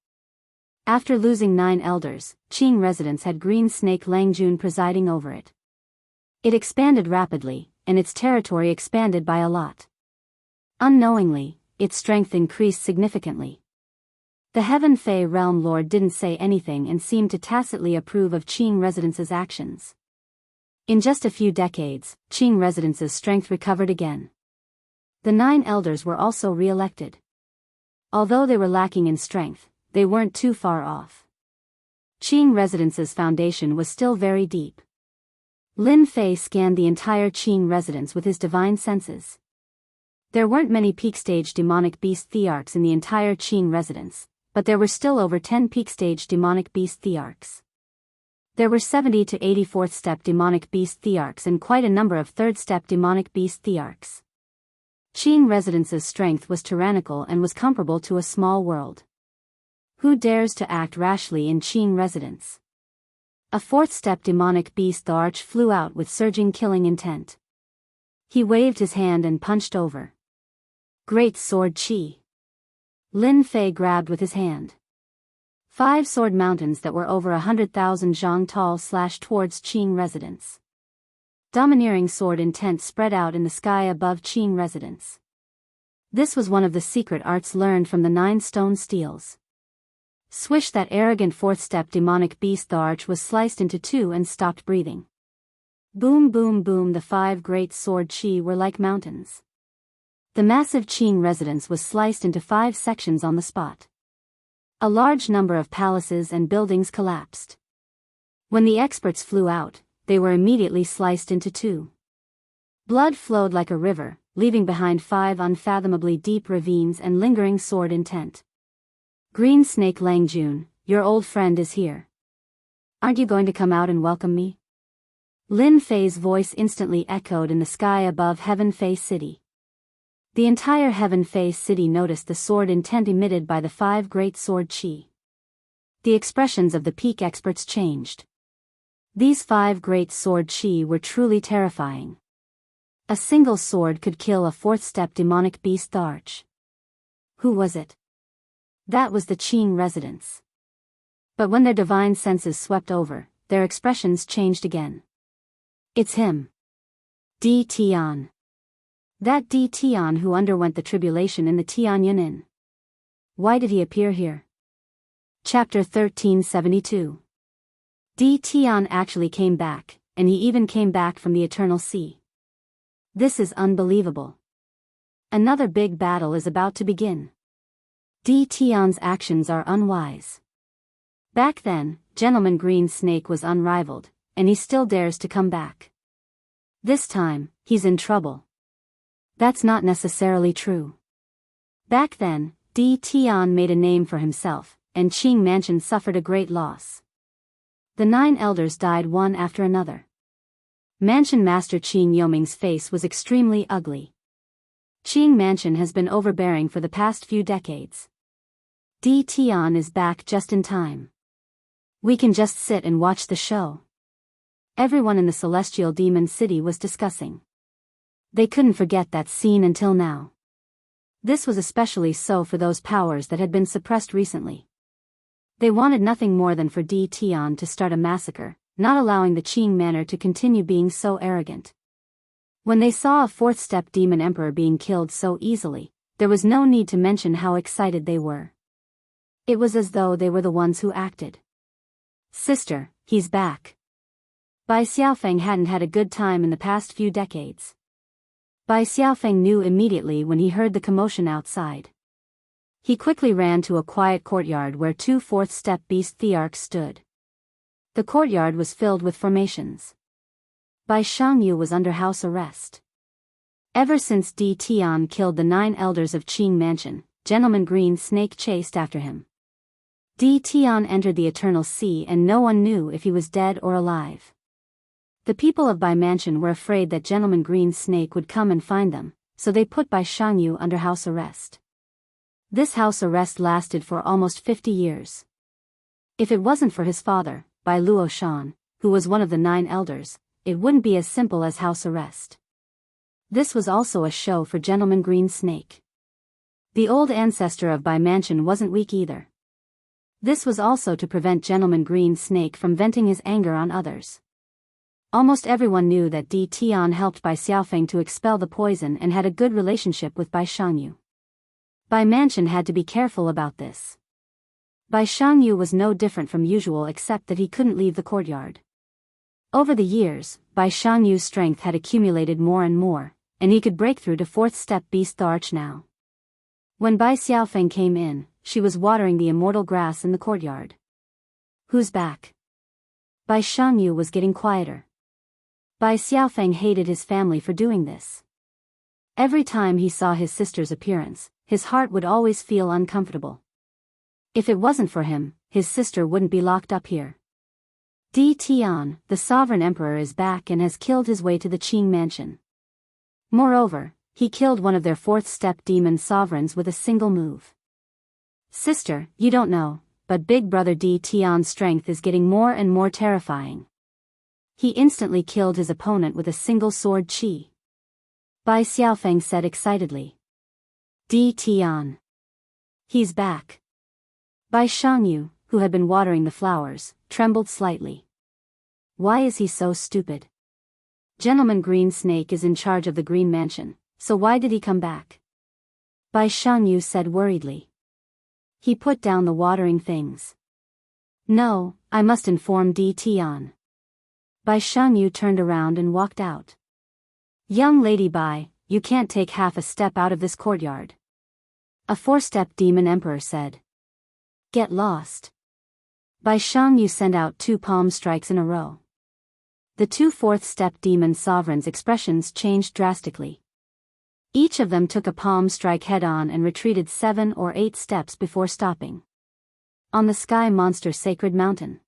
After losing 9 elders, Qing residents had Green Snake Langjun presiding over it. It expanded rapidly, and its territory expanded by a lot. Unknowingly, its strength increased significantly. The Heaven Fei Realm Lord didn't say anything and seemed to tacitly approve of Qing residents' actions. In just a few decades, Qing residents' strength recovered again. The 9 elders were also re-elected. Although they were lacking in strength, they weren't too far off. Qing residents' foundation was still very deep. Lin Fei scanned the entire Qing residence with his divine senses. There weren't many peak-stage demonic beast thearchs in the entire Qing residence, but there were still over 10 peak-stage demonic beast thearchs. There were 70 to 84th step demonic beast thearchs and quite a number of 3rd step demonic beast thearchs. Qing residents' strength was tyrannical and was comparable to a small world. Who dares to act rashly in Qing residence? A 4th step demonic beast thearch flew out with surging killing intent. He waved his hand and punched over. Great Sword Chi. Lin Fei grabbed with his hand. 5 sword mountains that were over 100,000 zhang tall slashed towards Qing residents. Domineering sword intent spread out in the sky above Qing residents. This was one of the secret arts learned from the 9 stone steels. Swish, that arrogant 4th step demonic beast thearch was sliced into 2 and stopped breathing. Boom boom boom, the 5 great sword chi were like mountains. The massive Qing residence was sliced into 5 sections on the spot. A large number of palaces and buildings collapsed. When the experts flew out, they were immediately sliced into 2. Blood flowed like a river, leaving behind 5 unfathomably deep ravines and lingering sword intent. Green Snake Langjun, your old friend is here. Aren't you going to come out and welcome me? Lin Fei's voice instantly echoed in the sky above Heaven Fei City. The entire Heaven Fei City noticed the sword intent emitted by the 5 great sword chi. The expressions of the peak experts changed. These 5 great sword chi were truly terrifying. A single sword could kill a 4th step demonic beast thearch. Who was it? That was the Qing residents. But when their divine senses swept over, their expressions changed again. It's him. Di Tian. That Di Tian who underwent the tribulation in the Tianyun Inn. Why did he appear here? Chapter 1372. Di Tian actually came back, and he even came back from the Eternal Sea. This is unbelievable. Another big battle is about to begin. Di Tian's actions are unwise. Back then, Gentleman Green Snake was unrivaled, and he still dares to come back. This time, he's in trouble. That's not necessarily true. Back then, Di Tian made a name for himself, and Qing Mansion suffered a great loss. The 9 elders died one after another. Mansion Master Qing Yoming's face was extremely ugly. Qing Mansion has been overbearing for the past few decades. Di Tian is back just in time. We can just sit and watch the show. Everyone in the Celestial Demon City was discussing. They couldn't forget that scene until now. This was especially so for those powers that had been suppressed recently. They wanted nothing more than for Di Tian to start a massacre, not allowing the Qing Manor to continue being so arrogant. When they saw a 4th-step demon emperor being killed so easily, there was no need to mention how excited they were. It was as though they were the ones who acted. Sister, he's back. Bai Xiaofeng hadn't had a good time in the past few decades. Bai Xiaofeng knew immediately when he heard the commotion outside. He quickly ran to a quiet courtyard where 2 4th-step beast thearchs stood. The courtyard was filled with formations. Bai Shangyu was under house arrest. Ever since Di Tian killed the 9 elders of Qing Mansion, Gentleman Green Snake chased after him. Di Tian entered the Eternal Sea and no one knew if he was dead or alive. The people of Bai Mansion were afraid that Gentleman Green Snake would come and find them, so they put Bai Shangyu under house arrest. This house arrest lasted for almost 50 years. If it wasn't for his father, Bai Luoshan, who was one of the 9 elders, it wouldn't be as simple as house arrest. This was also a show for Gentleman Green Snake. The old ancestor of Bai Mansion wasn't weak either. This was also to prevent Gentleman Green Snake from venting his anger on others. Almost everyone knew that Di Tian helped Bai Xiaofeng to expel the poison and had a good relationship with Bai Shangyu. Bai Mansion had to be careful about this. Bai Shangyu was no different from usual except that he couldn't leave the courtyard. Over the years, Bai Shangyu's strength had accumulated more and more, and he could break through to 4th-step beast thearch now. When Bai Xiaofeng came in, she was watering the immortal grass in the courtyard. Who's back? Bai Shangyu was getting quieter. Bai Xiaofeng hated his family for doing this. Every time he saw his sister's appearance, his heart would always feel uncomfortable. If it wasn't for him, his sister wouldn't be locked up here. Di Tian, the sovereign emperor, is back and has killed his way to the Qing Mansion. Moreover, he killed one of their 4th-step demon sovereigns with a single move. Sister, you don't know, but Big Brother Di Tian's strength is getting more and more terrifying. He instantly killed his opponent with a single sword chi. Bai Xiaofeng said excitedly. Di Tian. He's back. Bai Shangyu, who had been watering the flowers, trembled slightly. Why is he so stupid? Gentleman Green Snake is in charge of the Green Mansion, so why did he come back? Bai Shangyu said worriedly. He put down the watering things. No, I must inform Di Tian. Bai Shangyu turned around and walked out. Young lady Bai, you can't take half a step out of this courtyard. A 4-step demon emperor said. Get lost. Bai Shangyu sent out 2 palm strikes in a row. The 2 4th-step demon sovereigns' expressions changed drastically. Each of them took a palm strike head-on and retreated 7 or 8 steps before stopping. On the Sky Monster Sacred Mountain.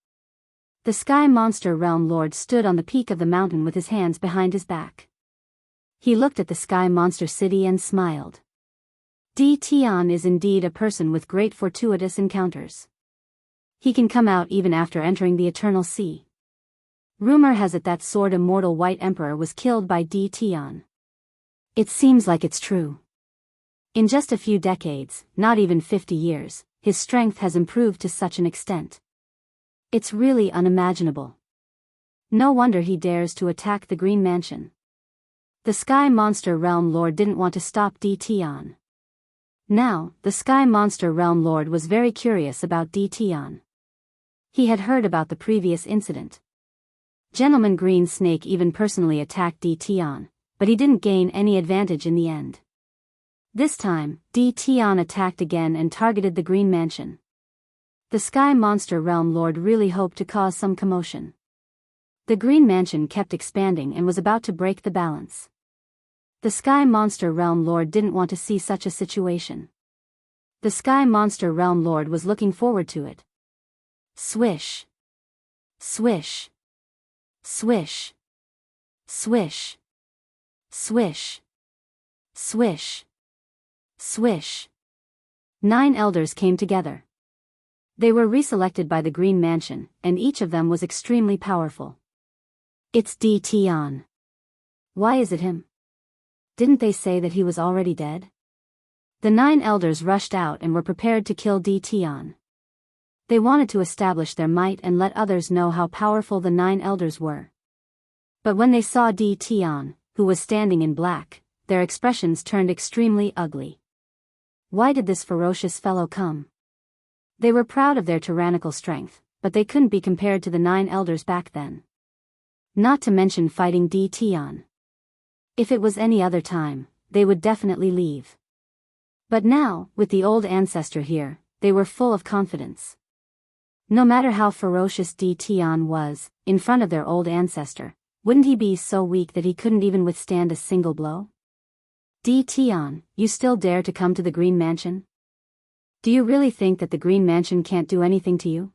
The Sky Monster Realm Lord stood on the peak of the mountain with his hands behind his back. He looked at the Sky Monster City and smiled. Di Tian is indeed a person with great fortuitous encounters. He can come out even after entering the Eternal Sea. Rumor has it that Sword Immortal White Emperor was killed by Di Tian. It seems like it's true. In just a few decades, not even 50 years, his strength has improved to such an extent. It's really unimaginable. No wonder he dares to attack the Green Mansion. The Sky Monster Realm Lord didn't want to stop Di Tian. Now, the Sky Monster Realm Lord was very curious about Di Tian. He had heard about the previous incident. Gentleman Green Snake even personally attacked D. Tian, but he didn't gain any advantage in the end. This time, D. Tian attacked again and targeted the Green Mansion. The Sky Monster Realm Lord really hoped to cause some commotion. The Green Mansion kept expanding and was about to break the balance. The Sky Monster Realm Lord didn't want to see such a situation. The Sky Monster Realm Lord was looking forward to it. Swish. Swish. Swish. Swish. Swish. Swish. Swish. 9 elders came together. They were reselected by the Green Mansion, and each of them was extremely powerful. It's D. Tian. Why is it him? Didn't they say that he was already dead? The 9 elders rushed out and were prepared to kill D. Tian. They wanted to establish their might and let others know how powerful the 9 elders were. But when they saw D. Tian, who was standing in black, their expressions turned extremely ugly. Why did this ferocious fellow come? They were proud of their tyrannical strength, but they couldn't be compared to the 9 elders back then. Not to mention fighting D. Tian. If it was any other time, they would definitely leave. But now, with the old ancestor here, they were full of confidence. No matter how ferocious D. Tian was, in front of their old ancestor, wouldn't he be so weak that he couldn't even withstand a single blow? D. Tian, you still dare to come to the Green Mansion? Do you really think that the Green Mansion can't do anything to you?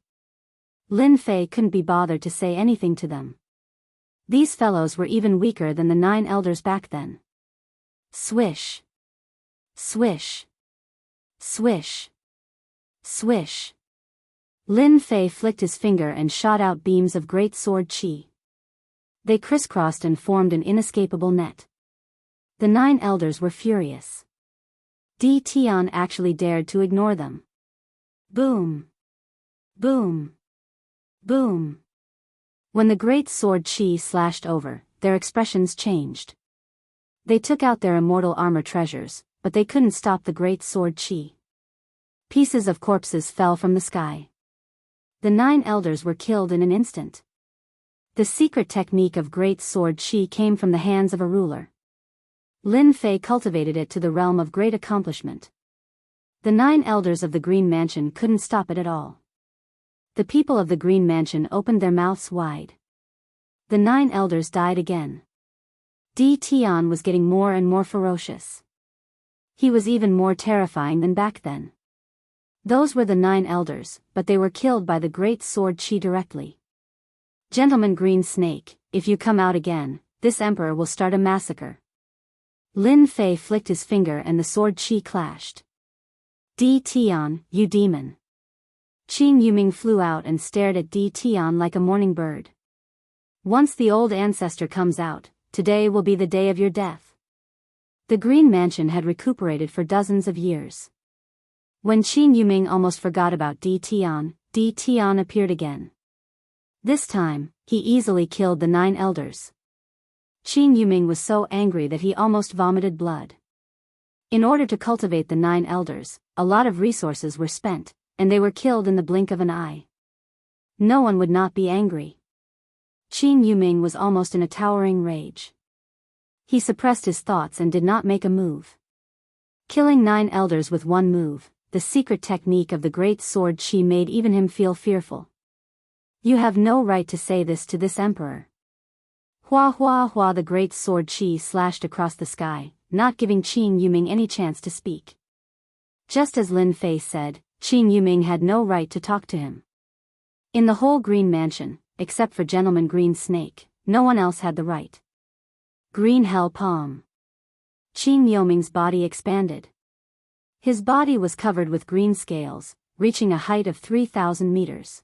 Lin Fei couldn't be bothered to say anything to them. These fellows were even weaker than the 9 elders back then. Swish. Swish. Swish. Swish. Lin Fei flicked his finger and shot out beams of great sword qi. They crisscrossed and formed an inescapable net. The 9 elders were furious. D. Tian actually dared to ignore them. Boom. Boom. Boom. When the great sword qi slashed over, their expressions changed. They took out their immortal armor treasures, but they couldn't stop the great sword qi. Pieces of corpses fell from the sky. The 9 elders were killed in an instant. The secret technique of great sword qi came from the hands of a ruler. Lin Fei cultivated it to the realm of great accomplishment. The 9 elders of the Green Mansion couldn't stop it at all. The people of the Green Mansion opened their mouths wide. The 9 elders died again. D. Tian was getting more and more ferocious. He was even more terrifying than back then. Those were the 9 elders, but they were killed by the great sword qi directly. Gentleman Green Snake, if you come out again, this emperor will start a massacre. Lin Fei flicked his finger and the sword qi clashed. D. Tian, you demon. Qin Yuming flew out and stared at D. Tian like a morning bird. Once the old ancestor comes out, today will be the day of your death. The Green Mansion had recuperated for dozens of years. When Qin Yuming almost forgot about D. Tian appeared again. This time, he easily killed the 9 elders. Qin Yuming was so angry that he almost vomited blood. In order to cultivate the 9 elders, a lot of resources were spent, and they were killed in the blink of an eye. No one would not be angry. Qin Yuming was almost in a towering rage. He suppressed his thoughts and did not make a move. Killing 9 elders with one move, the secret technique of the great sword qi made even him feel fearful. You have no right to say this to this emperor. Hua hua hua, the great sword qi slashed across the sky, not giving Qin Yuming any chance to speak. Just as Lin Fei said, Qin Yuming had no right to talk to him. In the whole Green Mansion, except for Gentleman Green Snake, no one else had the right. Green Hell Palm. Qin Yuming's body expanded. His body was covered with green scales, reaching a height of 3,000 meters.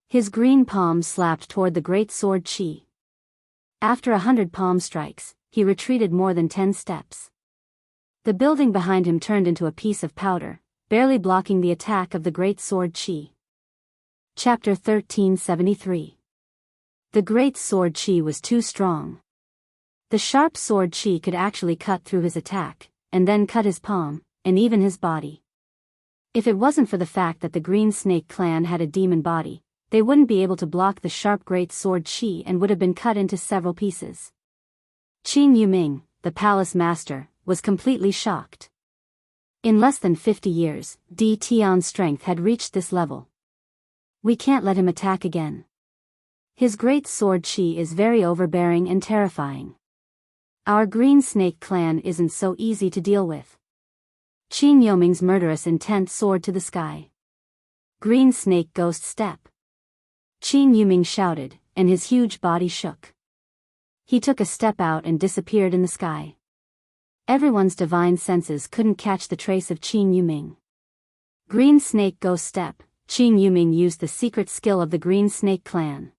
His green palm slapped toward the great sword qi. After 100 palm strikes, he retreated more than 10 steps. The building behind him turned into a piece of powder, barely blocking the attack of the great sword qi. Chapter 1373. The great sword qi was too strong. The sharp sword qi could actually cut through his attack, and then cut his palm, and even his body. If it wasn't for the fact that the Green Snake clan had a demon body, they wouldn't be able to block the sharp great sword Qi and would have been cut into several pieces. Qin Yuming, the palace master, was completely shocked. In less than 50 years, Di Tian's strength had reached this level. We can't let him attack again. His great sword Qi is very overbearing and terrifying. Our green snake clan isn't so easy to deal with. Qin Yuming's murderous intent soared to the sky. Green snake ghost step. Qin Yuming shouted, and his huge body shook. He took a step out and disappeared in the sky. Everyone's divine senses couldn't catch the trace of Qin Yuming. Green snake ghost step. Qin Yuming used the secret skill of the green snake clan.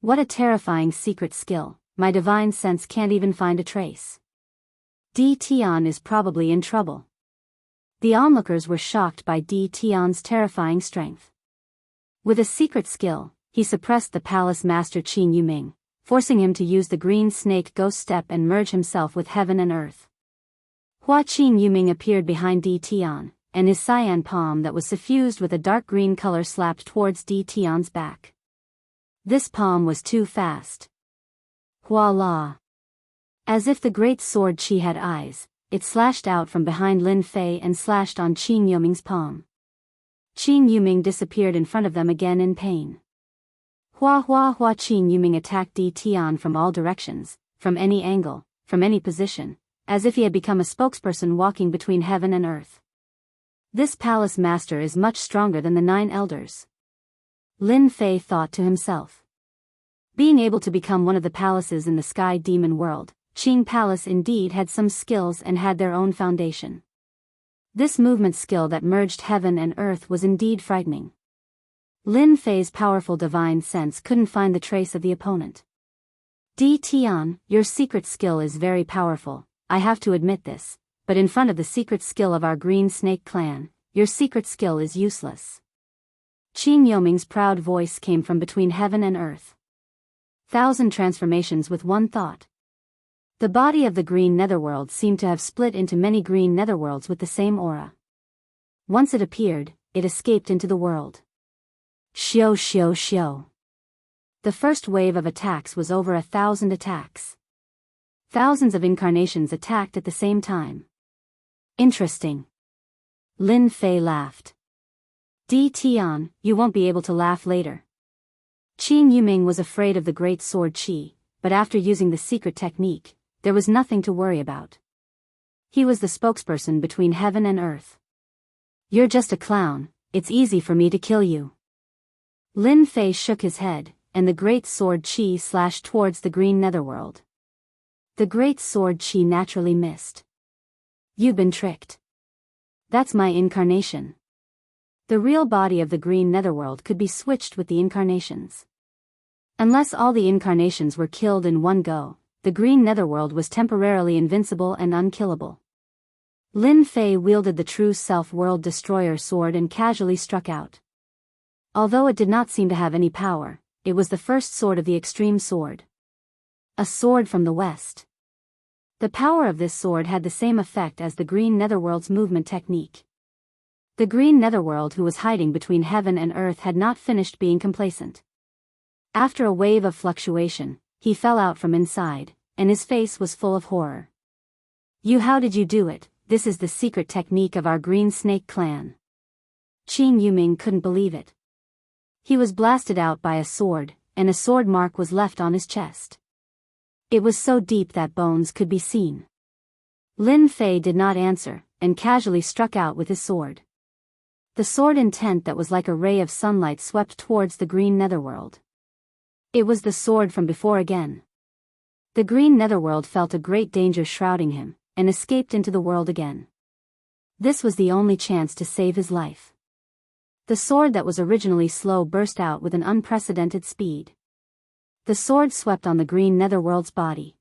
What a terrifying secret skill, my divine sense can't even find a trace. Di Tian is probably in trouble. The onlookers were shocked by Di Tian's terrifying strength. With a secret skill, he suppressed the palace master Qin Yuming, forcing him to use the green snake ghost step and merge himself with heaven and earth. Hua Qin Yuming appeared behind Di Tian, and his cyan palm that was suffused with a dark green color slapped towards Di Tian's back. This palm was too fast. Voila! As if the great sword Qi had eyes, it slashed out from behind Lin Fei and slashed on Qin Yuming's palm. Qin Yuming disappeared in front of them again in pain. Hua Qin Yuming attacked Di Tian from all directions, from any angle, from any position, as if he had become a spokesperson walking between heaven and earth. This palace master is much stronger than the 9 elders. Lin Fei thought to himself. Being able to become one of the palaces in the sky demon world, Qing Palace indeed had some skills and had their own foundation. This movement skill that merged heaven and earth was indeed frightening. Lin Fei's powerful divine sense couldn't find the trace of the opponent. Di Tian, your secret skill is very powerful, I have to admit this, but in front of the secret skill of our green snake clan, your secret skill is useless. Qin Yuming's proud voice came from between heaven and earth. 1,000 transformations with one thought. The body of the green netherworld seemed to have split into many green netherworlds with the same aura. Once it appeared, it escaped into the world. Shio. The first wave of attacks was over 1,000 attacks. Thousands of incarnations attacked at the same time. Interesting. Lin Fei laughed. Di Tian, you won't be able to laugh later. Qin Yuming was afraid of the great sword Qi, but after using the secret technique, there was nothing to worry about. He was the spokesperson between heaven and earth. You're just a clown, it's easy for me to kill you. Lin Fei shook his head, and the great sword Qi slashed towards the green netherworld. The great sword Qi naturally missed. You've been tricked. That's my incarnation. The real body of the green netherworld could be switched with the incarnations. Unless all the incarnations were killed in one go, the green netherworld was temporarily invincible and unkillable. Lin Fei wielded the true self-world destroyer sword and casually struck out. Although it did not seem to have any power, it was the first sword of the extreme sword. A sword from the west. The power of this sword had the same effect as the green netherworld's movement technique. The green netherworld who was hiding between heaven and earth had not finished being complacent. After a wave of fluctuation, he fell out from inside, and his face was full of horror. How did you do it? This is the secret technique of our green snake clan. Qin Yuming couldn't believe it. He was blasted out by a sword, and a sword mark was left on his chest. It was so deep that bones could be seen. Lin Fei did not answer, and casually struck out with his sword. The sword intent that was like a ray of sunlight swept towards the green netherworld. It was the sword from before again. The green netherworld felt a great danger shrouding him, and escaped into the world again. This was the only chance to save his life. The sword that was originally slow burst out with an unprecedented speed. The sword swept on the green netherworld's body.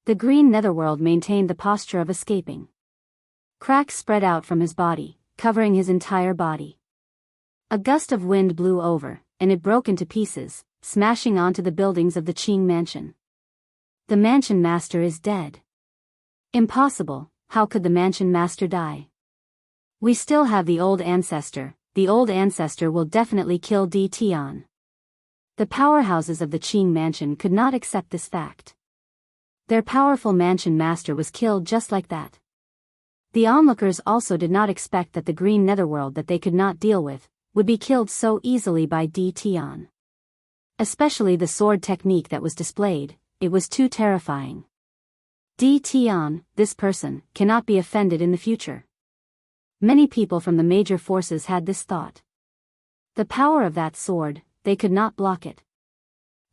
The green netherworld maintained the posture of escaping. Cracks spread out from his body, covering his entire body. A gust of wind blew over, and it broke into pieces, smashing onto the buildings of the Qing mansion. The mansion master is dead. Impossible, how could the mansion master die? We still have the old ancestor, the old ancestor will definitely kill Di Tian. The powerhouses of the Qing mansion could not accept this fact. Their powerful mansion master was killed just like that. The onlookers also did not expect that the green netherworld that they could not deal with would be killed so easily by Di Tian. Especially the sword technique that was displayed, it was too terrifying. Di Tian, this person, cannot be offended in the future. Many people from the major forces had this thought. The power of that sword, they could not block it.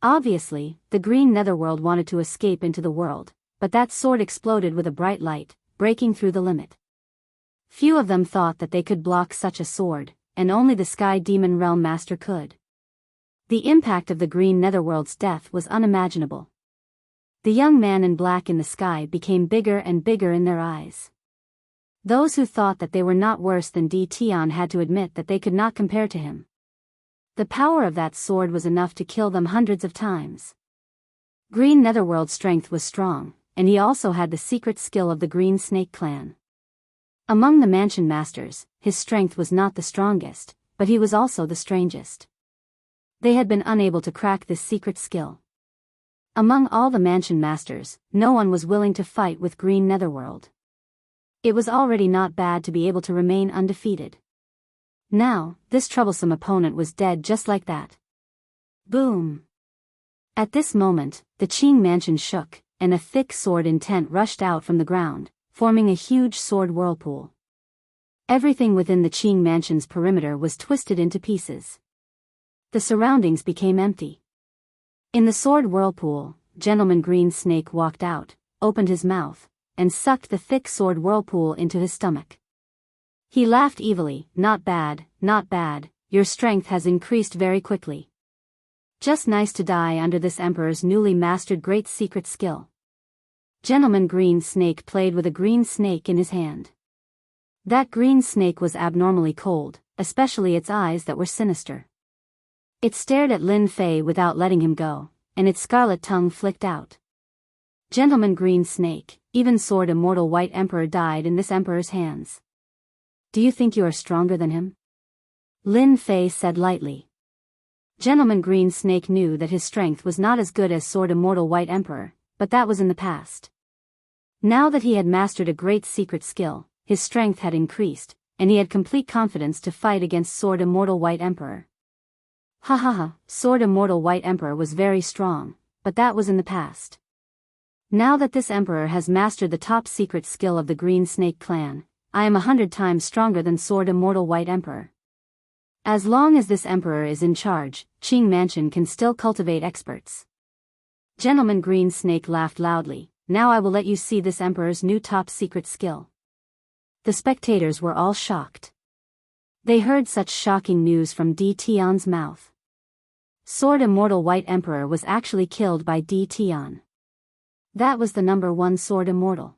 Obviously, the green netherworld wanted to escape into the world, but that sword exploded with a bright light, breaking through the limit. Few of them thought that they could block such a sword, and only the Sky Demon Realm Master could. The impact of the green netherworld's death was unimaginable. The young man in black in the sky became bigger and bigger in their eyes. Those who thought that they were not worse than Di Tian had to admit that they could not compare to him. The power of that sword was enough to kill them hundreds of times. Green Netherworld's strength was strong, and he also had the secret skill of the Green Snake clan. Among the mansion masters, his strength was not the strongest, but he was also the strangest. They had been unable to crack this secret skill. Among all the mansion masters, no one was willing to fight with Green Netherworld. It was already not bad to be able to remain undefeated. Now, this troublesome opponent was dead just like that. Boom! At this moment, the Qing mansion shook, and a thick sword intent rushed out from the ground, forming a huge sword whirlpool. Everything within the Qing mansion's perimeter was twisted into pieces. The surroundings became empty. In the sword whirlpool, Gentleman Green Snake walked out, opened his mouth, and sucked the thick sword whirlpool into his stomach. He laughed evilly. Not bad, your strength has increased very quickly. Just nice to die under this emperor's newly mastered great secret skill. Gentleman Green Snake played with a green snake in his hand. That green snake was abnormally cold, especially its eyes that were sinister. It stared at Lin Fei without letting him go, and its scarlet tongue flicked out. Gentleman Green Snake, even Sword Immortal White Emperor died in this emperor's hands. Do you think you are stronger than him? Lin Fei said lightly. Gentleman Green Snake knew that his strength was not as good as Sword Immortal White Emperor, but that was in the past. Now that he had mastered a great secret skill, his strength had increased, and he had complete confidence to fight against Sword Immortal White Emperor. Ha ha ha, Sword Immortal White Emperor was very strong, but that was in the past. Now that this emperor has mastered the top secret skill of the Green Snake clan, I am 100 times stronger than Sword Immortal White Emperor. As long as this emperor is in charge, Qing Mansion can still cultivate experts. Gentleman Green Snake laughed loudly. Now I will let you see this emperor's new top secret skill. The spectators were all shocked. They heard such shocking news from Di Tian's mouth. Sword Immortal White Emperor was actually killed by Di Tian. That was the #1 Sword Immortal.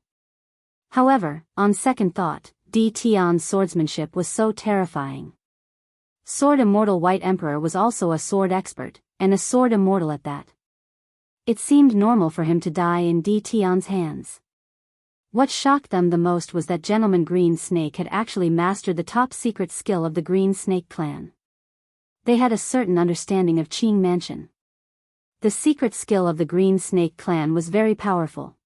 However, on second thought, Di Tian's swordsmanship was so terrifying. Sword Immortal White Emperor was also a sword expert, and a sword immortal at that. It seemed normal for him to die in Di Tian's hands. What shocked them the most was that Gentleman Green Snake had actually mastered the top secret skill of the Green Snake clan. They had a certain understanding of Qing Mansion. The secret skill of the Green Snake clan was very powerful.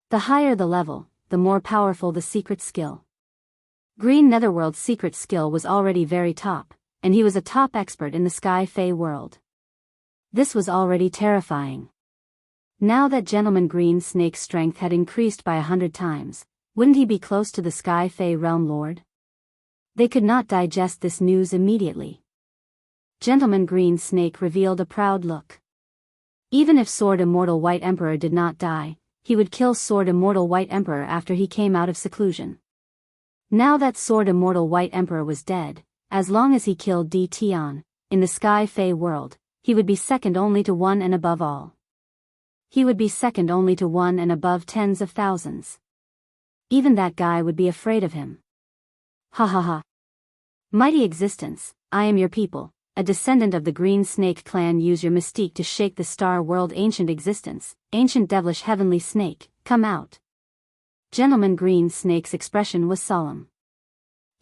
The higher the level, the more powerful the secret skill. Green Netherworld's secret skill was already very top, and he was a top expert in the Sky Fey world. This was already terrifying. Now that Gentleman Green Snake's strength had increased by 100 times, wouldn't he be close to the Sky Fey Realm Lord? They could not digest this news immediately. Gentleman Green Snake revealed a proud look. Even if Sword Immortal White Emperor did not die, he would kill Sword Immortal White Emperor after he came out of seclusion. Now that Sword Immortal White Emperor was dead, as long as he killed Di Tian, in the Sky Fey world, he would be second only to one and above all. He would be second only to one and above tens of thousands. Even that guy would be afraid of him. Ha ha ha. Mighty existence, I am your people, a descendant of the Green Snake clan. Use your mystique to shake the star world. Ancient existence, ancient devilish heavenly snake, come out. Gentleman Green Snake's expression was solemn.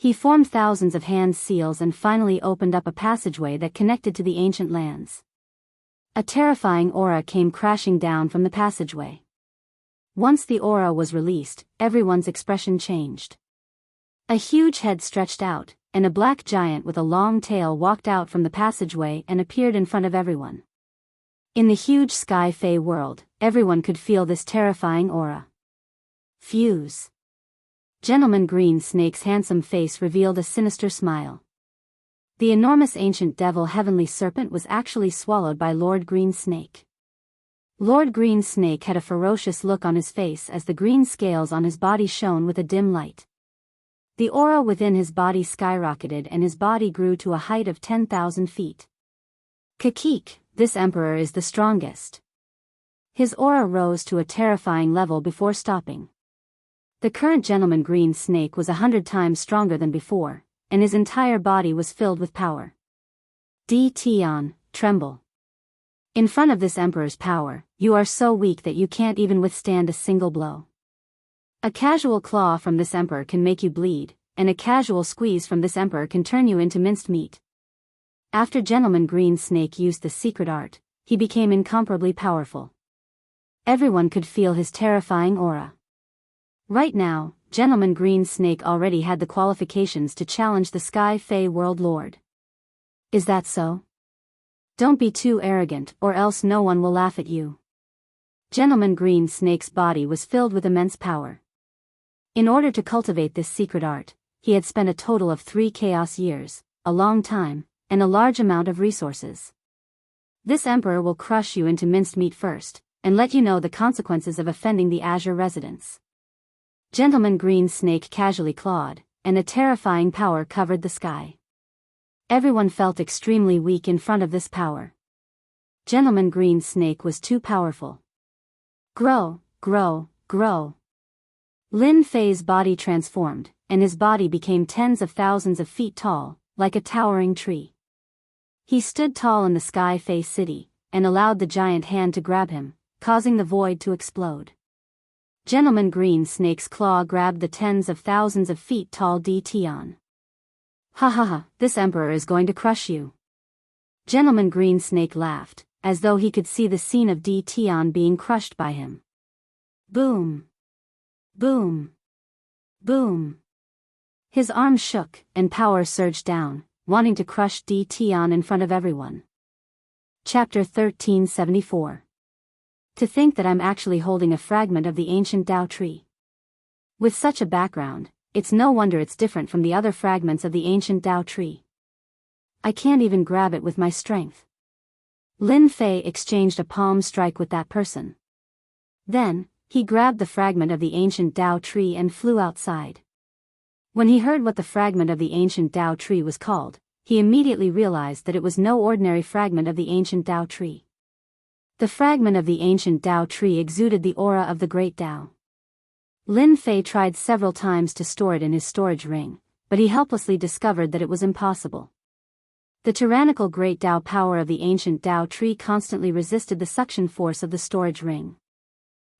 He formed thousands of hand seals and finally opened up a passageway that connected to the ancient lands. A terrifying aura came crashing down from the passageway. Once the aura was released, everyone's expression changed. A huge head stretched out, and a black giant with a long tail walked out from the passageway and appeared in front of everyone. In the huge Sky Fae world, everyone could feel this terrifying aura. Fuse. Gentleman Green Snake's handsome face revealed a sinister smile. The enormous ancient devil heavenly serpent was actually swallowed by Lord Green Snake. Lord Green Snake had a ferocious look on his face as the green scales on his body shone with a dim light. The aura within his body skyrocketed and his body grew to a height of 10,000 feet. Kakik, this emperor is the strongest. His aura rose to a terrifying level before stopping. The current Gentleman Green Snake was 100 times stronger than before, and his entire body was filled with power. Tion, tremble. In front of this emperor's power, you are so weak that you can't even withstand a single blow. A casual claw from this emperor can make you bleed, and a casual squeeze from this emperor can turn you into minced meat. After Gentleman Green Snake used the secret art, he became incomparably powerful. Everyone could feel his terrifying aura. Right now, Gentleman Green Snake already had the qualifications to challenge the Sky Fae World Lord. Is that so? Don't be too arrogant or else no one will laugh at you. Gentleman Green Snake's body was filled with immense power. In order to cultivate this secret art, he had spent a total of 3 chaos years, a long time, and a large amount of resources. This emperor will crush you into minced meat first, and let you know the consequences of offending the Azure residents. Gentleman Green Snake casually clawed, and a terrifying power covered the sky. Everyone felt extremely weak in front of this power. Gentleman Green Snake was too powerful. Grow, grow, grow. Lin Fei's body transformed, and his body became tens of thousands of feet tall, like a towering tree. He stood tall in the Sky Fae city, and allowed the giant hand to grab him, causing the void to explode. Gentleman Green Snake's claw grabbed the tens of thousands of feet tall Tion. Ha ha ha, this emperor is going to crush you. Gentleman Green Snake laughed, as though he could see the scene of Tion being crushed by him. Boom. Boom. Boom. His arms shook, and power surged down, wanting to crush Tion in front of everyone. Chapter 1374. To think that I'm actually holding a fragment of the ancient Tao tree. With such a background, it's no wonder it's different from the other fragments of the ancient Tao tree. I can't even grab it with my strength. Lin Fei exchanged a palm strike with that person. Then, he grabbed the fragment of the ancient Tao tree and flew outside. When he heard what the fragment of the ancient Tao tree was called, he immediately realized that it was no ordinary fragment of the ancient Tao tree. The fragment of the ancient Tao tree exuded the aura of the great Tao. Lin Fei tried several times to store it in his storage ring, but he helplessly discovered that it was impossible. The tyrannical great Tao power of the ancient Tao tree constantly resisted the suction force of the storage ring.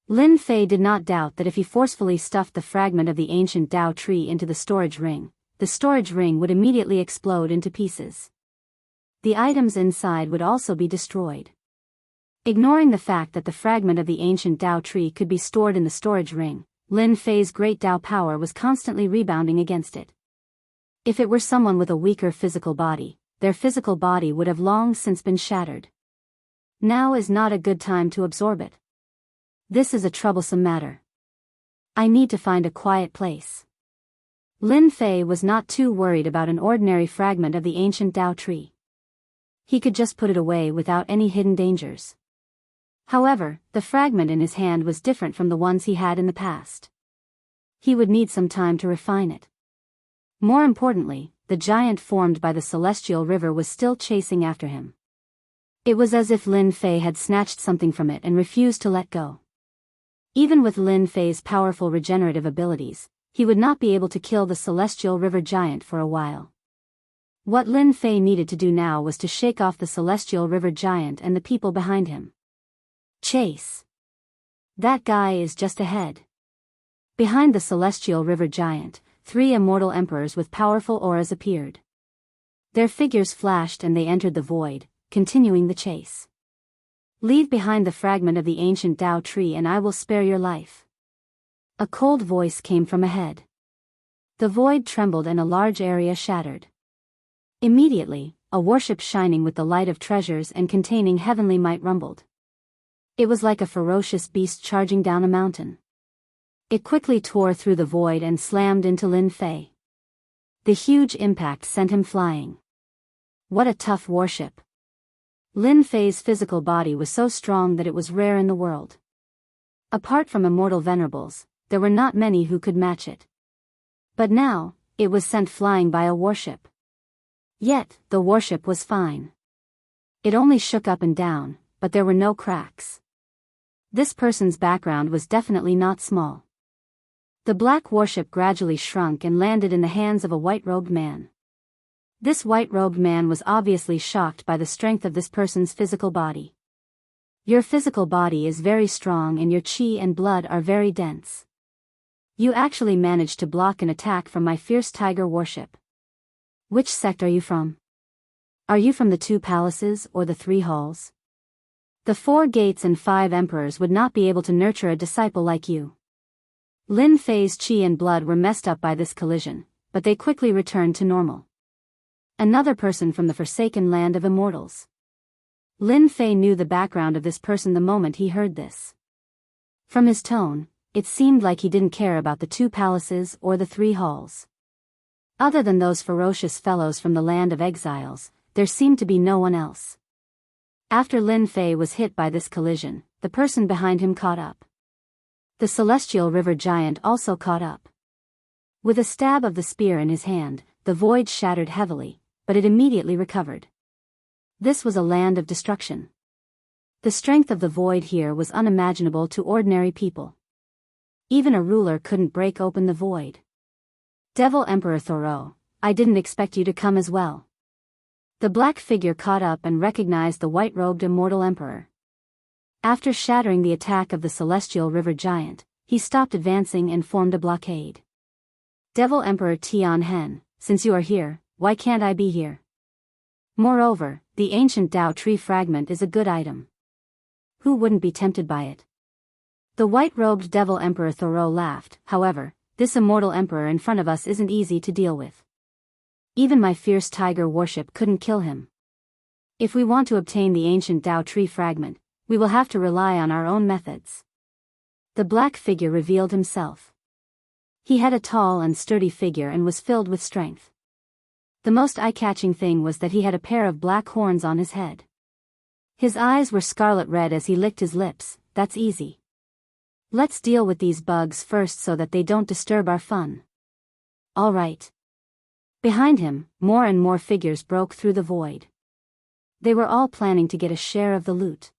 Lin Fei did not doubt that if he forcefully stuffed the fragment of the ancient Tao tree into the storage ring would immediately explode into pieces. The items inside would also be destroyed. Ignoring the fact that the fragment of the ancient Tao tree could be stored in the storage ring, Lin Fei's great Tao power was constantly rebounding against it. If it were someone with a weaker physical body, their physical body would have long since been shattered. Now is not a good time to absorb it. This is a troublesome matter. I need to find a quiet place. Lin Fei was not too worried about an ordinary fragment of the ancient Tao tree. He could just put it away without any hidden dangers. However, the fragment in his hand was different from the ones he had in the past. He would need some time to refine it. More importantly, the giant formed by the celestial river was still chasing after him. It was as if Lin Fei had snatched something from it and refused to let go. Even with Lin Fei's powerful regenerative abilities, he would not be able to kill the celestial river giant for a while. What Lin Fei needed to do now was to shake off the celestial river giant and the people behind him. Chase. That guy is just ahead. Behind the celestial river giant, 3 immortal emperors with powerful auras appeared. Their figures flashed and they entered the void, continuing the chase. Leave behind the fragment of the ancient Tao tree and I will spare your life. A cold voice came from ahead. The void trembled and a large area shattered. Immediately, a warship shining with the light of treasures and containing heavenly might rumbled. It was like a ferocious beast charging down a mountain. It quickly tore through the void and slammed into Lin Fei. The huge impact sent him flying. What a tough warship. Lin Fei's physical body was so strong that it was rare in the world. Apart from immortal venerables, there were not many who could match it. But now, it was sent flying by a warship. Yet, the warship was fine. It only shook up and down, but there were no cracks. This person's background was definitely not small. The black warship gradually shrunk and landed in the hands of a white-robed man. This white-robed man was obviously shocked by the strength of this person's physical body. Your physical body is very strong and your chi and blood are very dense. You actually managed to block an attack from my fierce tiger warship. Which sect are you from? Are you from the 2 palaces or the 3 halls? The 4 gates and 5 emperors would not be able to nurture a disciple like you. Lin Fei's chi and blood were messed up by this collision, but they quickly returned to normal. Another person from the forsaken land of immortals. Lin Fei knew the background of this person the moment he heard this. From his tone, it seemed like he didn't care about the 2 palaces or the 3 halls. Other than those ferocious fellows from the land of exiles, there seemed to be no one else. After Lin Fei was hit by this collision, the person behind him caught up. The celestial river giant also caught up. With a stab of the spear in his hand, the void shattered heavily, but it immediately recovered. This was a land of destruction. The strength of the void here was unimaginable to ordinary people. Even a ruler couldn't break open the void. Devil Emperor Thoreau, I didn't expect you to come as well. The black figure caught up and recognized the white-robed immortal emperor. After shattering the attack of the celestial river giant, he stopped advancing and formed a blockade. Devil Emperor Tianhen, since you are here, why can't I be here? Moreover, the ancient Tao tree fragment is a good item. Who wouldn't be tempted by it? The white-robed Devil Emperor Thoreau laughed. However, this immortal emperor in front of us isn't easy to deal with. Even my fierce tiger warship couldn't kill him. If we want to obtain the ancient Tao tree fragment, we will have to rely on our own methods. The black figure revealed himself. He had a tall and sturdy figure and was filled with strength. The most eye-catching thing was that he had a pair of black horns on his head. His eyes were scarlet red as he licked his lips. That's easy. Let's deal with these bugs first so that they don't disturb our fun. All right. Behind him, more and more figures broke through the void. They were all planning to get a share of the loot.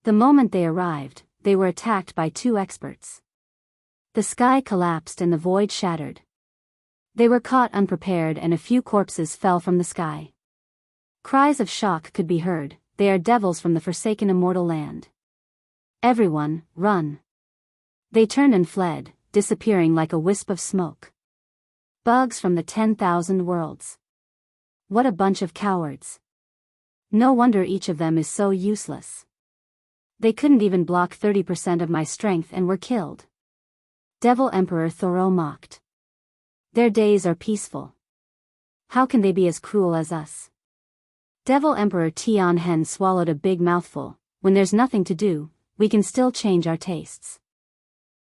The moment they arrived, they were attacked by 2 experts. The sky collapsed and the void shattered. They were caught unprepared and a few corpses fell from the sky. Cries of shock could be heard. They are devils from the forsaken immortal land. Everyone, run. They turned and fled, disappearing like a wisp of smoke. Bugs from the 10,000 worlds. What a bunch of cowards. No wonder each of them is so useless. They couldn't even block 30% of my strength and were killed. Devil Emperor Thoreau mocked. Their days are peaceful. How can they be as cruel as us? Devil Emperor Tianhen swallowed a big mouthful. When there's nothing to do, we can still change our tastes.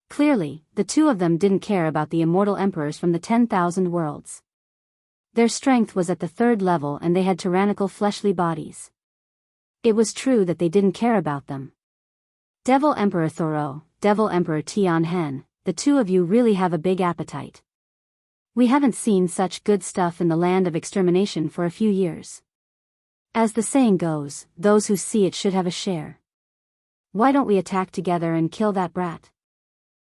Clearly, the 2 of them didn't care about the immortal emperors from the 10,000 worlds. Their strength was at the 3rd level and they had tyrannical fleshly bodies. It was true that they didn't care about them. Devil Emperor Thoreau, Devil Emperor Tianhen, the 2 of you really have a big appetite. We haven't seen such good stuff in the land of extermination for a few years. As the saying goes, those who see it should have a share. Why don't we attack together and kill that brat?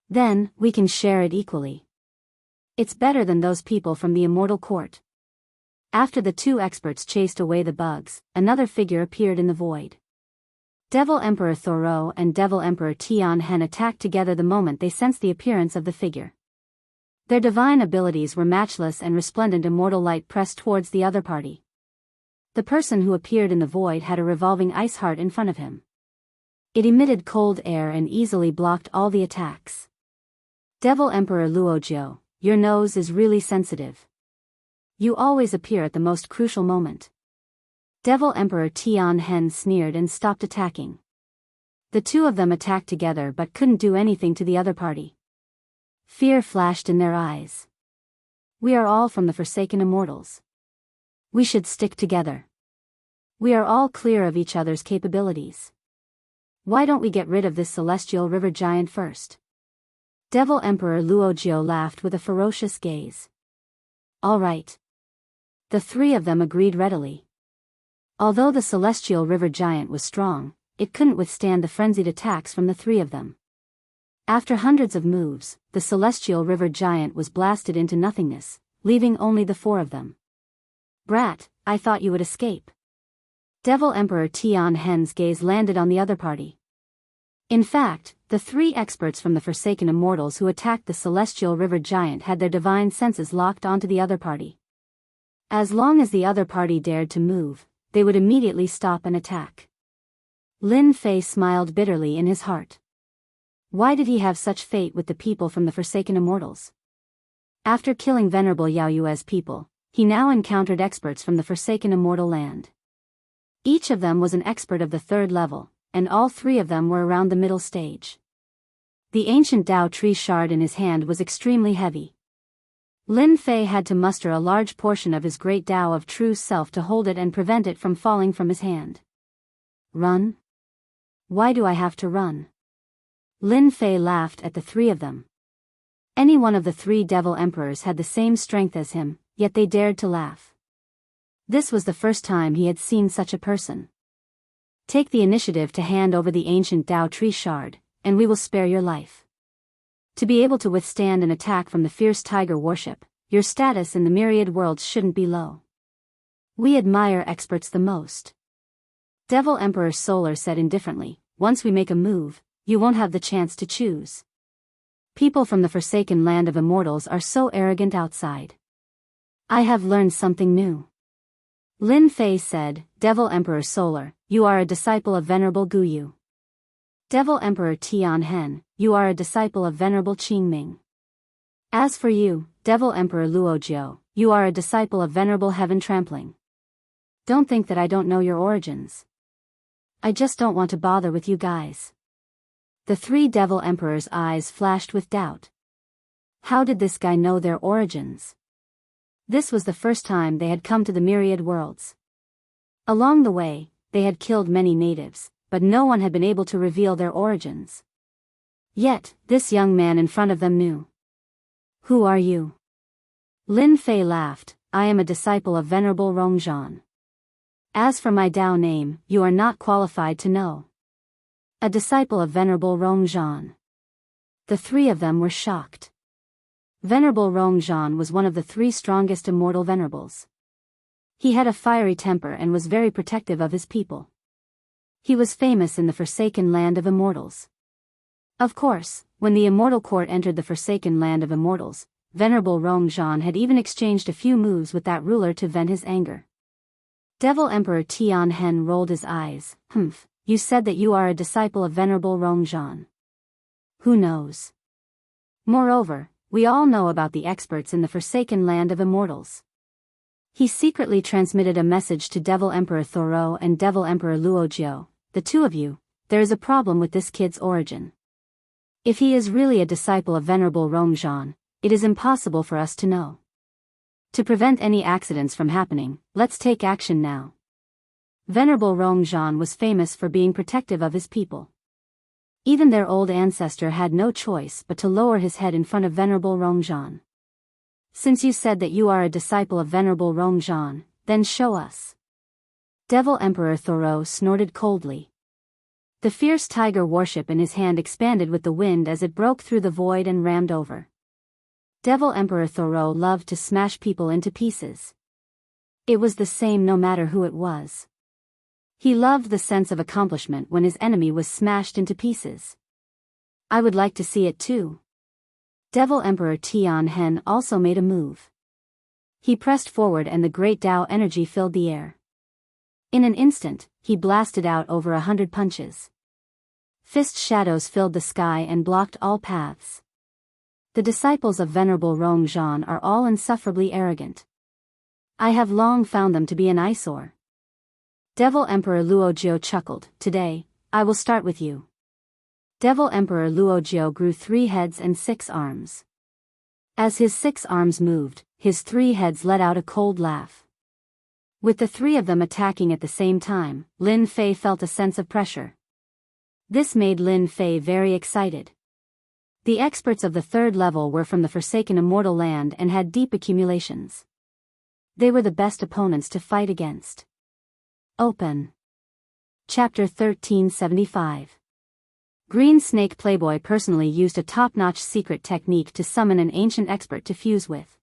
Then, we can share it equally. It's better than those people from the immortal court. After the 2 experts chased away the bugs, another figure appeared in the void. Devil Emperor Thoreau and Devil Emperor Tianhen attacked together the moment they sensed the appearance of the figure. Their divine abilities were matchless, and resplendent immortal light pressed towards the other party. The person who appeared in the void had a revolving ice heart in front of him. It emitted cold air and easily blocked all the attacks. Devil Emperor Luojiao, your nose is really sensitive. You always appear at the most crucial moment. Devil Emperor Tianhen sneered and stopped attacking. The two of them attacked together but couldn't do anything to the other party. Fear flashed in their eyes. We are all from the Forsaken Immortals. We should stick together. We are all clear of each other's capabilities. Why don't we get rid of this celestial river giant first? Devil Emperor Luojiao laughed with a ferocious gaze. All right. The three of them agreed readily. Although the celestial river giant was strong, it couldn't withstand the frenzied attacks from the three of them. After hundreds of moves, the celestial river giant was blasted into nothingness, leaving only the four of them. Brat, I thought you would escape. Devil Emperor Tianhen's gaze landed on the other party. In fact, the three experts from the Forsaken Immortals who attacked the celestial river giant had their divine senses locked onto the other party. As long as the other party dared to move, they would immediately stop and attack. Lin Fei smiled bitterly in his heart. Why did he have such fate with the people from the Forsaken Immortals? After killing Venerable Yao Yue's people, he now encountered experts from the Forsaken Immortal land. Each of them was an expert of the third level, and all three of them were around the middle stage. The ancient Dao tree shard in his hand was extremely heavy. Lin Fei had to muster a large portion of his great Dao of true self to hold it and prevent it from falling from his hand. Run? Why do I have to run? Lin Fei laughed at the three of them. Any one of the three devil emperors had the same strength as him, yet they dared to laugh. This was the first time he had seen such a person. Take the initiative to hand over the ancient Dao tree shard, and we will spare your life. To be able to withstand an attack from the fierce tiger worship, your status in the myriad worlds shouldn't be low. We admire experts the most. Devil Emperor Solar said indifferently, once we make a move, you won't have the chance to choose. People from the Forsaken Land of Immortals are so arrogant outside. I have learned something new. Lin Fei said, Devil Emperor Solar, you are a disciple of Venerable Guyu. Devil Emperor Tianhen, you are a disciple of Venerable Qingming. As for you, Devil Emperor Luojiao, you are a disciple of Venerable Heaven Trampling. Don't think that I don't know your origins. I just don't want to bother with you guys. The three devil emperors' eyes flashed with doubt. How did this guy know their origins? This was the first time they had come to the myriad worlds. Along the way, they had killed many natives, but no one had been able to reveal their origins. Yet, this young man in front of them knew. Who are you? Lin Fei laughed, I am a disciple of Venerable Rongzhan. As for my Dao name, you are not qualified to know. A disciple of Venerable Rongzhan. The three of them were shocked. Venerable Rongzhan was one of the three strongest immortal venerables. He had a fiery temper and was very protective of his people. He was famous in the Forsaken Land of Immortals. Of course, when the Immortal Court entered the Forsaken Land of Immortals, Venerable Rongzhan had even exchanged a few moves with that ruler to vent his anger. Devil Emperor Tianhen rolled his eyes. You said that you are a disciple of Venerable Rongzhan. Who knows? Moreover, we all know about the experts in the Forsaken Land of Immortals. He secretly transmitted a message to Devil Emperor Thoreau and Devil Emperor Luojiao, the two of you, there is a problem with this kid's origin. If he is really a disciple of Venerable Rongzhan, it is impossible for us to know. To prevent any accidents from happening, let's take action now. Venerable Rongzhan was famous for being protective of his people. Even their old ancestor had no choice but to lower his head in front of Venerable Rongzhan. Since you said that you are a disciple of Venerable Rongzhan, then show us. Devil Emperor Thoreau snorted coldly. The fierce tiger worship in his hand expanded with the wind as it broke through the void and rammed over. Devil Emperor Thoreau loved to smash people into pieces. It was the same no matter who it was. He loved the sense of accomplishment when his enemy was smashed into pieces. I would like to see it too. Devil Emperor Tianhen also made a move. He pressed forward and the great Tao energy filled the air. In an instant, he blasted out over 100 punches. Fist shadows filled the sky and blocked all paths. The disciples of Venerable Rongzhan are all insufferably arrogant. I have long found them to be an eyesore. Devil Emperor Luojiao chuckled. Today, I will start with you. Devil Emperor Luojiao grew 3 heads and 6 arms. As his 6 arms moved, his 3 heads let out a cold laugh. With the 3 of them attacking at the same time, Lin Fei felt a sense of pressure. This made Lin Fei very excited. The experts of the 3rd level were from the Forsaken Immortal Land and had deep accumulations. They were the best opponents to fight against. Open. Chapter 1375. Green Snake Playboy personally used a top-notch secret technique to summon an ancient expert to fuse with.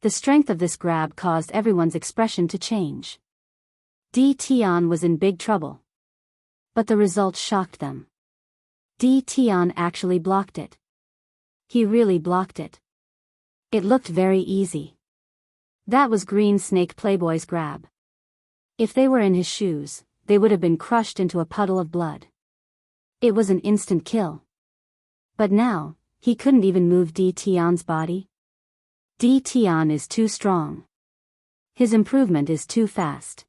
The strength of this grab caused everyone's expression to change. Di Tian was in big trouble. But the result shocked them. Di Tian actually blocked it. He really blocked it. It looked very easy. That was Green Snake Playboy's grab. If they were in his shoes, they would have been crushed into a puddle of blood. It was an instant kill. But now, he couldn't even move Di Tian's body. Di Tian is too strong. His improvement is too fast.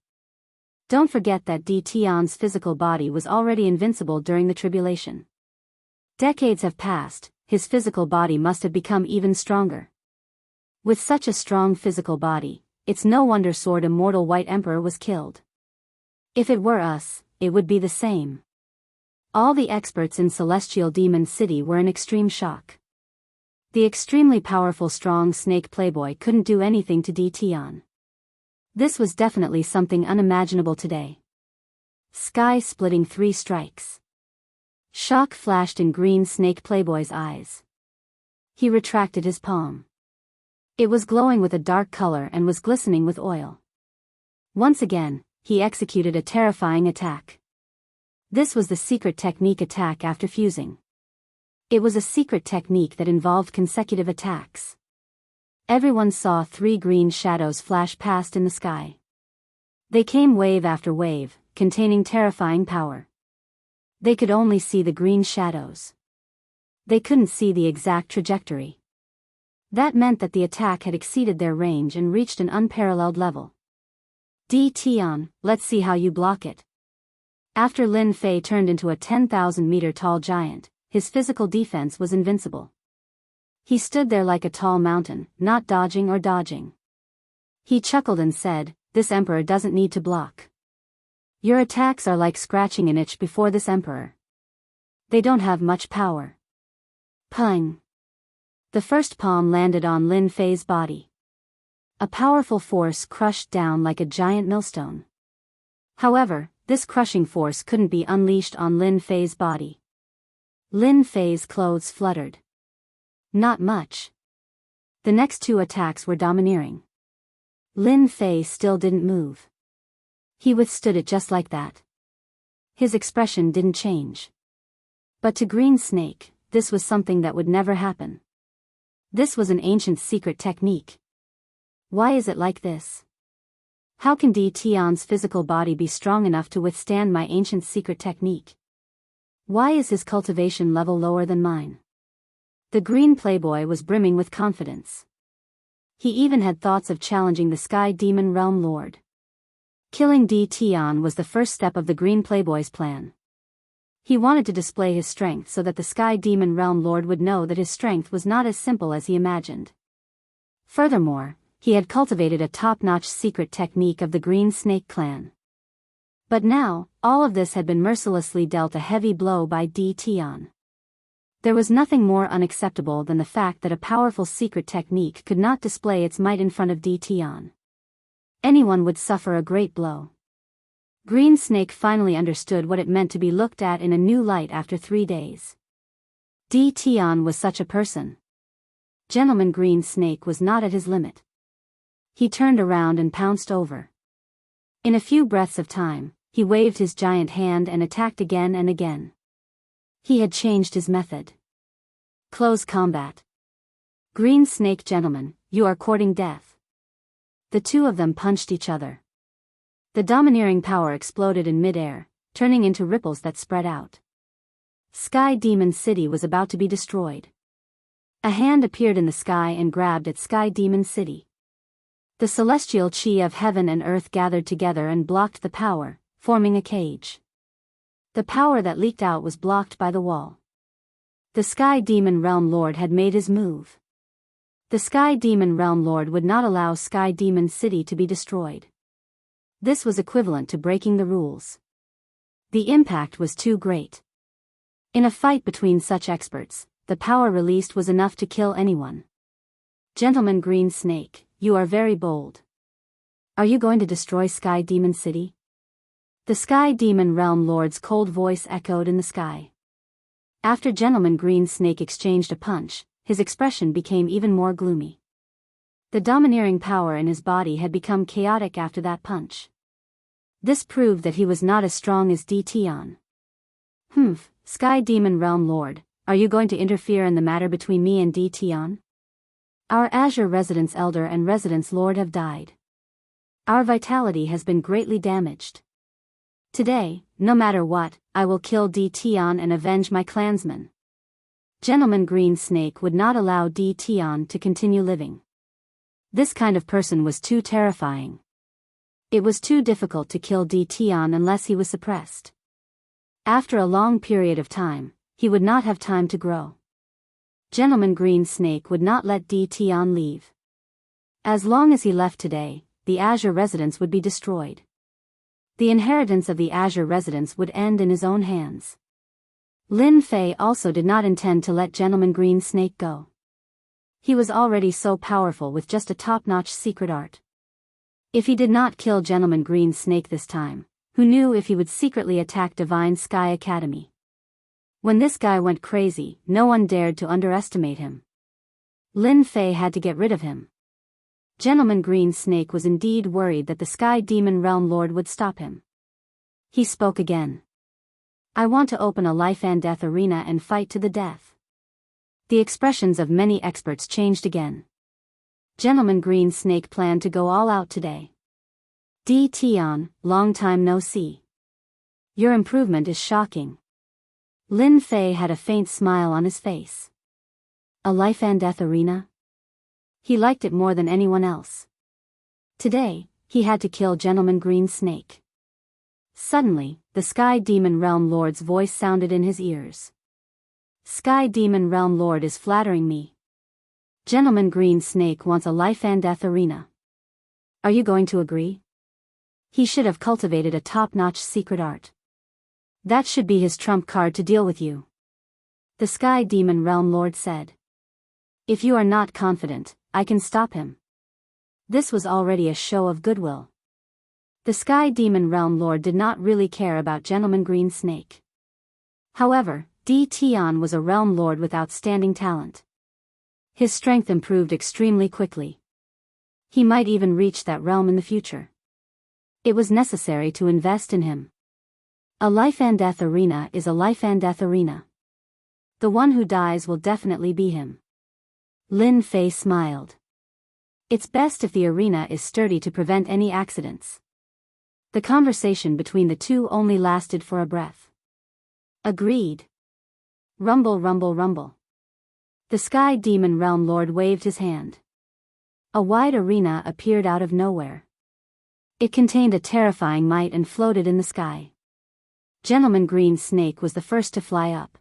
Don't forget that Di Tian's physical body was already invincible during the tribulation. Decades have passed, his physical body must have become even stronger. With such a strong physical body, it's no wonder Sword Immortal White Emperor was killed. If it were us, it would be the same. All the experts in Celestial Demon City were in extreme shock. The extremely powerful strong Snake Playboy couldn't do anything to Di Tian. This was definitely something unimaginable today. Sky-splitting 3 strikes. Shock flashed in Green Snake Playboy's eyes. He retracted his palm. It was glowing with a dark color and was glistening with oil. Once again, he executed a terrifying attack. This was the secret technique attack after fusing. It was a secret technique that involved consecutive attacks. Everyone saw 3 green shadows flash past in the sky. They came wave after wave, containing terrifying power. They could only see the green shadows. They couldn't see the exact trajectory. That meant that the attack had exceeded their range and reached an unparalleled level. Di Tian, let's see how you block it. After Lin Fei turned into a 10,000-meter tall giant, his physical defense was invincible. He stood there like a tall mountain, not dodging or dodging. He chuckled and said, "This emperor doesn't need to block. Your attacks are like scratching an itch before this emperor. They don't have much power." Pung! The first palm landed on Lin Fei's body. A powerful force crushed down like a giant millstone. However, this crushing force couldn't be unleashed on Lin Fei's body. Lin Fei's clothes fluttered. Not much. The next 2 attacks were domineering. Lin Fei still didn't move. He withstood it just like that. His expression didn't change. But to Green Snake, this was something that would never happen. This was an ancient secret technique. Why is it like this? How can Di Tian's physical body be strong enough to withstand my ancient secret technique? Why is his cultivation level lower than mine? The Green Playboy was brimming with confidence. He even had thoughts of challenging the Sky Demon Realm Lord. Killing Di Tian was the first step of the Green Playboy's plan. He wanted to display his strength so that the Sky Demon Realm Lord would know that his strength was not as simple as he imagined. Furthermore, he had cultivated a top-notch secret technique of the Green Snake clan. But now, all of this had been mercilessly dealt a heavy blow by Di Tian. There was nothing more unacceptable than the fact that a powerful secret technique could not display its might in front of Di Tian. Anyone would suffer a great blow. Green Snake finally understood what it meant to be looked at in a new light after 3 days. Di Tian was such a person. Gentleman Green Snake was not at his limit. He turned around and pounced over. In a few breaths of time, he waved his giant hand and attacked again and again. He had changed his method. Close combat. Green Snake gentleman, you are courting death. The two of them punched each other. The domineering power exploded in midair, turning into ripples that spread out. Sky Demon City was about to be destroyed. A hand appeared in the sky and grabbed at Sky Demon City. The celestial chi of heaven and earth gathered together and blocked the power, forming a cage. The power that leaked out was blocked by the wall. The Sky Demon Realm Lord had made his move. The Sky Demon Realm Lord would not allow Sky Demon City to be destroyed. This was equivalent to breaking the rules. The impact was too great. In a fight between such experts, the power released was enough to kill anyone. Gentleman Green Snake, you are very bold. Are you going to destroy Sky Demon City? The Sky Demon Realm Lord's cold voice echoed in the sky. After Gentleman Green Snake exchanged a punch, his expression became even more gloomy. The domineering power in his body had become chaotic after that punch. This proved that he was not as strong as Tion. Sky Demon Realm Lord, are you going to interfere in the matter between me and Tion? Our Azure Residence Elder and Residence Lord have died. Our vitality has been greatly damaged. Today, no matter what, I will kill Tion and avenge my clansmen. Gentleman Green Snake would not allow Tion to continue living. This kind of person was too terrifying. It was too difficult to kill Tion unless he was suppressed. After a long period of time, he would not have time to grow. Gentleman Green Snake would not let Tion leave. As long as he left today, the Azure Residence would be destroyed. The inheritance of the Azure Residence would end in his own hands. Lin Fei also did not intend to let Gentleman Green Snake go. He was already so powerful with just a top-notch secret art. If he did not kill Gentleman Green Snake this time, who knew if he would secretly attack Divine Sky Academy? When this guy went crazy, no one dared to underestimate him. Lin Fei had to get rid of him. Gentleman Green Snake was indeed worried that the Sky Demon Realm Lord would stop him. He spoke again. I want to open a life and death arena and fight to the death. The expressions of many experts changed again. Gentleman Green Snake planned to go all out today. Tion, long time no see. Your improvement is shocking. Lin Fei had a faint smile on his face. A life and death arena? He liked it more than anyone else. Today, he had to kill Gentleman Green Snake. Suddenly, the Sky Demon Realm Lord's voice sounded in his ears. Sky Demon Realm Lord is flattering me. Gentleman Green Snake wants a life and death arena. Are you going to agree? He should have cultivated a top-notch secret art. That should be his trump card to deal with you. The Sky Demon Realm Lord said. If you are not confident, I can stop him. This was already a show of goodwill. The Sky Demon Realm Lord did not really care about Gentleman Green Snake. However, Tion was a Realm Lord with outstanding talent. His strength improved extremely quickly. He might even reach that realm in the future. It was necessary to invest in him. A life and death arena is a life and death arena. The one who dies will definitely be him. Lin Fei smiled. It's best if the arena is sturdy to prevent any accidents. The conversation between the two only lasted for a breath. Agreed. Rumble, rumble, rumble. The Sky Demon Realm Lord waved his hand. A wide arena appeared out of nowhere. It contained a terrifying might and floated in the sky. Gentleman Green Snake was the first to fly up.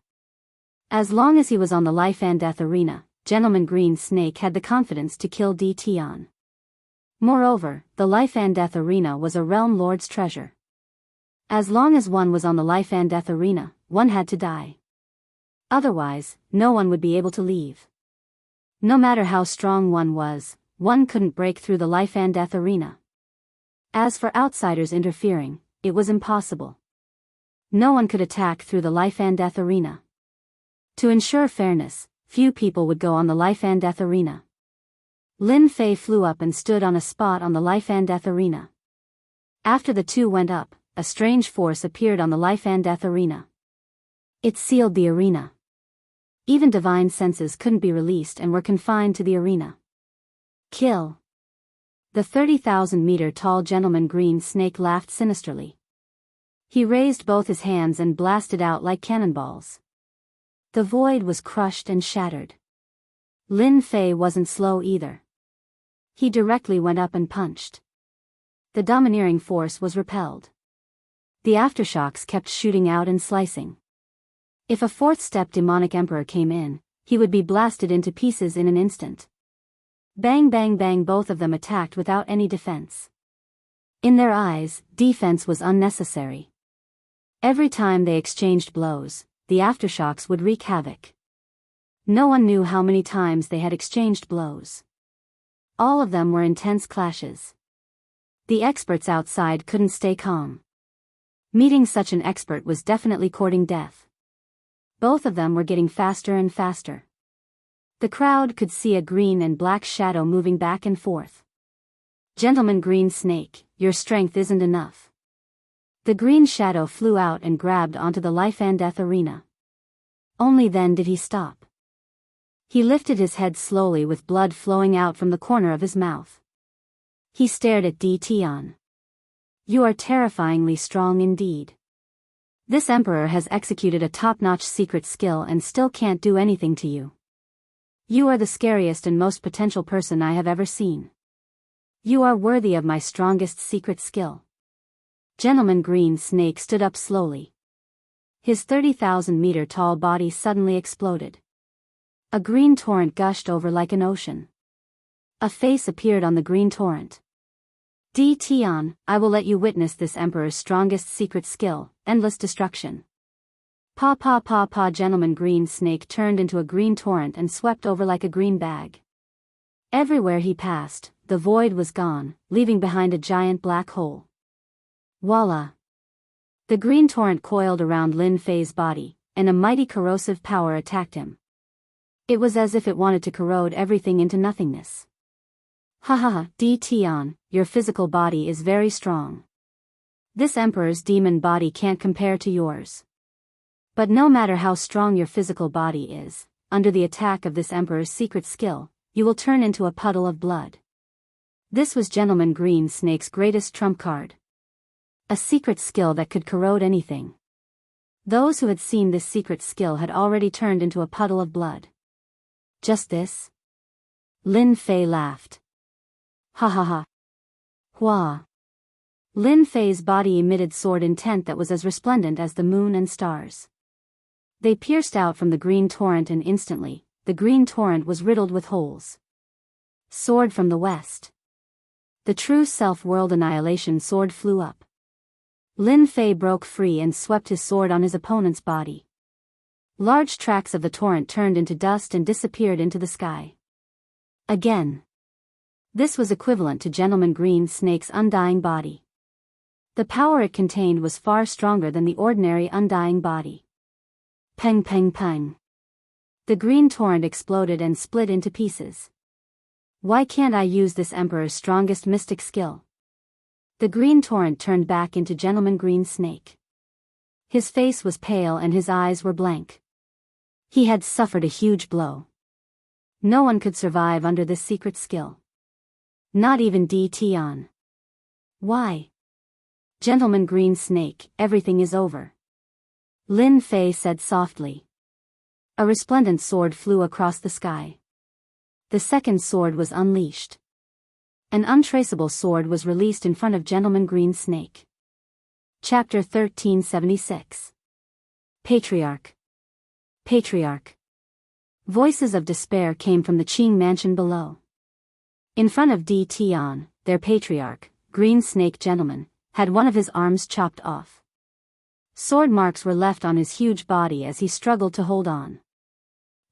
As long as he was on the life and death arena, Gentleman Green Snake had the confidence to kill Tion. Moreover, the life and death arena was a realm lord's treasure. As long as one was on the life and death arena, one had to die. Otherwise, no one would be able to leave. No matter how strong one was, one couldn't break through the life and death arena. As for outsiders interfering, it was impossible. No one could attack through the life and death arena. To ensure fairness, few people would go on the life and death arena. Lin Fei flew up and stood on a spot on the life and death arena. After the two went up, a strange force appeared on the life and death arena. It sealed the arena. Even divine senses couldn't be released and were confined to the arena. Kill. The 30,000-meter-tall gentleman green snake laughed sinisterly. He raised both his hands and blasted out like cannonballs. The void was crushed and shattered. Lin Fei wasn't slow either. He directly went up and punched. The domineering force was repelled. The aftershocks kept shooting out and slicing. If a fourth-step demonic emperor came in, he would be blasted into pieces in an instant. Bang bang bang, both of them attacked without any defense. In their eyes, defense was unnecessary. Every time they exchanged blows, the aftershocks would wreak havoc. No one knew how many times they had exchanged blows. All of them were intense clashes. The experts outside couldn't stay calm. Meeting such an expert was definitely courting death. Both of them were getting faster and faster. The crowd could see a green and black shadow moving back and forth. Gentleman Green Snake, your strength isn't enough. The green shadow flew out and grabbed onto the life and death arena. Only then did he stop. He lifted his head slowly with blood flowing out from the corner of his mouth. He stared at Di Tian. You are terrifyingly strong indeed. This emperor has executed a top-notch secret skill and still can't do anything to you. You are the scariest and most potential person I have ever seen. You are worthy of my strongest secret skill. Gentleman Green Snake stood up slowly. His 30,000-meter-tall body suddenly exploded. A green torrent gushed over like an ocean. A face appeared on the green torrent. Di Tian, I will let you witness this emperor's strongest secret skill, endless destruction. Pa pa pa pa. Gentleman Green Snake turned into a green torrent and swept over like a green bag. Everywhere he passed, the void was gone, leaving behind a giant black hole. Voila! The green torrent coiled around Lin Fei's body, and a mighty corrosive power attacked him. It was as if it wanted to corrode everything into nothingness. Ha ha ha, Di Tian, your physical body is very strong. This emperor's demon body can't compare to yours. But no matter how strong your physical body is, under the attack of this emperor's secret skill, you will turn into a puddle of blood. This was Gentleman Green Snake's greatest trump card. A secret skill that could corrode anything. Those who had seen this secret skill had already turned into a puddle of blood. Just this? Lin Fei laughed. Ha ha ha. Hua. Lin Fei's body emitted sword intent that was as resplendent as the moon and stars. They pierced out from the green torrent and instantly, the green torrent was riddled with holes. Sword from the west. The true self-world annihilation sword flew up. Lin Fei broke free and swept his sword on his opponent's body. Large tracts of the torrent turned into dust and disappeared into the sky. Again. This was equivalent to Gentleman Green Snake's undying body. The power it contained was far stronger than the ordinary undying body. Peng peng peng. The green torrent exploded and split into pieces. Why can't I use this emperor's strongest mystic skill? The green torrent turned back into Gentleman Green Snake. His face was pale and his eyes were blank. He had suffered a huge blow. No one could survive under this secret skill. Not even Di Tian. Why? Gentleman Green Snake, everything is over. Lin Fei said softly. A resplendent sword flew across the sky. The second sword was unleashed. An untraceable sword was released in front of Gentleman Green Snake. Chapter 1376. Patriarch. Patriarch. Voices of despair came from the Qing mansion below. In front of Di Tian, their patriarch, Green Snake Gentleman, had one of his arms chopped off. Sword marks were left on his huge body as he struggled to hold on.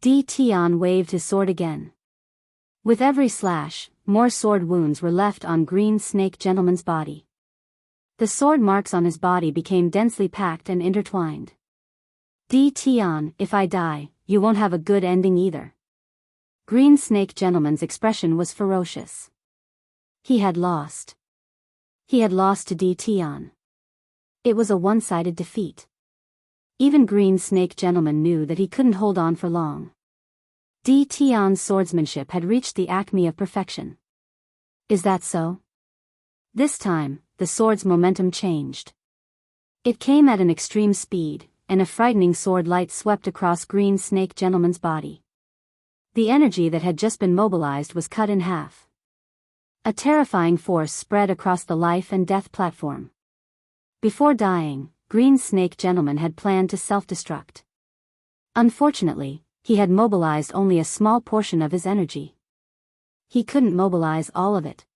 Di Tian waved his sword again. With every slash, more sword wounds were left on Green Snake Gentleman's body. The sword marks on his body became densely packed and intertwined. Di Tian, if I die, you won't have a good ending either. Green Snake Gentleman's expression was ferocious. He had lost. He had lost to Di Tian. It was a one-sided defeat. Even Green Snake Gentleman knew that he couldn't hold on for long. Di Tian's swordsmanship had reached the acme of perfection. Is that so? This time, the sword's momentum changed. It came at an extreme speed, and a frightening sword light swept across Green Snake Gentleman's body. The energy that had just been mobilized was cut in half. A terrifying force spread across the life and death platform. Before dying, Green Snake Gentleman had planned to self-destruct. Unfortunately, he had mobilized only a small portion of his energy. He couldn't mobilize all of it.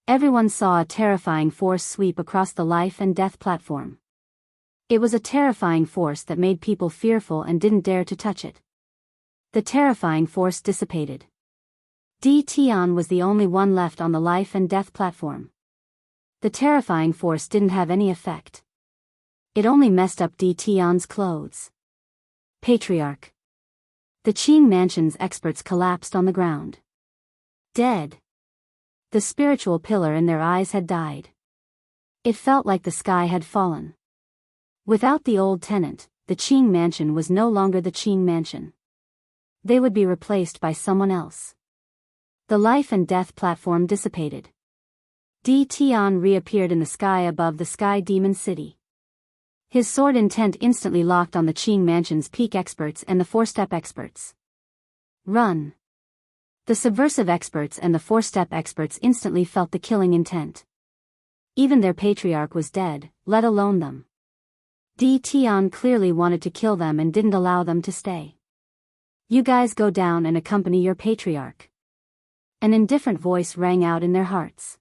Everyone saw a terrifying force sweep across the life and death platform. It was a terrifying force that made people fearful and didn't dare to touch it. The terrifying force dissipated. Di Tian was the only one left on the life and death platform. The terrifying force didn't have any effect. It only messed up Di Tian's clothes. Patriarch. The Qing Mansion's experts collapsed on the ground. Dead. The spiritual pillar in their eyes had died. It felt like the sky had fallen. Without the old tenant, the Qing Mansion was no longer the Qing Mansion. They would be replaced by someone else. The life and death platform dissipated. Di Tian reappeared in the sky above the Sky Demon City. His sword intent instantly locked on the Qing Mansion's peak experts and the four-step experts. Run! The subversive experts and the four-step experts instantly felt the killing intent. Even their patriarch was dead, let alone them. Di Tian clearly wanted to kill them and didn't allow them to stay. You guys go down and accompany your patriarch. An indifferent voice rang out in their hearts.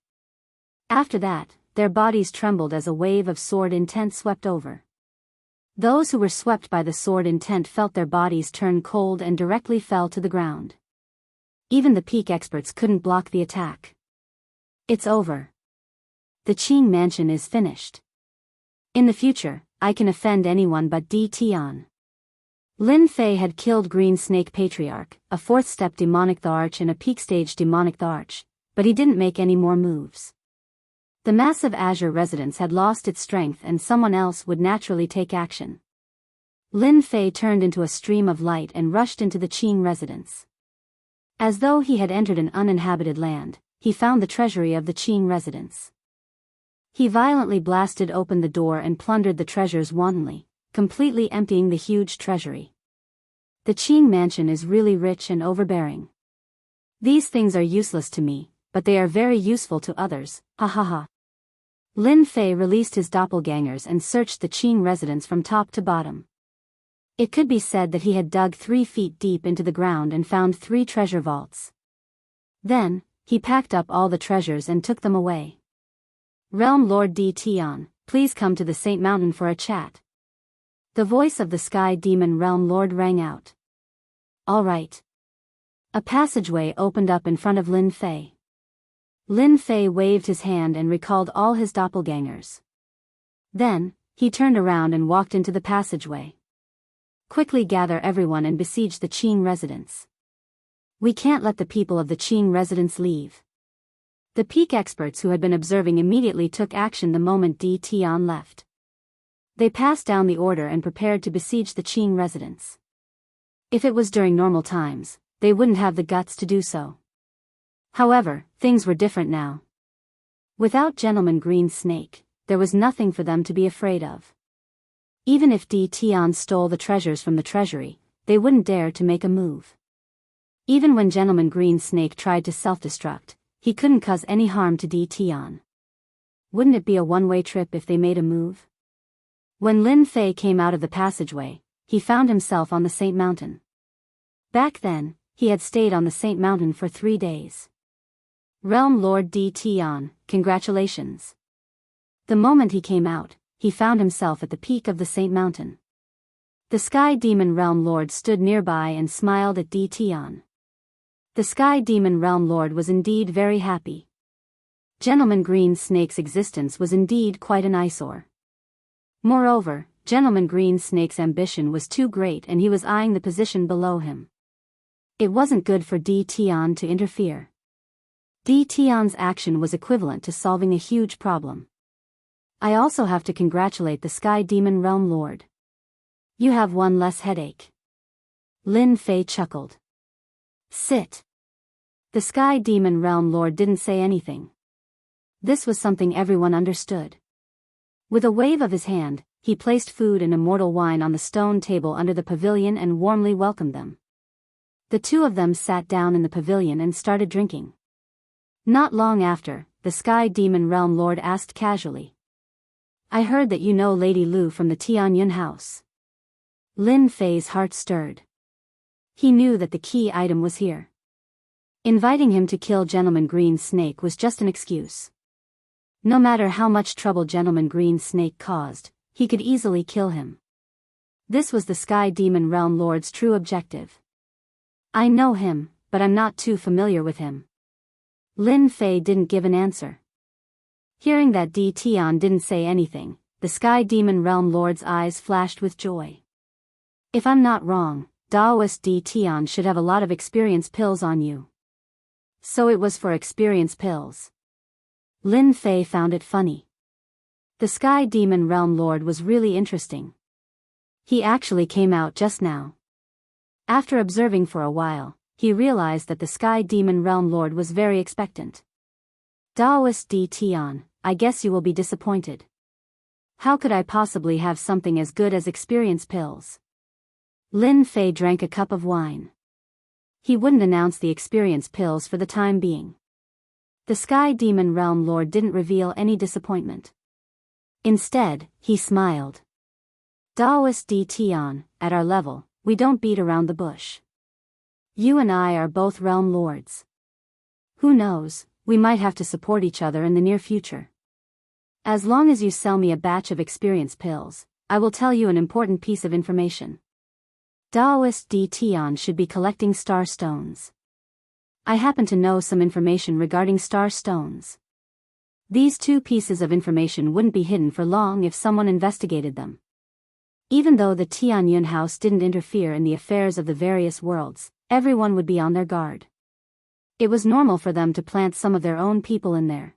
After that, their bodies trembled as a wave of sword intent swept over. Those who were swept by the sword intent felt their bodies turn cold and directly fell to the ground. Even the peak experts couldn't block the attack. It's over. The Qing Mansion is finished. In the future, I can offend anyone but Di Tian. Lin Fei had killed Green Snake Patriarch, a fourth-step demonic arch and a peak-stage demonic arch, but he didn't make any more moves. The massive Azure residence had lost its strength and someone else would naturally take action. Lin Fei turned into a stream of light and rushed into the Qing residence. As though he had entered an uninhabited land, he found the treasury of the Qing residence. He violently blasted open the door and plundered the treasures wantonly, completely emptying the huge treasury. The Qing Mansion is really rich and overbearing. These things are useless to me, but they are very useful to others, ha ha ha. Lin Fei released his doppelgangers and searched the Qing residence from top to bottom. It could be said that he had dug 3 feet deep into the ground and found 3 treasure vaults. Then, he packed up all the treasures and took them away. Realm Lord Di Tian, please come to the Saint Mountain for a chat. The voice of the Sky Demon Realm Lord rang out. All right. A passageway opened up in front of Lin Fei. Lin Fei waved his hand and recalled all his doppelgangers. Then, he turned around and walked into the passageway. Quickly gather everyone and besiege the Qing residence. We can't let the people of the Qing residence leave. The peak experts who had been observing immediately took action the moment Di Tian left. They passed down the order and prepared to besiege the Qing residence. If it was during normal times, they wouldn't have the guts to do so. However, things were different now. Without Gentleman Green Snake, there was nothing for them to be afraid of. Even if Di Tian stole the treasures from the treasury, they wouldn't dare to make a move. Even when Gentleman Green Snake tried to self-destruct, he couldn't cause any harm to Di Tian. Wouldn't it be a one-way trip if they made a move? When Lin Fei came out of the passageway, he found himself on the Saint Mountain. Back then, he had stayed on the Saint Mountain for 3 days. Realm Lord Di Tian, congratulations. The moment he came out, he found himself at the peak of the Saint Mountain. The Sky Demon Realm Lord stood nearby and smiled at Di Tian. The Sky Demon Realm Lord was indeed very happy. Gentleman Green Snake's existence was indeed quite an eyesore. Moreover, Gentleman Green Snake's ambition was too great and he was eyeing the position below him. It wasn't good for Di Tian to interfere. Di Tian's action was equivalent to solving a huge problem. I also have to congratulate the Sky Demon Realm Lord. You have one less headache. Lin Fei chuckled. Sit. The Sky Demon Realm Lord didn't say anything. This was something everyone understood. With a wave of his hand, he placed food and immortal wine on the stone table under the pavilion and warmly welcomed them. The two of them sat down in the pavilion and started drinking. Not long after, the Sky Demon Realm Lord asked casually. I heard that you know Lady Lu from the Tianyun house. Lin Fei's heart stirred. He knew that the key item was here. Inviting him to kill Gentleman Green Snake was just an excuse. No matter how much trouble Gentleman Green Snake caused, he could easily kill him. This was the Sky Demon Realm Lord's true objective. I know him, but I'm not too familiar with him. Lin Fei didn't give an answer. Hearing that Di Tian didn't say anything, the Sky Demon Realm Lord's eyes flashed with joy. If I'm not wrong, Daoist Di Tian should have a lot of experience pills on you. So it was for experience pills. Lin Fei found it funny. The Sky Demon Realm Lord was really interesting. He actually came out just now. After observing for a while, he realized that the Sky Demon Realm Lord was very expectant. Daoist Di Tian, I guess you will be disappointed. How could I possibly have something as good as experience pills? Lin Fei drank a cup of wine. He wouldn't announce the experience pills for the time being. The Sky Demon Realm Lord didn't reveal any disappointment. Instead, he smiled. Daoist Di Tian, at our level, we don't beat around the bush. You and I are both realm lords. Who knows, we might have to support each other in the near future. As long as you sell me a batch of experience pills, I will tell you an important piece of information. Daoist Di Tian should be collecting star stones. I happen to know some information regarding star stones. These two pieces of information wouldn't be hidden for long if someone investigated them. Even though the Tianyun house didn't interfere in the affairs of the various worlds, everyone would be on their guard. It was normal for them to plant some of their own people in there.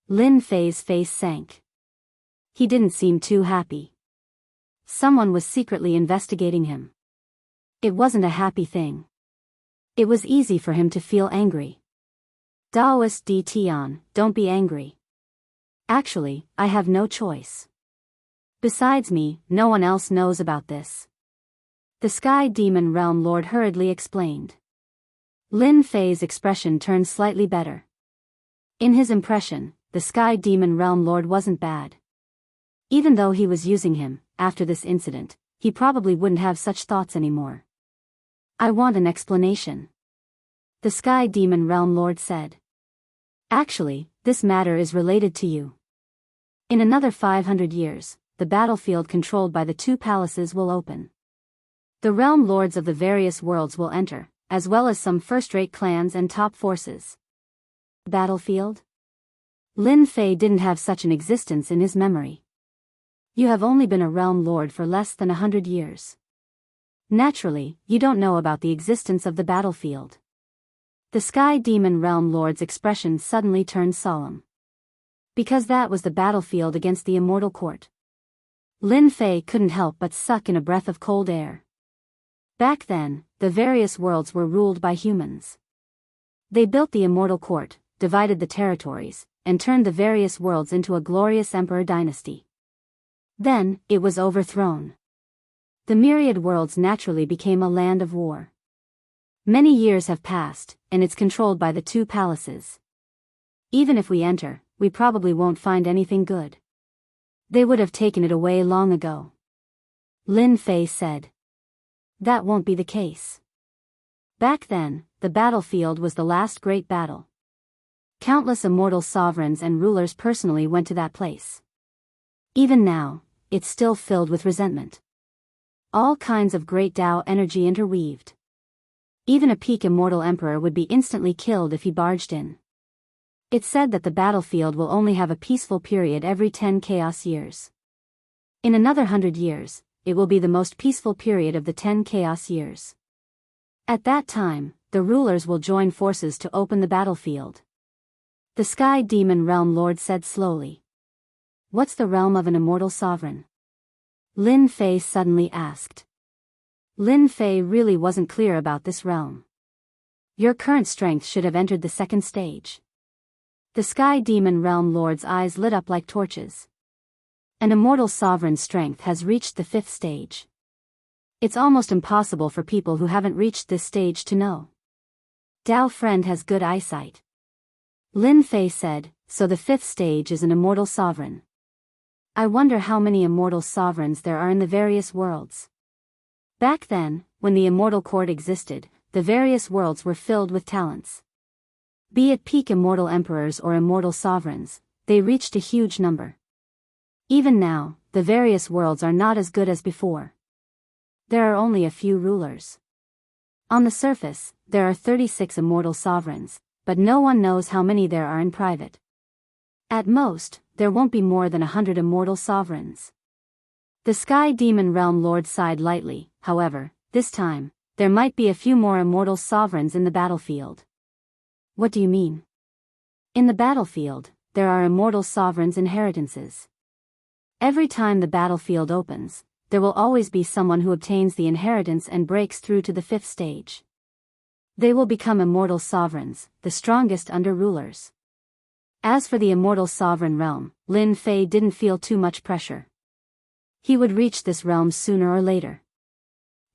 Lin Fei's face sank. He didn't seem too happy. Someone was secretly investigating him. It wasn't a happy thing. It was easy for him to feel angry. Daoist Di Tian, don't be angry. Actually, I have no choice. Besides me, no one else knows about this. The Sky Demon Realm Lord hurriedly explained. Lin Fei's expression turned slightly better. In his impression, the Sky Demon Realm Lord wasn't bad. Even though he was using him, after this incident, he probably wouldn't have such thoughts anymore. I want an explanation. The Sky Demon Realm Lord said. Actually, this matter is related to you. In another 500 years, the battlefield controlled by the two palaces will open. The realm lords of the various worlds will enter, as well as some first-rate clans and top forces. Battlefield? Lin Fei didn't have such an existence in his memory. You have only been a realm lord for less than 100 years. Naturally, you don't know about the existence of the battlefield. The Sky Demon Realm Lord's expression suddenly turned solemn. Because that was the battlefield against the Immortal Court. Lin Fei couldn't help but suck in a breath of cold air. Back then, the various worlds were ruled by humans. They built the Immortal Court, divided the territories, and turned the various worlds into a glorious emperor dynasty. Then, it was overthrown. The myriad worlds naturally became a land of war. Many years have passed, and it's controlled by the two palaces. Even if we enter, we probably won't find anything good. They would have taken it away long ago. Lin Fei said. That won't be the case. Back then, the battlefield was the last great battle. Countless immortal sovereigns and rulers personally went to that place. Even now, it's still filled with resentment. All kinds of great Tao energy interweaved. Even a peak immortal emperor would be instantly killed if he barged in. It's said that the battlefield will only have a peaceful period every 10 chaos years. In another 100 years, it will be the most peaceful period of the 10 chaos years. At that time, the rulers will join forces to open the battlefield. The Sky Demon Realm Lord said slowly. What's the realm of an immortal sovereign? Lin Fei suddenly asked. Lin Fei really wasn't clear about this realm. Your current strength should have entered the second stage. The Sky Demon Realm Lord's eyes lit up like torches. An immortal sovereign's strength has reached the fifth stage. It's almost impossible for people who haven't reached this stage to know. Dao friend has good eyesight. Lin Fei said, so the fifth stage is an immortal sovereign. I wonder how many immortal sovereigns there are in the various worlds. Back then, when the immortal court existed, the various worlds were filled with talents. Be it peak immortal emperors or immortal sovereigns, they reached a huge number. Even now, the various worlds are not as good as before. There are only a few rulers. On the surface, there are 36 immortal sovereigns, but no one knows how many there are in private. At most, there won't be more than 100 immortal sovereigns. The Sky Demon Realm Lord sighed lightly. However, this time, there might be a few more immortal sovereigns in the battlefield. What do you mean? In the battlefield, there are immortal sovereigns' inheritances. Every time the battlefield opens, there will always be someone who obtains the inheritance and breaks through to the fifth stage. They will become immortal sovereigns, the strongest under rulers. As for the immortal sovereign realm, Lin Fei didn't feel too much pressure. He would reach this realm sooner or later.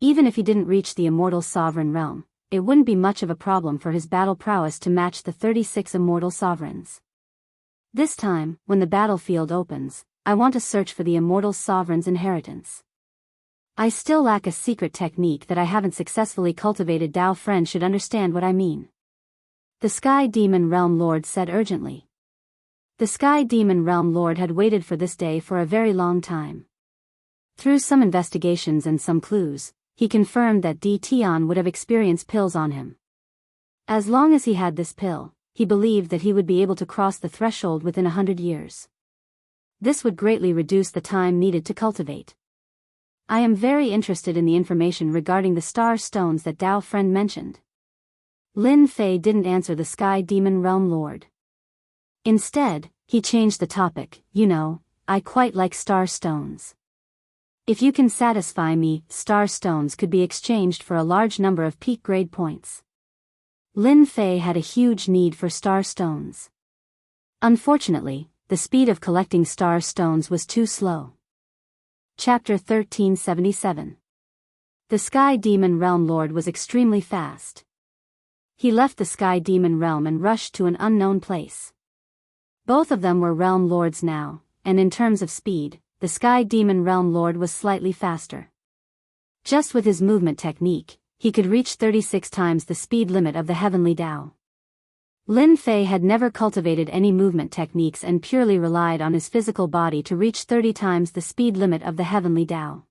Even if he didn't reach the immortal sovereign realm, it wouldn't be much of a problem for his battle prowess to match the 36 immortal sovereigns. This time, when the battlefield opens, I want to search for the immortal sovereign's inheritance. I still lack a secret technique that I haven't successfully cultivated. Dao friend should understand what I mean. The Sky Demon Realm Lord said urgently. The Sky Demon Realm Lord had waited for this day for a very long time. Through some investigations and some clues, he confirmed that Di Tian would have experienced pills on him. As long as he had this pill, he believed that he would be able to cross the threshold within 100 years. This would greatly reduce the time needed to cultivate. I am very interested in the information regarding the star stones that Dao friend mentioned. Lin Fei didn't answer the Sky Demon Realm Lord. Instead, he changed the topic. I quite like star stones. If you can satisfy me, star stones could be exchanged for a large number of peak grade points. Lin Fei had a huge need for star stones. Unfortunately, the speed of collecting star stones was too slow. Chapter 1377. The Sky Demon Realm Lord was extremely fast. He left the Sky Demon Realm and rushed to an unknown place. Both of them were Realm Lords now, and in terms of speed, the Sky Demon Realm Lord was slightly faster. Just with his movement technique, he could reach 36 times the speed limit of the Heavenly Tao. Lin Fei had never cultivated any movement techniques and purely relied on his physical body to reach 30 times the speed limit of the Heavenly Tao.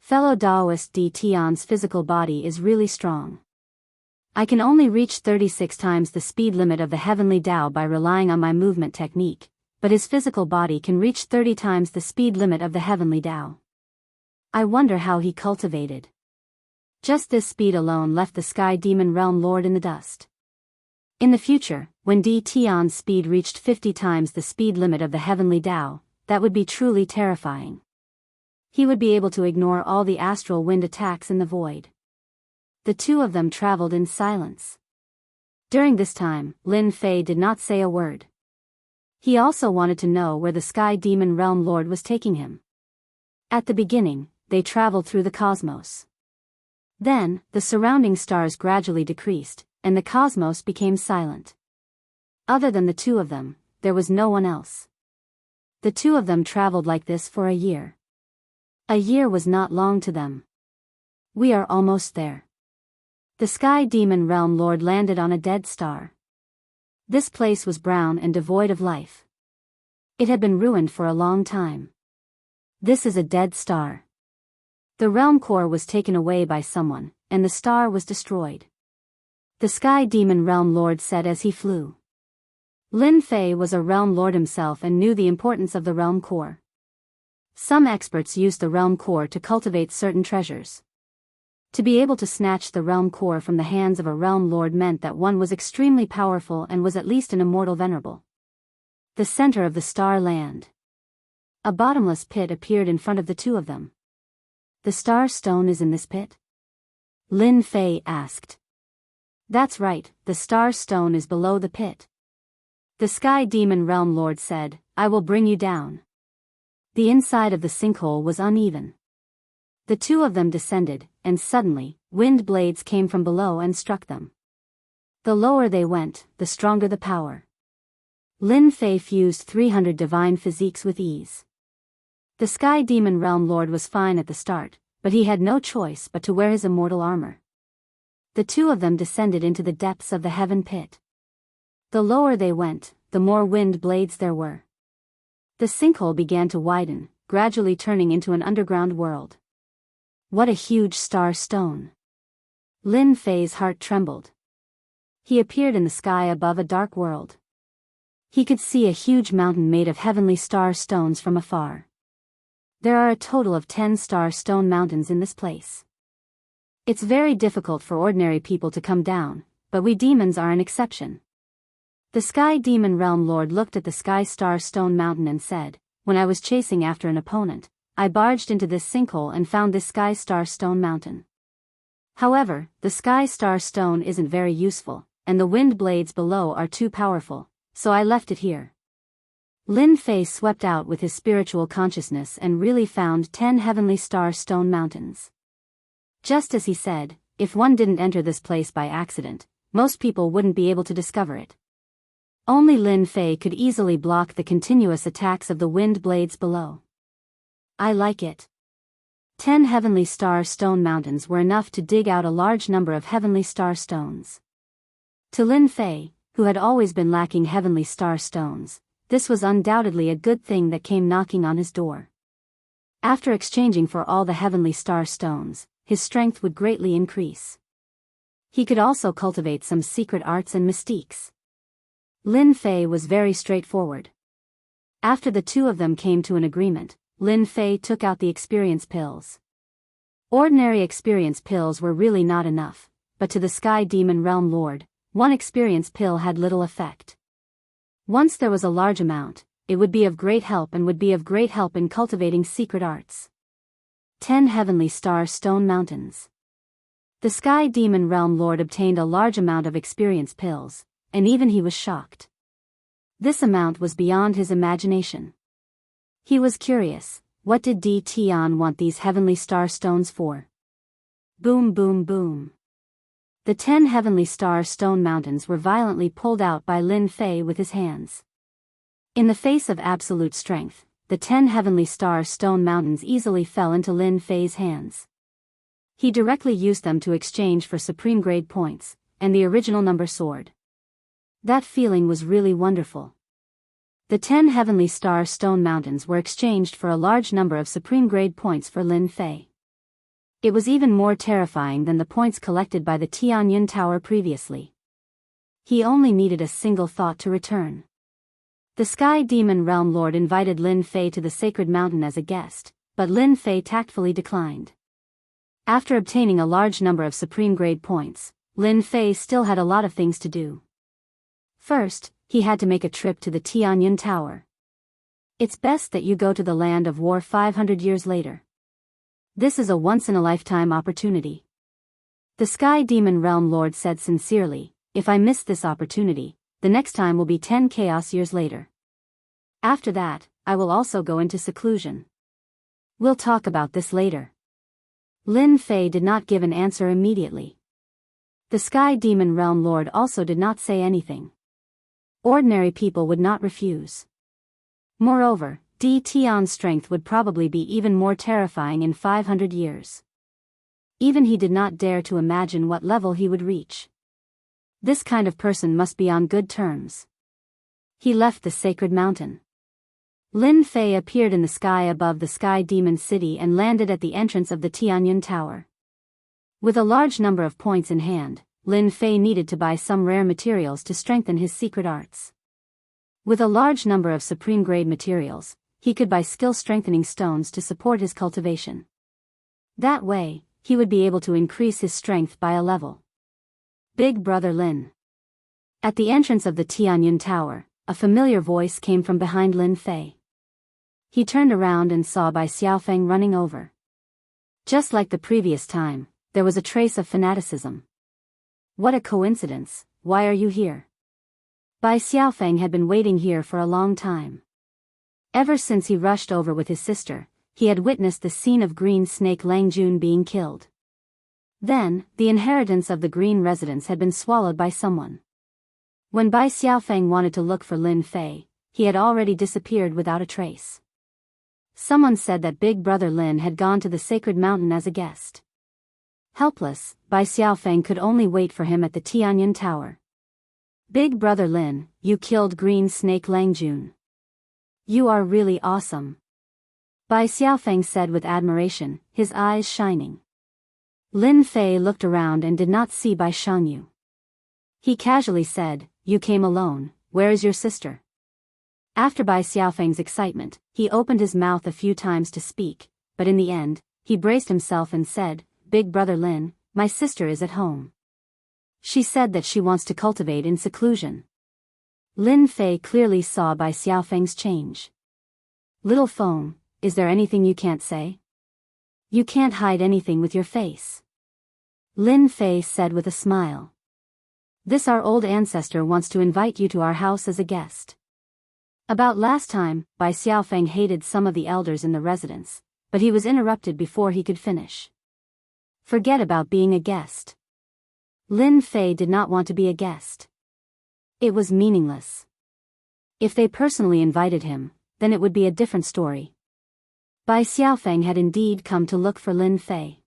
Fellow Taoist Di Tian's physical body is really strong. I can only reach 36 times the speed limit of the Heavenly Tao by relying on my movement technique, but his physical body can reach 30 times the speed limit of the Heavenly Tao. I wonder how he cultivated. Just this speed alone left the Sky Demon Realm Lord in the dust. In the future, when Di Tian's speed reached 50 times the speed limit of the Heavenly Tao, that would be truly terrifying. He would be able to ignore all the astral wind attacks in the void. The two of them traveled in silence. During this time, Lin Fei did not say a word. He also wanted to know where the Sky Demon Realm Lord was taking him. At the beginning, they traveled through the cosmos. Then, the surrounding stars gradually decreased, and the cosmos became silent. Other than the two of them, there was no one else. The two of them traveled like this for a year. A year was not long to them. We are almost there. The Sky Demon Realm Lord landed on a dead star. This place was brown and devoid of life. It had been ruined for a long time. This is a dead star. The realm core was taken away by someone, and the star was destroyed. The Sky Demon Realm Lord said as he flew. Lin Fei was a realm lord himself and knew the importance of the realm core. Some experts used the realm core to cultivate certain treasures. To be able to snatch the realm core from the hands of a realm lord meant that one was extremely powerful and was at least an immortal venerable. The center of the star land. A bottomless pit appeared in front of the two of them. "The star stone is in this pit?" Lin Fei asked. "That's right, the star stone is below the pit." The Sky Demon Realm Lord said, "I will bring you down." The inside of the sinkhole was uneven. The two of them descended, and suddenly, wind blades came from below and struck them. The lower they went, the stronger the power. Lin Fei fused 300 divine physiques with ease. The Sky Demon Realm Lord was fine at the start, but he had no choice but to wear his immortal armor. The two of them descended into the depths of the heaven pit. The lower they went, the more wind blades there were. The sinkhole began to widen, gradually turning into an underground world. What a huge star stone! Lin Fei's heart trembled. He appeared in the sky above a dark world. He could see a huge mountain made of heavenly star stones from afar. There are a total of 10 star stone mountains in this place. It's very difficult for ordinary people to come down, but we demons are an exception. The Sky Demon Realm Lord looked at the Sky Star Stone Mountain and said, "When I was chasing after an opponent, I barged into this sinkhole and found this Sky Star Stone Mountain. However, the Sky Star Stone isn't very useful, and the wind blades below are too powerful, so I left it here." Lin Fei swept out with his spiritual consciousness and really found 10 heavenly star stone mountains. Just as he said, if one didn't enter this place by accident, most people wouldn't be able to discover it. Only Lin Fei could easily block the continuous attacks of the wind blades below. "I like it." 10 heavenly star stone mountains were enough to dig out a large number of heavenly star stones. To Lin Fei, who had always been lacking heavenly star stones, this was undoubtedly a good thing that came knocking on his door. After exchanging for all the heavenly star stones, his strength would greatly increase. He could also cultivate some secret arts and mystiques. Lin Fei was very straightforward. After the two of them came to an agreement, Lin Fei took out the experience pills. Ordinary experience pills were really not enough, but to the Sky Demon Realm Lord, one experience pill had little effect. Once there was a large amount, it would be of great help and would be of great help in cultivating secret arts. 10 heavenly star stone mountains. The Sky Demon Realm Lord obtained a large amount of experience pills, and even he was shocked. This amount was beyond his imagination. He was curious, what did Di Tian want these heavenly star stones for? Boom boom boom. The 10 heavenly star stone mountains were violently pulled out by Lin Fei with his hands. In the face of absolute strength, the 10 heavenly star stone mountains easily fell into Lin Fei's hands. He directly used them to exchange for supreme grade points, and the original number sword. That feeling was really wonderful. The 10 heavenly star stone mountains were exchanged for a large number of supreme grade points for Lin Fei. It was even more terrifying than the points collected by the Tianyun Tower previously. He only needed a single thought to return. The Sky Demon Realm Lord invited Lin Fei to the sacred mountain as a guest, but Lin Fei tactfully declined. After obtaining a large number of supreme grade points, Lin Fei still had a lot of things to do. First, he had to make a trip to the Tianyun Tower. It's best that you go to the land of war 500 years later. This is a once-in-a-lifetime opportunity. The Sky Demon Realm Lord said sincerely, if I miss this opportunity, the next time will be 10 chaos years later. After that, I will also go into seclusion. We'll talk about this later. Lin Fei did not give an answer immediately. The Sky Demon Realm Lord also did not say anything. Ordinary people would not refuse. Moreover, Di Tian's strength would probably be even more terrifying in 500 years. Even he did not dare to imagine what level he would reach. This kind of person must be on good terms. He left the sacred mountain. Lin Fei appeared in the sky above the Sky Demon City and landed at the entrance of the Tianyun Tower. With a large number of points in hand, Lin Fei needed to buy some rare materials to strengthen his secret arts. With a large number of supreme grade materials, he could buy skill-strengthening stones to support his cultivation. That way, he would be able to increase his strength by a level. Big Brother Lin. At the entrance of the Tianyun Tower, a familiar voice came from behind Lin Fei. He turned around and saw Bai Xiaofeng running over. Just like the previous time, there was a trace of fanaticism. What a coincidence, why are you here? Bai Xiaofeng had been waiting here for a long time. Ever since he rushed over with his sister, he had witnessed the scene of Green Snake Langjun being killed. Then, the inheritance of the Green residence had been swallowed by someone. When Bai Xiaofeng wanted to look for Lin Fei, he had already disappeared without a trace. Someone said that Big Brother Lin had gone to the sacred mountain as a guest. Helpless, Bai Xiaofeng could only wait for him at the Tianyan Tower. Big Brother Lin, you killed Green Snake Langjun. You are really awesome. Bai Xiaofeng said with admiration, his eyes shining. Lin Fei looked around and did not see Bai Shangyu. He casually said, you came alone, where is your sister? After Bai Xiaofeng's excitement, he opened his mouth a few times to speak, but in the end, he braced himself and said, Big Brother Lin, my sister is at home. She said that she wants to cultivate in seclusion. Lin Fei clearly saw Bai Xiaofeng's change. Little Feng, is there anything you can't say? You can't hide anything with your face. Lin Fei said with a smile. This our old ancestor wants to invite you to our house as a guest. About last time, Bai Xiaofeng hated some of the elders in the residence, but he was interrupted before he could finish. Forget about being a guest. Lin Fei did not want to be a guest. It was meaningless. If they personally invited him, then it would be a different story. Bai Xiaofeng had indeed come to look for Lin Fei.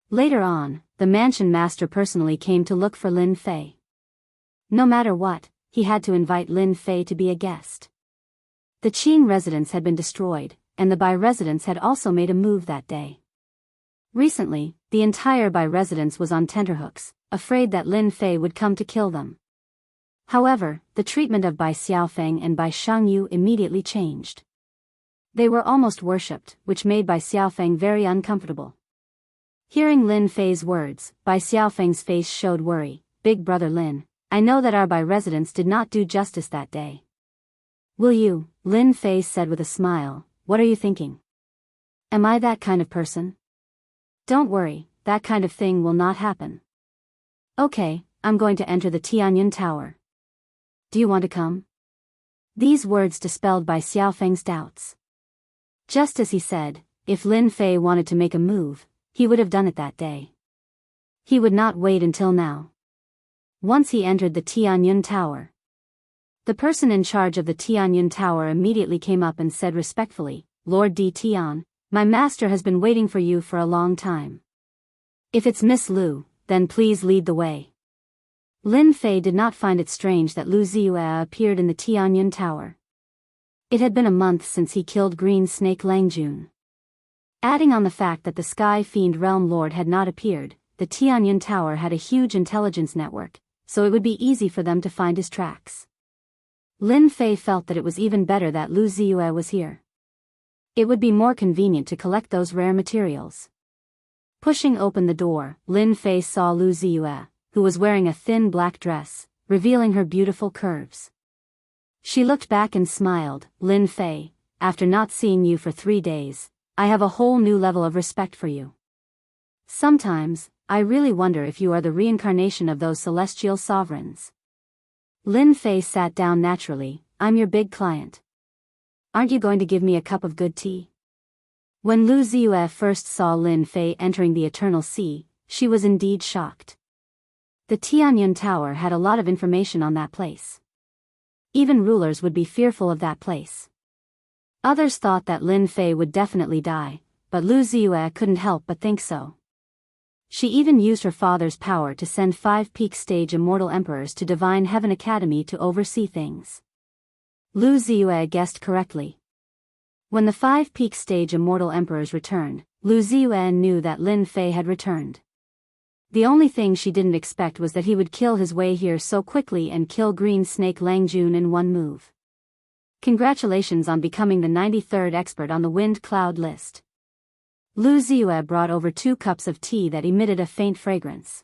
Later on, the mansion master personally came to look for Lin Fei. No matter what, he had to invite Lin Fei to be a guest. The Qing residence had been destroyed, and the Bai residence had also made a move that day. Recently, the entire Bai residence was on tenterhooks, afraid that Lin Fei would come to kill them. However, the treatment of Bai Xiaofeng and Bai Shangyu immediately changed. They were almost worshipped, which made Bai Xiaofeng very uncomfortable. Hearing Lin Fei's words, Bai Xiaofeng's face showed worry. Big Brother Lin, I know that our Bai residents did not do justice that day. Will you? Lin Fei said with a smile, what are you thinking? Am I that kind of person? Don't worry, that kind of thing will not happen. Okay, I'm going to enter the Tianyan Tower. Do you want to come? These words dispelled Bai Xiaofeng's doubts. Just as he said, if Lin Fei wanted to make a move, he would have done it that day. He would not wait until now. Once he entered the Tianyan Tower, the person in charge of the Tianyan Tower immediately came up and said respectfully, Lord Di Tian, my master has been waiting for you for a long time. If it's Miss Lu, then please lead the way. Lin Fei did not find it strange that Lu Ziyue appeared in the Tianyan Tower. It had been a month since he killed Green Snake Langjun. Adding on the fact that the Sky Fiend Realm Lord had not appeared, the Tianyan Tower had a huge intelligence network, so it would be easy for them to find his tracks. Lin Fei felt that it was even better that Lu Ziyue was here. It would be more convenient to collect those rare materials. Pushing open the door, Lin Fei saw Lu Ziyue, who was wearing a thin black dress, revealing her beautiful curves. She looked back and smiled. Lin Fei, after not seeing you for 3 days, I have a whole new level of respect for you. Sometimes, I really wonder if you are the reincarnation of those celestial sovereigns. Lin Fei sat down naturally. I'm your big client. Aren't you going to give me a cup of good tea? When Lu Ziyue first saw Lin Fei entering the Eternal Sea, she was indeed shocked. The Tianyan Tower had a lot of information on that place. Even rulers would be fearful of that place. Others thought that Lin Fei would definitely die, but Lu Ziyue couldn't help but think so. She even used her father's power to send 5 peak stage immortal emperors to Divine Heaven Academy to oversee things. Lu Ziyue guessed correctly. When the 5 peak stage immortal emperors returned, Lu Ziyue knew that Lin Fei had returned. The only thing she didn't expect was that he would kill his way here so quickly and kill Green Snake Langjun in one move. Congratulations on becoming the 93rd expert on the wind cloud list. Lu Ziyue brought over 2 cups of tea that emitted a faint fragrance.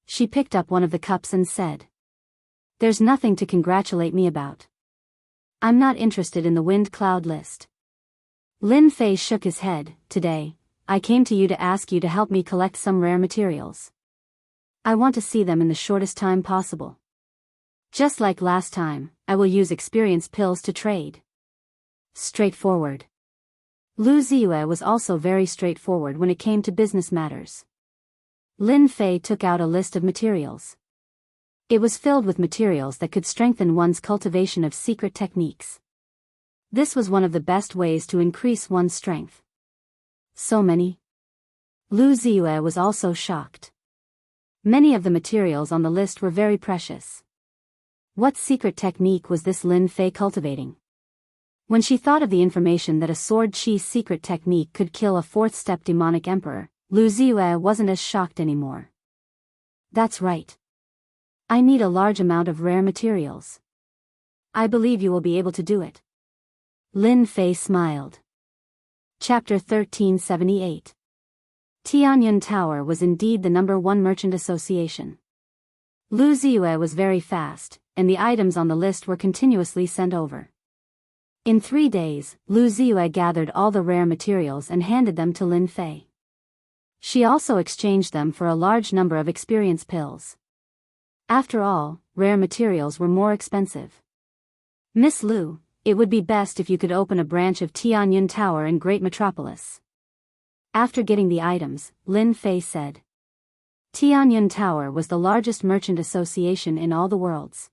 She picked up one of the cups and said, There's nothing to congratulate me about. I'm not interested in the wind cloud list. Lin Fei shook his head. Today, I came to you to ask you to help me collect some rare materials. I want to see them in the shortest time possible. Just like last time, I will use experience pills to trade. Straightforward. Lu Ziyue was also very straightforward when it came to business matters. Lin Fei took out a list of materials. It was filled with materials that could strengthen one's cultivation of secret techniques. This was one of the best ways to increase one's strength. So many? Lu Ziyue was also shocked. Many of the materials on the list were very precious. What secret technique was this Lin Fei cultivating? When she thought of the information that a sword chi secret technique could kill a fourth-step demonic emperor, Lu Ziyue wasn't as shocked anymore. That's right. I need a large amount of rare materials. I believe you will be able to do it. Lin Fei smiled. Chapter 1378. Tianyun Tower was indeed the #1 merchant association. Lu Ziyue was very fast, and the items on the list were continuously sent over. In 3 days, Lu Ziyue gathered all the rare materials and handed them to Lin Fei. She also exchanged them for a large number of experience pills. After all, rare materials were more expensive. Miss Lu, it would be best if you could open a branch of Tianyun Tower in Great Metropolis. After getting the items, Lin Fei said. Tianyun Tower was the largest merchant association in all the worlds.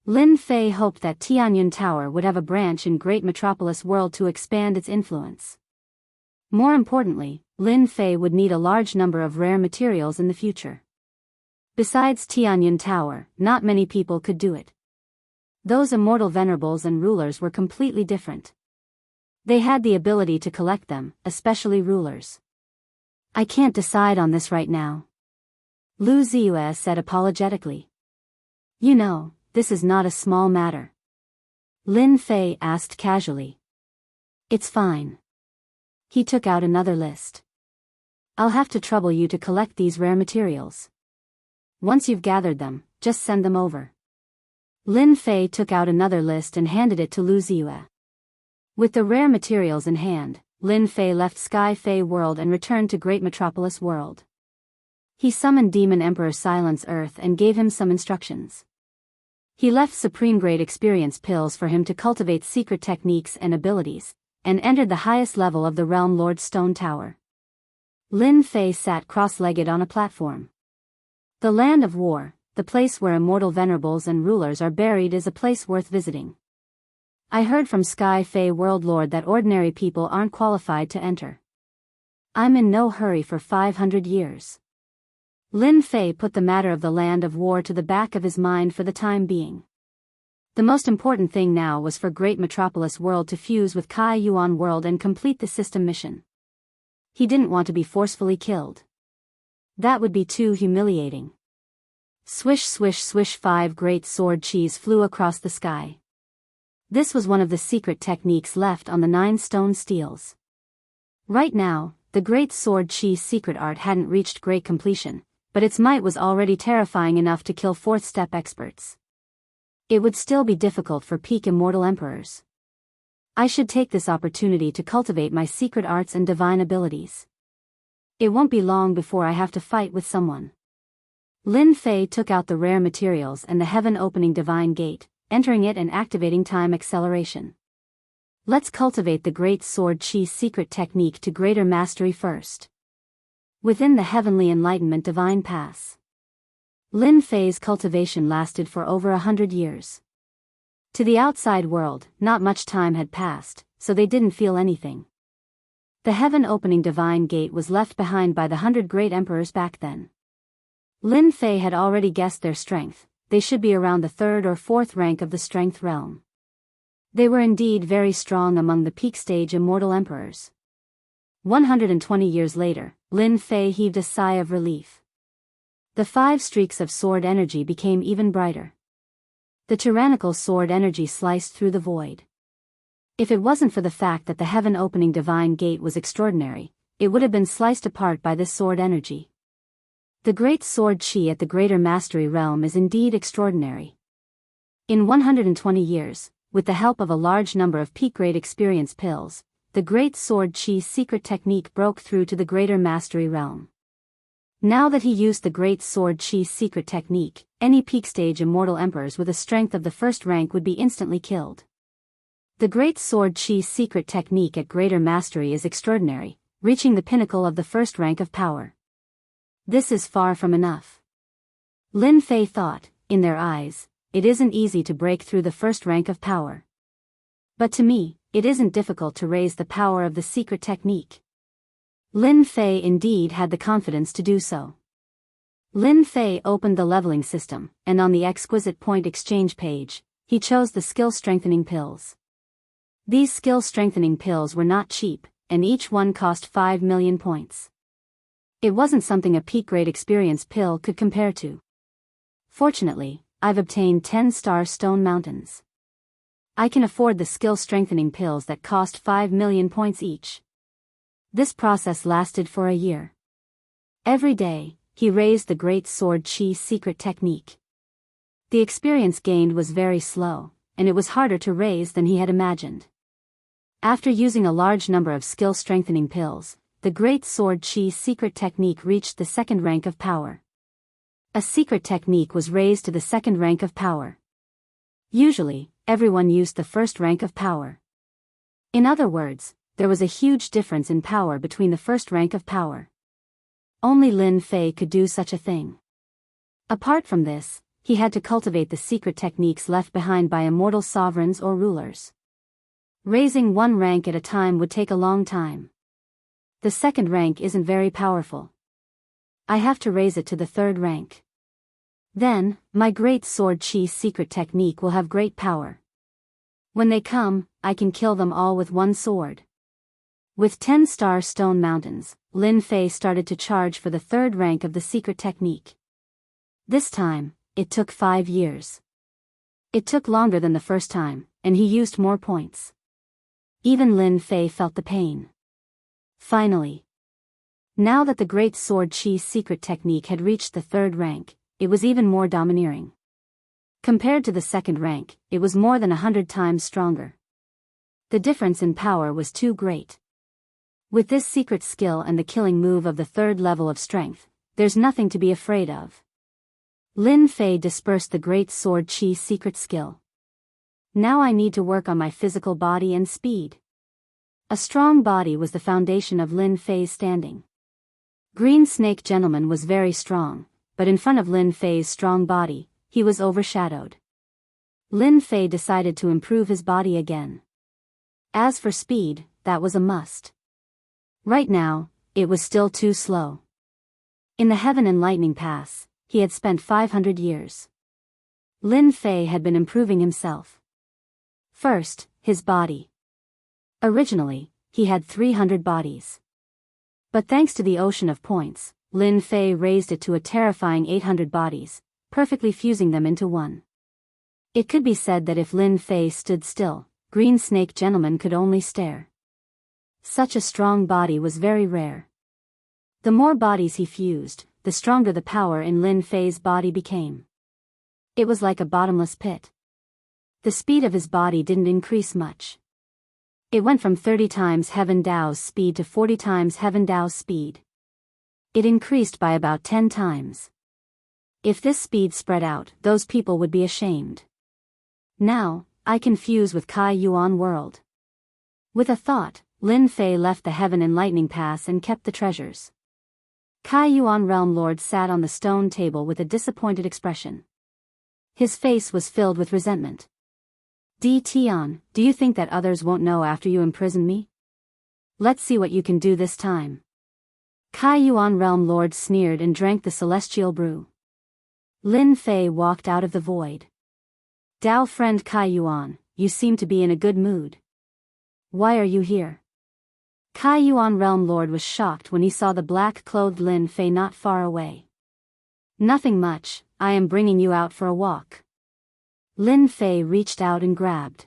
Lin Fei hoped that Tianyun Tower would have a branch in Great Metropolis world to expand its influence. More importantly, Lin Fei would need a large number of rare materials in the future. Besides Tianyun Tower, not many people could do it. Those immortal venerables and rulers were completely different. They had the ability to collect them, especially rulers. I can't decide on this right now. Lu Ziyue said apologetically. You know, this is not a small matter. Lin Fei asked casually. It's fine. He took out another list. I'll have to trouble you to collect these rare materials. Once you've gathered them, just send them over. Lin Fei took out another list and handed it to Lu Ziyue. With the rare materials in hand, Lin Fei left Sky Fei World and returned to Great Metropolis World. He summoned Demon Emperor Silence Earth and gave him some instructions. He left Supreme Grade Experience pills for him to cultivate secret techniques and abilities, and entered the highest level of the Realm Lord Stone Tower. Lin Fei sat cross-legged on a platform. The Land of War, the place where immortal venerables and rulers are buried, is a place worth visiting. I heard from Sky Fei World Lord that ordinary people aren't qualified to enter. I'm in no hurry for 500 years. Lin Fei put the matter of the Land of War to the back of his mind for the time being. The most important thing now was for Great Metropolis World to fuse with Kai Yuan World and complete the system mission. He didn't want to be forcefully killed. That would be too humiliating. Swish swish swish, 5 great sword chis flew across the sky. This was one of the secret techniques left on the 9 stone steels. Right now, the great sword chi secret art hadn't reached great completion, but its might was already terrifying enough to kill 4th-step experts. It would still be difficult for peak immortal emperors. I should take this opportunity to cultivate my secret arts and divine abilities. It won't be long before I have to fight with someone. Lin Fei took out the rare materials and the heaven-opening divine gate, entering it and activating time acceleration. Let's cultivate the great sword chi secret technique to greater mastery first. Within the heavenly enlightenment divine pass. Lin Fei's cultivation lasted for over 100 years. To the outside world, not much time had passed, so they didn't feel anything. The heaven-opening divine gate was left behind by the 100 great emperors back then. Lin Fei had already guessed their strength. They should be around the 3rd or 4th rank of the strength realm. They were indeed very strong among the peak stage immortal emperors. 120 years later, Lin Fei heaved a sigh of relief. The 5 streaks of sword energy became even brighter. The tyrannical sword energy sliced through the void. If it wasn't for the fact that the heaven-opening divine gate was extraordinary, it would have been sliced apart by this sword energy. The great sword chi at the greater mastery realm is indeed extraordinary. In 120 years, with the help of a large number of peak-grade experience pills, the Great Sword Chi's secret technique broke through to the Greater Mastery realm. Now that he used the Great Sword Chi's secret technique, any peak-stage immortal emperors with a strength of the first rank would be instantly killed. The Great Sword Chi's secret technique at Greater Mastery is extraordinary, reaching the pinnacle of the first rank of power. This is far from enough. Lin Fei thought, in their eyes, it isn't easy to break through the first rank of power. But to me, it isn't difficult to raise the power of the secret technique. Lin Fei indeed had the confidence to do so. Lin Fei opened the leveling system, and on the exquisite point exchange page, he chose the skill strengthening pills. These skill strengthening pills were not cheap, and each one cost 5 million points. It wasn't something a peak-grade experience pill could compare to. Fortunately, I've obtained 10-star stone mountains. I can afford the skill strengthening pills that cost 5 million points each. This process lasted for a year. Every day, he raised the Great Sword Chi's secret technique. The experience gained was very slow, and it was harder to raise than he had imagined. After using a large number of skill strengthening pills, the Great Sword Chi's secret technique reached the second rank of power. A secret technique was raised to the second rank of power. Usually, everyone used the first rank of power. In other words, there was a huge difference in power between the first rank of power. Only Lin Fei could do such a thing. Apart from this, he had to cultivate the secret techniques left behind by immortal sovereigns or rulers. Raising one rank at a time would take a long time. The second rank isn't very powerful. I have to raise it to the third rank. Then, my Great Sword Chi's secret technique will have great power. When they come, I can kill them all with one sword. With 10-star stone mountains, Lin Fei started to charge for the third rank of the secret technique. This time, it took 5 years. It took longer than the first time, and he used more points. Even Lin Fei felt the pain. Finally. Now that the Great Sword Chi's secret technique had reached the third rank, it was even more domineering. Compared to the second rank, it was more than 100 times stronger. The difference in power was too great. With this secret skill and the killing move of the third level of strength, there's nothing to be afraid of. Lin Fei dispersed the Great Sword Chi's secret skill. Now I need to work on my physical body and speed. A strong body was the foundation of Lin Fei's standing. Green Snake Gentleman was very strong, but in front of Lin Fei's strong body, he was overshadowed. Lin Fei decided to improve his body again. As for speed, that was a must. Right now, it was still too slow. In the Heaven and Lightning Pass, he had spent 500 years. Lin Fei had been improving himself. First, his body. Originally, he had 300 bodies. But thanks to the ocean of points, Lin Fei raised it to a terrifying 800 bodies, perfectly fusing them into one. It could be said that if Lin Fei stood still, Green Snake Gentleman could only stare. Such a strong body was very rare. The more bodies he fused, the stronger the power in Lin Fei's body became. It was like a bottomless pit. The speed of his body didn't increase much. It went from 30 times Heaven Dao's speed to 40 times Heaven Dao's speed. It increased by about 10 times. If this speed spread out, those people would be ashamed. Now, I can fuse with Kai Yuan world. With a thought, Lin Fei left the Heaven and Lightning Pass and kept the treasures. Kai Yuan Realm Lord sat on the stone table with a disappointed expression. His face was filled with resentment. Di Tian, do you think that others won't know after you imprison me? Let's see what you can do this time. Kai Yuan Realm Lord sneered and drank the celestial brew. Lin Fei walked out of the void. Dao friend Kai Yuan, you seem to be in a good mood. Why are you here? Kai Yuan Realm Lord was shocked when he saw the black-clothed Lin Fei not far away. Nothing much, I am bringing you out for a walk. Lin Fei reached out and grabbed.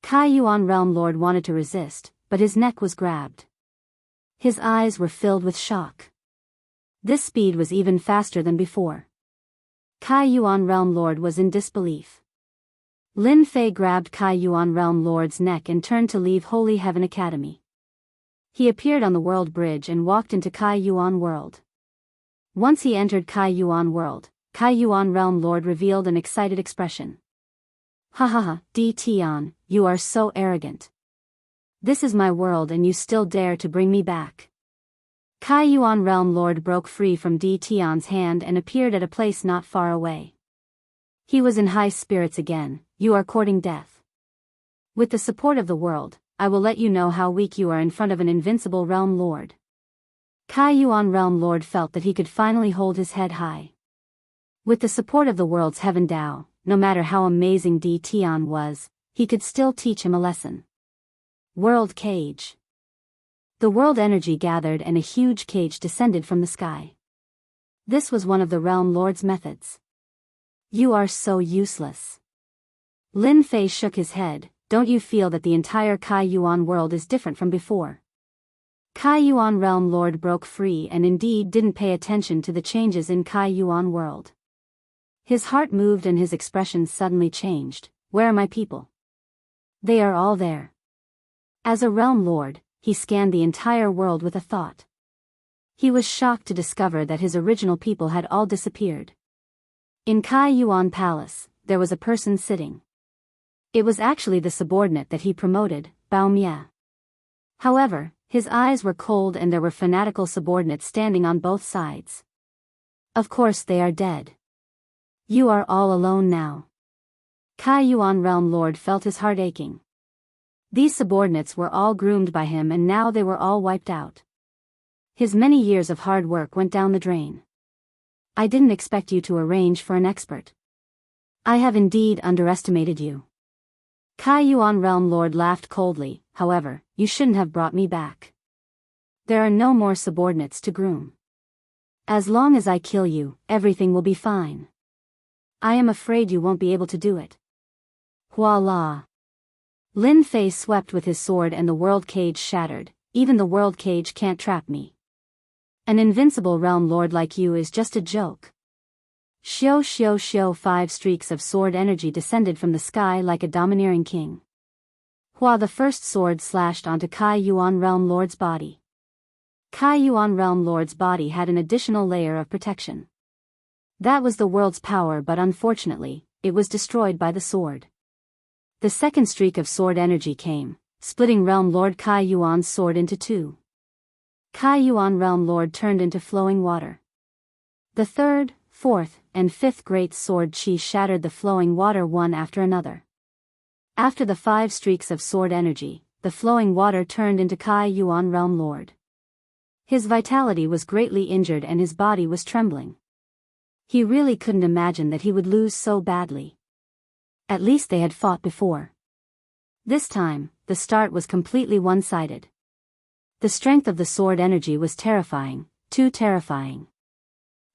Kai Yuan Realm Lord wanted to resist, but his neck was grabbed. His eyes were filled with shock. This speed was even faster than before. Kai Yuan Realm Lord was in disbelief. Lin Fei grabbed Kai Yuan Realm Lord's neck and turned to leave Holy Heaven Academy. He appeared on the world bridge and walked into Kai Yuan World. Once he entered Kai Yuan World, Kai Yuan Realm Lord revealed an excited expression. Ha ha ha, Di Tian, you are so arrogant. This is my world and you still dare to bring me back. Kai Yuan Realm Lord broke free from Di Tian's hand and appeared at a place not far away. He was in high spirits again. You are courting death. With the support of the world, I will let you know how weak you are in front of an invincible Realm Lord. Kai Yuan Realm Lord felt that he could finally hold his head high. With the support of the world's Heaven Dao, no matter how amazing Di Tian was, he could still teach him a lesson. World Cage. The world energy gathered and a huge cage descended from the sky. This was one of the Realm Lord's methods. You are so useless. Lin Fei shook his head. Don't you feel that the entire Kai Yuan world is different from before? Kai Yuan Realm Lord broke free and indeed didn't pay attention to the changes in Kai Yuan world. His heart moved and his expression suddenly changed. Where are my people? They are all there. As a Realm Lord, he scanned the entire world with a thought. He was shocked to discover that his original people had all disappeared. In Kai Yuan Palace, there was a person sitting. It was actually the subordinate that he promoted, Bao Mie. However, his eyes were cold and there were fanatical subordinates standing on both sides. Of course they are dead. You are all alone now. Kai Yuan Realm Lord felt his heart aching. These subordinates were all groomed by him and now they were all wiped out. His many years of hard work went down the drain. I didn't expect you to arrange for an expert. I have indeed underestimated you. Kai Yuan Realm Lord laughed coldly. However, you shouldn't have brought me back. There are no more subordinates to groom. As long as I kill you, everything will be fine. I am afraid you won't be able to do it. Voila! Lin Fei swept with his sword and the world cage shattered. Even the world cage can't trap me. An invincible Realm Lord like you is just a joke. Xiao xiao xiao 5 streaks of sword energy descended from the sky like a domineering king. Hua the first sword slashed onto Kai Yuan Realm Lord's body. Kai Yuan Realm Lord's body had an additional layer of protection. That was the world's power but unfortunately, it was destroyed by the sword. The second streak of sword energy came, splitting Realm Lord Kai Yuan's sword into 2. Kai Yuan Realm Lord turned into flowing water. The third, fourth, and fifth great sword chi shattered the flowing water one after another. After the 5 streaks of sword energy, the flowing water turned into Kai Yuan Realm Lord. His vitality was greatly injured and his body was trembling. He really couldn't imagine that he would lose so badly. At least they had fought before. This time, the start was completely one-sided. The strength of the sword energy was terrifying, too terrifying.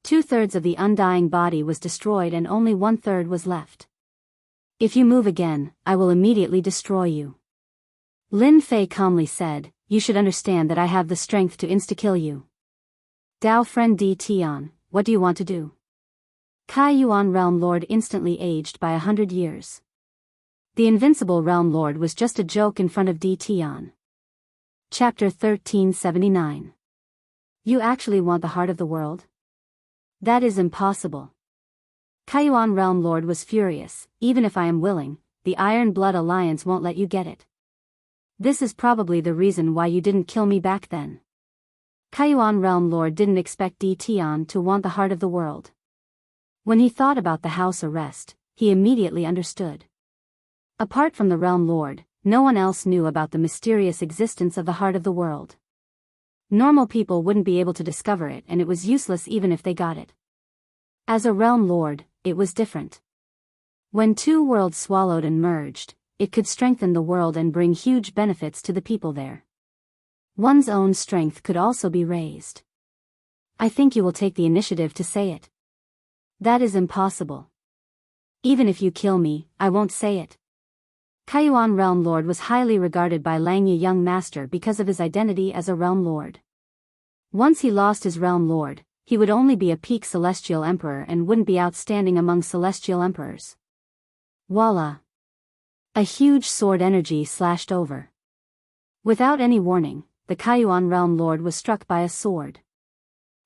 2/3 of the undying body was destroyed and only 1/3 was left. If you move again, I will immediately destroy you. Lin Fei calmly said, you should understand that I have the strength to insta-kill you. Dao friend Di Tian, what do you want to do? Kai Yuan Realm Lord instantly aged by 100 years. The invincible Realm Lord was just a joke in front of Di Tian. Chapter 1379. You actually want the heart of the world? That is impossible. Kai Yuan Realm Lord was furious. Even if I am willing, the Iron Blood Alliance won't let you get it. This is probably the reason why you didn't kill me back then. Kai Yuan Realm Lord didn't expect Di Tian to want the heart of the world. When he thought about the house arrest, he immediately understood. Apart from the Realm Lord, no one else knew about the mysterious existence of the heart of the world. Normal people wouldn't be able to discover it and it was useless even if they got it. As a Realm Lord, it was different. When 2 worlds swallowed and merged, it could strengthen the world and bring huge benefits to the people there. One's own strength could also be raised. I think you will take the initiative to say it. That is impossible. Even if you kill me, I won't say it. Kai Yuan Realm Lord was highly regarded by Langya Young Master because of his identity as a Realm Lord. Once he lost his Realm Lord, he would only be a peak Celestial Emperor and wouldn't be outstanding among Celestial Emperors. Voila! A huge sword energy slashed over. Without any warning, the Kaiyuan Realm Lord was struck by a sword.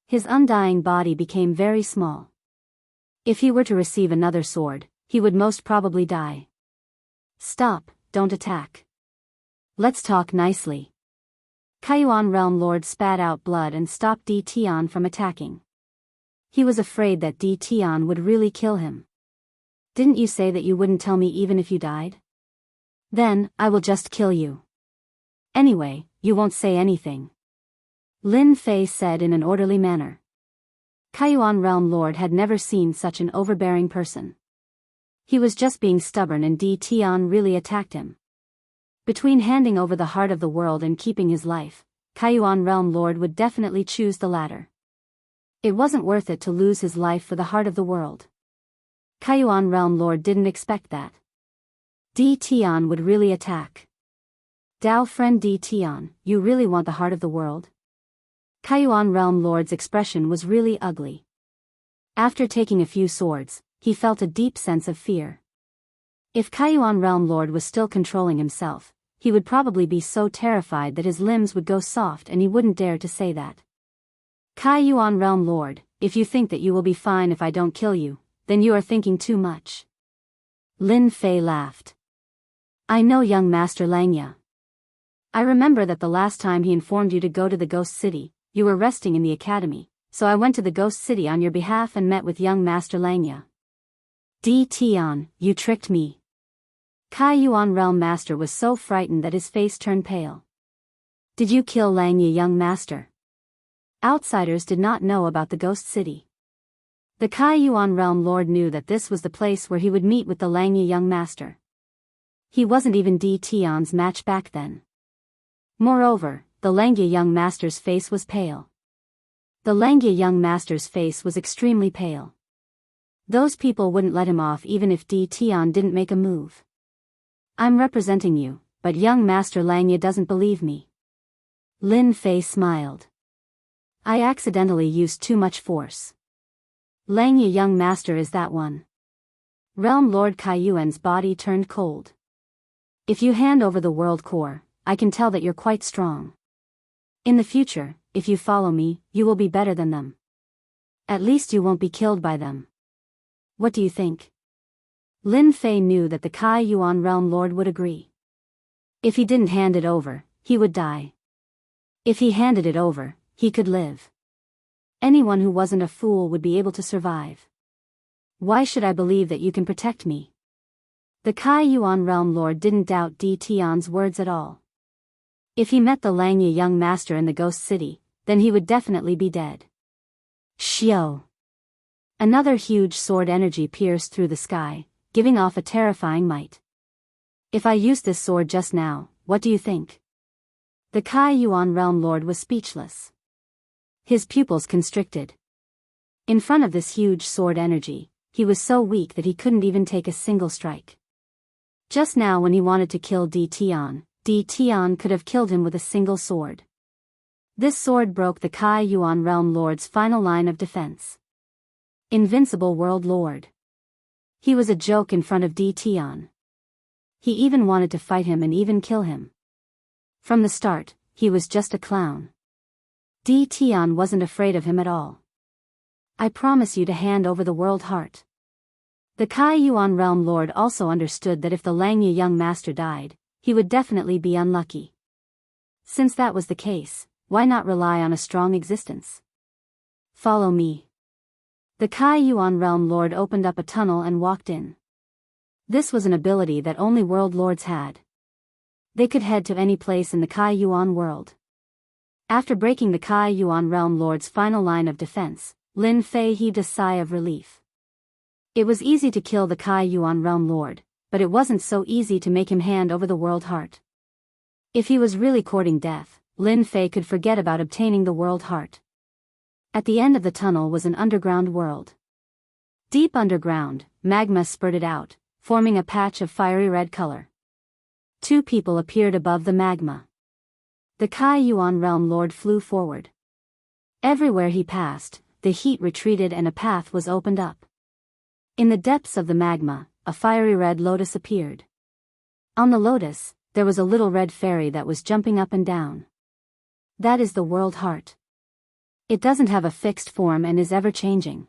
His undying body became very small. If he were to receive another sword, he would most probably die. Stop, don't attack. Let's talk nicely. Kaiyuan Realm Lord spat out blood and stopped Di Tian from attacking. He was afraid that Di Tian would really kill him. Didn't you say that you wouldn't tell me even if you died? Then, I will just kill you. Anyway, you won't say anything. Lin Fei said in an orderly manner. Kaiyuan Realm Lord had never seen such an overbearing person. He was just being stubborn and Di Tian really attacked him. Between handing over the heart of the world and keeping his life, Kaiyuan Realm Lord would definitely choose the latter. It wasn't worth it to lose his life for the heart of the world. Kaiyuan Realm Lord didn't expect that. Di Tian would really attack. Dao friend Di Tian, you really want the heart of the world? Kaiyuan Realm Lord's expression was really ugly. After taking a few swords, he felt a deep sense of fear. If Kaiyuan Realm Lord was still controlling himself, he would probably be so terrified that his limbs would go soft and he wouldn't dare to say that. Kaiyuan Realm Lord, if you think that you will be fine if I don't kill you, then you are thinking too much. Lin Fei laughed. I know young Master Langya. I remember that the last time he informed you to go to the Ghost City, you were resting in the academy, so I went to the Ghost City on your behalf and met with young Master Langya. Di Tian, you tricked me. Kaiyuan Realm Master was so frightened that his face turned pale. Did you kill Langya, young Master? Outsiders did not know about the Ghost City. The Kaiyuan Realm Lord knew that this was the place where he would meet with the Langya young Master. He wasn't even Di Tian's match back then. Moreover, the Langya young Master's face was pale. The Langya young Master's face was extremely pale. Those people wouldn't let him off even if Di Tian didn't make a move. I'm representing you, but young Master Langya doesn't believe me. Lin Fei smiled. I accidentally used too much force. Langya young Master is that one. Realm Lord Kaiyuan's body turned cold. If you hand over the world core, I can tell that you're quite strong. In the future, if you follow me, you will be better than them. At least you won't be killed by them. What do you think? Lin Fei knew that the Kaiyuan Realm Lord would agree. If he didn't hand it over, he would die. If he handed it over, he could live. Anyone who wasn't a fool would be able to survive. Why should I believe that you can protect me? The Kaiyuan Realm Lord didn't doubt Di Tian's words at all. If he met the Langya young Master in the Ghost City, then he would definitely be dead. Xiao! Another huge sword energy pierced through the sky, giving off a terrifying might. If I used this sword just now, what do you think? The Kaiyuan Realm Lord was speechless. His pupils constricted. In front of this huge sword energy, he was so weak that he couldn't even take a single strike. Just now when he wanted to kill Di Tian could have killed him with a single sword. This sword broke the Kaiyuan Realm Lord's final line of defense. Invincible World Lord. He was a joke in front of Di Tian. He even wanted to fight him and even kill him. From the start, he was just a clown. Di Tian wasn't afraid of him at all. I promise you to hand over the world heart. The Kaiyuan Realm Lord also understood that if the Langya young Master died, he would definitely be unlucky. Since that was the case, why not rely on a strong existence? Follow me. The Kaiyuan Realm Lord opened up a tunnel and walked in. This was an ability that only World Lords had. They could head to any place in the Kaiyuan world. After breaking the Kaiyuan Realm Lord's final line of defense, Lin Fei heaved a sigh of relief. It was easy to kill the Kaiyuan Realm Lord, but it wasn't so easy to make him hand over the world heart. If he was really courting death, Lin Fei could forget about obtaining the world heart. At the end of the tunnel was an underground world. Deep underground, magma spurted out, forming a patch of fiery red color. Two people appeared above the magma. The Kaiyuan Realm Lord flew forward. Everywhere he passed, the heat retreated and a path was opened up. In the depths of the magma, a fiery red lotus appeared. On the lotus, there was a little red fairy that was jumping up and down. That is the world heart. It doesn't have a fixed form and is ever changing.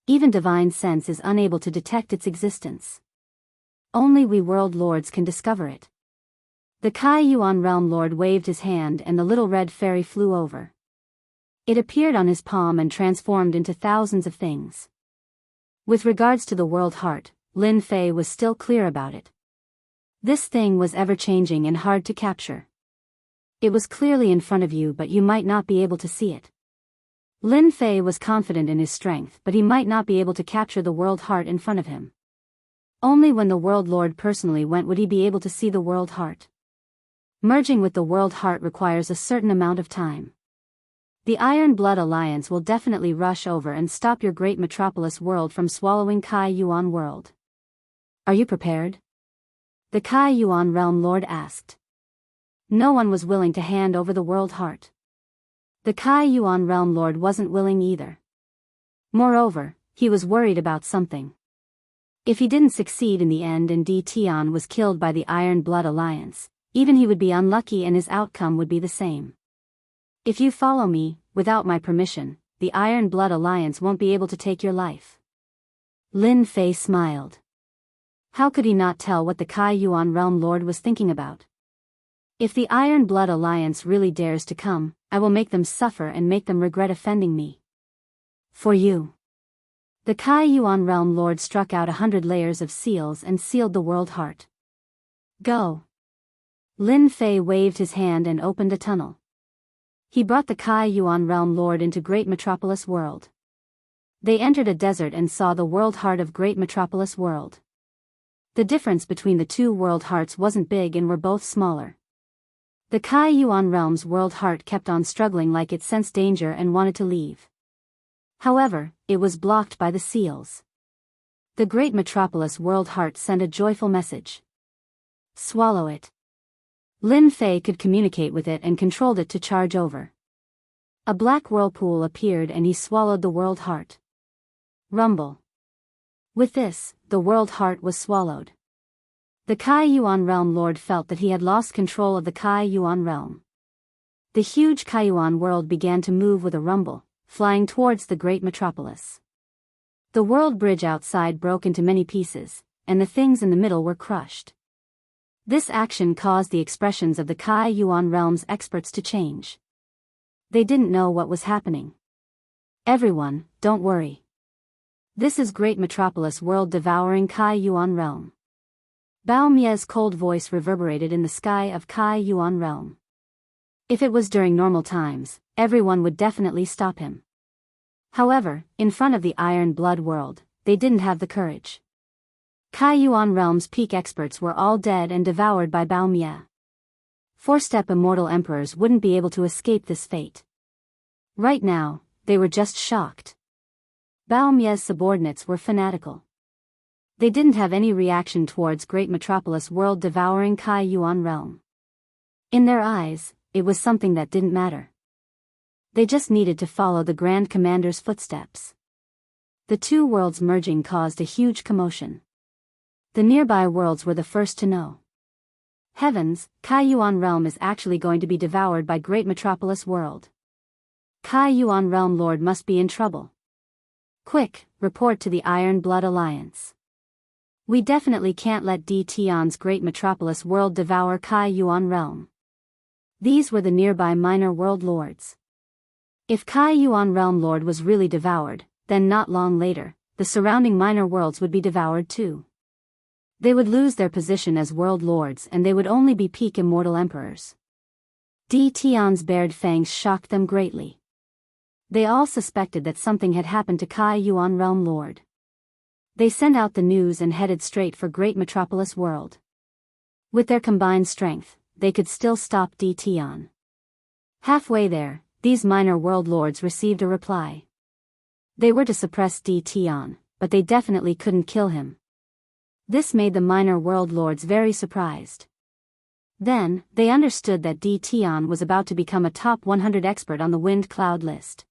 Even divine sense is unable to detect its existence. Only we world lords can discover it. The Kai Yuan realm lord waved his hand and the little red fairy flew over. It appeared on his palm and transformed into thousands of things. With regards to the world heart, Lin Fei was still clear about it. This thing was ever-changing and hard to capture. It was clearly in front of you but you might not be able to see it. Lin Fei was confident in his strength but he might not be able to capture the world heart in front of him. Only when the world lord personally went would he be able to see the world heart. Merging with the world heart requires a certain amount of time. The Iron Blood Alliance will definitely rush over and stop your great metropolis world from swallowing Kai Yuan world. Are you prepared? The Kai Yuan realm lord asked. No one was willing to hand over the world heart. The Kai Yuan realm lord wasn't willing either. Moreover, he was worried about something. If he didn't succeed in the end and Di Tian was killed by the Iron Blood Alliance, even he would be unlucky and his outcome would be the same. If you follow me, without my permission, the Iron Blood Alliance won't be able to take your life. Lin Fei smiled. How could he not tell what the Kai Yuan realm lord was thinking about? If the Iron Blood Alliance really dares to come, I will make them suffer and make them regret offending me. For you. The Kai Yuan realm lord struck out 100 layers of seals and sealed the world heart. Go. Lin Fei waved his hand and opened a tunnel. He brought the Kai Yuan realm lord into Great Metropolis World. They entered a desert and saw the world heart of Great Metropolis World. The difference between the two world hearts wasn't big and were both smaller. The Kai Yuan realm's world heart kept on struggling like it sensed danger and wanted to leave. However, it was blocked by the seals. The Great Metropolis world heart sent a joyful message. Swallow it. Lin Fei could communicate with it and controlled it to charge over. A black whirlpool appeared and he swallowed the world heart. Rumble. With this, the world heart was swallowed. The Kai Yuan realm lord felt that he had lost control of the Kai Yuan realm. The huge Kai Yuan world began to move with a rumble, flying towards the great metropolis. The world bridge outside broke into many pieces, and the things in the middle were crushed. This action caused the expressions of the Kai Yuan realm's experts to change. They didn't know what was happening. Everyone, don't worry. This is Great Metropolis World devouring Kai Yuan realm. Bao Mie's cold voice reverberated in the sky of Kai Yuan realm. If it was during normal times, everyone would definitely stop him. However, in front of the Iron Blood world, they didn't have the courage. Kai Yuan realm's peak experts were all dead and devoured by Bao Mie. Four-step immortal emperors wouldn't be able to escape this fate. Right now, they were just shocked. Bao Mie's subordinates were fanatical. They didn't have any reaction towards Great Metropolis World devouring Kai Yuan realm. In their eyes, it was something that didn't matter. They just needed to follow the Grand Commander's footsteps. The two worlds merging caused a huge commotion. The nearby worlds were the first to know. Heavens, Kai Yuan realm is actually going to be devoured by Great Metropolis World. Kai Yuan realm lord must be in trouble. Quick, report to the Iron Blood Alliance. We definitely can't let Di Tian's Great Metropolis World devour Kai Yuan realm. These were the nearby minor world lords. If Kai Yuan realm lord was really devoured, then not long later, the surrounding minor worlds would be devoured too. They would lose their position as world lords and they would only be peak immortal emperors. Di Tian's bared fangs shocked them greatly. They all suspected that something had happened to Kai Yuan realm lord. They sent out the news and headed straight for Great Metropolis World. With their combined strength, they could still stop Di Tian. Halfway there, these minor world lords received a reply. They were to suppress Di Tian, but they definitely couldn't kill him. This made the minor world lords very surprised. Then, they understood that Di Tian was about to become a top 100 expert on the Wind Cloud list.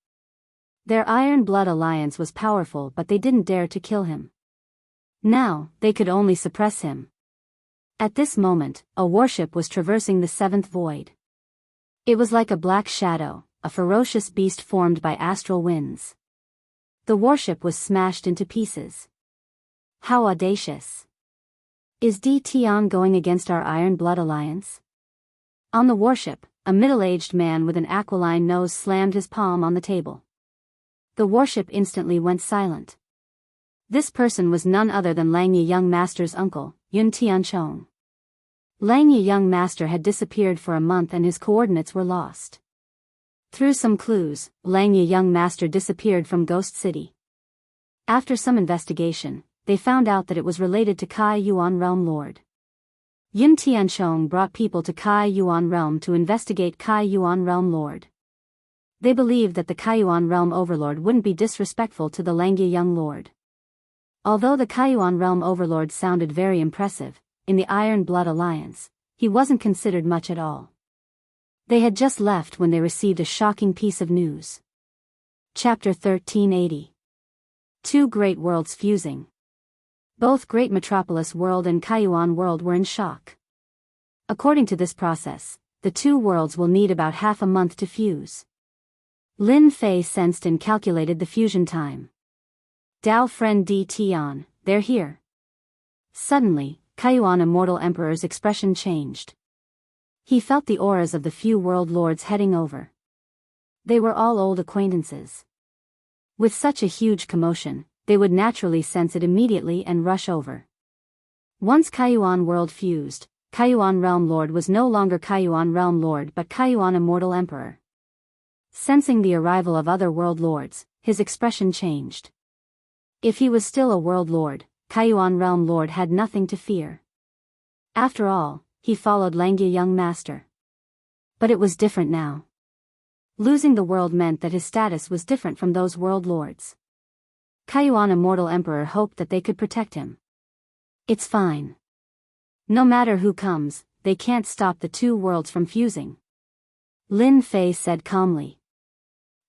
Their Iron Blood Alliance was powerful but they didn't dare to kill him. Now, they could only suppress him. At this moment, a warship was traversing the seventh void. It was like a black shadow, a ferocious beast formed by astral winds. The warship was smashed into pieces. How audacious! Is D. Tian going against our Iron Blood Alliance? On the warship, a middle-aged man with an aquiline nose slammed his palm on the table. The warship instantly went silent. This person was none other than Langye Young Master's uncle, Yun Tianchong. Langye Young Master had disappeared for a month and his coordinates were lost. Through some clues, Langye Young Master disappeared from Ghost City. After some investigation, they found out that it was related to Kai Yuan Realm Lord. Yun Tianchong brought people to Kai Yuan Realm to investigate Kai Yuan Realm Lord. They believed that the Kai Yuan Realm Overlord wouldn't be disrespectful to the Langye Young Lord. Although the Kai Yuan Realm Overlord sounded very impressive, in the Iron Blood Alliance, he wasn't considered much at all. They had just left when they received a shocking piece of news. Chapter 1380. Two great worlds fusing. Both Great Metropolis World and Kaiyuan World were in shock. According to this process, the two worlds will need about half a month to fuse. Lin Fei sensed and calculated the fusion time. Dao friend D. Tian, they're here. Suddenly, Kaiyuan Immortal Emperor's expression changed. He felt the auras of the few world lords heading over. They were all old acquaintances. With such a huge commotion, they would naturally sense it immediately and rush over. Once Kaiyuan World fused, Kaiyuan Realm Lord was no longer Kaiyuan Realm Lord but Kaiyuan Immortal Emperor. Sensing the arrival of other world lords, his expression changed. If he was still a world lord, Kaiyuan Realm Lord had nothing to fear. After all, he followed Langye Young Master. But it was different now. Losing the world meant that his status was different from those world lords. Kaiyuan Immortal Emperor hoped that they could protect him. It's fine. No matter who comes, they can't stop the two worlds from fusing. Lin Fei said calmly.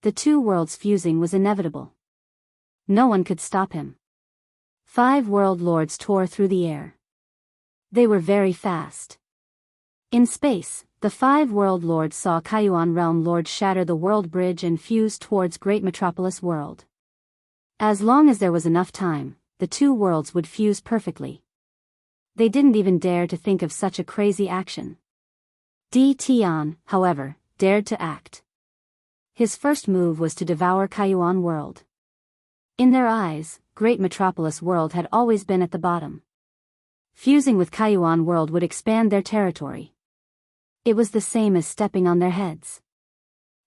The two worlds fusing was inevitable. No one could stop him. 5 world lords tore through the air. They were very fast. In space, the 5 world lords saw Kaiyuan Realm Lord shatter the world bridge and fuse towards Great Metropolis World. As long as there was enough time, the two worlds would fuse perfectly. They didn't even dare to think of such a crazy action. D. Tian, however, dared to act. His first move was to devour Kaiyuan World. In their eyes, Great Metropolis World had always been at the bottom. Fusing with Kaiyuan World would expand their territory. It was the same as stepping on their heads.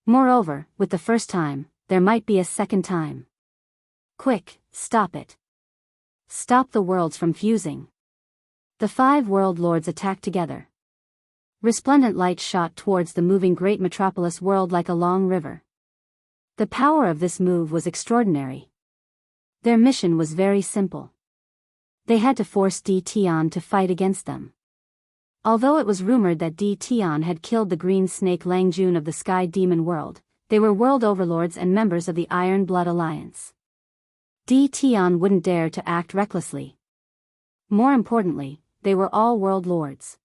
Moreover, with the first time, there might be a second time. Quick, stop it. Stop the worlds from fusing. The 5 world lords attacked together. Resplendent light shot towards the moving Great Metropolis World like a long river. The power of this move was extraordinary. Their mission was very simple. They had to force D. Tian to fight against them. Although it was rumored that D. Tian had killed the green snake Lang Jun of the Sky Demon World, they were world overlords and members of the Iron Blood Alliance. D. Tian wouldn't dare to act recklessly. More importantly, they were all world lords.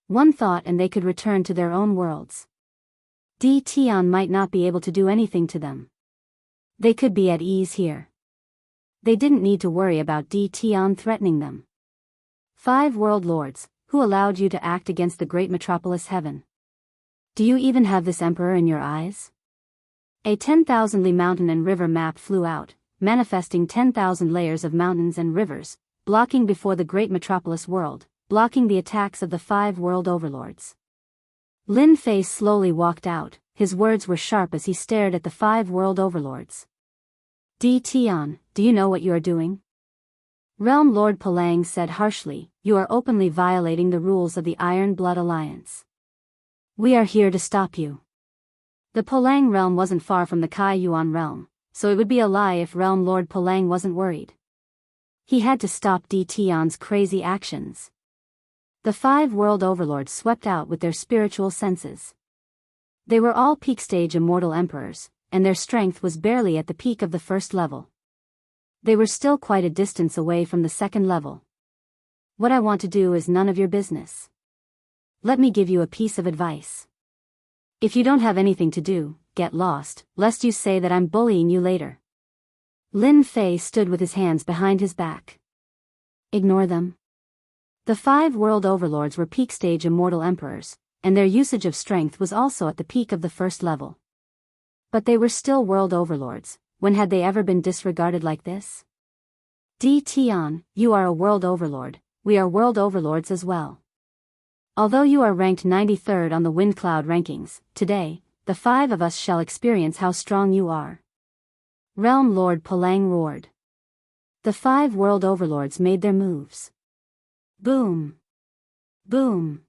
One thought and they could return to their own worlds. D. Tian might not be able to do anything to them. They could be at ease here. They didn't need to worry about D. Tian threatening them. 5 world lords, who allowed you to act against the Great Metropolis Heaven? Do you even have this emperor in your eyes? A 10,000-li mountain and river map flew out, manifesting 10,000 layers of mountains and rivers, blocking before the Great Metropolis World, blocking the attacks of the 5 world overlords. Lin Fei slowly walked out, his words were sharp as he stared at the 5 world overlords. D. Tian, do you know what you are doing? Realm Lord Palang said harshly, you are openly violating the rules of the Iron Blood Alliance. We are here to stop you. The Palang realm wasn't far from the Kai Yuan realm, so it would be a lie if Realm Lord Palang wasn't worried. He had to stop D. Tian's crazy actions. The 5 world overlords swept out with their spiritual senses. They were all peak-stage immortal emperors, and their strength was barely at the peak of the first level. They were still quite a distance away from the second level. What I want to do is none of your business. Let me give you a piece of advice. If you don't have anything to do, get lost, lest you say that I'm bullying you later. Lin Fei stood with his hands behind his back. Ignore them. The 5 world overlords were peak stage immortal emperors, and their usage of strength was also at the peak of the first level. But they were still world overlords. When had they ever been disregarded like this? Di Tian, you are a world overlord, we are world overlords as well. Although you are ranked 93rd on the Wind Cloud rankings, today, the 5 of us shall experience how strong you are. Realm Lord Palang roared. The 5 world overlords made their moves. Boom. Boom.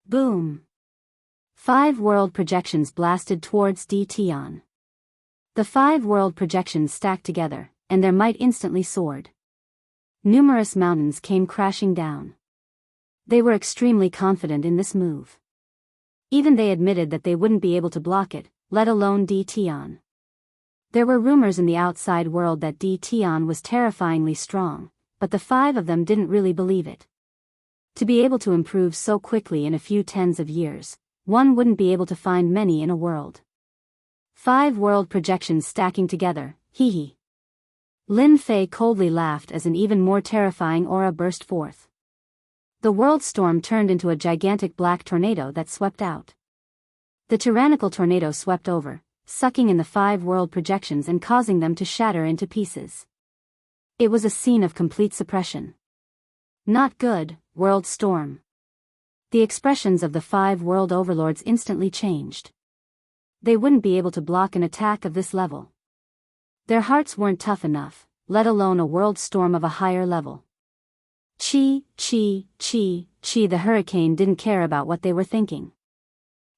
Boom. 5 world projections blasted towards Di Tian. The 5 world projections stacked together, and their might instantly soared. Numerous mountains came crashing down. They were extremely confident in this move. Even they admitted that they wouldn't be able to block it, let alone Di Tian. There were rumors in the outside world that Di Tian was terrifyingly strong, but the 5 of them didn't really believe it. To be able to improve so quickly in a few tens of years, one wouldn't be able to find many in a world. 5 world projections stacking together, hee hee. Lin Fei coldly laughed as an even more terrifying aura burst forth. The world storm turned into a gigantic black tornado that swept out. The tyrannical tornado swept over, sucking in the 5 world projections and causing them to shatter into pieces. It was a scene of complete suppression. Not good, world storm. The expressions of the 5 world overlords instantly changed. They wouldn't be able to block an attack of this level. Their hearts weren't tough enough, let alone a world storm of a higher level. Chi, the hurricane didn't care about what they were thinking.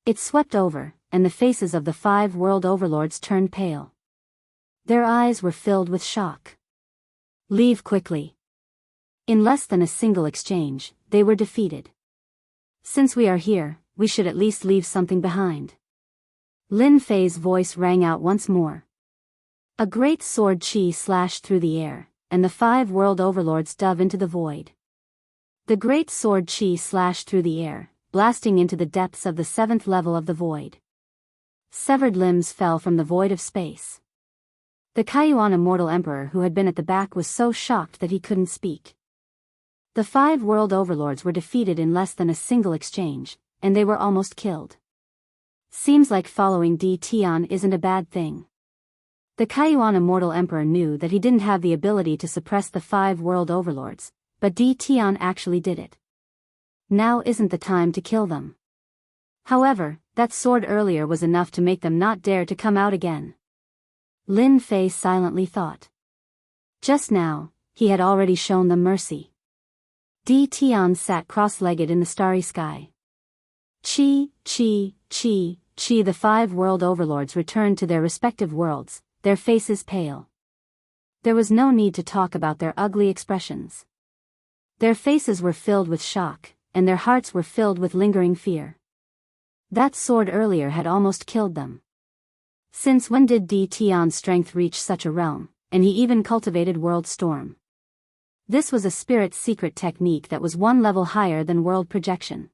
It swept over, and the faces of the 5 world overlords turned pale. Their eyes were filled with shock. Leave quickly. In less than a single exchange, they were defeated. Since we are here, we should at least leave something behind. Lin Fei's voice rang out once more. A great sword chi slashed through the air, and the 5 world overlords dove into the void. The great sword chi slashed through the air, blasting into the depths of the 7th level of the void. Severed limbs fell from the void of space. The Kaiyuan immortal emperor who had been at the back was so shocked that he couldn't speak. The 5 world overlords were defeated in less than a single exchange, and they were almost killed. Seems like following Di Tian isn't a bad thing. The Kaiyuan immortal emperor knew that he didn't have the ability to suppress the 5 world overlords, but Di Tian actually did it. Now isn't the time to kill them. However, that sword earlier was enough to make them not dare to come out again. Lin Fei silently thought. Just now, he had already shown them mercy. Di Tian sat cross-legged in the starry sky. The 5 world overlords returned to their respective worlds, their faces pale. There was no need to talk about their ugly expressions. Their faces were filled with shock, and their hearts were filled with lingering fear. That sword earlier had almost killed them. Since when did Di Tian's strength reach such a realm, and he even cultivated World Storm? This was a spirit's secret technique that was 1 level higher than world projection.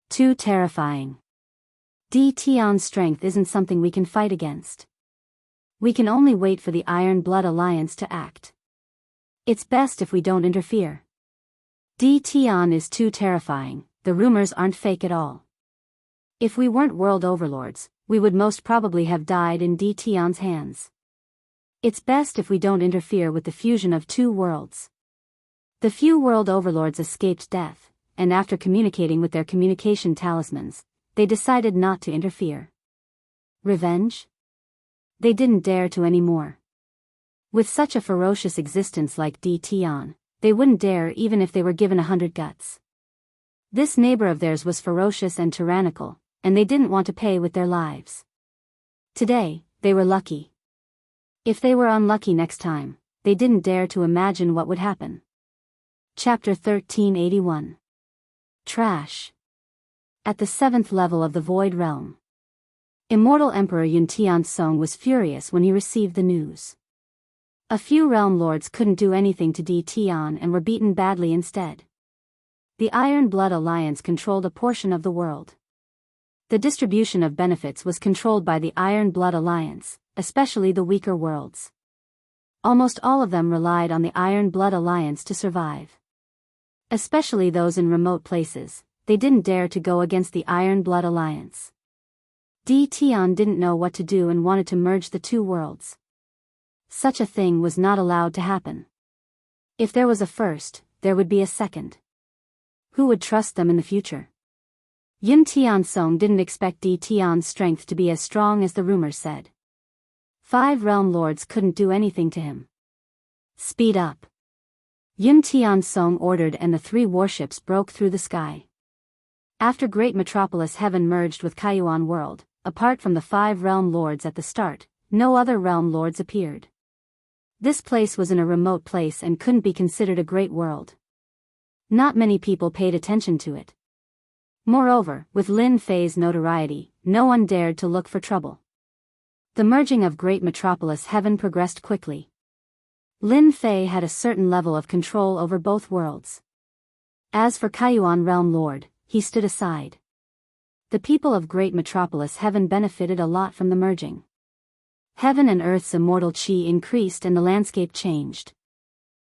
Too terrifying. Di Tian's strength isn't something we can fight against. We can only wait for the Iron Blood Alliance to act. It's best if we don't interfere. Di Tian is too terrifying, the rumors aren't fake at all. If we weren't world overlords, we would most probably have died in Di Tian's hands. It's best if we don't interfere with the fusion of 2 worlds. The few world overlords escaped death, and after communicating with their communication talismans, they decided not to interfere. Revenge? They didn't dare to anymore. With such a ferocious existence like Di Tian, they wouldn't dare even if they were given 100 guts. This neighbor of theirs was ferocious and tyrannical, and they didn't want to pay with their lives. Today, they were lucky. If they were unlucky next time, they didn't dare to imagine what would happen. Chapter 1381. Trash. At the 7th level of the Void Realm. Immortal Emperor Yun Tiansong was furious when he received the news. A few realm lords couldn't do anything to Di Tian and were beaten badly instead. The Iron Blood Alliance controlled a portion of the world. The distribution of benefits was controlled by the Iron Blood Alliance, especially the weaker worlds. Almost all of them relied on the Iron Blood Alliance to survive. Especially those in remote places, they didn't dare to go against the Iron Blood Alliance. Di Tian didn't know what to do and wanted to merge the two worlds. Such a thing was not allowed to happen. If there was a first, there would be a second. Who would trust them in the future? Yun Tiansong didn't expect Di Tian's strength to be as strong as the rumors said. 5 realm lords couldn't do anything to him. Speed up. Yun Tiansong ordered, and the 3 warships broke through the sky. After Great Metropolis Heaven merged with Kaiyuan World, apart from the 5 realm lords at the start, no other realm lords appeared. This place was in a remote place and couldn't be considered a great world. Not many people paid attention to it. Moreover, with Lin Fei's notoriety, no one dared to look for trouble. The merging of Great Metropolis Heaven progressed quickly. Lin Fei had a certain level of control over both worlds. As for Kaiyuan Realm Lord, he stood aside. The people of Great Metropolis Heaven benefited a lot from the merging. Heaven and Earth's immortal chi increased and the landscape changed.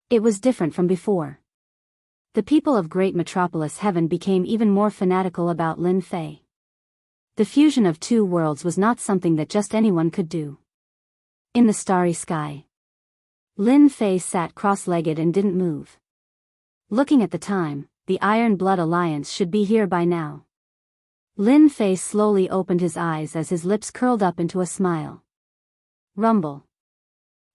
It was different from before. The people of Great Metropolis Heaven became even more fanatical about Lin Fei. The fusion of 2 worlds was not something that just anyone could do. In the starry sky, Lin Fei sat cross-legged and didn't move. Looking at the time, the Iron Blood Alliance should be here by now. Lin Fei slowly opened his eyes as his lips curled up into a smile. Rumble.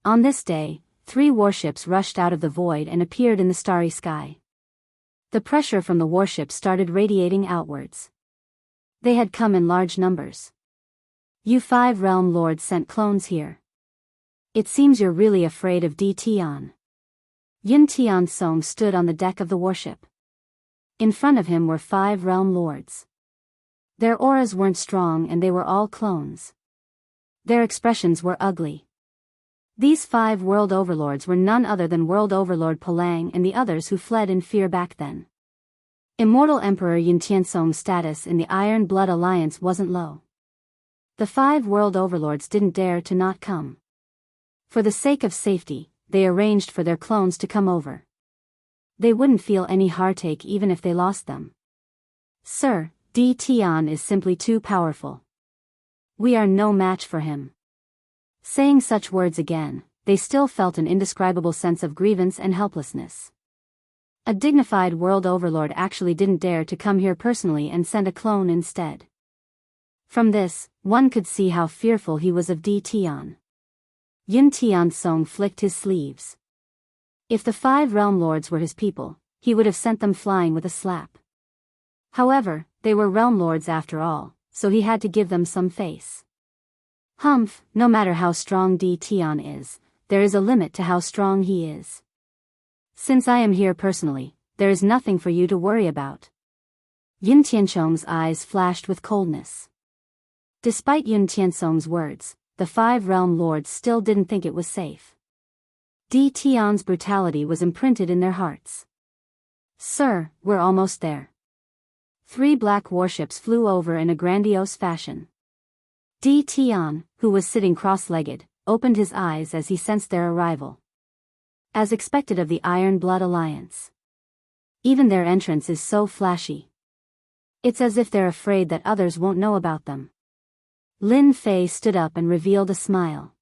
On this day, 3 warships rushed out of the void and appeared in the starry sky. The pressure from the warships started radiating outwards. They had come in large numbers. You 5 realm lords sent clones here. It seems you're really afraid of Di Tian. Yun Tiansong stood on the deck of the warship. In front of him were 5 realm lords. Their auras weren't strong and they were all clones. Their expressions were ugly. These 5 world overlords were none other than World Overlord Palang and the others who fled in fear back then. Immortal Emperor Yun Tiansong's status in the Iron Blood Alliance wasn't low. The 5 world overlords didn't dare to not come. For the sake of safety, they arranged for their clones to come over. They wouldn't feel any heartache even if they lost them. Sir, Di Tian is simply too powerful. We are no match for him. Saying such words again, they still felt an indescribable sense of grievance and helplessness. A dignified world overlord actually didn't dare to come here personally and send a clone instead. From this, one could see how fearful he was of Di Tian. Yun Tiansong flicked his sleeves. If the 5 realm lords were his people, he would have sent them flying with a slap. However, they were realm lords after all, so he had to give them some face. Humph, no matter how strong Di Tian is, there is a limit to how strong he is. Since I am here personally, there is nothing for you to worry about. Yun Tianchong's eyes flashed with coldness. Despite Yun Tiansong's words, the 5 realm lords still didn't think it was safe. Di Tian's brutality was imprinted in their hearts. Sir, we're almost there. 3 black warships flew over in a grandiose fashion. Di Tian, who was sitting cross-legged, opened his eyes as he sensed their arrival. As expected of the Iron Blood Alliance. Even their entrance is so flashy. It's as if they're afraid that others won't know about them. Lin Fei stood up and revealed a smile.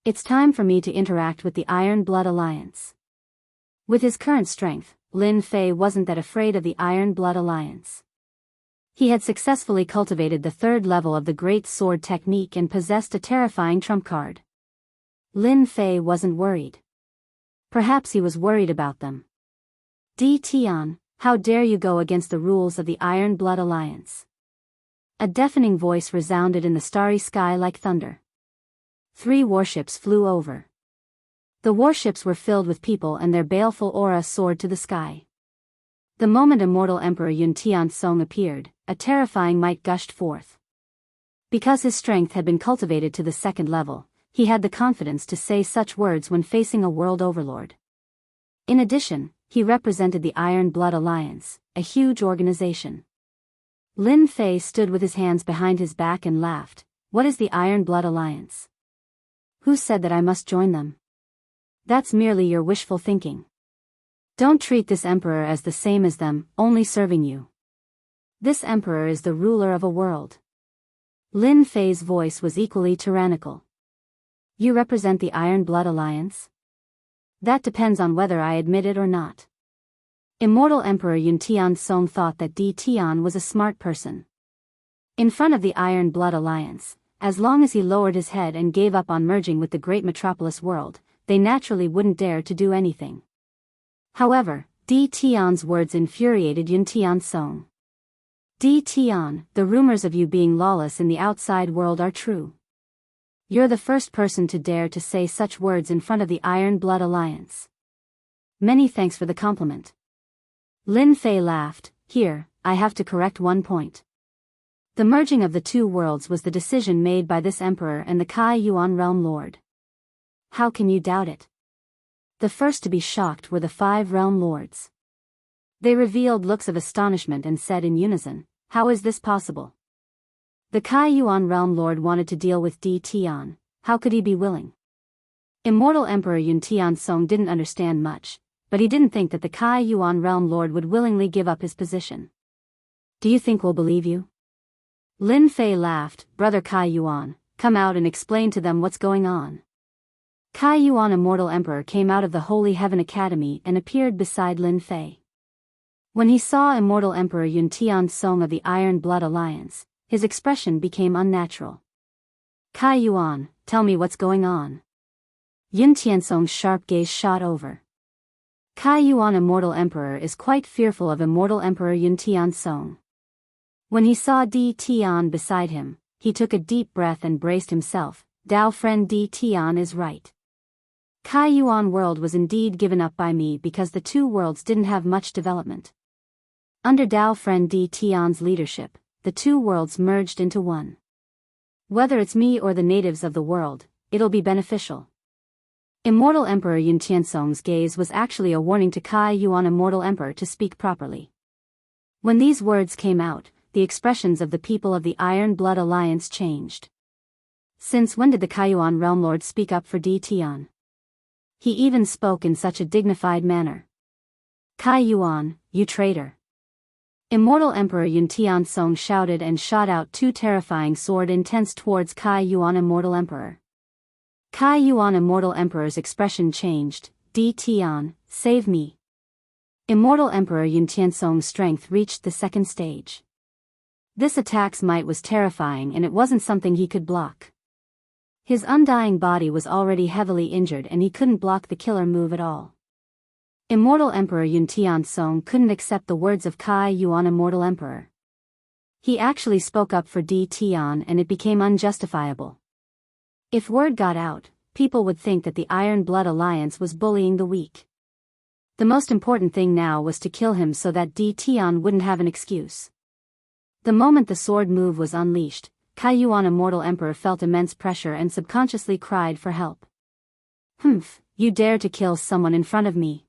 It's time for me to interact with the Iron Blood Alliance. With his current strength, Lin Fei wasn't that afraid of the Iron Blood Alliance. He had successfully cultivated the 3rd level of the Great Sword technique and possessed a terrifying trump card. Lin Fei wasn't worried. Perhaps he was worried about them. Di Tian, how dare you go against the rules of the Iron Blood Alliance? A deafening voice resounded in the starry sky like thunder. 3 warships flew over. The warships were filled with people and their baleful aura soared to the sky. The moment immortal Emperor Yun Tiansong appeared, a terrifying might gushed forth. Because his strength had been cultivated to the 2nd level, he had the confidence to say such words when facing a world overlord. In addition, He represented the Iron Blood Alliance, a huge organization. Lin Fei stood with his hands behind his back and laughed. What is the Iron Blood Alliance? Who said that I must join them? That's merely your wishful thinking. Don't treat this emperor as the same as them, only serving you. This emperor is the ruler of a world. Lin Fei's voice was equally tyrannical. You represent the Iron Blood Alliance? That depends on whether I admit it or not. Immortal Emperor Yun Tian-song thought that Di Tian was a smart person. In front of the Iron Blood Alliance, as long as he lowered his head and gave up on merging with the great metropolis world, they naturally wouldn't dare to do anything. However, Di Tian's words infuriated Yun Tian-song. Di Tian, the rumors of you being lawless in the outside world are true. You're the first person to dare to say such words in front of the Iron Blood Alliance. Many thanks for the compliment. Lin Fei laughed. Here, I have to correct one point. The merging of the two worlds was the decision made by this emperor and the Kai Yuan realm lord. How can you doubt it? The first to be shocked were the 5 realm lords. They revealed looks of astonishment and said in unison, how is this possible? The Kai Yuan realm lord wanted to deal with Di Tian, how could he be willing? Immortal Emperor Yun Tian-song didn't understand much, but he didn't think that the Kai Yuan realm lord would willingly give up his position. Do you think we'll believe you? Lin Fei laughed. Brother Kai Yuan, come out and explain to them what's going on. Kai Yuan Immortal Emperor came out of the Holy Heaven Academy and appeared beside Lin Fei. When he saw Immortal Emperor Yun Tian-song of the Iron Blood Alliance, his expression became unnatural. Kai Yuan, tell me what's going on. Yun Tian-song's sharp gaze shot over. Kai Yuan Immortal Emperor is quite fearful of Immortal Emperor Yun Tian-song. When he saw Di Tian beside him, he took a deep breath and braced himself. Dao friend Di Tian is right. Kai Yuan world was indeed given up by me because the two worlds didn't have much development. Under Dao friend Di Tian's leadership, the two worlds merged into one. Whether it's me or the natives of the world, it'll be beneficial. Immortal Emperor Yun Tian-song's gaze was actually a warning to Kai Yuan Immortal Emperor to speak properly. When these words came out, the expressions of the people of the Iron Blood Alliance changed. Since when did the Kai Yuan Realm Lord speak up for Di Tian? He even spoke in such a dignified manner. Kai Yuan, you traitor! Immortal Emperor Yun Tian-song shouted and shot out 2 terrifying sword intents towards Kai Yuan Immortal Emperor. Kai Yuan Immortal Emperor's expression changed. Di Tian, save me! Immortal Emperor Yun Tian-song's strength reached the 2nd stage. This attack's might was terrifying and it wasn't something he could block. His undying body was already heavily injured and he couldn't block the killer move at all. Immortal Emperor Yun Tian-song couldn't accept the words of Kai Yuan Immortal Emperor. He actually spoke up for Di Tian and it became unjustifiable. If word got out, people would think that the Iron Blood Alliance was bullying the weak. The most important thing now was to kill him so that Di Tian wouldn't have an excuse. The moment the sword move was unleashed, Kai Yuan Immortal Emperor felt immense pressure and subconsciously cried for help. Humph, you dare to kill someone in front of me!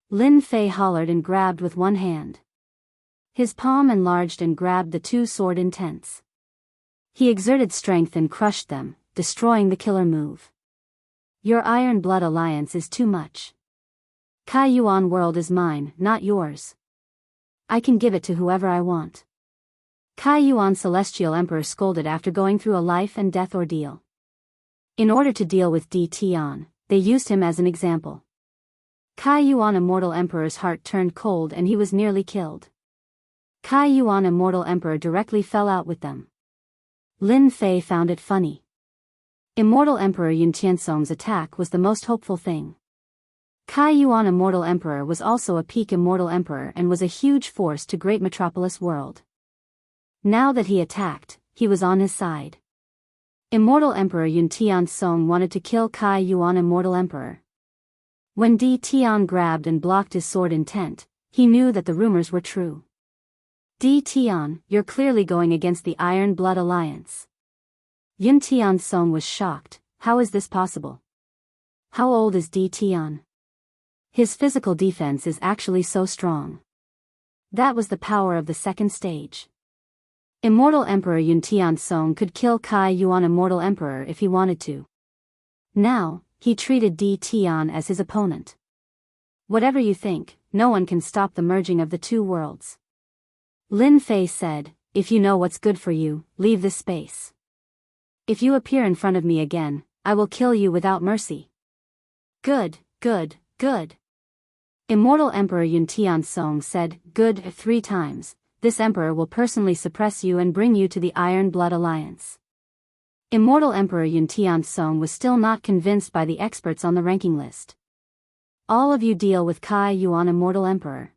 Lin Fei hollered and grabbed with one hand. His palm enlarged and grabbed the 2 sword intents. He exerted strength and crushed them, destroying the killer move. Your Iron Blood Alliance is too much. Kai Yuan world is mine, not yours. I can give it to whoever I want. Kai Yuan Celestial Emperor scolded after going through a life and death ordeal. In order to deal with Di Tian, they used him as an example. Kai Yuan Immortal Emperor's heart turned cold and he was nearly killed. Kai Yuan Immortal Emperor directly fell out with them. Lin Fei found it funny. Immortal Emperor Yun Tian-song's attack was the most hopeful thing. Kai Yuan Immortal Emperor was also a peak Immortal Emperor and was a huge force to Great Metropolis world. Now that he attacked, he was on his side. Immortal Emperor Yun Tian-song wanted to kill Kai Yuan Immortal Emperor. When Di Tian grabbed and blocked his sword intent, he knew that the rumors were true. Di Tian, you're clearly going against the Iron Blood Alliance. Yun Tian-song was shocked. How is this possible? How old is Di Tian? His physical defense is actually so strong. That was the power of the second stage. Immortal Emperor Yun Tiansong could kill Kai Yuan Immortal Emperor if he wanted to. Now, he treated Di Tian as his opponent. Whatever you think, no one can stop the merging of the two worlds. Lin Fei said, if you know what's good for you, leave this space. If you appear in front of me again, I will kill you without mercy. Good, good, good. Immortal Emperor Yun Tiansong said, good 3 times, this emperor will personally suppress you and bring you to the Iron Blood Alliance. Immortal Emperor Yun Tiansong was still not convinced by the experts on the ranking list. All of you deal with Kai Yuan Immortal Emperor.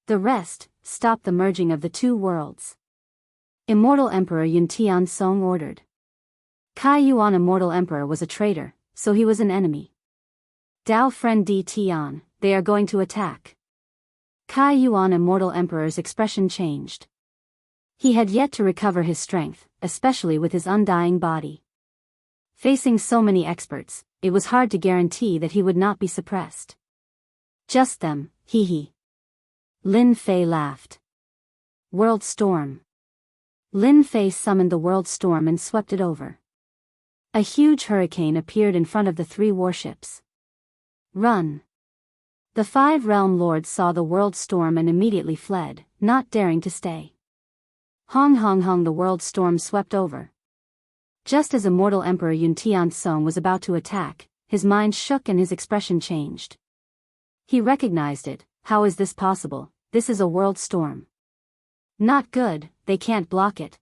The rest, stop the merging of the two worlds. Immortal Emperor Yun Tiansong ordered. Kai Yuan Immortal Emperor was a traitor, so he was an enemy. Dao friend Di Tian, they are going to attack. Kai Yuan Immortal Emperor's expression changed. He had yet to recover his strength, especially with his undying body. Facing so many experts, it was hard to guarantee that he would not be suppressed. Just them, hee hee. Lin Fei laughed. World Storm. Lin Fei summoned the World Storm and swept it over. A huge hurricane appeared in front of the 3 warships. Run! The 5 realm lords saw the World Storm and immediately fled, not daring to stay. Hong hong hong, the World Storm swept over. Just as Immortal Emperor Yun Tiansong was about to attack, his mind shook and his expression changed. He recognized it. How is this possible? This is a world storm. Not good, they can't block it.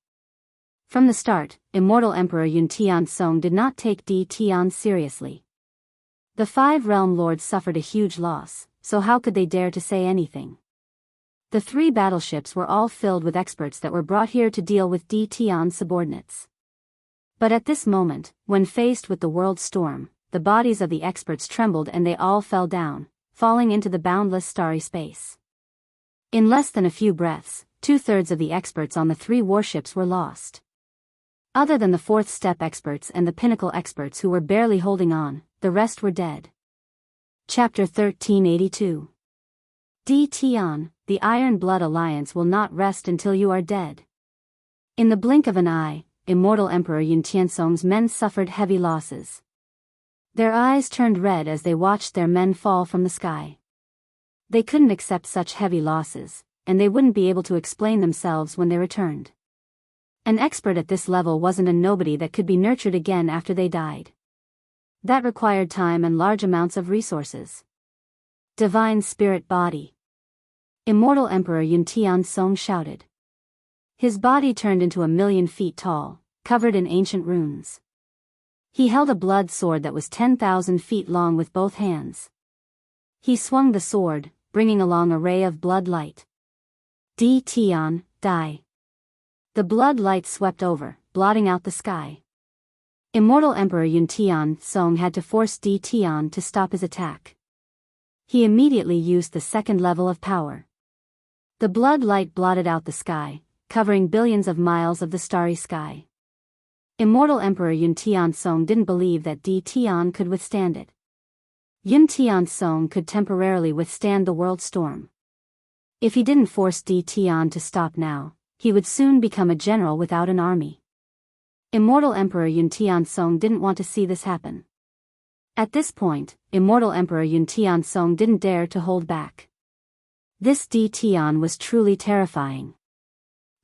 From the start, Immortal Emperor Yun Tiansong did not take Di Tian seriously. The 5 realm lords suffered a huge loss, so how could they dare to say anything? The 3 battleships were all filled with experts that were brought here to deal with Di Tian's subordinates. But at this moment, when faced with the world storm, the bodies of the experts trembled and they all fell down, falling into the boundless starry space. In less than a few breaths, 2/3 of the experts on the 3 warships were lost. Other than the 4th step experts and the pinnacle experts who were barely holding on, the rest were dead. Chapter 1382. Di Tian, the Iron Blood Alliance will not rest until you are dead. In the blink of an eye, Immortal Emperor Yun Tiansong's men suffered heavy losses. Their eyes turned red as they watched their men fall from the sky. They couldn't accept such heavy losses, and they wouldn't be able to explain themselves when they returned. An expert at this level wasn't a nobody that could be nurtured again after they died. That required time and large amounts of resources. Divine Spirit Body. Immortal Emperor Yun Tiansong shouted. His body turned into 1,000,000 feet tall, covered in ancient runes. He held a blood sword that was 10,000 feet long with both hands. He swung the sword, bringing along a ray of blood light. Di Tian, die. The blood light swept over, blotting out the sky. Immortal Emperor Yun Tiansong had to force Di Tian to stop his attack. He immediately used the 2nd level of power. The blood light blotted out the sky, covering billions of miles of the starry sky. Immortal Emperor Yun Tiansong didn't believe that Di Tian could withstand it. Yun Tiansong could temporarily withstand the world storm. If he didn't force Di Tian to stop now, he would soon become a general without an army. Immortal Emperor Yun Tiansong didn't want to see this happen. At this point, Immortal Emperor Yun Tiansong didn't dare to hold back. This Di Tian was truly terrifying.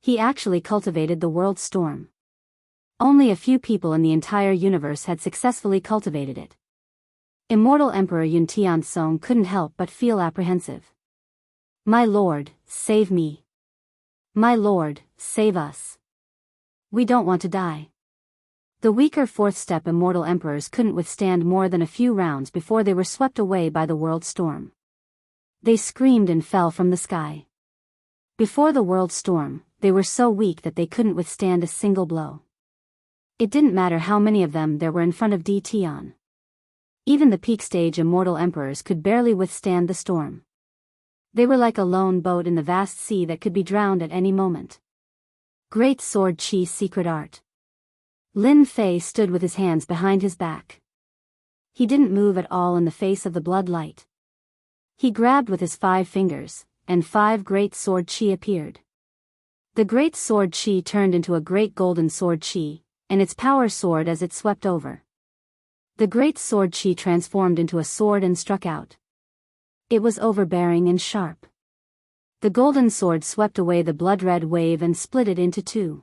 He actually cultivated the world storm. Only a few people in the entire universe had successfully cultivated it. Immortal Emperor Yun Tiansong couldn't help but feel apprehensive. My lord, save me. My lord, save us. We don't want to die. The weaker 4th step Immortal Emperors couldn't withstand more than a few rounds before they were swept away by the world storm. They screamed and fell from the sky. Before the world storm, they were so weak that they couldn't withstand a single blow. It didn't matter how many of them there were in front of Di Tian. Even the peak stage Immortal Emperors could barely withstand the storm. They were like a lone boat in the vast sea that could be drowned at any moment. Great Sword Chi's secret art. Lin Fei stood with his hands behind his back. He didn't move at all in the face of the blood light. He grabbed with his 5 fingers, and 5 great sword chi appeared. The great sword chi turned into a great golden sword chi, and its power soared as it swept over. The great sword chi transformed into a sword and struck out. It was overbearing and sharp. The golden sword swept away the blood-red wave and split it into 2.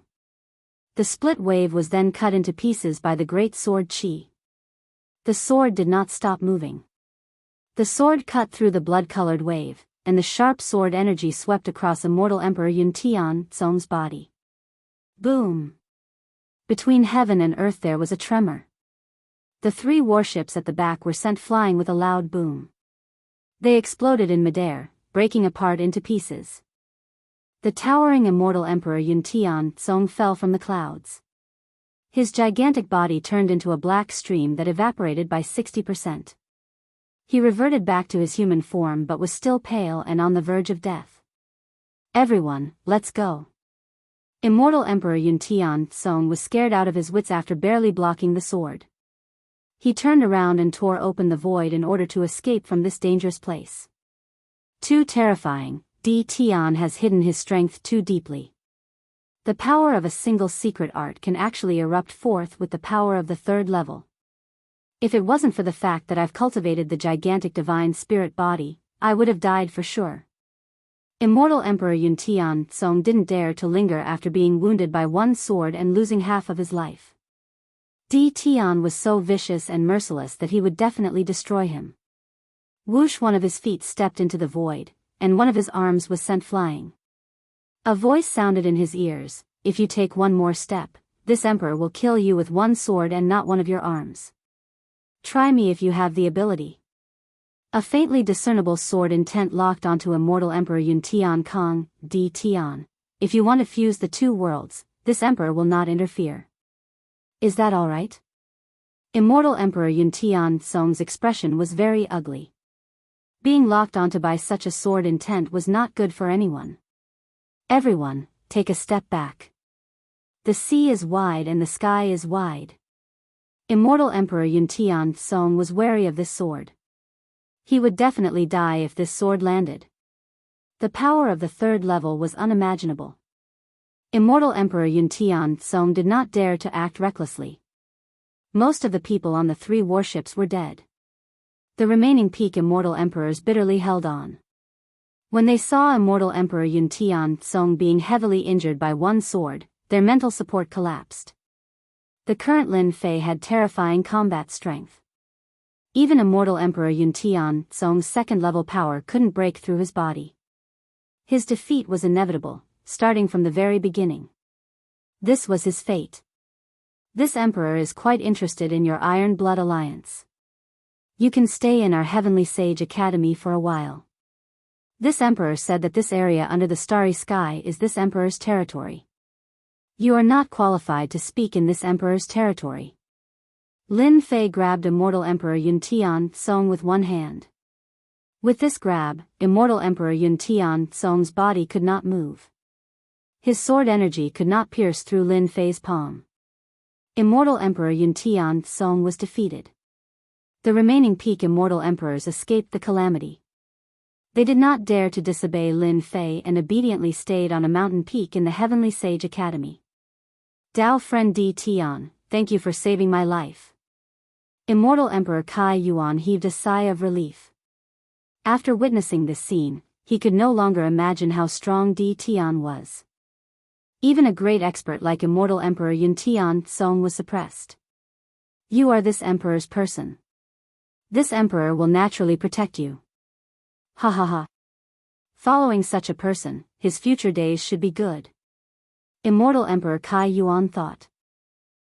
The split wave was then cut into pieces by the great sword chi. The sword did not stop moving. The sword cut through the blood-colored wave, and the sharp sword energy swept across Immortal Emperor Yun Tian's body. Boom! Between heaven and earth there was a tremor. The 3 warships at the back were sent flying with a loud boom. They exploded in midair, breaking apart into pieces. The towering Immortal Emperor Yun Tian fell from the clouds. His gigantic body turned into a black stream that evaporated by 60%. He reverted back to his human form but was still pale and on the verge of death. Everyone, let's go. Immortal Emperor Yun Tian was scared out of his wits after barely blocking the sword. He turned around and tore open the void in order to escape from this dangerous place. Too terrifying, Tian has hidden his strength too deeply. The power of a single secret art can actually erupt forth with the power of the 3rd level. If it wasn't for the fact that I've cultivated the gigantic divine spirit body, I would have died for sure. Immortal Emperor Yun Tian didn't dare to linger after being wounded by 1 sword and losing half of his life. Tian was so vicious and merciless that he would definitely destroy him. Whoosh! One of his feet stepped into the void, and one of his arms was sent flying. A voice sounded in his ears, if you take 1 more step, this emperor will kill you with 1 sword and not 1 of your arms. Try me if you have the ability. A faintly discernible sword intent locked onto Immortal Emperor Yun Tian. Tian. If you want to fuse the 2 worlds, this emperor will not interfere. Is that alright? Immortal Emperor Yun Tian's expression was very ugly. Being locked onto by such a sword intent was not good for anyone. Everyone, take a step back. The sea is wide and the sky is wide. Immortal Emperor Yun Tian was wary of this sword. He would definitely die if this sword landed. The power of the 3rd level was unimaginable. Immortal Emperor Yun Tian did not dare to act recklessly. Most of the people on the 3 warships were dead. The remaining peak Immortal Emperors bitterly held on. When they saw Immortal Emperor Yun Tian being heavily injured by 1 sword, their mental support collapsed. The current Lin Fei had terrifying combat strength. Even Immortal Emperor Yun Tian's 2nd level power couldn't break through his body. His defeat was inevitable, starting from the very beginning. This was his fate. This emperor is quite interested in your Iron Blood Alliance. You can stay in our Heavenly Sage Academy for a while. This emperor said that this area under the starry sky is this emperor's territory. You are not qualified to speak in this emperor's territory. Lin Fei grabbed Immortal Emperor Yun Tian with 1 hand. With this grab, Immortal Emperor Yun Tian's body could not move. His sword energy could not pierce through Lin Fei's palm. Immortal Emperor Yun Tian was defeated. The remaining peak Immortal Emperors escaped the calamity. They did not dare to disobey Lin Fei and obediently stayed on a mountain peak in the Heavenly Sage Academy. Dao friend Tian, thank you for saving my life. Immortal Emperor Kai Yuan heaved a sigh of relief. After witnessing this scene, he could no longer imagine how strong Tian was. Even a great expert like Immortal Emperor Yun Tian was suppressed. You are this emperor's person. This emperor will naturally protect you. Ha ha ha. Following such a person, his future days should be good. Immortal Emperor Kai Yuan thought.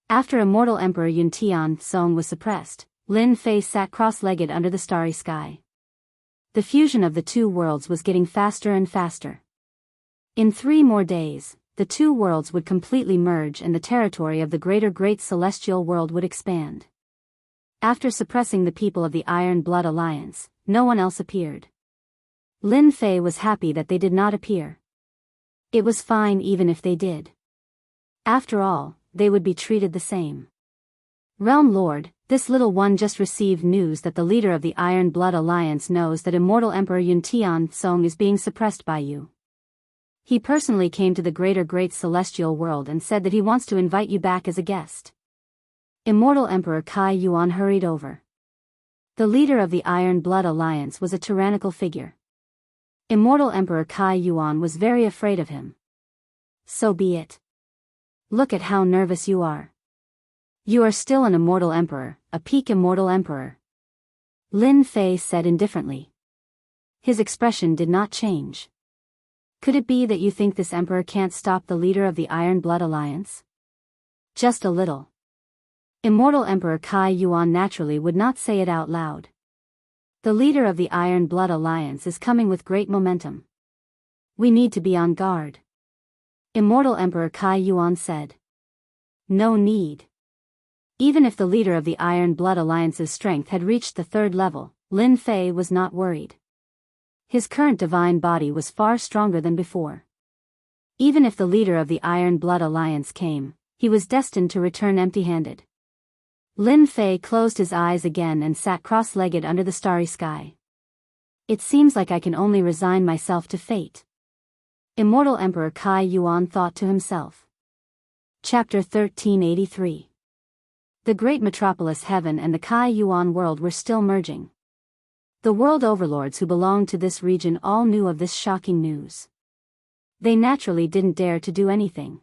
After Immortal Emperor Yun Tian was suppressed, Lin Fei sat cross-legged under the starry sky. The fusion of the 2 worlds was getting faster and faster. In 3 more days, the 2 worlds would completely merge and the territory of the great celestial world would expand. After suppressing the people of the Iron Blood Alliance, no one else appeared. Lin Fei was happy that they did not appear. It was fine even if they did. After all, they would be treated the same. Realm Lord, This little one just received news that the leader of the Iron Blood Alliance knows that immortal Emperor Yuntian Song is being suppressed by you. He personally came to the great celestial world and said that he wants to invite you back as a guest. Immortal Emperor Kai Yuan hurried over. The leader of the Iron Blood Alliance was a tyrannical figure. Immortal Emperor Kai Yuan was very afraid of him. So be it. Look at how nervous you are. You are still an immortal emperor, a peak immortal emperor. Lin Fei said indifferently. His expression did not change. Could it be that you think this emperor can't stop the leader of the Iron Blood Alliance? Just a little. Immortal Emperor Kai Yuan naturally would not say it out loud. The leader of the Iron Blood Alliance is coming with great momentum. We need to be on guard. Immortal Emperor Kai Yuan said. No need. Even if the leader of the Iron Blood Alliance's strength had reached the 3rd level, Lin Fei was not worried. His current divine body was far stronger than before. Even if the leader of the Iron Blood Alliance came, he was destined to return empty-handed. Lin Fei closed his eyes again and sat cross-legged under the starry sky. It seems like I can only resign myself to fate. Immortal Emperor Kai Yuan thought to himself. Chapter 1383. The great metropolis heaven and the Kai Yuan world were still merging. The world overlords who belonged to this region all knew of this shocking news. They naturally didn't dare to do anything.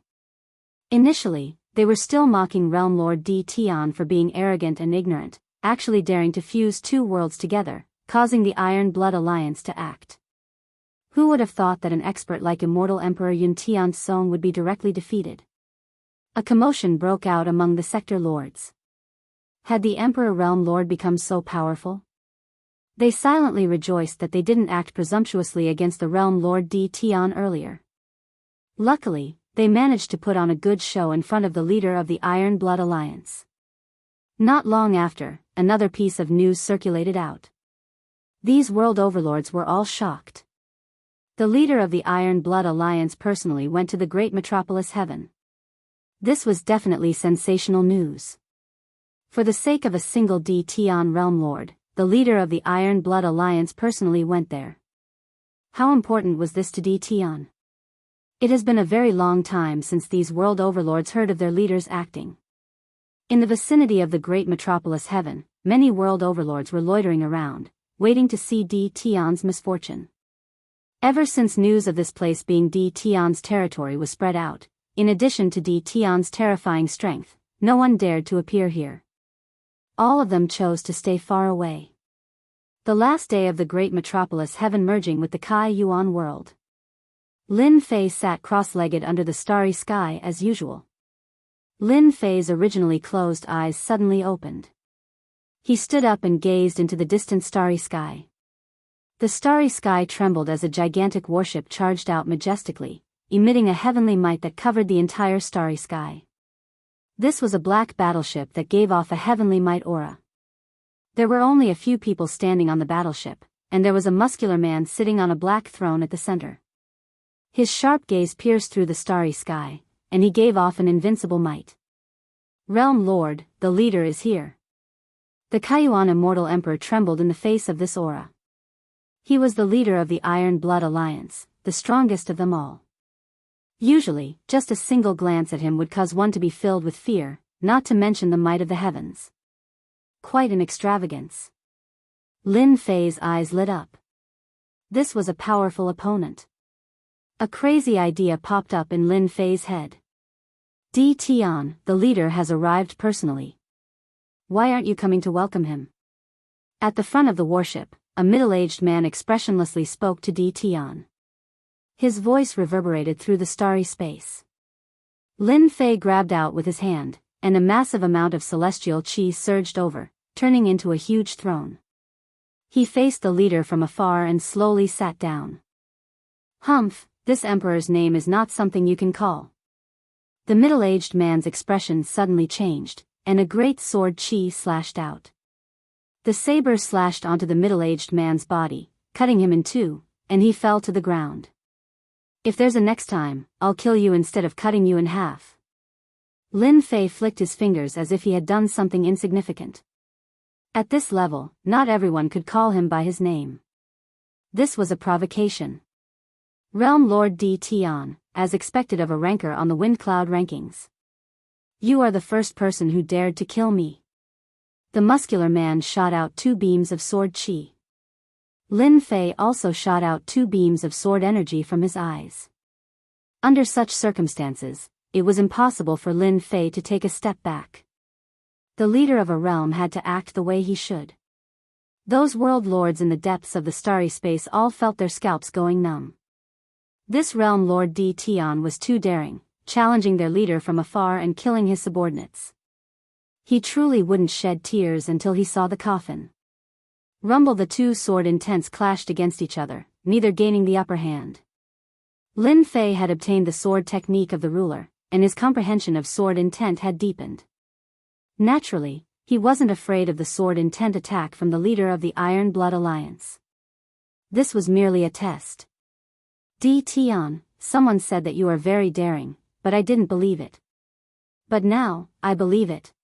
Initially, they were still mocking Realm Lord Di Tian for being arrogant and ignorant, actually daring to fuse 2 worlds together, causing the Iron Blood Alliance to act. Who would have thought that an expert like Immortal Emperor Yuntian Song would be directly defeated? A commotion broke out among the sector lords. Had the Emperor Realm Lord become so powerful? They silently rejoiced that they didn't act presumptuously against the Realm Lord Di Tian earlier. Luckily, they managed to put on a good show in front of the leader of the Iron Blood Alliance. Not long after, another piece of news circulated out. These world overlords were all shocked. The leader of the Iron Blood Alliance personally went to the great metropolis heaven. This was definitely sensational news. For the sake of a single Di Tian Realm Lord, the leader of the Iron Blood Alliance personally went there. How important was this to Di Tian? It has been a very long time since these world overlords heard of their leaders acting. In the vicinity of the great metropolis heaven, many world overlords were loitering around, waiting to see Di Tian's misfortune. Ever since news of this place being Di Tian's territory was spread out, in addition to Di Tian's terrifying strength, no one dared to appear here. All of them chose to stay far away. The last day of the great metropolis heaven merging with the Kai Yuan world. Lin Fei sat cross-legged under the starry sky as usual. Lin Fei's originally closed eyes suddenly opened. He stood up and gazed into the distant starry sky. The starry sky trembled as a gigantic warship charged out majestically, emitting a heavenly might that covered the entire starry sky. This was a black battleship that gave off a heavenly might aura. There were only a few people standing on the battleship, and there was a muscular man sitting on a black throne at the center. His sharp gaze pierced through the starry sky, and he gave off an invincible might. Realm Lord, the leader is here. The Kaiyuan Immortal Emperor trembled in the face of this aura. He was the leader of the Iron Blood Alliance, the strongest of them all. Usually, just a single glance at him would cause one to be filled with fear, not to mention the might of the heavens. Quite an extravagance. Lin Fei's eyes lit up. This was a powerful opponent. A crazy idea popped up in Lin Fei's head. Di Tian, the leader, has arrived personally. Why aren't you coming to welcome him? At the front of the warship, a middle-aged man expressionlessly spoke to Di Tian. His voice reverberated through the starry space. Lin Fei grabbed out with his hand, and a massive amount of celestial qi surged over, turning into a huge throne. He faced the leader from afar and slowly sat down. Humph, this emperor's name is not something you can call. The middle-aged man's expression suddenly changed, and a great sword qi slashed out. The saber slashed onto the middle-aged man's body, cutting him in two, and he fell to the ground. If there's a next time, I'll kill you instead of cutting you in half. Lin Fei flicked his fingers as if he had done something insignificant. At this level, not everyone could call him by his name. This was a provocation. Realm Lord D. Tian, as expected of a ranker on the Wind Cloud rankings. You are the first person who dared to kill me. The muscular man shot out 2 beams of sword chi. Lin Fei also shot out 2 beams of sword energy from his eyes. Under such circumstances, it was impossible for Lin Fei to take a step back. The leader of a realm had to act the way he should. Those world lords in the depths of the starry space all felt their scalps going numb. This realm Lord D. Tian was too daring, challenging their leader from afar and killing his subordinates. He truly wouldn't shed tears until he saw the coffin. Rumble. The 2 sword intents clashed against each other, neither gaining the upper hand. Lin Fei had obtained the sword technique of the ruler, and his comprehension of sword intent had deepened. Naturally, he wasn't afraid of the sword intent attack from the leader of the Iron Blood Alliance. This was merely a test. D. Tian, someone said that you are very daring, but I didn't believe it. But now, I believe it.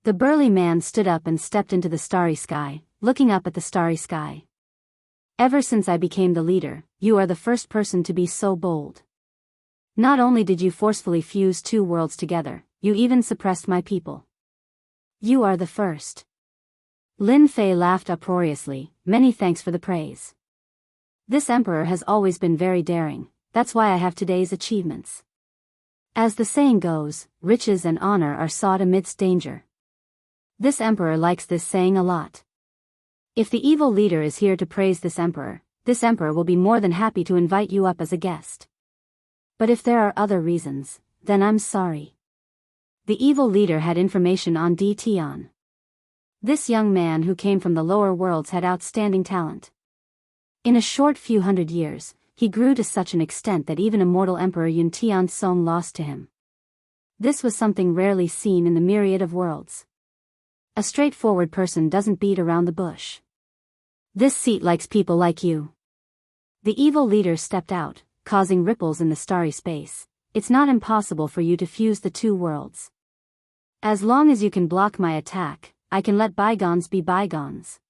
The burly man stood up and stepped into the starry sky, looking up at the starry sky. Ever since I became the leader, you are the first person to be so bold. Not only did you forcefully fuse 2 worlds together, you even suppressed my people. You are the first. Lin Fei laughed uproariously. Many thanks for the praise. This emperor has always been very daring, that's why I have today's achievements. As the saying goes, riches and honor are sought amidst danger. This emperor likes this saying a lot. If the evil leader is here to praise this emperor will be more than happy to invite you up as a guest. But if there are other reasons, then I'm sorry. The evil leader had information on D. Tian. This young man who came from the lower worlds had outstanding talent. In a short few hundred years, he grew to such an extent that even immortal Emperor Yun Tian Song lost to him. This was something rarely seen in the myriad of worlds. A straightforward person doesn't beat around the bush. This seat likes people like you. The evil leader stepped out, causing ripples in the starry space. It's not impossible for you to fuse the 2 worlds. As long as you can block my attack, I can let bygones be bygones.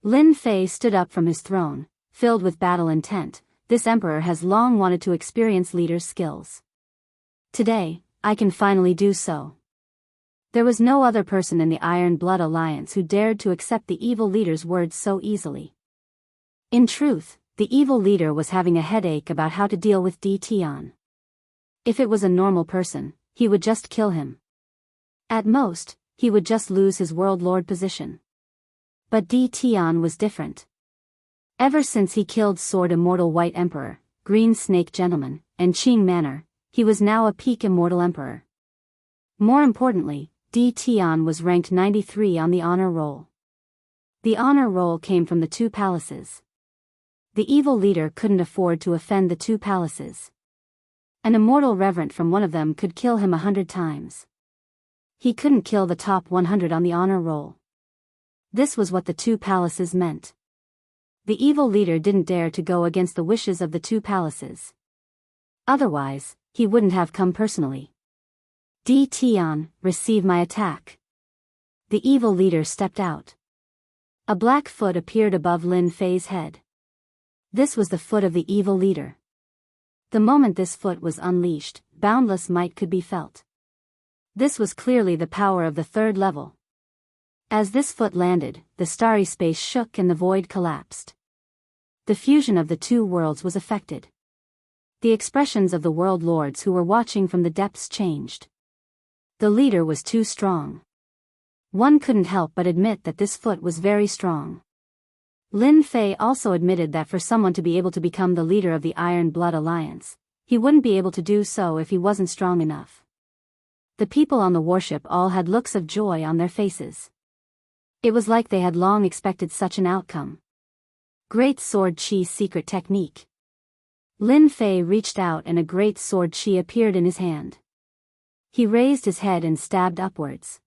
Lin Fei stood up from his throne, filled with battle intent. This emperor has long wanted to experience leader's skills. Today, I can finally do so. There was no other person in the Iron Blood Alliance who dared to accept the evil leader's words so easily. In truth, the evil leader was having a headache about how to deal with D. Tian. If it was a normal person, he would just kill him. At most, he would just lose his world lord position. But D. Tian was different. Ever since he killed Sword Immortal White Emperor, Green Snake Gentleman, and Qing Manor, he was now a peak immortal emperor. More importantly, D. Tian was ranked 93 on the honor roll. The honor roll came from the 2 palaces. The evil leader couldn't afford to offend the 2 palaces. An immortal reverend from one of them could kill him 100 times. He couldn't kill the top 100 on the honor roll. This was what the 2 palaces meant. The evil leader didn't dare to go against the wishes of the 2 palaces. Otherwise, he wouldn't have come personally. D. Tian, receive my attack. The evil leader stepped out. A black foot appeared above Lin Fei's head. This was the foot of the evil leader. The moment this foot was unleashed, boundless might could be felt. This was clearly the power of the 3rd level. As this foot landed, the starry space shook and the void collapsed. The fusion of the 2 worlds was affected. The expressions of the world lords who were watching from the depths changed. The leader was too strong. One couldn't help but admit that this foot was very strong. Lin Fei also admitted that for someone to be able to become the leader of the Iron Blood Alliance, he wouldn't be able to do so if he wasn't strong enough. The people on the warship all had looks of joy on their faces. It was like they had long expected such an outcome. Great Sword Chi secret technique. Lin Fei reached out and a great sword chi appeared in his hand. He raised his head and stabbed upwards.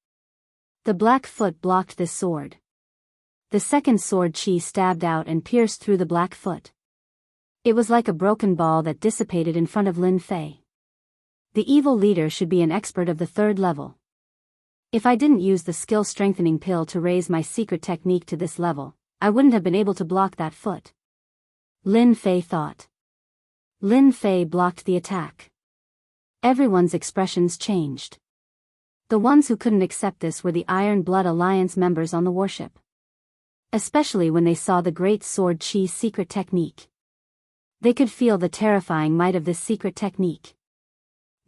The black foot blocked this sword. The second sword chi stabbed out and pierced through the black foot. It was like a broken ball that dissipated in front of Lin Fei. The evil leader should be an expert of the 3rd level. If I didn't use the skill-strengthening pill to raise my secret technique to this level, I wouldn't have been able to block that foot. Lin Fei thought. Lin Fei blocked the attack. Everyone's expressions changed. The ones who couldn't accept this were the Iron Blood Alliance members on the warship. Especially when they saw the Great Sword Chi's secret technique. They could feel the terrifying might of this secret technique.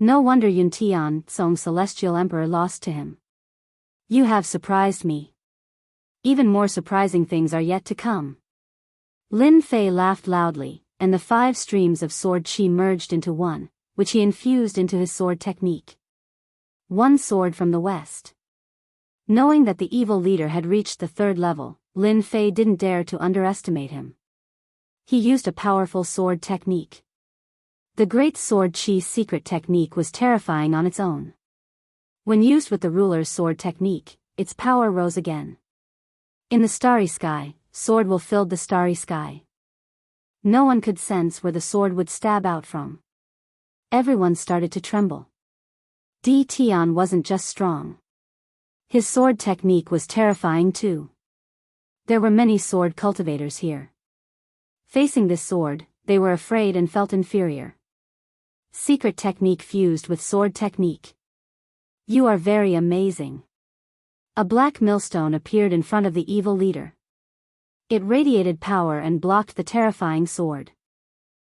No wonder Yun Tian, Song's Celestial Emperor, lost to him. You have surprised me. Even more surprising things are yet to come. Lin Fei laughed loudly, and the 5 streams of sword chi merged into one, which he infused into his sword technique. One sword from the west. Knowing that the evil leader had reached the 3rd level, Lin Fei didn't dare to underestimate him. He used a powerful sword technique. The Great Sword Chi's secret technique was terrifying on its own. When used with the ruler's sword technique, its power rose again. In the starry sky, sword will fill the starry sky. No one could sense where the sword would stab out from. Everyone started to tremble. Di Tian wasn't just strong. His sword technique was terrifying too. There were many sword cultivators here. Facing this sword, they were afraid and felt inferior. Secret technique fused with sword technique. You are very amazing. A black millstone appeared in front of the evil leader. It radiated power and blocked the terrifying sword.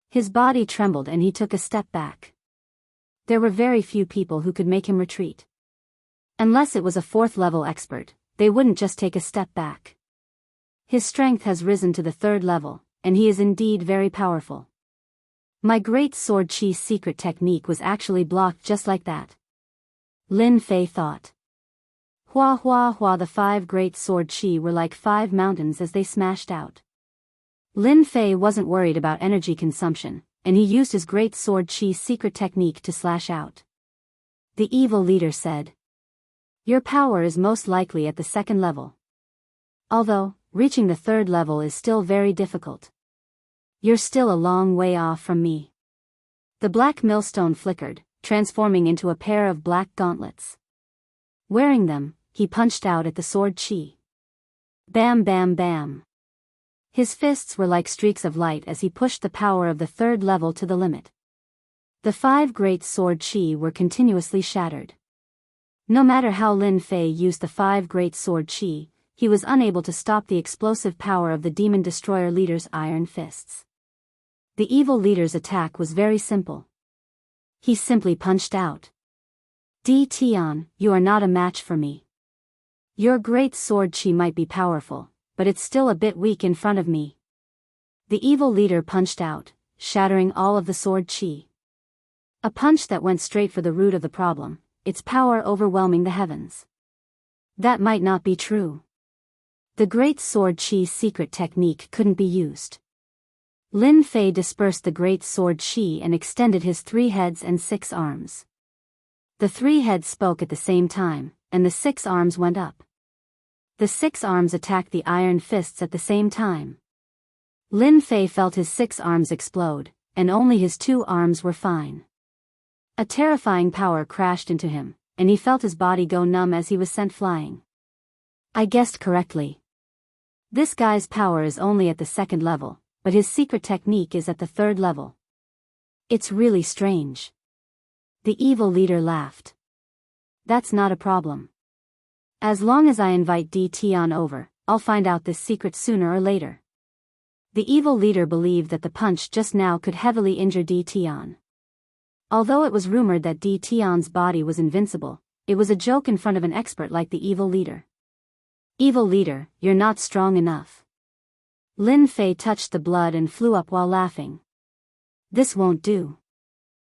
His body trembled and he took a step back. There were very few people who could make him retreat. Unless it was a 4th-level expert, they wouldn't just take a step back. His strength has risen to the 3rd level, and he is indeed very powerful. My Great Sword Chi's secret technique was actually blocked just like that. Lin Fei thought. Hua hua hua, the 5 Great Sword Chi were like 5 mountains as they smashed out. Lin Fei wasn't worried about energy consumption, and he used his Great Sword Chi's secret technique to slash out. The evil leader said. Your power is most likely at the 2nd level. Although, reaching the 3rd level is still very difficult. You're still a long way off from me. The black millstone flickered, transforming into a pair of black gauntlets. Wearing them, he punched out at the sword chi. Bam bam bam. His fists were like streaks of light as he pushed the power of the 3rd level to the limit. The 5 Great Sword Chi were continuously shattered. No matter how Lin Fei used the 5 Great Sword Chi, he was unable to stop the explosive power of the Demon Destroyer leader's iron fists. The evil leader's attack was very simple. He simply punched out. Di Tian, you are not a match for me. Your Great Sword Chi might be powerful, but it's still a bit weak in front of me. The evil leader punched out, shattering all of the sword chi. A punch that went straight for the root of the problem, its power overwhelming the heavens. That might not be true. The Great Sword Chi's secret technique couldn't be used. Lin Fei dispersed the Great Sword Chi and extended his 3 heads and 6 arms. The 3 heads spoke at the same time, and the 6 arms went up. The 6 arms attacked the iron fists at the same time. Lin Fei felt his 6 arms explode, and only his 2 arms were fine. A terrifying power crashed into him, and he felt his body go numb as he was sent flying. I guessed correctly. This guy's power is only at the 2nd level, but his secret technique is at the 3rd level. It's really strange. The evil leader laughed. That's not a problem. As long as I invite Di Tian over, I'll find out this secret sooner or later. The evil leader believed that the punch just now could heavily injure Di Tian. Although it was rumored that Di Tian's body was invincible, it was a joke in front of an expert like the evil leader. Evil leader, you're not strong enough. Lin Fei touched the blood and flew up while laughing. This won't do.